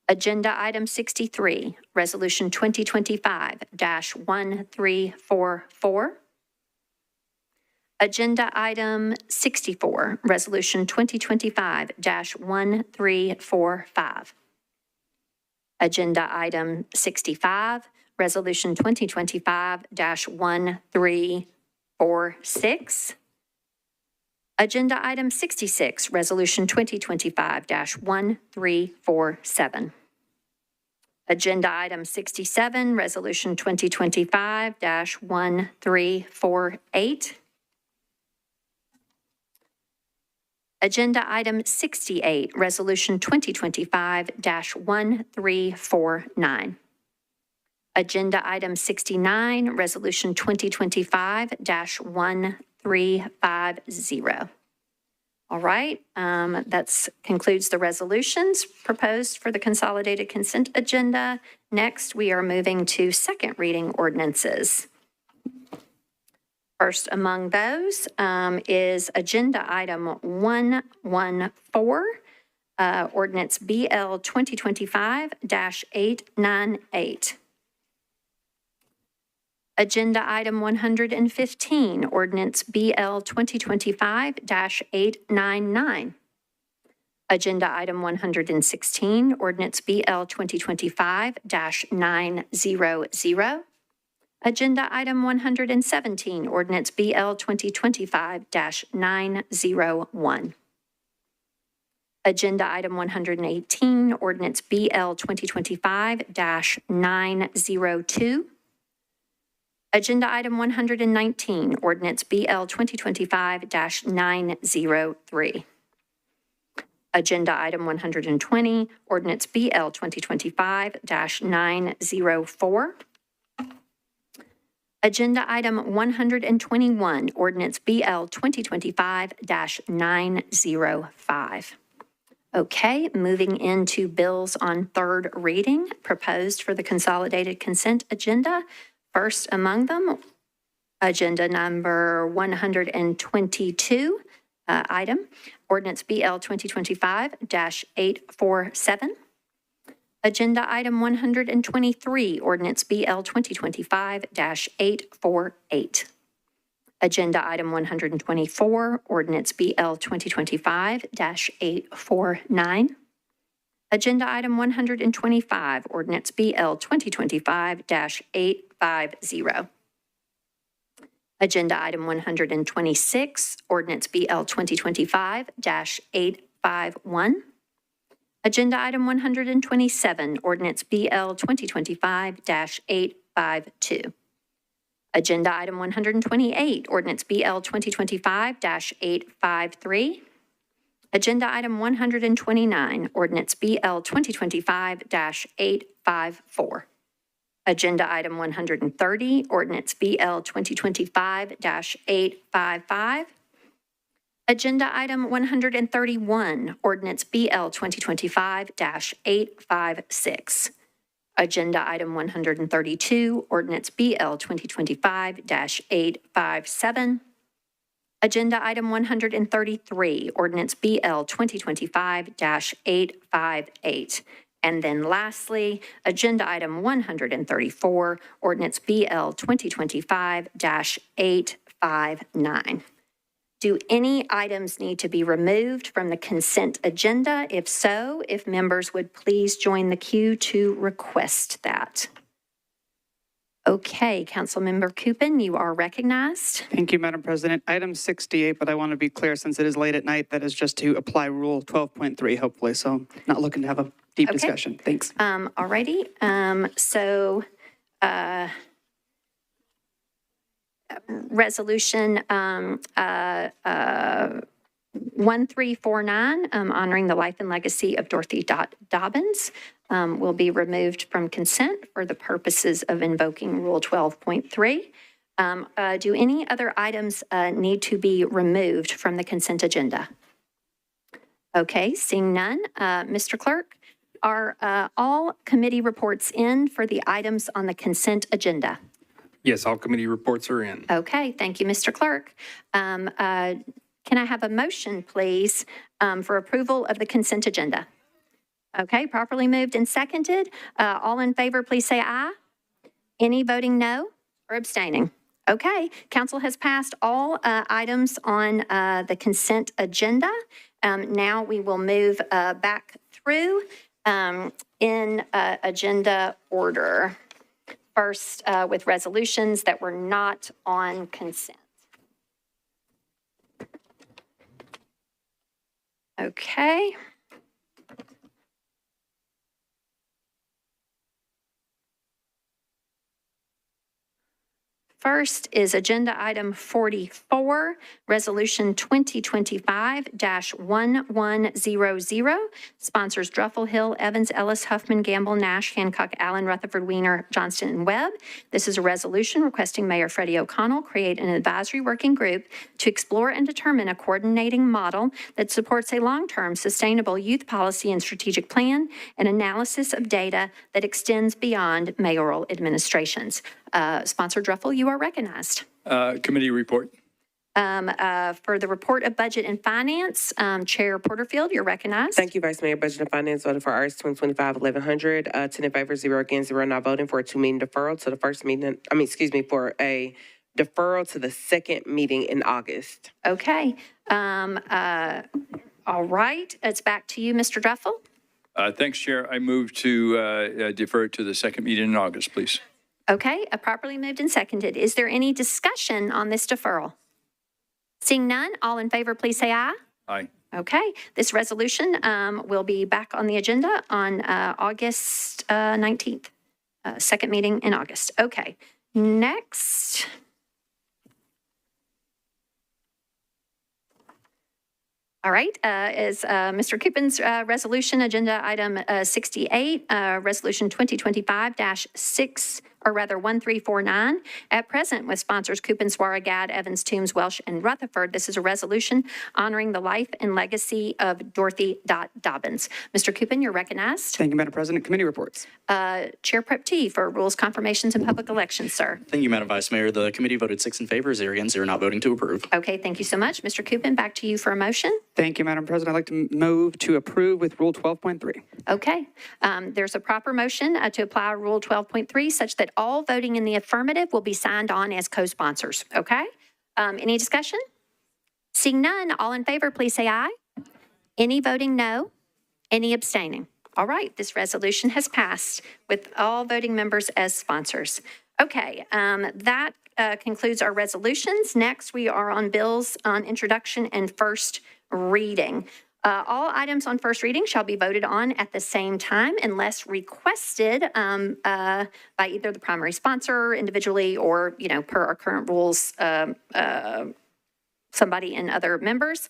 Agenda item 63, Resolution 2025-1344. Agenda item 64, Resolution 2025-1345. Agenda item 65, Resolution 2025-1346. Agenda item 66, Resolution 2025-1347. Agenda item 67, Resolution 2025-1348. Agenda item 68, Resolution 2025-1349. Agenda item 69, Resolution 2025-1350. All right, that concludes the resolutions proposed for the consolidated consent agenda. Next, we are moving to second reading ordinances. First among those is agenda item 114, ordinance BL 2025-898. Agenda item 115, ordinance BL 2025-899. Agenda item 116, ordinance BL 2025-900. Agenda item 117, ordinance BL 2025-901. Agenda item 118, ordinance BL 2025-902. Agenda item 119, ordinance BL 2025-903. Agenda item 120, ordinance BL 2025-904. Agenda item 121, ordinance BL 2025-905. Okay, moving into bills on third reading proposed for the consolidated consent agenda. First among them, agenda number 122 item, ordinance BL 2025-847. Agenda item 123, ordinance BL 2025-848. Agenda item 124, ordinance BL 2025-849. Agenda item 125, ordinance BL 2025-850. Agenda item 126, ordinance BL 2025-851. Agenda item 127, ordinance BL 2025-852. Agenda item 128, ordinance BL 2025-853. Agenda item 129, ordinance BL 2025-854. Agenda item 130, ordinance BL 2025-855. Agenda item 131, ordinance BL 2025-856. Agenda item 132, ordinance BL 2025-857. Agenda item 133, ordinance BL 2025-858. And then lastly, agenda item 134, ordinance BL 2025-859. Do any items need to be removed from the consent agenda? If so, if members would please join the queue to request that. Okay, Councilmember Coopin, you are recognized. Thank you, Madam President. Item 68, but I want to be clear since it is late at night, that is just to apply Rule 12.3, hopefully. So not looking to have a deep discussion. Thanks. All righty. Resolution 1349, honoring the life and legacy of Dorothy Dobbins, will be removed from consent for the purposes of invoking Rule 12.3. Do any other items need to be removed from the consent agenda? Okay, seeing none. Mr. Clerk, are all committee reports in for the items on the consent agenda? Yes, all committee reports are in. Okay, thank you, Mr. Clerk. Can I have a motion, please, for approval of the consent agenda? Okay, properly moved and seconded. All in favor, please say aye. Any voting no or abstaining? Okay, council has passed all items on the consent agenda. Now we will move back through in agenda order. First, with resolutions that were not on consent. Okay. First is agenda item 44, resolution 2025-1100, sponsors Druffel Hill, Evans, Ellis, Huffman, Gamble, Nash, Hancock, Allen, Rutherford, Weiner, Johnston, and Webb. This is a resolution requesting Mayor Freddie O'Connell create an advisory working group to explore and determine a coordinating model that supports a long-term sustainable youth policy and strategic plan and analysis of data that extends beyond mayoral administrations. Sponsor Druffel, you are recognized. Committee report. For the report of budget and finance, Chair Porterfield, you're recognized. Thank you, Vice Mayor. Budget and Finance voted for RS 2025-1100, 10 in favor, 0 against, 0 not voting, for a 2-meeting deferral to the first meeting, for a deferral to the second meeting in August. Okay. All right. It's back to you, Mr. Druffel. Thanks, Chair. I move to defer it to the second meeting in August, please. Okay, properly moved and seconded. Is there any discussion on this deferral? Seeing none, all in favor, please say aye. Aye. Okay, this resolution will be back on the agenda on August 19th, second meeting in August. Okay, next. All right, is Mr. Coopin's resolution, agenda item 68, resolution 1349, at present with sponsors Coopin, Swara, Gad, Evans, Toombs, Welsh, and Rutherford. This is a resolution honoring the life and legacy of Dorothy Dobbins. Mr. Coopin, you're recognized. Thank you, Madam President. Committee reports. Chair Prep T for Rules, Confirmations, and Public Elections, sir. Thank you, Madam Vice Mayor. The committee voted 6 in favor, 0 against, 0 not voting to approve. Okay, thank you so much. Mr. Coopin, back to you for a motion. Thank you, Madam President. I'd like to move to approve with Rule 12.3. Okay, there's a proper motion to apply Rule 12.3 such that all voting in the affirmative will be signed on as co-sponsors. Okay, any discussion? Seeing none, all in favor, please say aye. Any voting no? Any abstaining? All right, this resolution has passed with all voting members as sponsors. Okay, that concludes our resolutions. Next, we are on bills on introduction and first reading. All items on first reading shall be voted on at the same time unless requested by either the primary sponsor individually or, per our current rules, somebody and other members.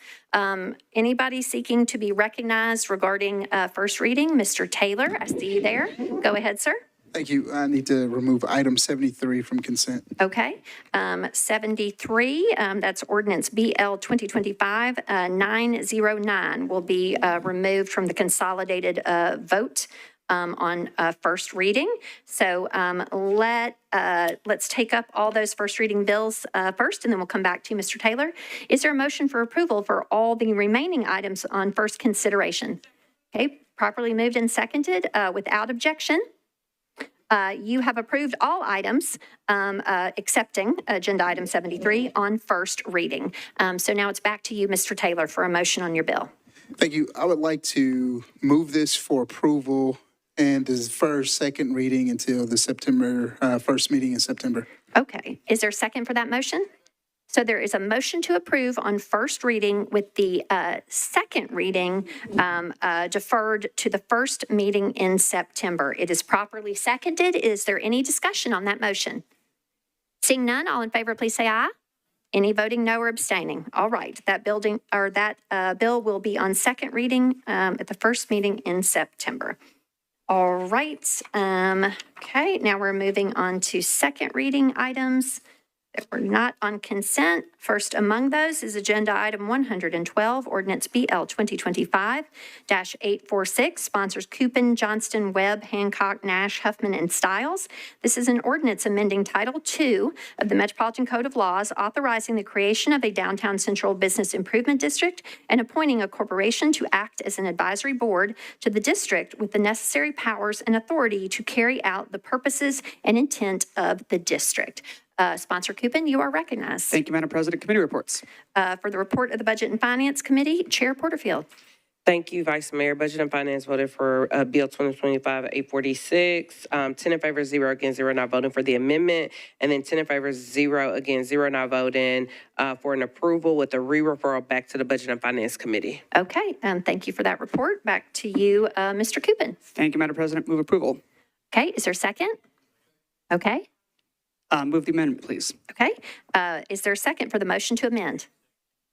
Anybody seeking to be recognized regarding first reading? Mr. Taylor, I see you there. Go ahead, sir. Thank you. I need to remove item 73 from consent. Okay. 73, that's ordinance BL 2025-909 will be removed from the consolidated vote on first reading. So let's take up all those first reading bills first, and then we'll come back to you, Mr. Taylor. Is there a motion for approval for all the remaining items on first consideration? Okay, properly moved and seconded without objection. You have approved all items excepting Agenda Item 73 on first reading. So now it's back to you, Mr. Taylor, for a motion on your bill. Thank you. I would like to move this for approval and defer second reading until the first meeting in September. Okay. Is there a second for that motion? So there is a motion to approve on first reading with the second reading deferred to the first meeting in September. It is properly seconded. Is there any discussion on that motion? Seeing none, all in favor, please say aye. Any voting no or abstaining? All right, that bill will be on second reading at the first meeting in September. All right. Okay, now we're moving on to second reading items that were not on consent. First among those is Agenda Item 112, Ordinance BL 2025-846, sponsors Coupin, Johnston, Webb, Hancock, Nash, Huffman, and Stiles. This is an ordinance amending Title II of the Metropolitan Code of Laws, authorizing the creation of a downtown central business improvement district and appointing a corporation to act as an advisory board to the district with the necessary powers and authority to carry out the purposes and intent of the district. Sponsor Coupin, you are recognized. Thank you, Madam President. Committee reports. For the report of the Budget and Finance Committee, Chair Porterfield. Thank you, Vice Mayor. Budget and Finance voted for Bill 2025-846. 10 in favor, 0 against, 0 not voting for the amendment. And then 10 in favor, 0 against, 0 not voting for an approval with a re-referral back to the Budget and Finance Committee. Okay, thank you for that report. Back to you, Mr. Coupin. Thank you, Madam President. Move approval. Okay, is there a second? Okay. Move the amendment, please. Okay. Is there a second for the motion to amend?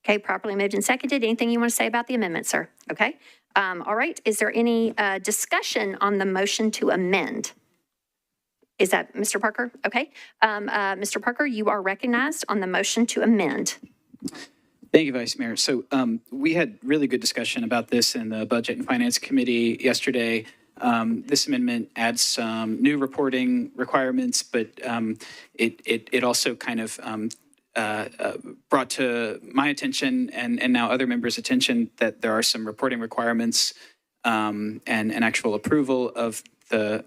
Okay, properly moved and seconded. Anything you want to say about the amendment, sir? Okay. All right. Is there any discussion on the motion to amend? Is that Mr. Parker? Okay. Mr. Parker, you are recognized on the motion to amend. Thank you, Vice Mayor. So we had really good discussion about this in the Budget and Finance Committee yesterday. This amendment adds some new reporting requirements, but it also kind of brought to my attention and now other members' attention that there are some reporting requirements and an actual approval of the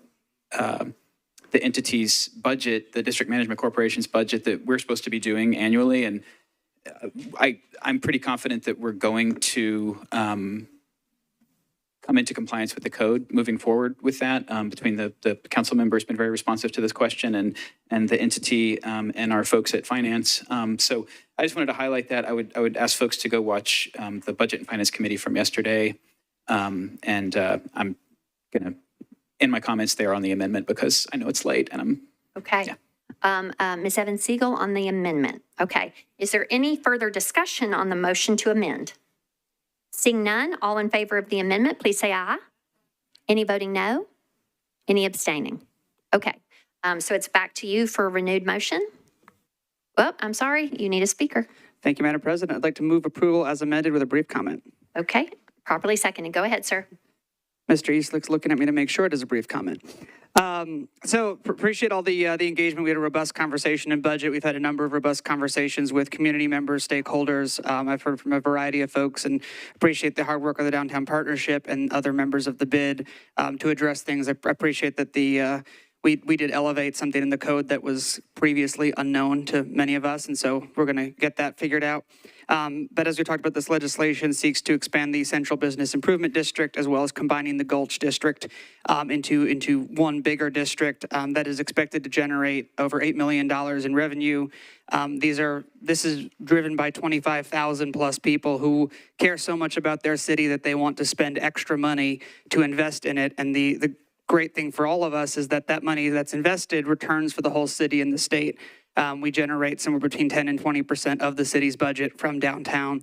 entity's budget, the District Management Corporation's budget that we're supposed to be doing annually. And I'm pretty confident that we're going to come into compliance with the code moving forward with that. Between the council members been very responsive to this question and the entity and our folks at finance. So I just wanted to highlight that. I would ask folks to go watch the Budget and Finance Committee from yesterday. I'm going to end my comments there on the amendment because I know it's late and I'm. Okay. Yeah. Ms. Evans Siegel on the amendment. Okay. Is there any further discussion on the motion to amend? Seeing none, all in favor of the amendment, please say aye. Any voting no? Any abstaining? Okay, so it's back to you for a renewed motion. Well, I'm sorry, you need a speaker. Thank you, Madam President. I'd like to move approval as amended with a brief comment. Okay, properly seconded. Go ahead, sir. Mr. Eastlick's looking at me to make sure it is a brief comment. So appreciate all the engagement. We had a robust conversation in budget. We've had a number of robust conversations with community members, stakeholders. I've heard from a variety of folks and appreciate the hard work of the Downtown Partnership and other members of the bid to address things. I appreciate that we did elevate something in the code that was previously unknown to many of us, and so we're going to get that figured out. But as we talked about, this legislation seeks to expand the Central Business Improvement District as well as combining the Gulch District into one bigger district that is expected to generate over $8 million in revenue. This is driven by 25,000 plus people who care so much about their city that they want to spend extra money to invest in it. And the great thing for all of us is that money that's invested returns for the whole city and the state. We generate somewhere between 10 and 20% of the city's budget from downtown.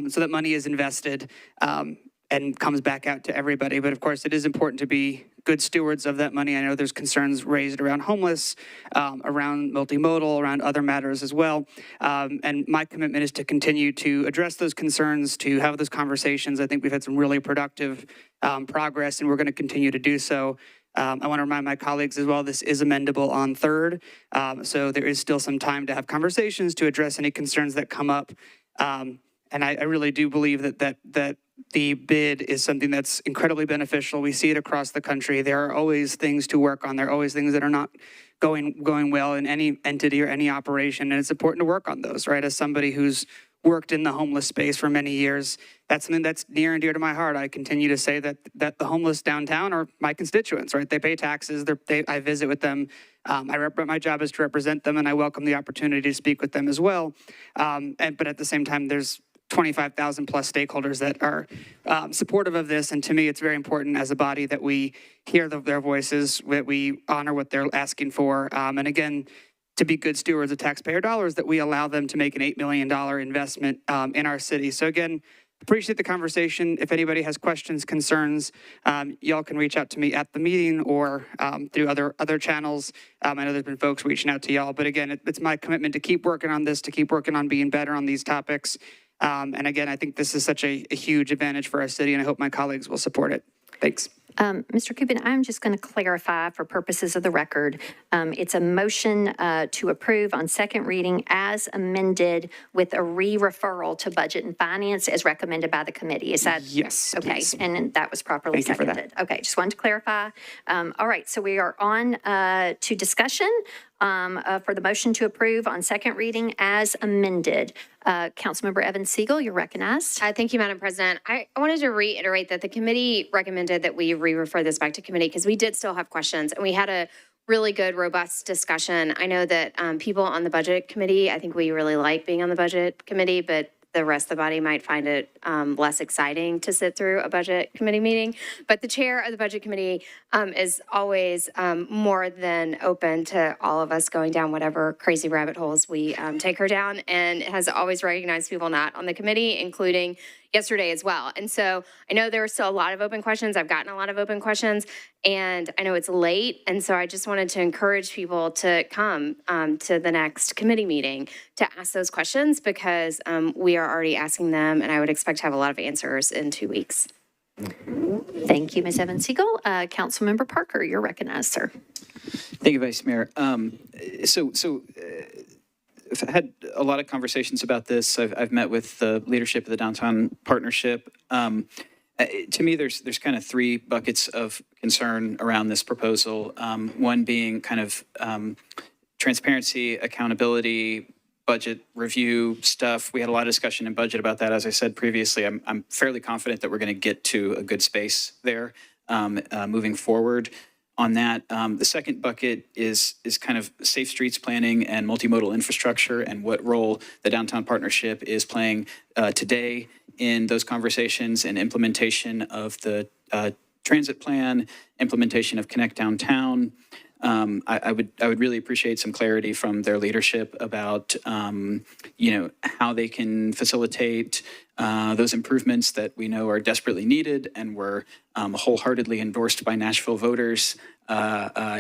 So that money is invested and comes back out to everybody. But of course, it is important to be good stewards of that money. I know there's concerns raised around homeless, around multimodal, around other matters as well. And my commitment is to continue to address those concerns, to have those conversations. I think we've had some really productive progress, and we're going to continue to do so. I want to remind my colleagues as well, this is amendable on third. So there is still some time to have conversations to address any concerns that come up. And I really do believe that the bid is something that's incredibly beneficial. We see it across the country. There are always things to work on. There are always things that are not going well in any entity or any operation, and it's important to work on those, right? As somebody who's worked in the homeless space for many years, that's something that's near and dear to my heart. I continue to say that the homeless downtown are my constituents, right? They pay taxes. I visit with them. My job is to represent them, and I welcome the opportunity to speak with them as well. But at the same time, there's 25,000 plus stakeholders that are supportive of this. And to me, it's very important as a body that we hear their voices, that we honor what they're asking for. And again, to be good stewards of taxpayer dollars, that we allow them to make an $8 million investment in our city. So again, appreciate the conversation. If anybody has questions, concerns, y'all can reach out to me at the meeting or through other channels. I know there's been folks reaching out to y'all, but again, it's my commitment to keep working on this, to keep working on being better on these topics. And again, I think this is such a huge advantage for our city, and I hope my colleagues will support it. Thanks. Mr. Cuban, I'm just going to clarify for purposes of the record. It's a motion to approve on second reading as amended with a re-referral to Budget and Finance as recommended by the committee. Is that? Yes, okay? please. And that was properly Thank you for that. seconded. Okay, just wanted to clarify. All right, so we are on to discussion for the motion to approve on second reading as amended. Councilmember Evan Siegel, you're recognized. Thank you, Madam President. I wanted to reiterate that the committee recommended that we re-refer this back to committee because we did still have questions, and we had a really good, robust discussion. I know that people on the budget committee, I think we really like being on the budget committee, but the rest of the body might find it less exciting to sit through a budget committee meeting. But the chair of the budget committee is always more than open to all of us going down whatever crazy rabbit holes we take her down, and has always recognized people not on the committee, including yesterday as well. And so I know there are still a lot of open questions. I've gotten a lot of open questions, and I know it's late. And so I just wanted to encourage people to come to the next committee meeting to ask those questions, because we are already asking them, and I would expect to have a lot of answers in 2 weeks. Thank you, Ms. Evan Siegel. Councilmember Parker, you're recognized, sir. Thank you, Vice Mayor. I've had a lot of conversations about this. I've met with the leadership of the Downtown Partnership. To me, there's kind of three buckets of concern around this proposal. One being kind of transparency, accountability, budget review stuff. We had a lot of discussion in budget about that. As I said previously, I'm fairly confident that we're going to get to a good space there moving forward. On that, the second bucket is kind of safe streets planning and multimodal infrastructure, and what role the Downtown Partnership is playing today in those conversations and implementation of the transit plan, implementation of Connect Downtown. I would really appreciate some clarity from their leadership about how they can facilitate those improvements that we know are desperately needed and were wholeheartedly endorsed by Nashville voters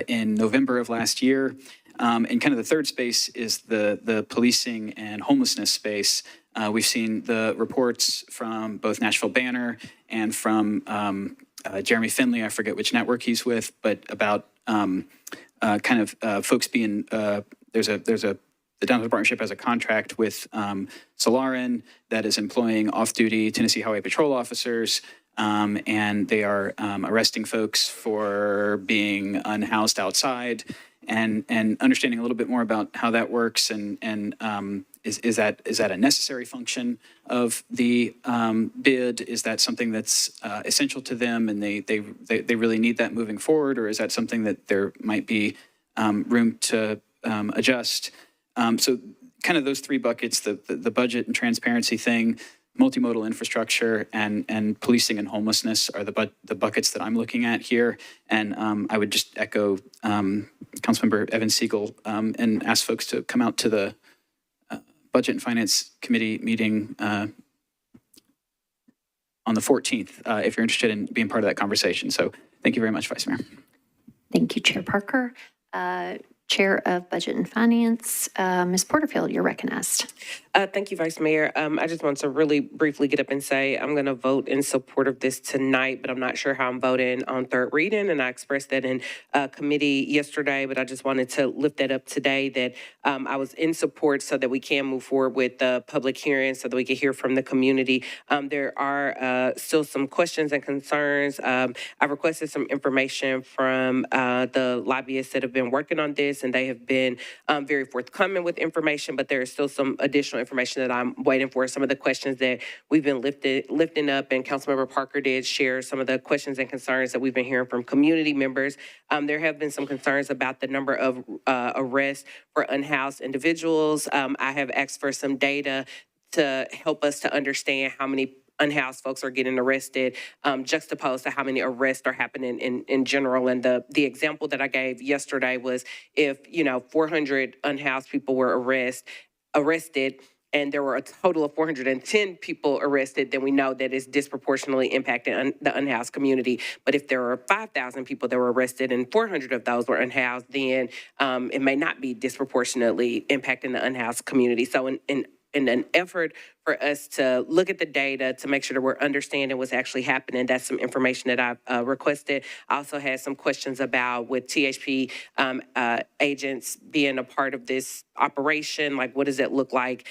in November of last year. And kind of the third space is the policing and homelessness space. We've seen the reports from both Nashville Banner and from Jeremy Finley, I forget which network he's with, but about folks being, the Downtown Partnership has a contract with Solarin that is employing off-duty Tennessee Highway Patrol officers, and they are arresting folks for being unhoused outside, and understanding a little bit more about how that works, and is that a necessary function of the bid? Is that something that's essential to them, and they really need that moving forward, or is that something that there might be room to adjust? So kind of those three buckets, the budget and transparency thing, multimodal infrastructure, and policing and homelessness are the buckets that I'm looking at here. And I would just echo Councilmember Evan Siegel and ask folks to come out to the Budget and Finance Committee meeting on the 14th if you're interested in being part of that conversation. So thank you very much, Vice Mayor. Thank you, Chair Parker. Chair of Budget and Finance, Ms. Porterfield, you're recognized. Thank you, Vice Mayor. I just want to really briefly get up and say I'm going to vote in support of this tonight, but I'm not sure how I'm voting on third reading. And I expressed that in committee yesterday, but I just wanted to lift that up today, that I was in support so that we can move forward with the public hearing so that we can hear from the community. There are still some questions and concerns. I've requested some information from the lobbyists that have been working on this, and they have been very forthcoming with information, but there is still some additional information that I'm waiting for. Some of the questions that we've been lifting up, and Councilmember Parker did share some of the questions and concerns that we've been hearing from community members. There have been some concerns about the number of arrests for unhoused individuals. I have asked for some data to help us to understand how many unhoused folks are getting arrested, juxtaposed to how many arrests are happening in general. And the example that I gave yesterday was if, 400 unhoused people were arrested, and there were a total of 410 people arrested, then we know that it's disproportionately impacting the unhoused community. But if there are 5,000 people that were arrested and 400 of those were unhoused, then it may not be disproportionately impacting the unhoused community. So in an effort for us to look at the data to make sure that we're understanding what's actually happening, that's some information that I've requested. I also had some questions about with THP agents being a part of this operation, like what does it look like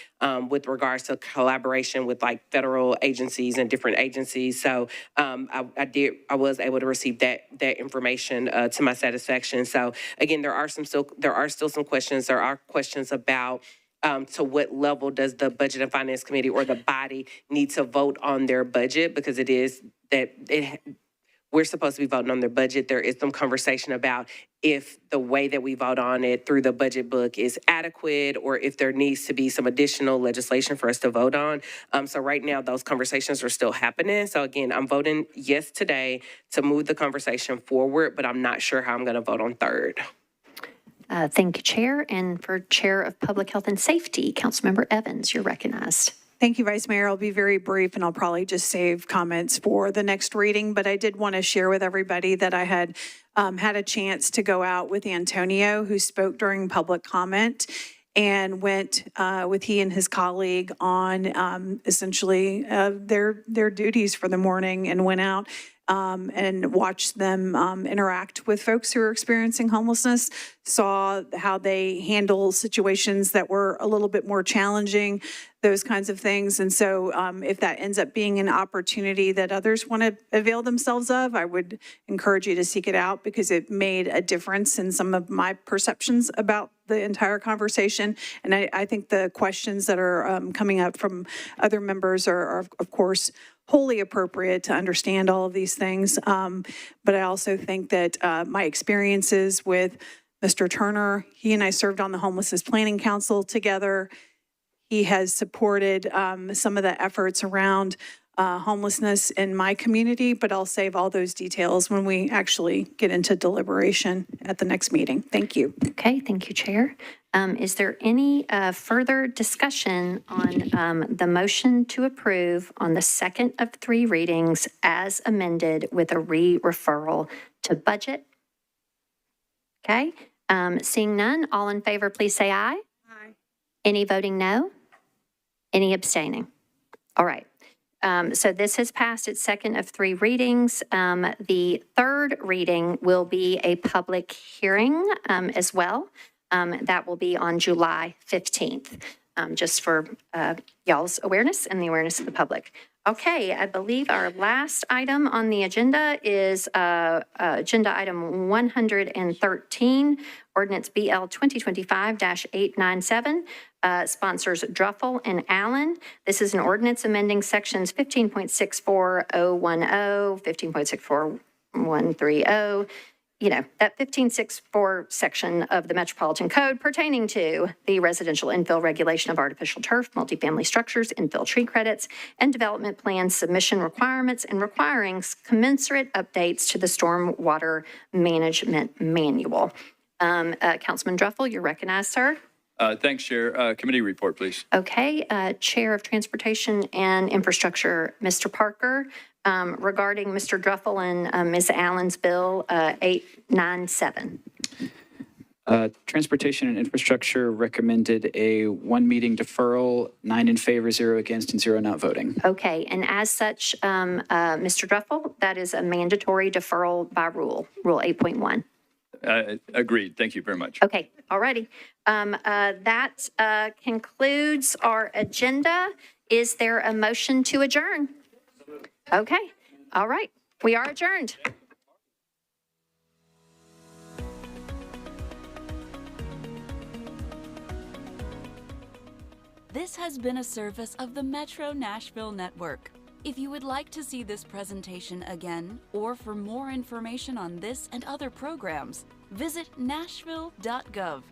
with regards to collaboration with like federal agencies and different agencies. So I was able to receive that information to my satisfaction. So again, there are still some questions. There are questions about to what level does the Budget and Finance Committee or the body need to vote on their budget, because it is that we're supposed to be voting on their budget. There is some conversation about if the way that we vote on it through the budget book is adequate, or if there needs to be some additional legislation for us to vote on. So right now, those conversations are still happening. So again, I'm voting yes today to move the conversation forward, but I'm not sure how I'm going to vote on third. Thank you, Chair. And for Chair of Public Health and Safety, Councilmember Evans, you're recognized. Thank you, Vice Mayor. I'll be very brief, and I'll probably just save comments for the next reading. But I did want to share with everybody that I had had a chance to go out with Antonio, who spoke during public comment, and went with he and his colleague on essentially their duties for the morning, and went out and watched them interact with folks who are experiencing homelessness, saw how they handle situations that were a little bit more challenging, those kinds of things. And so if that ends up being an opportunity that others want to avail themselves of, I would encourage you to seek it out, because it made a difference in some of my perceptions about the entire conversation. And I think the questions that are coming up from other members are of course, wholly appropriate to understand all of these things. But I also think that my experiences with Mr. Turner, he and I served on the Homelessness Planning Council together. He has supported some of the efforts around homelessness in my community, but I'll save all those details when we actually get into deliberation at the next meeting. Thank you. Okay, thank you, Chair. Is there any further discussion on the motion to approve on the second of three readings as amended with a re-referral to budget? Okay, seeing none, all in favor, please say aye. Aye. Any voting no? Any abstaining? All right. So this has passed its second of three readings. The third reading will be a public hearing as well. That will be on July 15th, just for y'all's awareness and the awareness of the public. Okay, I believe our last item on the agenda is agenda item 113, ordinance BL 2025-897, sponsors Druffel and Allen. This is an ordinance amending sections 15.64010, 15.64130, that 1564 section of the Metropolitan Code pertaining to the residential infill regulation of artificial turf, multifamily structures, infill tree credits, and development plan submission requirements, and requiring commensurate updates to the Stormwater Management Manual. Councilman Druffel, you're recognized, sir. Thanks, Chair. Committee report, please. Okay, Chair of Transportation and Infrastructure, Mr. Parker, regarding Mr. Druffel and Ms. Allen's bill 897. Transportation and Infrastructure recommended a one meeting deferral, 9 in favor, 0 against, and 0 not voting. Okay, and as such, Mr. Duffel, that is a mandatory deferral by rule, Rule 8.1. Agreed. Thank you very much. Okay, all righty. That concludes our agenda. Is there a motion to adjourn? Okay, all right. We are adjourned. This has been a service of the Metro Nashville Network. If you would like to see this presentation again, or for more information on this and other programs, visit nashville.gov.